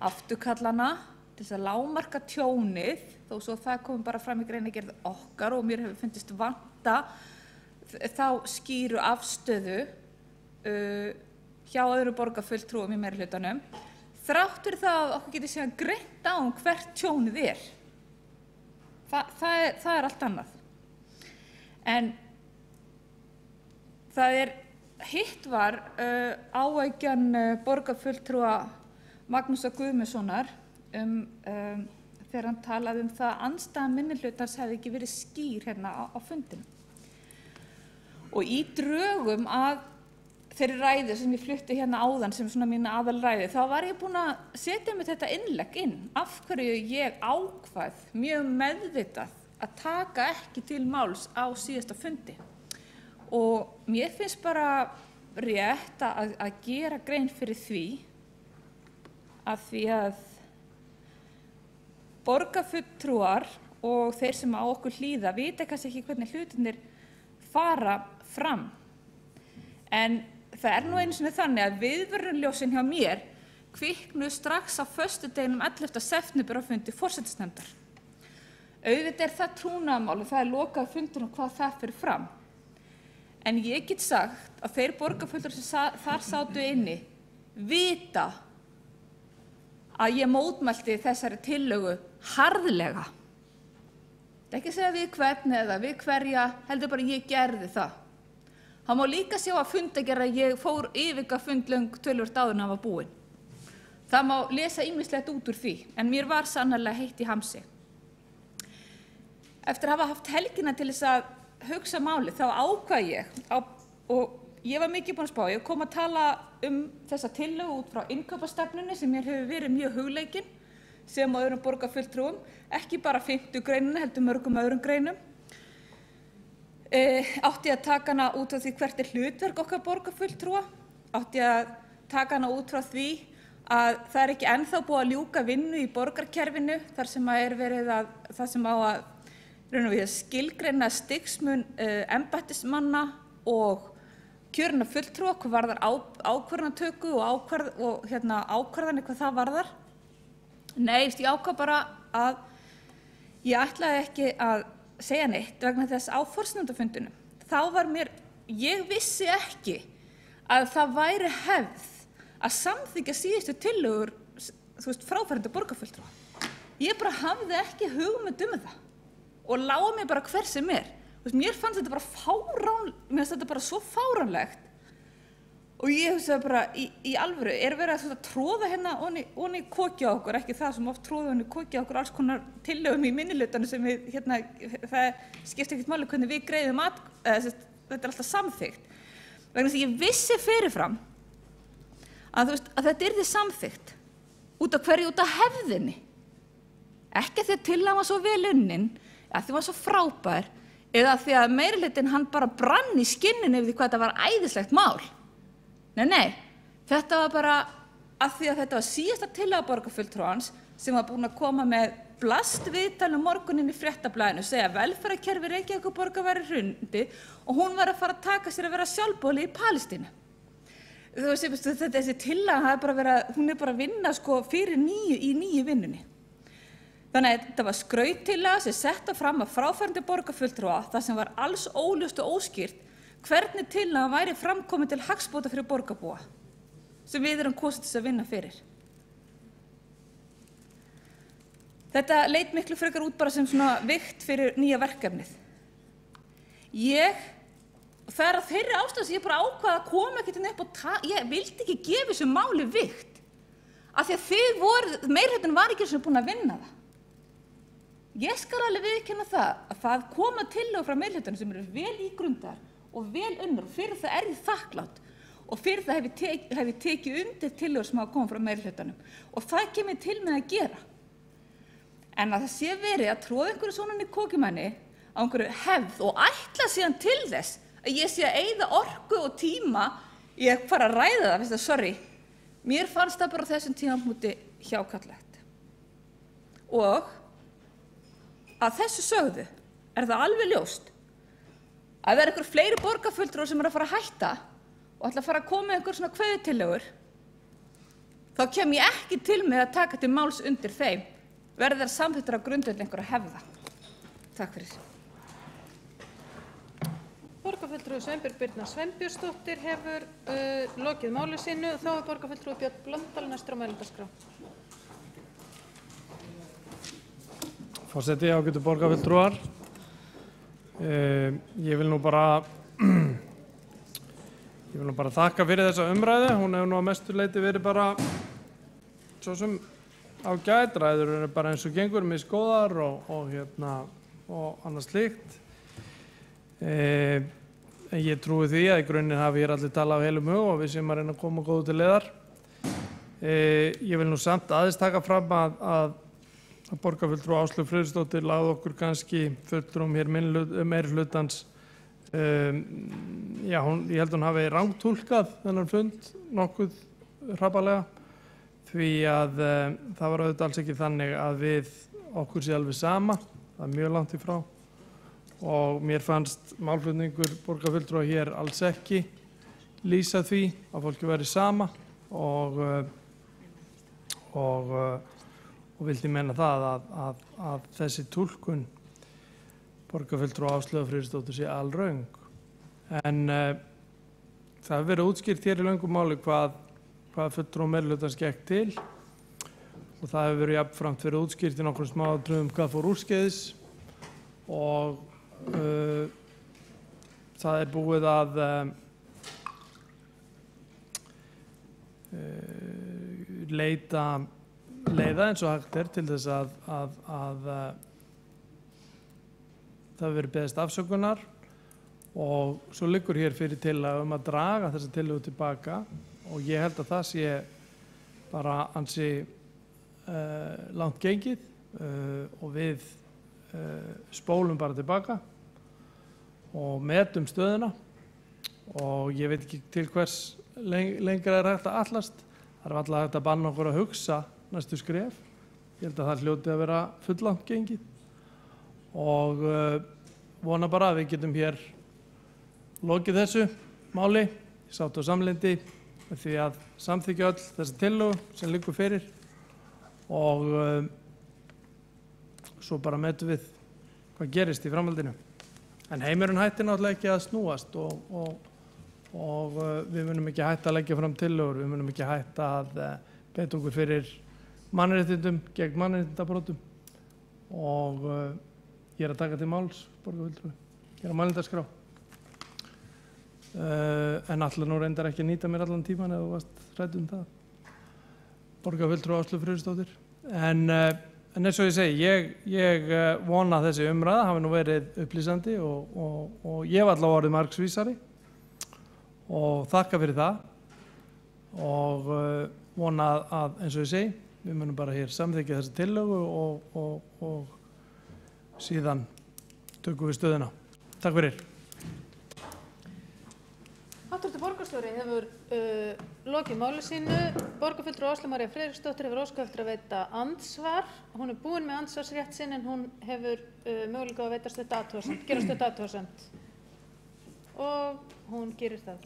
afturkallana, til þess að lágmarka tjónið, þó svo það kom bara fram í greinargerð okkar og mér hefur fundist vanta þá skýru afstöðu hjá öðrum borgarfulltrúum í meirihlutanum, þrátt fyrir það að okkur geti síðan greint á hvert tjónið er. Það er allt annað. En hitt var áeggjan borgarfulltrúa Magnúsar Guðmundssonar þegar hann talaði það að andstaða minnihlutans hefði ekki verið skýr á fundinum. Og í drögum að þeirri ræðu sem ég flutti áðan sem svona mína aðalræðu, þá var ég búin að setja mig þetta innlegg inn, af hverju ég ákvað mjög meðvitað að taka ekki til máls á síðasta fundi. Og mér finnst bara rétt að gera grein fyrir því að borgarfulltrúar og þeir sem á okkur hlýða vita kannski ekki hvernig hlutirnir fara fram. En það nú einu sinni þannig að viðvörunarljósin hjá mér kviknuðu strax á föstudeginum 11. september á fundi forsætisnefndar. Auðvitað það trúnaðarmál og það lokað fundinum hvað það fyrir fram. En ég get sagt að þeir borgarfulltrúar sem þar sátu inni vita að ég mótmælti þessari tillögu harðlega. Það ekki segja við hvern eða við hverja, heldur bara ég gerði það. Það má líka sjá að fundagerð að ég fór yfirga fundlöng töluvert áður en hann var búinn. Það má lesa ýmislegt út úr því, en mér var sannarlega heitt í hamsi. Eftir að hafa haft helgina til þess að hugsa málið, þá ákvað ég, og ég var mikið búin að spá, ég kom að tala þessa tillögu út frá innkaupastefnunni sem mér hefur verið mjög hugleikin, sem á öðrum borgarfulltrúum, ekki bara 5. greinina, heldur mörgum öðrum greinum. Átti að taka hana út frá því hvert hlutverk okkar borgarfulltrúa, átti að taka hana út frá því að það ekki ennþá búið að ljúka vinnu í borgarkerfinu, þar sem verið að það sem á að skilgreina stigsmun embættismanna og kjörinna fulltrúa hvað varðar ákvarðanatöku og ákvarðanir hvað það varðar. Nei, ég ákvað bara að ég ætlaði ekki að segja neitt vegna þess á forsætisnefndarfundinum. Þá var ég vissi ekki að það væri hefð að samþykkja síðustu tillögur fráfarandi borgarfulltrúa. Ég bara hafði ekki hugmynd það og lága mig bara hver sem Mér fannst þetta bara svo fáránlegt og ég hugsaði bara í alvöru, verið að tróða onni kokið á okkur, ekki það sem oft tróða onni kokið á okkur alls konar tillögum í minnihlutanum sem við, það skiptir ekkert máli hvernig við greiðum þetta alltaf samþykkt. Vegna þess að ég vissi fyrirfram að þetta yrði samþykkt út af hverju, út af hefðinni. Ekki því að tillagan var svo vel unnin, að því var svo frábær, eða því að meirihlutinn hann bara brann í skinninu yfir því hvað þetta var æðislegt mál. Nei, þetta var bara að því að þetta var síðasta tillaga borgarfulltrúans sem var búin að koma með blastviðtal morguninn í Fréttablaðinu, segja að velferðarkerfi Reykjavíkurborgar væri hrundið og hún var að fara að taka sér að vera sjálfboðali í Palestínu. Þessi tillaga, hún bara að vinna fyrir í nýju vinnunni. Þannig að þetta var skrauttillaga sem setta fram að fráfarandi borgarfulltrúa þar sem var alls óljóst og óskýrt hvernig tillagan væri framkomin til hagsbóta fyrir borgarbúa sem við erum kosin til að vinna fyrir. Þetta leit miklu frekar út bara sem svona vigt fyrir nýja verkefnið. Það er að þeirri ástæðu sem ég bara ákvað að koma ekkert inn upp og ég vildi ekki gefa þessu máli vigt af því að meirihlutinn var ekki sem búin að vinna það. Ég skal alveg viðurkenna það að það koma tillögur frá meirihlutanum sem eru vel ígrundar og vel unnar og fyrir það er ég þakklátt og fyrir það hef ég tekið undir tillögur sem hafa komið frá meirihlutanum og það kemur til með að gera. En að það sé verið að tróða einhverju svona í kókimanni á einhverju hefð og ætla síðan til þess að ég sé að eyða orku og tíma í að fara að ræða það, veist það, sorry. Mér fannst það bara á þessum tímapunkti hjákátlegt. Og að þessu sögðu er það alveg ljóst að það er einhver fleiri borgarfulltrúar sem eru að fara að hætta og ætla að fara að koma með einhver svona kveðjutillögur, þá kem ég ekki til með að taka til máls undir þeim, verði þær samþykktar á grundvelli einhverra hefða. Takk fyrir. Borgarfulltrúi Sveinbjörg Birna Sveinbjörnsdóttir hefur lokið máli sínu og þá er borgarfulltrúi Björn Blöndal næstur á mælendaskrá. Forseti, ágætu borgarfulltrúar. Ég vil nú bara þakka fyrir þessa umræðu. Hún hefur nú að mestu leyti verið bara svo sem ágæt, ræður eru bara eins og gengur misgóðar og annað slíkt. Ég trúi því að í grunninn hafi hér allir talað á heilum hug og við séum að reyna að koma góðu til leiðar. Ég vil nú samt aðeins taka fram að borgarfulltrúi Áslaug Friðriksdóttir lagði okkur kannski fulltrúum hér meirihlutans. Ég held hún hafi rangtúlkað þennan fund nokkuð hrapallega því að það var auðvitað alls ekki þannig að við okkur sé alveg sama, það er mjög langt í frá og mér fannst málflutningur borgarfulltrúa hér alls ekki lýsa því að fólki væri sama og vildi menna það að þessi túlkun borgarfulltrúa Áslaugar Friðriksdóttur sé alröng. En það hefur verið útskýrt hér í löngu máli hvað fulltrúum meirihlutans gekk til og það hefur verið jafnframt verið útskýrt í nokkrum smáatriðum hvað fór úrskeiðis og það er búið að leita leiða eins og hægt er til þess að það hefur verið beðist afsökunar og svo liggur hér fyrir tillaga að draga þessa tillögu tilbaka og ég held að það sé bara ansi langt gengið og við spólum bara tilbaka og metum stöðuna og ég veit ekki til hvers lengra er hægt að allast. Það er alltaf hægt að banna okkur að hugsa næstu skref. Ég held að það hljóti að vera fulllangt gengið og vona bara að við getum hér lokið þessu máli í sátt og samlyndi með því að samþykkja öll þessa tillögu sem liggur fyrir og svo bara metum við hvað gerist í framhaldinu. En heimurinn hættir náttúrulega ekki að snúast og við munum ekki hætta að leggja fram tillögur, við munum ekki hætta að beita okkur fyrir mannréttindum gegn mannréttindabrotum og ég er að taka til máls, borgarfulltrúi, ég er á mælendaskrá. En allar nú reyndar ekki að nýta mér allan tíman eða þú varst hrædd það. Borgarfulltrúi Áslaug Friðriksdóttir. En eins og ég segi, ég vona að þessi umræða hafi nú verið upplýsandi og ég hef allavega orðið margsvísari og þakka fyrir það og vona að eins og ég segi, við munum bara hér samþykkja þessi tillögu og síðan tökum við stöðuna. Takk fyrir. Háttvirtur borgarstjóri hefur lokið máli sínu. Borgarfulltrúi Áslaug María Friðriksdóttir hefur óskað eftir að veita andsvar. Hún er búin með andsvarsrétt sinn en hún hefur möguleika að veita stutt athugasemd, gera stutt athugasemd. Og hún gerir það.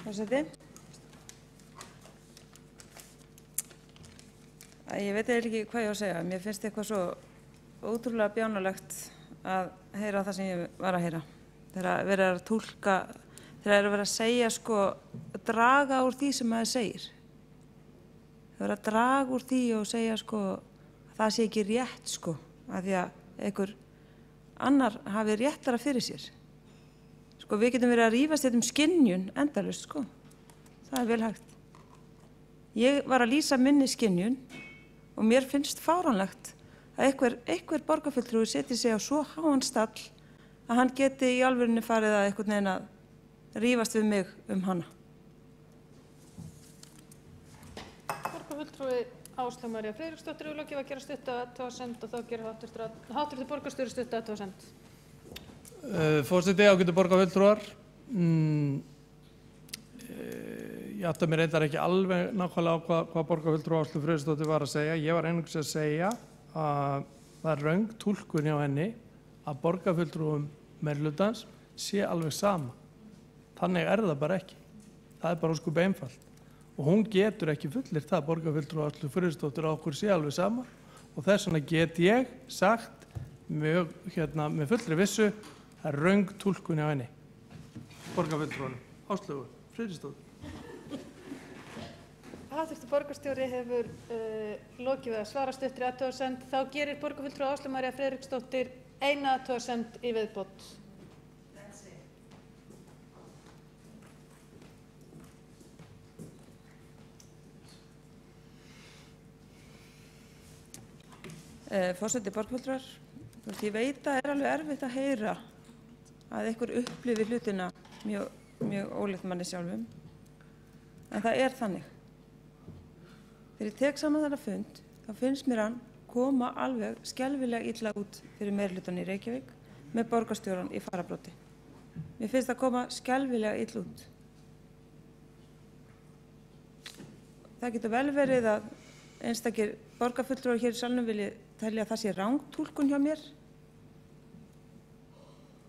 Forseti. Ég veit eiginlega ekki hvað ég á að segja. Mér finnst eitthvað svo ótrúlega bjánulegt að heyra það sem ég var að heyra. Þegar verið að túlka, þegar verið að segja sko, draga úr því sem maður segir. Þegar verið að draga úr því og segja sko, að það sé ekki rétt sko, af því að einhver annar hafi réttara fyrir sér. Sko, við getum verið að rífast þetta skynjun endalaust sko. Það er vel hægt. Ég var að lýsa minni skynjun og mér finnst fáránlegt að einhver borgarfulltrúi setji sig á svo háan stall að hann geti í alvörunni farið að einhvern veginn að rífast við mig hana. Borgarfulltrúi Áslaug María Friðriksdóttir hefur lokið að gera stutta athugasemd og þá gerir háttvirtur borgarstjóri stutta athugasemd. Forseti, ágætu borgarfulltrúar. Ég átta mér reyndar ekki alveg nákvæmlega á hvað borgarfulltrúi Áslaug Friðriksdóttir var að segja. Ég var einungis að segja að það er röng túlkun hjá henni að borgarfulltrúum meirihlutans sé alveg sama. Þannig er það bara ekki. Það er bara ósköp einfalt. Og hún getur ekki fullyrt það borgarfulltrúi Áslaug Friðriksdóttir að okkur sé alveg sama og þess vegna get ég sagt með fullri vissu það er röng túlkun hjá henni. Borgarfulltrúanum Áslaugu Friðriksdóttir. Háttvirtur borgarstjóri hefur lokið við að svara stuttri athugasemd. Þá gerir borgarfulltrúi Áslaug María Friðriksdóttir eina athugasemd í viðbót. Forseti borgarfulltrúar, ég veit að er alveg erfitt að heyra að einhver upplifi hlutina mjög ólíkt manni sjálfum, en það er þannig. Þegar ég tek saman þennan fund, þá finnst mér hann koma alveg skelfilega illa út fyrir meirihlutann í Reykjavík með borgarstjóran í fararbroddi. Mér finnst það koma skelfilega illa út. Það getur vel verið að einstakir borgarfulltrúar hér í salnum vilji telja að það sé rangtúlkun hjá mér.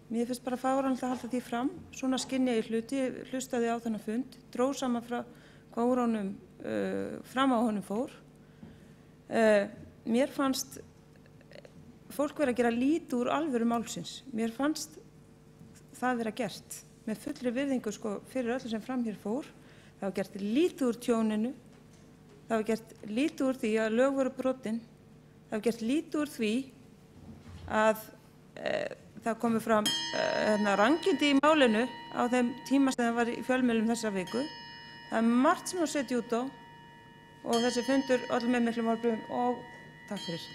Mér finnst bara fáránlegt að halda því fram. Svona skynja ég hluti, hlustaði á þennan fund, dró saman frá hvað úr honum fram á honum fór. Mér fannst fólk vera að gera lítið úr alvöru málsins. Mér fannst það vera gert með fullri virðingu sko, fyrir öllu sem fram hér fór. Það var gert lítið úr tjóninu. Það var gert lítið úr því að lög voru brotin. Það var gert lítið úr því að það komi fram rangindi í málinu á þeim tíma sem það var í fjölmiðlum þessa viku. Það er margt sem að setja út á og þessi fundur öll með miklum orðbrugðum og takk fyrir.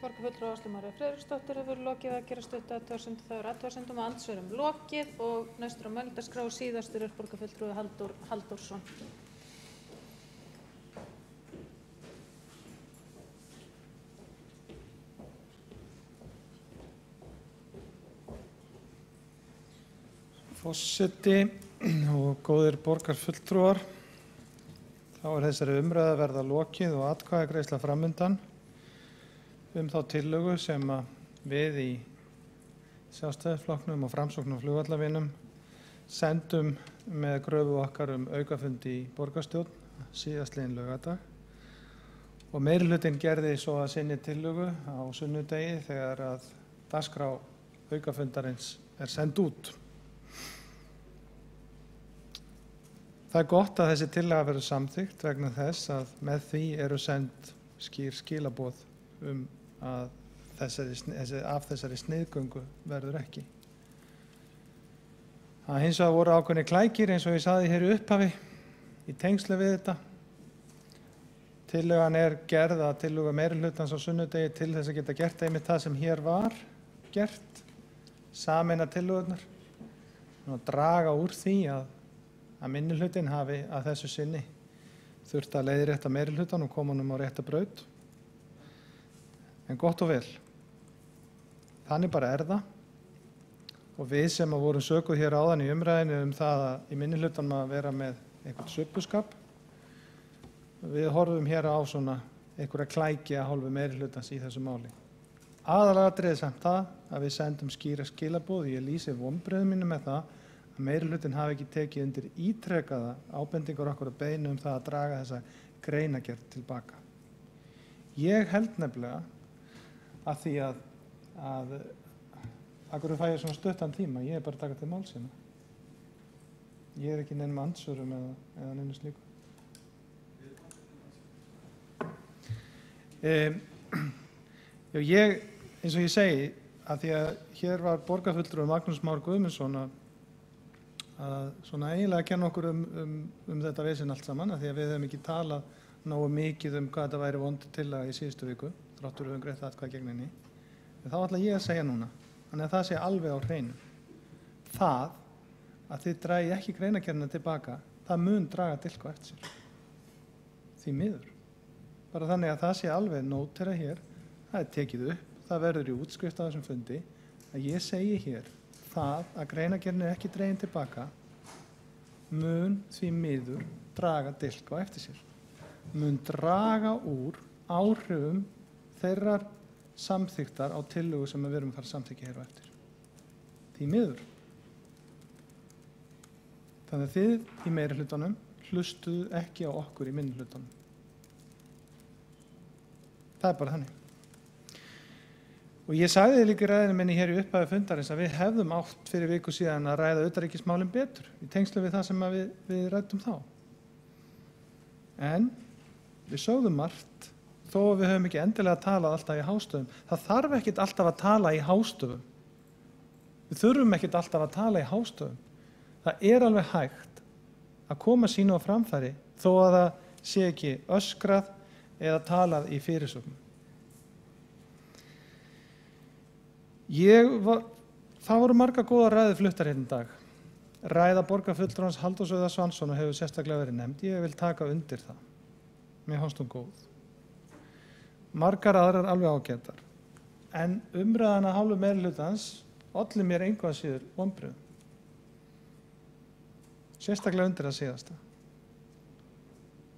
Borgarfulltrúi Áslaug María Friðriksdóttir hefur lokið að gera stutta athugasemd. Það er athugasemdum og andsvörum lokið og næstur á mælendaskrá síðastur er borgarfulltrúi Halldór Halldórsson. Forseti og góðir borgarfulltrúar, þá er þessari umræðu að verða lokið og atkvæðagreiðsla framundan þá tillögu sem við í Sjálfstæðisflokknum og Framsókn og flugvallavinum sendum með gröfu okkar aukafund í borgarstjórn síðastliðinn laugardag. Og meirihlutinn gerði svo að sinni tillögu á sunnudegi þegar að dagskrá aukafundarins er send út. Það er gott að þessi tillaga verður samþykkt vegna þess að með því eru send skýr skilaboð að af þessari sniðgöngu verður ekki. Það hins vegar voru ákveðnir klækir eins og ég sagði hér í upphafi í tengslu við þetta. Tillagan er gerð að tillögu meirihlutans á sunnudegi til þess að geta gert einmitt það sem hér var gert, sameina tillögurnar og draga úr því að minnihlutinn hafi að þessu sinni þurft að leiðrétta meirihlutann og koma honum á rétta braut. En gott og vel. Þannig bara er það. Og við sem vorum sökuð hér áðan í umræðinu það að í minnihlutanum að vera með einhvern svipbuskap, við horfum hér á svona einhverja klæki að hálfu meirihlutans í þessu máli. Aðalatriðið samt það að við sendum skýra skilaboð. Ég lýsi vonbrigðum mínum með það að meirihlutinn hafi ekki tekið undir ítrekaða ábendingar okkur að beiðni það að draga þessa greinargerð tilbaka. Ég held nefnilega að því að hverju fæ ég svona stuttan tíma, ég er bara að taka til málsina. Ég er ekki neinum andsvörum eða neinu slíku. Ég, eins og ég segi, að því að hér var borgarfulltrúi Magnús Már Guðmundsson að svona eiginlega kenna okkur þetta vesen allt saman, að því að við hefum ekki talað nógu mikið hvað þetta væri vondu tillaga í síðustu viku, þráttur við höfum greitt atkvæði gegn henni. En þá ætla ég að segja núna, þannig að það sé alveg á hreinu. Það að þið dragi ekki greinargerðina tilbaka, það mun draga dilk á eftir sér. Því miður. Bara þannig að það sé alveg nótera hér, það er tekið upp, það verður í útskrift á þessum fundi, að ég segi hér, það að greinargerðin er ekki dregin tilbaka, mun því miður draga dilk á eftir sér. Mun draga úr áhrifum þeirrar samþyktar á tillögu sem við erum að fara að samþykja hér á eftir. Því miður. Þannig að þið í meirihlutanum hlustuðu ekki á okkur í minnihlutanum. Það er bara þannig. Og ég sagði þið líka í ræðinu minni hér í upphafi fundarins að við hefðum átt fyrir viku síðan að ræða utanríkismálin betur í tengslu við það sem við ræddum þá. En við sögðum margt, þó að við höfum ekki endilega talað alltaf í hástöfum. Það þarf ekkert alltaf að tala í hástöfum. Við þurfum ekkert alltaf að tala í hástöfum. Það er alveg hægt að koma sínu á framfæri þó að það sé ekki öskrað eða talað í fyrirsögnum. Það voru margar góða ræður fluttar hérna í dag. Ræða borgarfulltrúans Halldórs Auðar Svanssonar hefur sérstaklega verið nefnd. Ég vil taka undir það. Mér fannst hún góð. Margar aðrar alveg ágætar. En umræðan af hálfu meirihlutans olli mér engu að síður vonbrigðum. Sérstaklega undir það síðasta.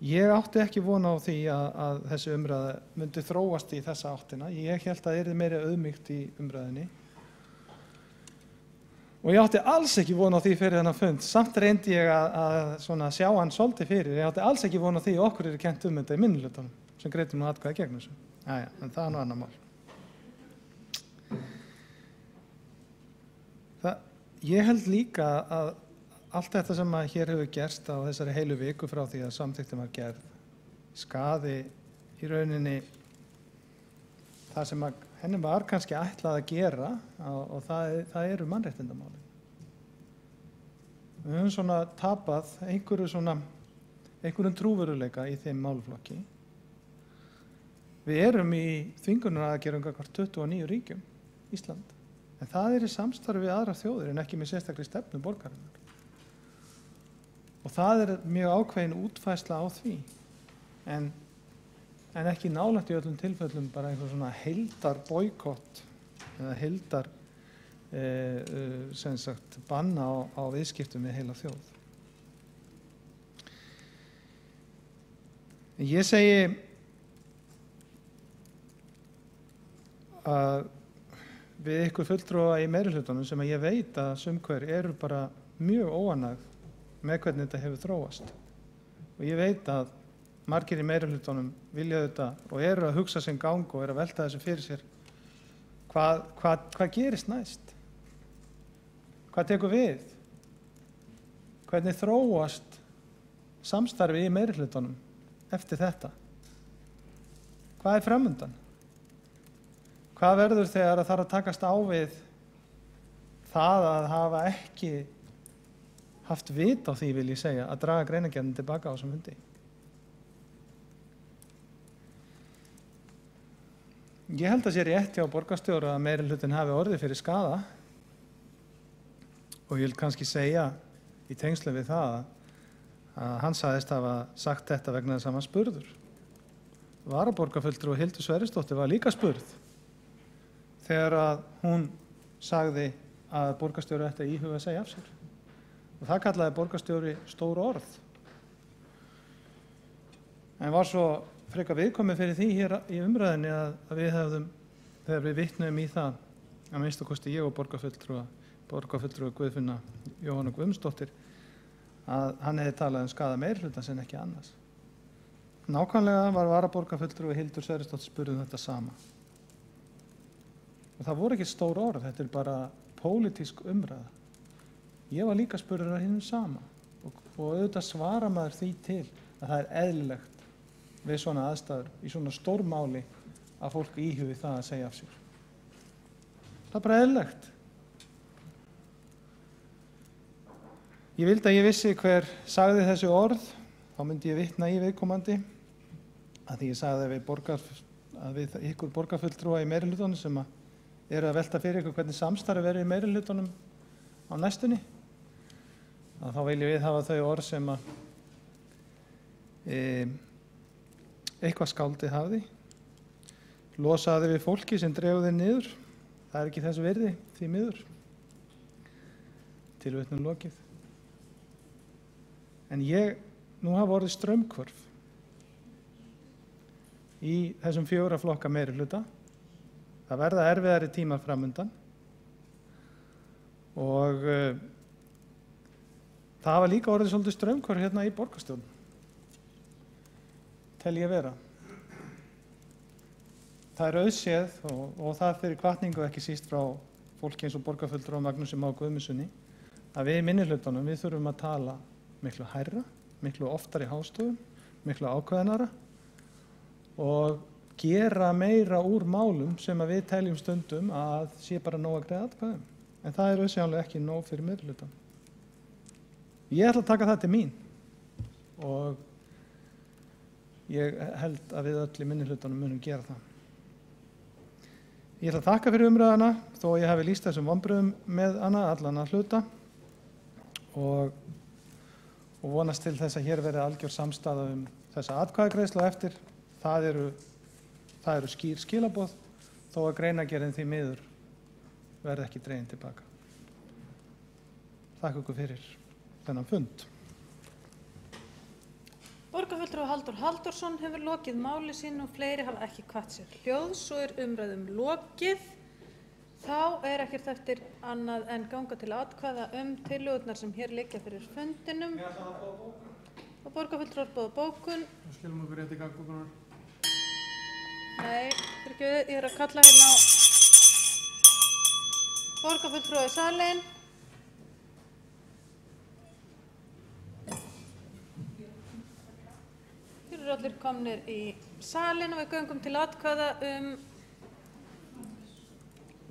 Ég átti ekki von á því að þessi umræða myndi þróast í þessa áttina. Ég hélt að það yrði meira auðmýkt í umræðinni. Og ég átti alls ekki von á því fyrir þennan fund. Samt reyndi ég að sjá hann svolítið fyrir. Ég átti alls ekki von á því okkur er kennt þetta í minnihlutanum sem greitum nú atkvæði gegn þessu. Jæja, en það er nú annar mál. Ég held líka að allt þetta sem hér hefur gerst á þessari heilu viku frá því að samþykktin var gerð skaði í rauninni það sem henni var kannski ætlað að gera og það eru mannréttindamálin. Við höfum svona tapað einhverjum trúveruleika í þeim málaflokki. Við erum í þvingunaraðgerðum gagnvart 29 ríkjum, Ísland, en það er í samstarfi við aðrar þjóðir en ekki með sérstakri stefnu borgarinnar. Og það er mjög ákveðin útfærsla á því, en ekki nálægt í öllum tilfellum bara einhver svona heildar boykott eða heildar sem sagt banna á viðskiptum við heila þjóð. Ég segi að við ykkur fulltrúa í meirihlutanum sem ég veit að sumhver eru bara mjög óánægð með hvernig þetta hefur þróast. Og ég veit að margir í meirihlutanum vilja þetta og eru að hugsa sinn gang og eru að velta þessu fyrir sér. Hvað gerist næst? Hvað tekur við? Hvernig þróast samstarfi í meirihlutanum eftir þetta? Hvað er framundan? Hvað verður þegar það þarf að takast á við það að hafa ekki haft vit á því, vil ég segja, að draga greinargerðina tilbaka á þessum fundi? Ég held að sé rétt hjá borgarstjóra að meirihlutin hafi orðið fyrir skaða og ég vil kannski segja í tengslu við það að hann sagðist hafa sagt þetta vegna þess að hann var spurður. Varaborgarfulltrúi Hildur Sverrisdóttir var líka spurð þegar að hún sagði að borgarstjóri ætti að íhuga að segja af sér. Og það kallaði borgarstjóri stór orð. En var svo frekar viðkomið fyrir því hér í umræðinni að við hefðum, þegar við vitnuðum í það, að minnstu kosti ég og borgarfulltrúi Guðfinna Jóhanna Guðmundsdóttir, að hann hefði talað skaða meirihlutans en ekki annars. nákvæmlega var varaborgarfulltrúi Hildur Sverrisdóttir spurð þetta sama. Og það voru ekki stór orð, þetta bara pólitísk umræða. Ég var líka spurður að hinn sama og auðvitað svara maður því til að það eðlilegt við svona aðstæður í svona stórmáli að fólk íhugi það að segja af sér. Það bara eðlilegt. Ég vildi að ég vissi hver sagði þessi orð, þá myndi ég vitna í viðkomandi, að því ég sagði við ykkur borgarfulltrúa í meirihlutanum sem eru að velta fyrir ykkur hvernig samstarfi verður í meirihlutanum á næstunni, að þá vil ég viðhafa þau orð sem að eitthvað skáldið hafði. Losaði við fólki sem dregur þig niður, það er ekki þess virði, því miður. Tilvitnun lokið. En nú hafa orðið straumhvörf í þessum 4 flokka meirihluta. Það verða erfiðari tímar framundan og það hafa líka orðið svolítið straumhvörf hérna í borgarstjórn, tel ég vera. Það er auðséð og það fyrir hvatningu ekki síst frá fólki eins og borgarfulltrúa Magnúsi Má Guðmundssoni að við í minnihlutanum við þurfum að tala miklu hærra, miklu oftar í hástöfum, miklu ákveðnara og gera meira úr málum sem að við teljum stundum að sé bara nóg að greiða atkvæðum. En það er auðsjáanlega ekki nóg fyrir minnihlutan. Ég ætla að taka það til mín og ég held að við öll í minnihlutanum munum gera það. Ég ætla að þakka fyrir umræðana þó ég hafi lýst þessum vonbrigðum með hana allan að hluta og vonast til þess að hér verði algjör samstaða þessa atkvæðagreiðslu á eftir. Það eru skýr skilaboð þó að greinargerðin því miður verði ekki dregin tilbaka. Þakka ykkur fyrir þennan fund. Borgarfulltrúi Halldór Halldórsson hefur lokið máli sínu og fleiri hafa ekki kvatt sér hljóðs og umræðum lokið. Þá ekkert eftir annað en ganga til atkvæða tillögurnar sem hér liggja fyrir fundinum. Og borgarfulltrúar boða bókun. Skilum okkur rétt í gagnbókunar. Nei, ég að kalla hérna á borgarfulltrúa í salinn. Hér eru allir komnir í salinn og við göngum til atkvæða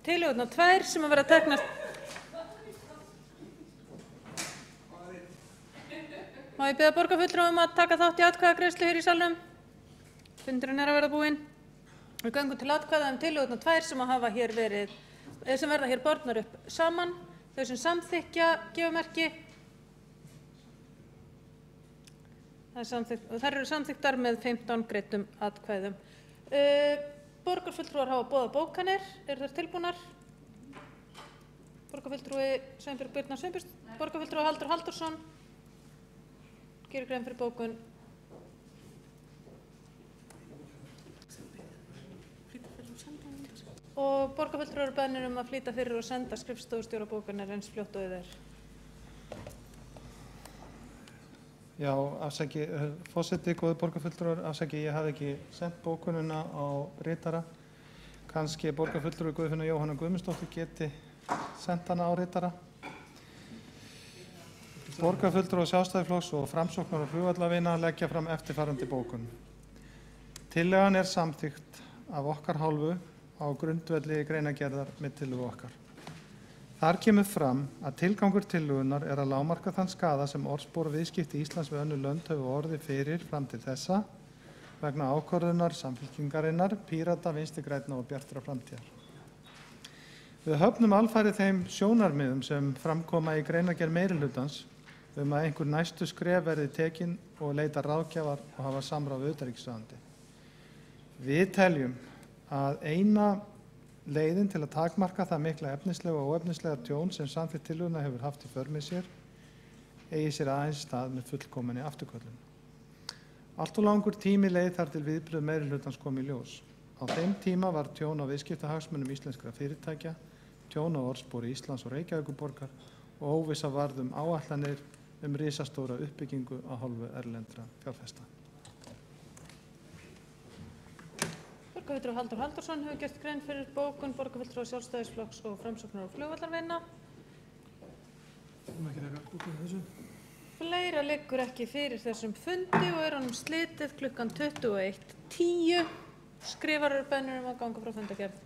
tillögurnar 2 sem að vera teknar. Má ég biðja borgarfulltrúa að taka þátt í atkvæðagreiðslu hér í salnum? Fundurinn að verða búinn. Við göngum til atkvæða tillögurnar 2 sem að hafa hér sem verða hér bornar upp saman. Þau sem samþykkja gefa merki. Þær eru samþykktar með 15 greiddum atkvæðum. Borgarfulltrúar hafa boðað bókanir. Eru þær tilbúnar? Borgarfulltrúi Sveinbjörg Birna Sveinbjörnsdóttir, borgarfulltrúi Halldór Halldórsson gerir grein fyrir bókun. Og borgarfulltrúar eru beðnir að flýta fyrir og senda skrifstofustjóra bókunar eins fljótt og þið Já, afsaki, forseti, góði borgarfulltrúar, afsaki, ég hafði ekki sendt bókunina á ritara. Kannski borgarfulltrúi Guðfinna Jóhanna Guðmundsdóttir geti sendt hana á ritara. Borgarfulltrúar Sjálfstæðisflokks og Framsóknar og flugvallavina leggja fram eftirfarandi bókun. Tillagan samþykkt af okkar hálfu á grundvelli greinargerðar með tillögu okkar. Þar kemur fram að tilgangur tillögunnar að lágmarka þann skaða sem orðspor viðskipti Íslands við önnur lönd hefur orðið fyrir fram til þessa vegna ákvörðunar Samfylkingarinnar, Pírata, Vinstri grænna og Bjartrar framtíðar. Við höfnum alfarið þeim sjónarmiðum sem framkoma í greinargerð meirihlutans að einhver næstu skref verði tekin og leita ráðgjafar og hafa samráð við utanríkisráðuneyti. Við teljum að eina leiðin til að takmarka það mikla efnislega og óefnislega tjón sem samþykkt tillöguna hefur haft í för með sér eigi sér aðeins stað með fullkominni afturköllun. Allt og langur tími leið þar til viðbrögð meirihlutans kom í ljós. Á þeim tíma var tjón á viðskiptahagsmunum íslenskra fyrirtækja, tjón á orðspori Íslands og Reykjavíkurborgar og óvissa varð áætlanir risastóra uppbyggingu á hálfu erlendra fjárfesta. Borgarfulltrúi Halldór Halldórsson hefur gert grein fyrir bókun borgarfulltrúa Sjálfstæðisflokks og Framsóknar og flugvallarvinna. Fleira liggur ekki fyrir þessum fundi og honum slitið klukkan 21:10. Skrifarar beiðnir að ganga frá fundargerð.